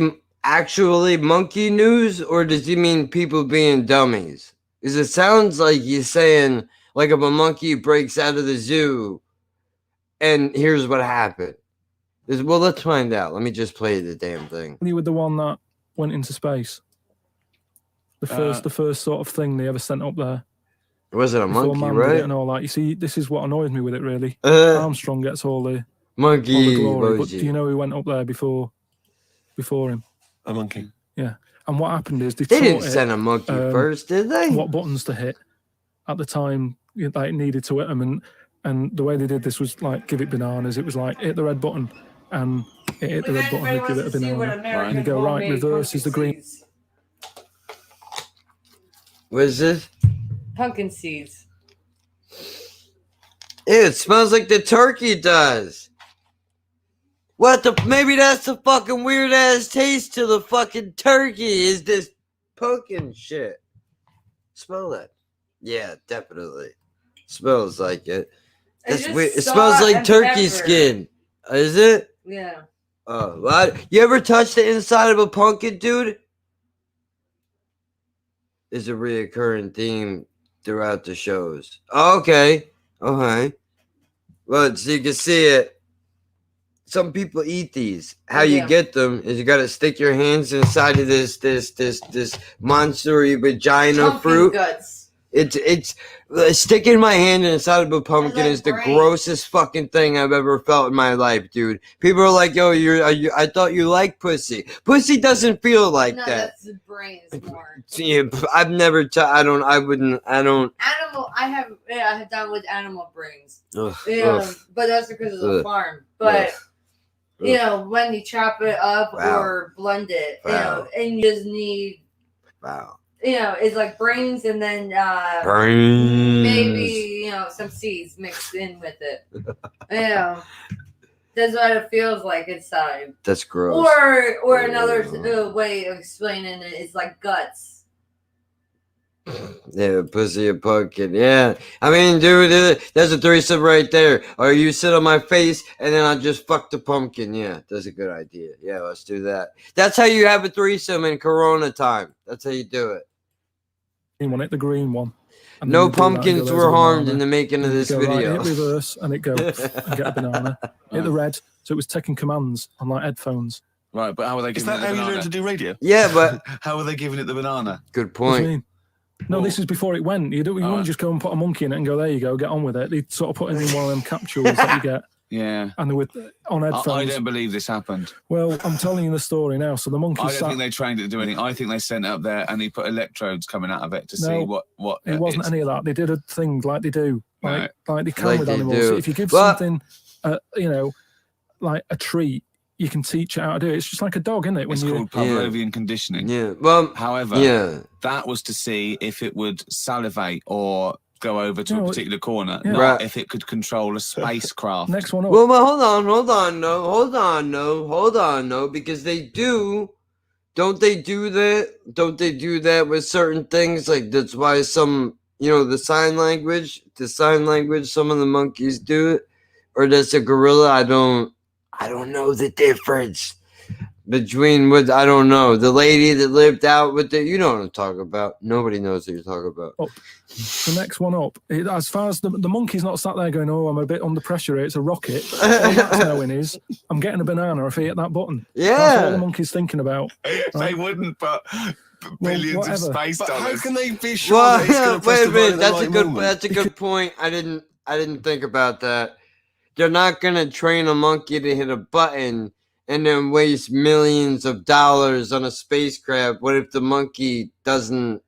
[SPEAKER 12] monkey news, or does he mean people being dummies? Because it sounds like he's saying, like, if a monkey breaks out of the zoo, and here's what happened. Well, let's find out. Let me just play the damn thing.
[SPEAKER 1] You were the one that went into space. The first sort of thing they ever sent up there.
[SPEAKER 12] Was it a monkey, right?
[SPEAKER 1] And all that. You see, this is what annoys me with it, really. Armstrong gets all the glory, but do you know who went up there before him?
[SPEAKER 23] A monkey.
[SPEAKER 1] Yeah. And what happened is
[SPEAKER 12] they didn't send a monkey first, did they?
[SPEAKER 1] What buttons to hit at the time it needed to hit them, and the way they did this was like give it bananas. It was like hit the red button, and it hit the red button and give it a banana. And you go right, reverse is the green.
[SPEAKER 12] What is this?
[SPEAKER 4] Pumpkin seeds.
[SPEAKER 12] Ew, it smells like the turkey does. Maybe that's the fucking weird ass taste to the fucking turkey is this pumpkin shit. Smell that. Yeah, definitely. Smells like it.
[SPEAKER 4] It's
[SPEAKER 12] That's weird. It
[SPEAKER 4] just
[SPEAKER 12] smells
[SPEAKER 4] salt
[SPEAKER 12] like
[SPEAKER 4] and
[SPEAKER 12] turkey
[SPEAKER 4] pepper.
[SPEAKER 12] skin. Is it?
[SPEAKER 4] Yeah.
[SPEAKER 12] Oh, what? You ever touch the inside of a pumpkin, dude? It's a reoccurring theme throughout the shows. Oh, okay. Okay. Well, so you can see it. Some people eat these. How you get them is you got to stick your hands inside of this monstery vagina
[SPEAKER 4] Pumpkin
[SPEAKER 12] fruit.
[SPEAKER 4] guts.
[SPEAKER 12] It's sticking my hand inside of a pumpkin is the grossest fucking thing I've ever felt in my life, dude. People are like, "Yo, I thought you liked pussy. Pussy doesn't feel like
[SPEAKER 4] No,
[SPEAKER 12] that."
[SPEAKER 4] that's the brains more.
[SPEAKER 12] Yeah, I've never. I don't.
[SPEAKER 4] Animal. I have done with animal brains.
[SPEAKER 12] Ugh,
[SPEAKER 4] Yeah,
[SPEAKER 12] ugh.
[SPEAKER 4] but that's because of the
[SPEAKER 12] Ugh.
[SPEAKER 4] farm. But
[SPEAKER 12] Ugh.
[SPEAKER 4] you know, when you chop it up
[SPEAKER 12] Wow.
[SPEAKER 4] or blend it,
[SPEAKER 12] Wow.
[SPEAKER 4] you know, and you just need.
[SPEAKER 12] Wow.
[SPEAKER 4] You know, it's like brains and then
[SPEAKER 12] Brains.
[SPEAKER 4] maybe, you know, some seeds mixed in with it. You know, that's what it feels like inside.
[SPEAKER 12] That's gross.
[SPEAKER 4] Or another way of explaining it is like guts.
[SPEAKER 12] Yeah, pussy and pumpkin. Yeah, I mean, dude, there's a threesome right there. Or you sit on my face and then I just fuck the pumpkin. Yeah, that's a good idea. Yeah, let's do that. That's how you have a threesome in Corona time. That's how you do it.
[SPEAKER 1] The green one. And
[SPEAKER 12] No
[SPEAKER 1] then you do that,
[SPEAKER 12] pumpkins
[SPEAKER 1] you go,
[SPEAKER 12] were
[SPEAKER 1] "There's a
[SPEAKER 12] harmed
[SPEAKER 1] banana."
[SPEAKER 12] in the making of
[SPEAKER 1] Then you
[SPEAKER 12] this
[SPEAKER 1] go, right,
[SPEAKER 12] video.
[SPEAKER 1] hit reverse and it go and get a banana. Hit the red. So it was taking commands on like headphones.
[SPEAKER 22] Right, but how are they
[SPEAKER 23] Is
[SPEAKER 22] giving
[SPEAKER 23] that
[SPEAKER 22] it the
[SPEAKER 23] how you
[SPEAKER 22] banana?
[SPEAKER 23] learn to do radio?
[SPEAKER 12] Yeah, but
[SPEAKER 23] how are they giving it the banana?
[SPEAKER 12] Good
[SPEAKER 1] What do you
[SPEAKER 12] point.
[SPEAKER 1] mean? No, this is before it went. You wouldn't just go and put a monkey in it and go, there you go, get on with it. They'd sort of put it in one of them capsules that you get.
[SPEAKER 22] Yeah.
[SPEAKER 1] And they were on headphones.
[SPEAKER 22] I don't believe this happened.
[SPEAKER 1] Well, I'm telling you the story now. So the monkey
[SPEAKER 22] I don't think they trained it to do anything. I think they sent it up there and he put electrodes coming out of it to see what.
[SPEAKER 1] It wasn't any of that. They did a thing like they do, like they can
[SPEAKER 12] Like
[SPEAKER 1] with
[SPEAKER 12] they
[SPEAKER 1] animals.
[SPEAKER 12] do.
[SPEAKER 1] If you give
[SPEAKER 12] But-
[SPEAKER 1] something, you know, like a treat, you can teach it how to do it. It's just like a dog, isn't it? When
[SPEAKER 22] It's called Pavlovian conditioning.
[SPEAKER 12] Yeah. Well,
[SPEAKER 22] however,
[SPEAKER 12] yeah.
[SPEAKER 22] that was to see if it would salivate or go over to a particular corner,
[SPEAKER 1] yeah.
[SPEAKER 22] not
[SPEAKER 12] Right.
[SPEAKER 22] if it could control a spacecraft.
[SPEAKER 1] Next one up.
[SPEAKER 12] Well, hold on, no, because they do. Don't they do that? Don't they do that with certain things? Like that's why some, the sign language, some of the monkeys do it, or that's a gorilla. I don't know the difference between what I don't know. The lady that lived out with it, you know what I'm talking about. Nobody knows what you're talking about.
[SPEAKER 1] The next one up. As far as the monkey's not sat there going, "Oh, I'm a bit under pressure here. It's a rocket." All that's knowing is, I'm getting a banana if I hit that button. That's what the monkey's thinking about.
[SPEAKER 22] They wouldn't, but billions of space
[SPEAKER 23] But
[SPEAKER 22] dollars.
[SPEAKER 23] how can they be sure that it's going to press
[SPEAKER 12] Wait a
[SPEAKER 23] the button
[SPEAKER 12] minute.
[SPEAKER 23] at
[SPEAKER 12] That's
[SPEAKER 23] the
[SPEAKER 12] a
[SPEAKER 23] right
[SPEAKER 12] good.
[SPEAKER 23] moment?
[SPEAKER 12] That's a good point. I didn't think about that. They're not gonna train a monkey to hit a button and then waste millions of dollars on a spacecraft. What if the monkey doesn't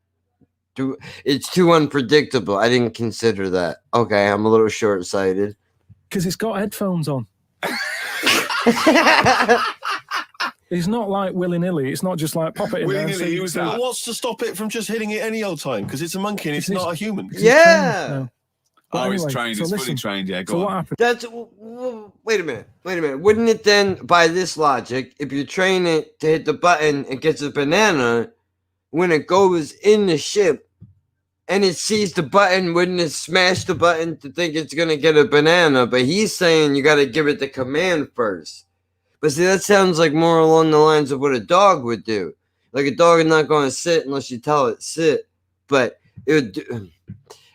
[SPEAKER 12] do? It's too unpredictable. I didn't consider that. Okay, I'm a little short-sighted.
[SPEAKER 1] Because it's got headphones on. It's not like willy-nilly. It's not just like pop it in there. and
[SPEAKER 23] Willy-nilly,
[SPEAKER 1] see-
[SPEAKER 23] use
[SPEAKER 1] see-
[SPEAKER 23] that. What's to stop it from just hitting it any old time? Because it's a monkey and it's not a human.
[SPEAKER 1] Because it's trained now. But
[SPEAKER 22] Oh, it's
[SPEAKER 1] anyway,
[SPEAKER 22] trained.
[SPEAKER 1] so
[SPEAKER 22] It's fully
[SPEAKER 1] listen.
[SPEAKER 22] trained. Yeah,
[SPEAKER 1] So
[SPEAKER 22] go
[SPEAKER 1] what
[SPEAKER 22] on.
[SPEAKER 1] happened?
[SPEAKER 12] That's wait a minute. Wouldn't it then, by this logic, if you train it to hit the button, it gets a banana. When it goes in the ship and it sees the button, wouldn't it smash the button to think it's gonna get a banana? But he's saying you got to give it the command first. But see, that sounds like more along the lines of what a dog would do. Like a dog is not going to sit unless you tell it sit. But it would.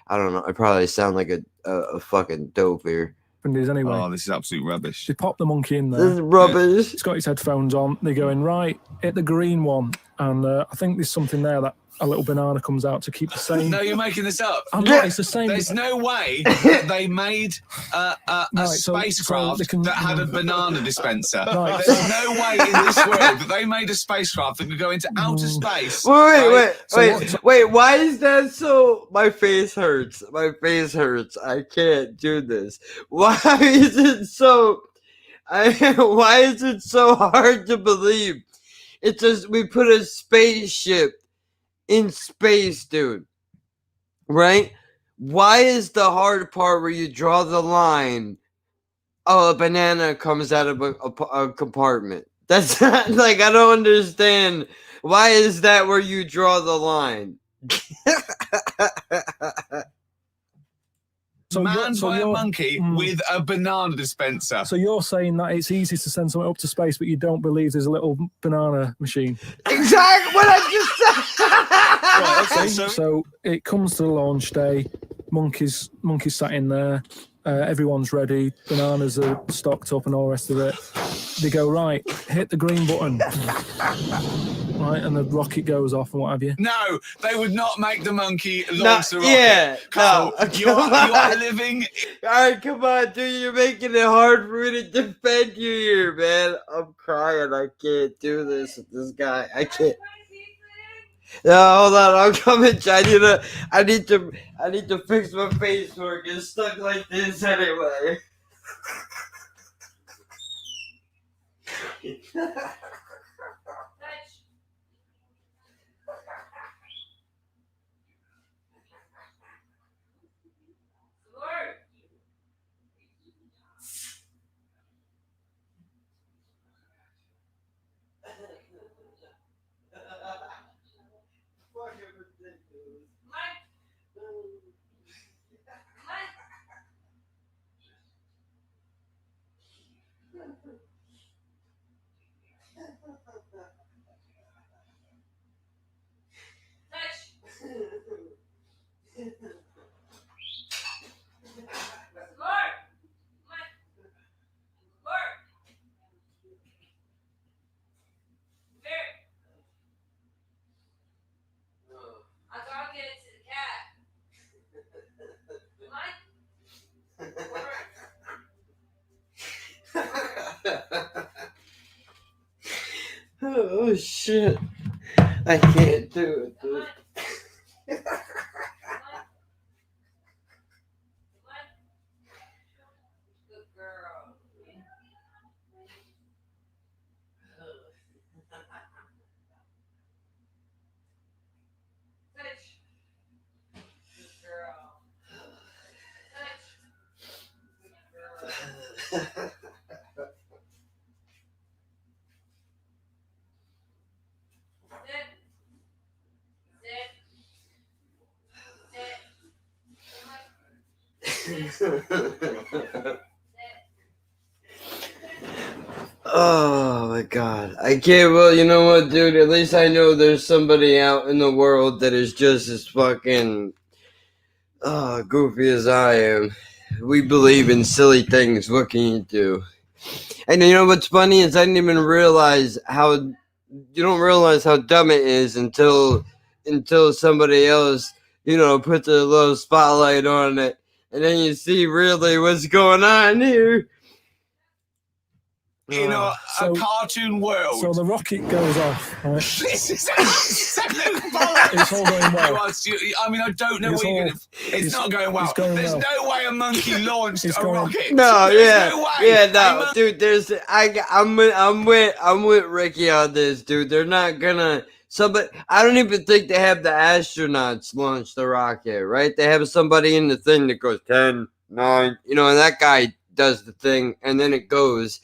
[SPEAKER 12] I don't know. I probably sound like a fucking dope here.
[SPEAKER 1] Anyway.
[SPEAKER 22] Oh, this is absolute rubbish.
[SPEAKER 1] They pop the monkey in there.
[SPEAKER 12] This is rubbish.
[SPEAKER 1] It's got his headphones on. They're going, right, hit the green one. And I think there's something there that a little banana comes out to keep the same.
[SPEAKER 22] No, you're making this up.
[SPEAKER 1] I'm not, it's the same.
[SPEAKER 22] There's no way that they made a
[SPEAKER 1] Right, so
[SPEAKER 22] spacecraft
[SPEAKER 1] they can-
[SPEAKER 22] that had a banana dispenser.
[SPEAKER 1] Right.
[SPEAKER 22] There's no way in this world that they made a spacecraft that could go into outer space.
[SPEAKER 12] Wait. Why is that so? My face hurts. I can't do this. Why is it so? Why is it so hard to believe? It's just we put a spaceship in space, dude. Right? Why is the hard part where you draw the line? Oh, a banana comes out of a compartment. That's not, like, I don't understand. Why is that where you draw the line?
[SPEAKER 22] manned by a monkey with a banana dispenser.
[SPEAKER 1] So you're saying that it's easy to send someone up to space, but you don't believe there's a little banana machine?
[SPEAKER 12] Exactly what I just said.
[SPEAKER 1] So it comes to the launch day. Monkeys sat in there. Everyone's ready. Bananas are stocked up and all the rest of it. They go, right, hit the green button. Right, and the rocket goes off and what have you.
[SPEAKER 22] No, they would not make the monkey launch the rocket.
[SPEAKER 12] Yeah,
[SPEAKER 22] Carl,
[SPEAKER 12] no.
[SPEAKER 22] you are living.
[SPEAKER 12] All right, come on, dude. You're making it hard for me to defend you here, man. I'm crying. I can't do this with this guy. I can't. No, hold on. I'm coming. I need to fix my face for it. It's stuck like this anyway. Oh shit! I can't do it, dude. Oh my god. I can't. Well, you know what, dude? At least I know there's somebody out in the world that is just as fucking goofy as I am. We believe in silly things. What can you do? And you know what's funny is I didn't even realize how you don't realize how dumb it is until somebody else, puts a little spotlight on it, and then you see really what's going on here.
[SPEAKER 22] In a cartoon world.
[SPEAKER 1] So the rocket goes off, right?
[SPEAKER 22] This is absolute bollocks.
[SPEAKER 1] It's all going well.
[SPEAKER 22] I mean, I don't know what you're going to... It's not going well. There's no way a monkey launched a rocket.
[SPEAKER 12] No,
[SPEAKER 22] There's no way.
[SPEAKER 12] Yeah, no, dude. I'm with Ricky on this, dude. They're not gonna... I don't even think they have the astronauts launch the rocket, right? They have somebody in the thing that goes 10, 9, and that guy does the thing, and then it goes...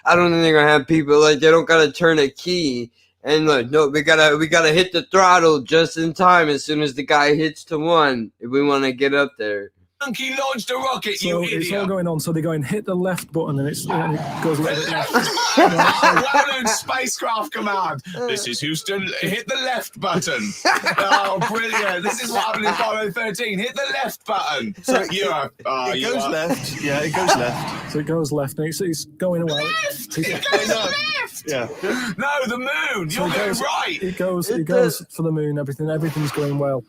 [SPEAKER 12] I don't think they're gonna have people they don't gotta turn a key and no, we gotta hit the throttle just in time as soon as the guy hits to 1 if we want to get up there.
[SPEAKER 22] Monkey launched a rocket,
[SPEAKER 1] so it's all going on. So they're going hit the left button and it goes a little bit left.
[SPEAKER 22] Well-known spacecraft command. This is Houston. Hit the left button. Oh, brilliant! This is what happened in Apollo 13. Hit the left button. So it goes
[SPEAKER 23] left. Yeah, it goes left.
[SPEAKER 1] So it goes left and it's going away.
[SPEAKER 22] Left. It goes left.
[SPEAKER 23] Yeah.
[SPEAKER 22] No, the moon. You're going right.
[SPEAKER 1] It goes for the moon. Everything's going well.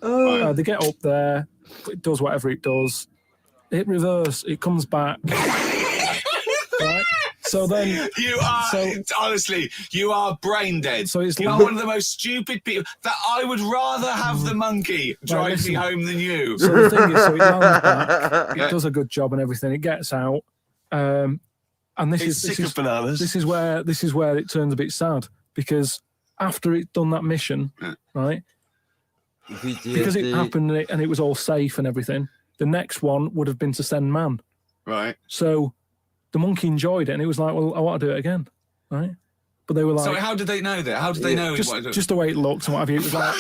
[SPEAKER 1] They get up there. It does whatever it does. It reverse. It comes back. Right? So then
[SPEAKER 22] honestly, you are brain dead.
[SPEAKER 1] So
[SPEAKER 22] you are one of the most stupid people. That I would rather have the monkey drive me home than you.
[SPEAKER 1] So the thing is, it lands back. It does a good job and everything. It gets out. And this is
[SPEAKER 23] bananas.
[SPEAKER 1] This is where it turns a bit sad because after it done that mission, right? Because it happened and it was all safe and everything, the next one would have been to send man.
[SPEAKER 22] Right.
[SPEAKER 1] So the monkey enjoyed it and it was like, well, I want to do it again. Right. But they were like...
[SPEAKER 22] So how did they know that? How did they know?
[SPEAKER 1] Just the way it looked and what have you. It was like...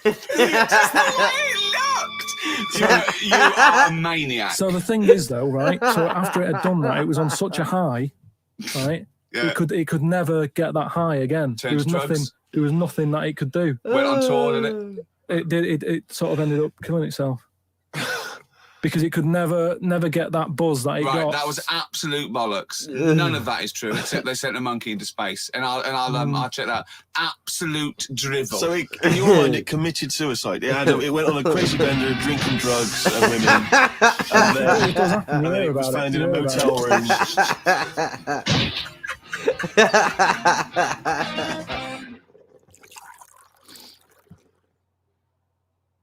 [SPEAKER 22] Just the way it looked! You are a maniac.
[SPEAKER 1] So the thing is, though, right? So after it had done that, it was on such a high, right?
[SPEAKER 22] Yeah.
[SPEAKER 1] It could never get that high again.
[SPEAKER 22] Turned to drugs.
[SPEAKER 1] There was nothing that it could do.
[SPEAKER 22] Went on tour, didn't it?
[SPEAKER 1] It sort of ended up killing itself. Because it could never get that buzz that it got.
[SPEAKER 22] Right, that was absolute bollocks. None of that is true, except they sent a monkey into space, and I'll check that. Absolute drivel.
[SPEAKER 23] So in your mind, it committed suicide. It went on a crazy bender, drinking drugs and women, and then it was found in a motel room.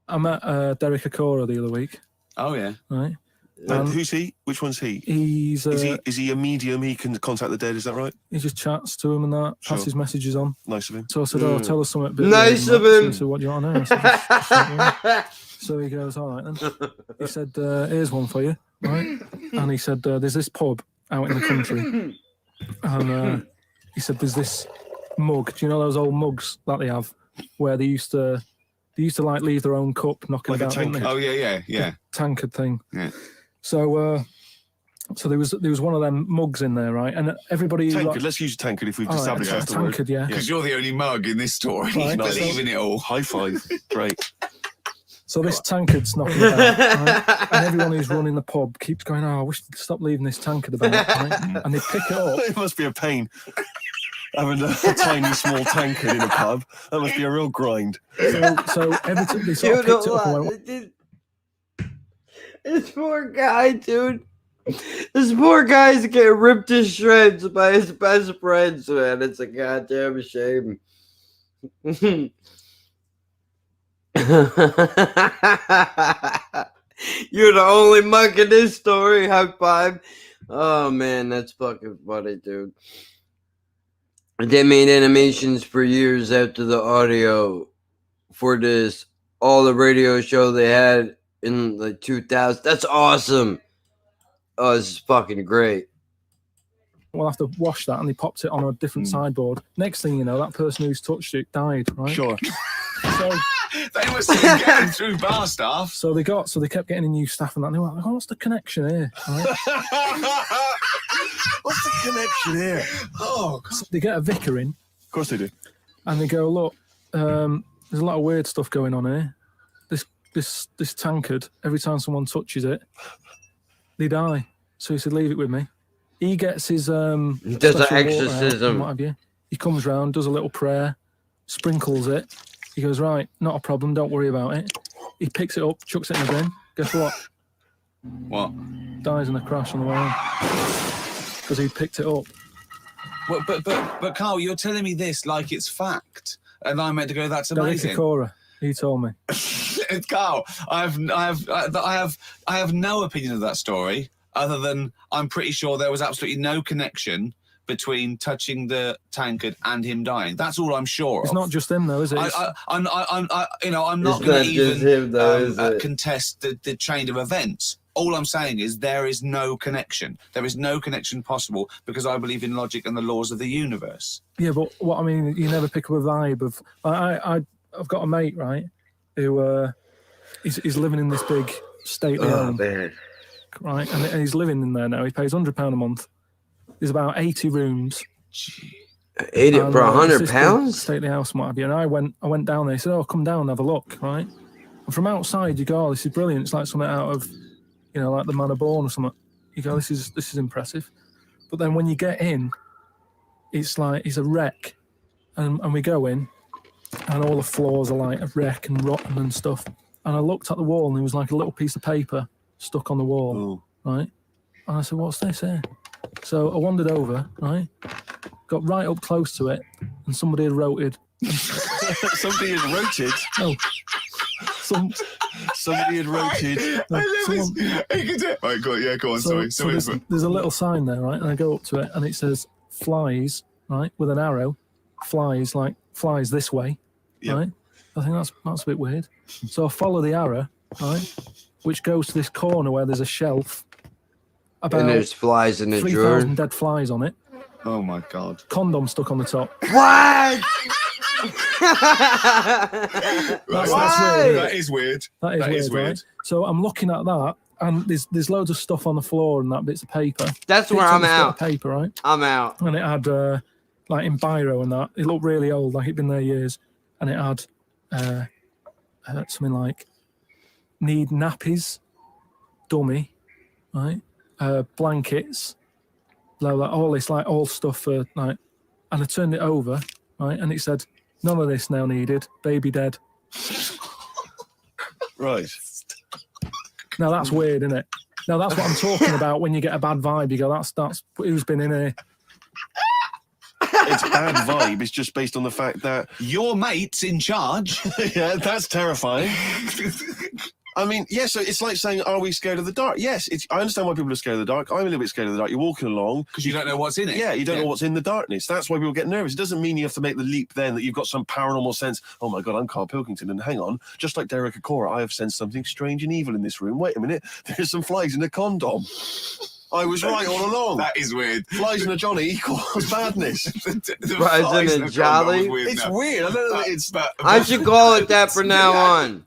[SPEAKER 1] I met Derek Okora the other week.
[SPEAKER 22] Oh yeah,
[SPEAKER 1] right.
[SPEAKER 23] Who's he? Which one's he?
[SPEAKER 1] He's
[SPEAKER 23] is he a medium? He can contact the dead. Is that right?
[SPEAKER 1] He just chats to him and that, passes messages on.
[SPEAKER 23] Nice of him.
[SPEAKER 1] So I said, "Oh, tell us something." A bit
[SPEAKER 12] Nice of
[SPEAKER 1] So
[SPEAKER 12] him.
[SPEAKER 1] he said, "What do you want to know?" I said, "Just so he goes, "All right then." He said, "Here's one for you, right?" And he said, "There's this pub out in the country," and he said, "There's this mug. Do you know those old mugs that they have where they used to?" They used to like leave their own cup knocking about.
[SPEAKER 22] Oh yeah.
[SPEAKER 1] The tankard thing.
[SPEAKER 22] Yeah.
[SPEAKER 1] So there was one of them mugs in there, right? And everybody.
[SPEAKER 23] Tankard. Let's use tankard if we've established
[SPEAKER 1] right,
[SPEAKER 23] that's the word.
[SPEAKER 1] tankard, yeah.
[SPEAKER 22] Because you're the only mug in this story.
[SPEAKER 1] Right,
[SPEAKER 22] Believing it all.
[SPEAKER 23] High five. Great.
[SPEAKER 1] So this tankard's knocking about, right? And everyone who's running the pub keeps going, "Oh, I wish they'd stop leaving this tankard about," right? And they pick it up.
[SPEAKER 23] It must be a pain. Having a tiny small tankard in a pub, that must be a real grind.
[SPEAKER 1] So every time they sort of picked it up and went,
[SPEAKER 12] this poor guy, dude. This poor guy's getting ripped to shreds by his best friends, man. It's a goddamn shame. You're the only mug in this story. High five. Oh man, that's fucking funny, dude. They made animations for years after the audio for this all the radio show they had in the 2000s. That's awesome. Oh, this is fucking great.
[SPEAKER 1] We'll have to wash that, and they popped it on a different sideboard. Next thing you know, that person who's touched it died, right?
[SPEAKER 23] Sure.
[SPEAKER 1] So
[SPEAKER 22] they must have been getting through bar staff.
[SPEAKER 1] So they kept getting a new staff, and that. And they were like, "Oh, what's the connection here?" Right?
[SPEAKER 23] What's the connection here?
[SPEAKER 22] Oh, God.
[SPEAKER 1] So they get a vicar in.
[SPEAKER 23] Of course they do.
[SPEAKER 1] And they go, "Look, there's a lot of weird stuff going on here. This tankard, every time someone touches it, they die." So he said, "Leave it with me." He gets his
[SPEAKER 12] he does an exorcism.
[SPEAKER 1] What have you? He comes round, does a little prayer, sprinkles it. He goes, "Right, not a problem. Don't worry about it." He picks it up, chucks it in the bin. Guess what?
[SPEAKER 22] What?
[SPEAKER 1] Dies in a crash on the way home because he picked it up.
[SPEAKER 22] Well, but Carl, you're telling me this like it's fact, and I'm meant to go, "That's amazing."
[SPEAKER 1] Derek Okora, he told me.
[SPEAKER 22] Carl, I have no opinion of that story other than I'm pretty sure there was absolutely no connection between touching the tankard and him dying. That's all I'm sure of.
[SPEAKER 1] It's not just him though, is it?
[SPEAKER 22] I'm not
[SPEAKER 12] It's
[SPEAKER 22] going
[SPEAKER 12] not
[SPEAKER 22] to
[SPEAKER 12] just him, though, is
[SPEAKER 22] even
[SPEAKER 12] it?
[SPEAKER 22] contest the chain of events. All I'm saying is there is no connection. There is no connection possible because I believe in logic and the laws of the universe.
[SPEAKER 1] Yeah, but what I mean, you never pick up a vibe of. I've got a mate, right, who he's living in this big stately home, right, and he's living in there now. He pays £100 a month. There's about 80 rooms.
[SPEAKER 12] 80 for £100?
[SPEAKER 1] Stately house, and what have you. And I went down there. He said, "Oh, come down and have a look," right? And from outside, you go, "Oh, this is brilliant. It's like something out of, like the Man of Born or something." You go, "This is impressive." But then when you get in, it's like it's a wreck, and we go in, and all the floors are like a wreck and rotten and stuff. And I looked at the wall, and there was like a little piece of paper stuck on the wall, right? And I said, "What's this here?" So I wandered over, right? Got right up close to it, and somebody had wrote it.
[SPEAKER 23] Somebody had wrote it?
[SPEAKER 1] No.
[SPEAKER 23] Somebody had wrote it.
[SPEAKER 22] Right, go on, sorry.
[SPEAKER 1] So there's a little sign there, right? And I go up to it, and it says "flies," right, with an arrow. Flies, like flies this way, right? I think that's a bit weird. So I follow the arrow, right, which goes to this corner where there's a shelf.
[SPEAKER 12] And there's flies in the drawer.
[SPEAKER 1] 3,000 dead flies on it.
[SPEAKER 22] Oh my God.
[SPEAKER 1] Condom stuck on the top.
[SPEAKER 12] What?
[SPEAKER 1] That's weird.
[SPEAKER 23] That is weird.
[SPEAKER 1] That is weird, right? So I'm looking at that, and there's loads of stuff on the floor and that bits of paper.
[SPEAKER 12] That's where I'm out.
[SPEAKER 1] Paper, right?
[SPEAKER 12] I'm out.
[SPEAKER 1] And it had like in biro and that. It looked really old, like it'd been there years. And it had something like need nappies, dummy, right? Blankets, like all this, like all stuff for like. And I turned it over, right? And it said, none of this now needed. Baby dead.
[SPEAKER 23] Right.
[SPEAKER 1] Now that's weird, isn't it? Now that's what I'm talking about. When you get a bad vibe, you go, "That's who's been in here."
[SPEAKER 23] It's bad vibe. It's just based on the fact that
[SPEAKER 22] your mate's in charge.
[SPEAKER 23] Yeah, that's terrifying. I mean, yeah, so it's like saying, are we scared of the dark? Yes, I understand why people are scared of the dark. I'm a little bit scared of the dark. You're walking along.
[SPEAKER 22] Because you don't know what's in it.
[SPEAKER 23] Yeah, you don't know what's in the darkness. That's why people get nervous. It doesn't mean you have to make the leap then that you've got some paranormal sense. Oh my God, I'm Carl Pilkington. And hang on, just like Derek Acora, I have sensed something strange and evil in this room. Wait a minute, there's some flies in a condom. I was right all along.
[SPEAKER 22] That is weird.
[SPEAKER 23] Flies in a Johnny equals badness.
[SPEAKER 12] Flies in a Jolly?
[SPEAKER 23] It's weird. I don't know. It's.
[SPEAKER 12] I should call it that from now on.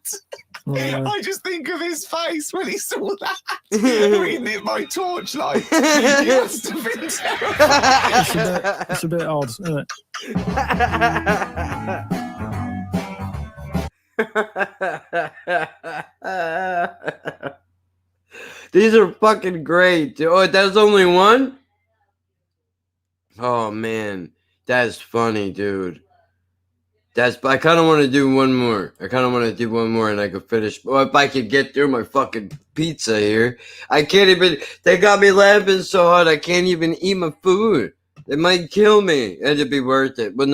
[SPEAKER 22] I just think of his face when he saw that. Reading it by torchlight. He must have been terrified.
[SPEAKER 1] It's a bit odd, isn't
[SPEAKER 12] it? These are fucking great. Oh, that's only one? Oh, man. That's funny, dude. I kind of want to do one more. And I could finish. Well, if I could get through my fucking pizza here. I can't even. They got me laughing so hard I can't even eat my food. They might kill me. It'd be worth it. But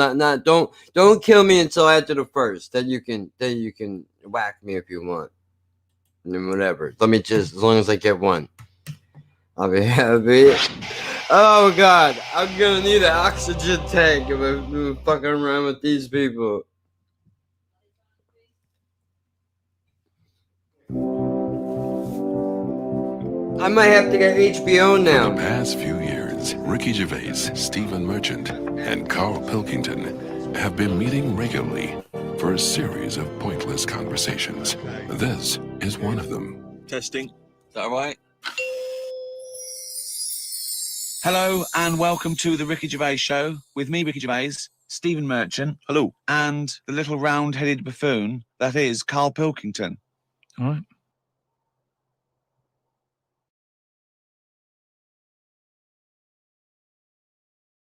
[SPEAKER 12] don't kill me until after the first. Then you can whack me if you want. And then whatever. Let me just, as long as I get one, I'll be happy. Oh God, I'm gonna need an oxygen tank if I'm fucking around with these people. I might have to get HBO now.
[SPEAKER 10] For the past few years, Ricky Gervais, Stephen Merchant, and Carl Pilkington have been meeting regularly for a series of pointless conversations. This is one of them.
[SPEAKER 22] Testing. Is that all right? Hello and welcome to the Ricky Gervais Show with me, Ricky Gervais, Stephen Merchant. Hello. And the little round-headed buffoon that is Carl Pilkington.
[SPEAKER 1] All right.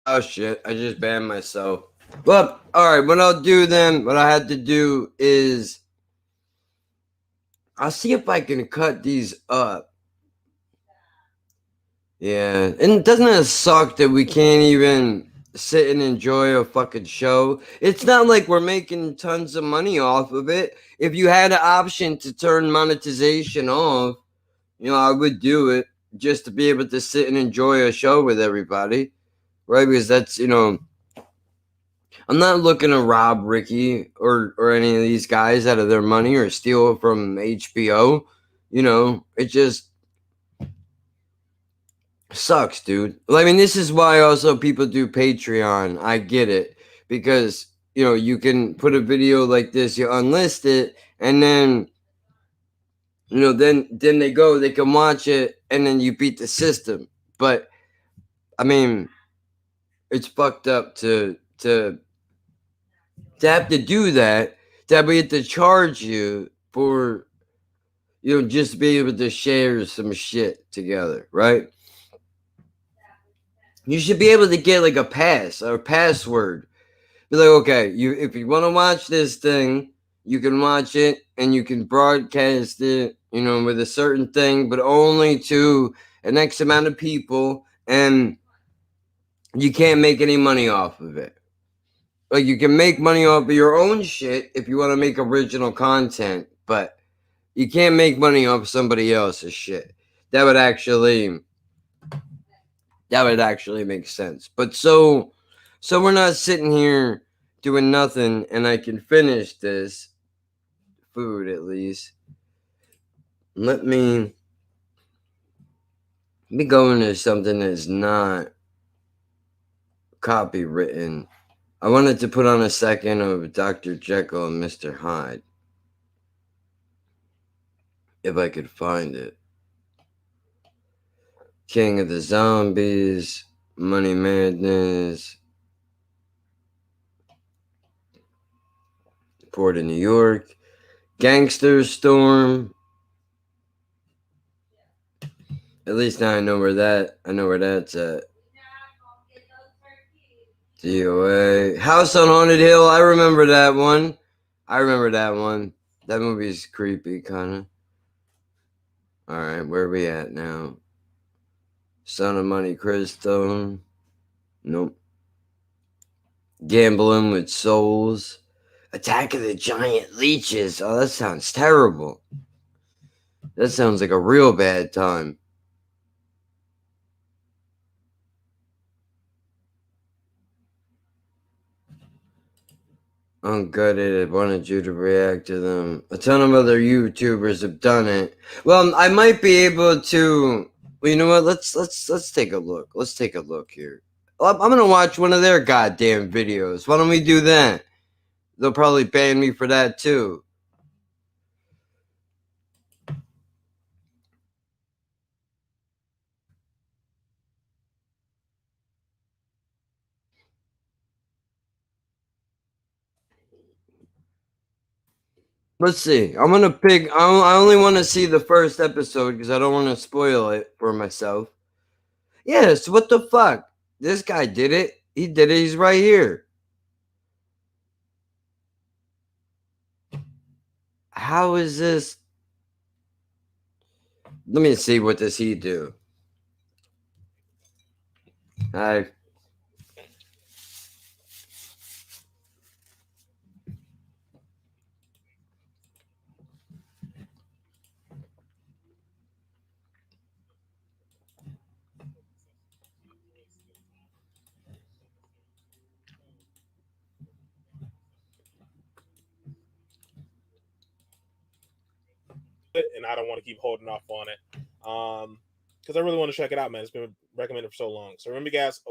[SPEAKER 12] Oh shit, I just banned myself. Well, alright, what I'll do then, what I had to do is I'll see if I can cut these up. Yeah, and doesn't it suck that we can't even sit and enjoy a fucking show? It's not like we're making tons of money off of it. If you had an option to turn monetization off, I would do it just to be able to sit and enjoy a show with everybody. Right, because that's, I'm not looking to rob Ricky or any of these guys out of their money or steal from HBO. It just sucks, dude. Well, I mean, this is why also people do Patreon. I get it. Because, you can put a video like this, you unlist it, and then, then they can watch it, and then you beat the system. But, I mean, it's fucked up to have to do that, to be able to charge you for, just to be able to share some shit together, right? You should be able to get like a pass or a password. Be like, okay, if you want to watch this thing, you can watch it and you can broadcast it, with a certain thing, but only to an X amount of people, and you can't make any money off of it. Like, you can make money off of your own shit if you want to make original content, but you can't make money off somebody else's shit. That would actually make sense. But so we're not sitting here doing nothing, and I can finish this food at least. Let me go into something that's not copywritten. I wanted to put on a second of Dr. Jekyll and Mr. Hyde. If I could find it. King of the Zombies, Money Madness, Port of New York, Gangster Storm. At least now I know where that's at. DOA. House on Haunted Hill. I remember that one. That movie's creepy, kind of. Alright, where are we at now? Son of Monte Cristo. Nope. Gambling with Souls. Attack of the Giant Leeches. Oh, that sounds terrible. That sounds like a real bad time. Ungutted, I wanted you to react to them. A ton of other YouTubers have done it. Well, I might be able to. Well, you know what? Let's take a look. Let's take a look here. I'm gonna watch one of their goddamn videos. Why don't we do that? They'll probably ban me for that too. Let's see. I'm gonna pick. I only want to see the first episode because I don't want to spoil it for myself. Yes. What the fuck? This guy did it. He did it. He's right here. How is this? Let me see. What does he do? Hi.
[SPEAKER 5] And I don't want to keep holding off on it because I really want to check it out, man. It's been recommended for so long. So remember, guys,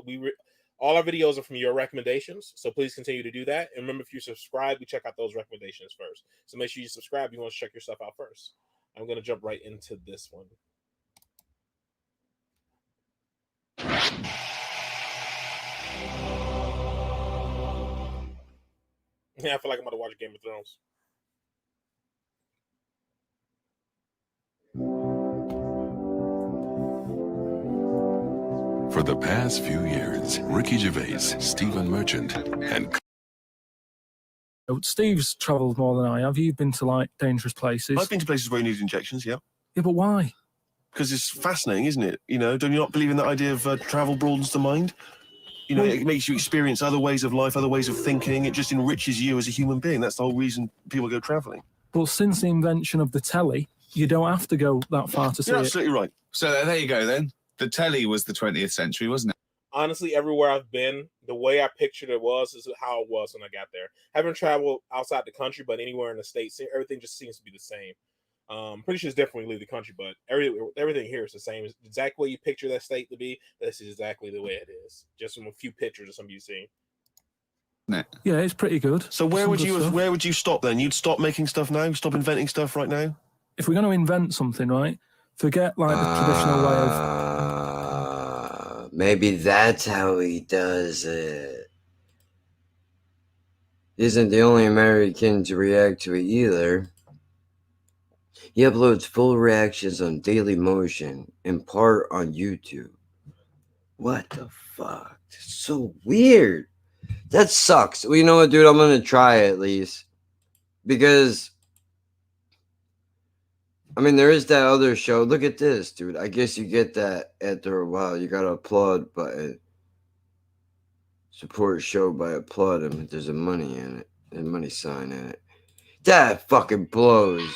[SPEAKER 5] all our videos are from your recommendations, so please continue to do that. And remember, if you subscribe, we check out those recommendations first. So make sure you subscribe. You want to check your stuff out first. I'm going to jump right into this one. Yeah, I feel like I'm about to watch Game of Thrones.
[SPEAKER 10] For the past few years, Ricky Gervais, Stephen Merchant, and
[SPEAKER 1] Steve's travelled more than I have. You've been to like dangerous places.
[SPEAKER 23] I've been to places where you need injections, yeah.
[SPEAKER 1] Yeah, but why?
[SPEAKER 23] Because it's fascinating, isn't it? You know, do you not believe in that idea of travel broadens the mind? You know, it makes you experience other ways of life, other ways of thinking. It just enriches you as a human being. That's the whole reason people go traveling.
[SPEAKER 1] But since the invention of the telly, you don't have to go that far to see it.
[SPEAKER 23] You're absolutely right.
[SPEAKER 22] So there you go then. The telly was the 20th century, wasn't it?
[SPEAKER 5] Honestly, everywhere I've been, the way I pictured it is how it was when I got there. Haven't traveled outside the country, but anywhere in the States, everything just seems to be the same. Pretty sure it's different when you leave the country, but everything here is the same. It's exactly what you picture that state to be. This is exactly the way it is. Just from a few pictures of some you've seen.
[SPEAKER 1] Yeah, it's pretty good.
[SPEAKER 23] So where would you stop then? You'd stop making stuff now? Stop inventing stuff right now?
[SPEAKER 1] If we're going to invent something, right? Forget like the traditional way of.
[SPEAKER 12] Maybe that's how he does it. He isn't the only American to react to it either. He uploads full reactions on Daily Motion, in part on YouTube. What the fuck? It's so weird. That sucks. Well, you know what, dude? I'm gonna try it at least. Because I mean, there is that other show. Look at this, dude. I guess you get that after a while. You got to applaud button. Support show by applauding. There's a money in it. There's a money sign in it. That fucking blows.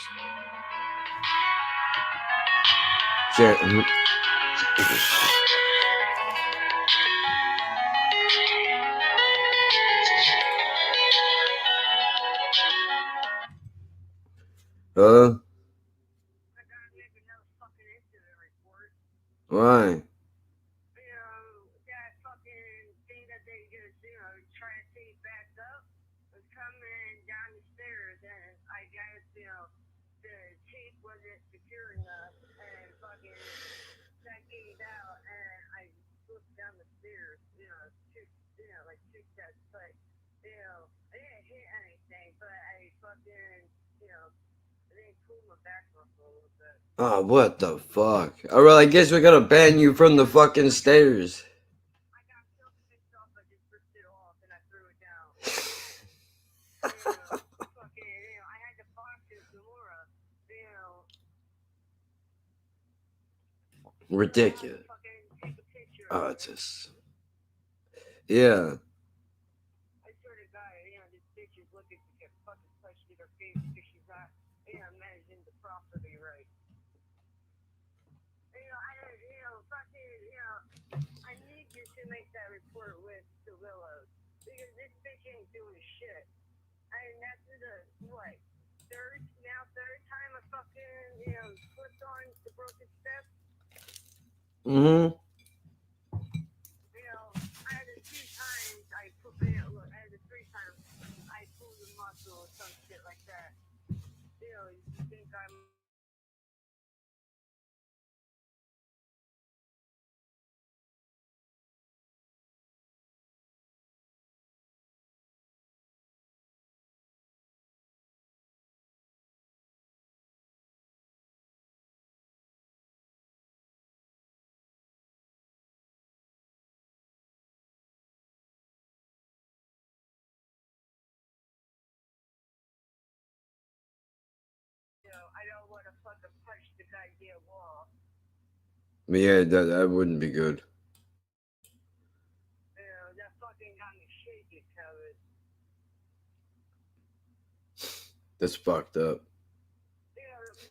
[SPEAKER 12] Share. Why?
[SPEAKER 6] I guess, the tape wasn't secure enough and fucking that gave out and I slipped down the stairs, like 2 steps, but, I didn't hit anything, but I fucking, they pulled my back muscle a little bit.
[SPEAKER 12] Oh, what the fuck? Oh, well, I guess we gotta ban you from the fucking stairs.
[SPEAKER 6] I got so pissed off, I just ripped it off and I threw it down. I had to box it some more,
[SPEAKER 12] Ridiculous. Oh, it's just. Yeah.
[SPEAKER 6] I swear to God, this bitch is looking to get fucking punched in her face because she's not, managing the property right. I need you to make that report with the Willows because this bitch ain't doing shit. And that's third time I fucking, slipped on the broken steps.
[SPEAKER 12] Mm-hmm.
[SPEAKER 6] I had a few times I pulled the 3 times I pulled the muscle or some shit like that. You think I'm I don't want to fucking punch the goddamn wall.
[SPEAKER 12] But yeah, that wouldn't be good.
[SPEAKER 6] That fucking got me shaking, Kevin.
[SPEAKER 12] That's fucked up.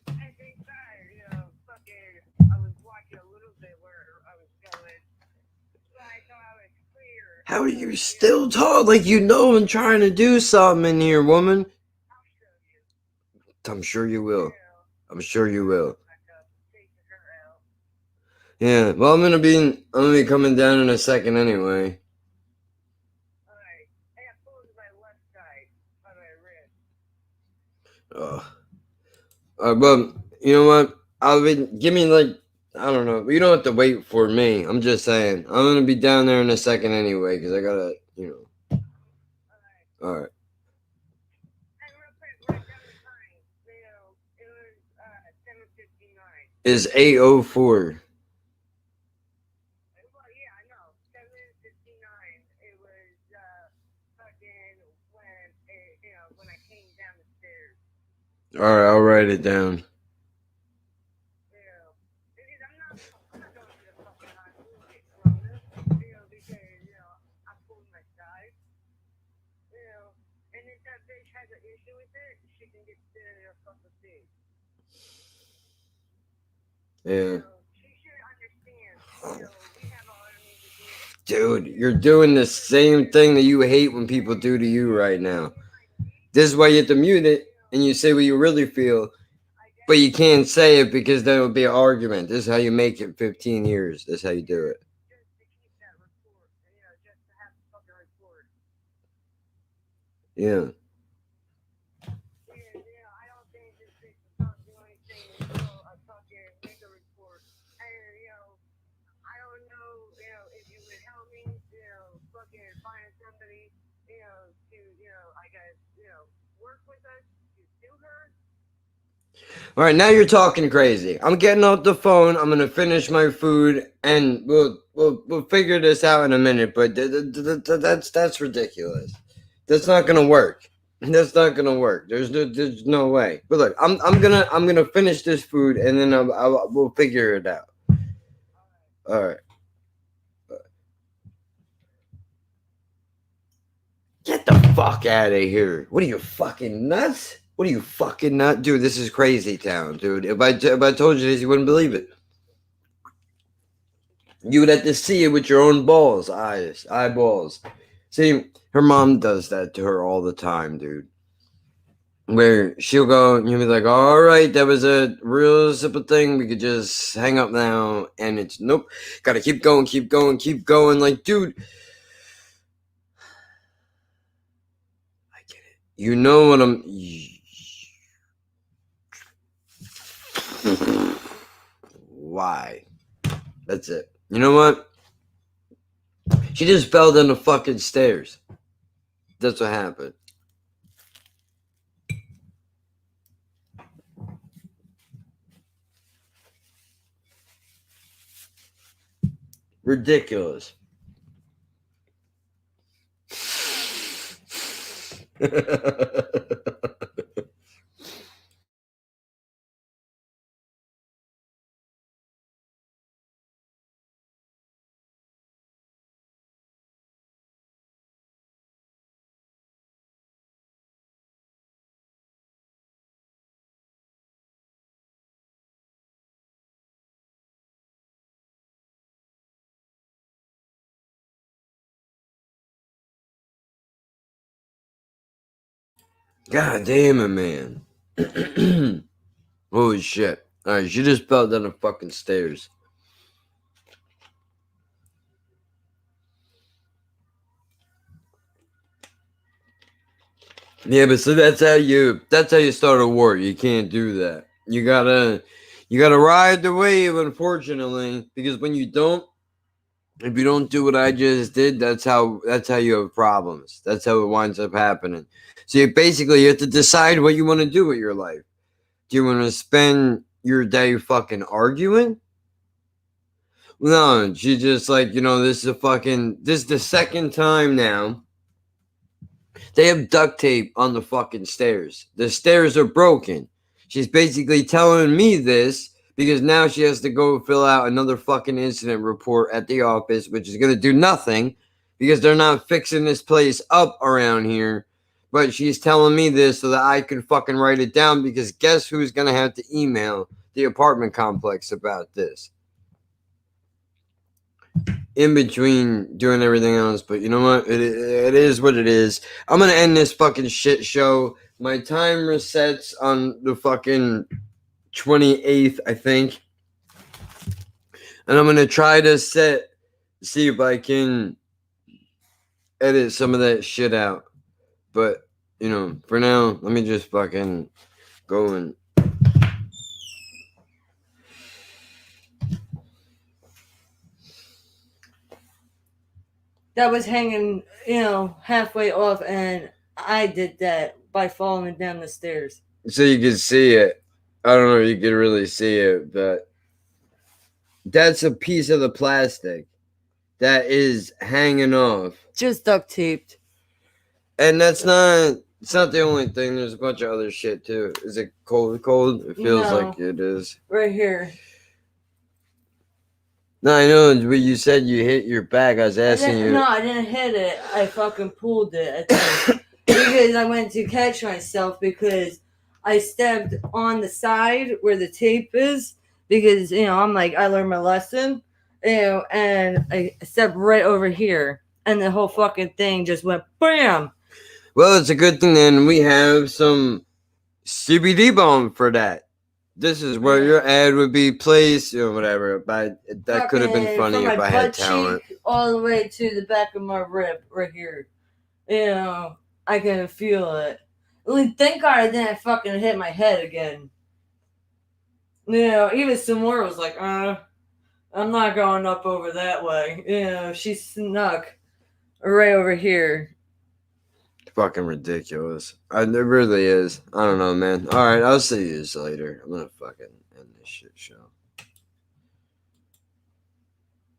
[SPEAKER 6] I think that, fucking, I was watching a little bit where I was going. So I thought I was clear.
[SPEAKER 12] How are you still talking? Like you know I'm trying to do something in here, woman. I'm sure you will. I'm sure you will. Yeah, well, I'm gonna be coming down in a second anyway. But you know what? Give me like I don't know. You don't have to wait for me. I'm just saying. I'm gonna be down there in a second anyway because I gotta, All right. Is 8:04. All right, I'll write it down. Yeah. Dude, you're doing the same thing that you hate when people do to you right now. This is why you have to mute it and you say what you really feel, but you can't say it because then it would be an argument. This is how you make it 15 years. This is how you do it. Yeah. All right, now you're talking crazy. I'm getting off the phone. I'm gonna finish my food, and we'll figure this out in a minute. But that's ridiculous. That's not gonna work. That's not gonna work. There's no way. But look, I'm gonna finish this food, and then we'll figure it out. All right. Get the fuck out of here. What are you fucking nuts? What are you fucking nuts? Dude, this is crazy town, dude. If I told you this, you wouldn't believe it. You would have to see it with your own eyeballs. See, her mom does that to her all the time, dude. Where she'll go and you'll be like, all right, that was a real simple thing. We could just hang up now. And it's nope. Gotta keep going, keep going, keep going. Like, dude. I get it. You know what I'm. why. That's it. You know what? She just fell down the fucking stairs. That's what happened. Ridiculous. God damn it, man. Holy shit. Alright, she just fell down the fucking stairs. Yeah, but so that's how you start a war. You can't do that. You gotta ride the wave, unfortunately, because when you don't, if you don't do what I just did, that's how you have problems. That's how it winds up happening. So you have to decide what you want to do with your life. Do you want to spend your day fucking arguing? No, she just like, this is the second time now. They have duct tape on the fucking stairs. The stairs are broken. She's basically telling me this because now she has to go fill out another fucking incident report at the office, which is going to do nothing because they're not fixing this place up around here. But she's telling me this so that I can fucking write it down because guess who's going to have to email the apartment complex about this? In between doing everything else, but you know what? It is what it is. I'm gonna end this fucking shit show. My time resets on the fucking 28th, I think, and I'm gonna try to see if I can edit some of that shit out. But for now, let me just fucking go and.
[SPEAKER 4] That was hanging, halfway off, and I did that by falling down the stairs.
[SPEAKER 12] So you can see it. I don't know if you can really see it, but that's a piece of the plastic that is hanging off.
[SPEAKER 4] Just duct taped.
[SPEAKER 12] And it's not the only thing. There's a bunch of other shit too. Is it cold? It feels like it is.
[SPEAKER 4] Right here.
[SPEAKER 12] No, I know, but you said you hit your back. I was asking you.
[SPEAKER 4] No, I didn't hit it. I fucking pulled it. I think. Because I went to catch myself because I stepped on the side where the tape is because, I'm like, I learned my lesson, and I stepped right over here and the whole fucking thing just went BAM!
[SPEAKER 12] Well, it's a good thing then we have some CBD balm for that. This is where your ad would be placed or whatever, but that could have been funny if I had talent.
[SPEAKER 4] All the way to the back of my rib right here. I can feel it. Thank God I didn't fucking hit my head again. Even Samora was like, I'm not going up over that way. She snuck right over here.
[SPEAKER 12] Fucking ridiculous. It really is. I don't know, man. All right, I'll see you later. I'm gonna fucking end this shit show.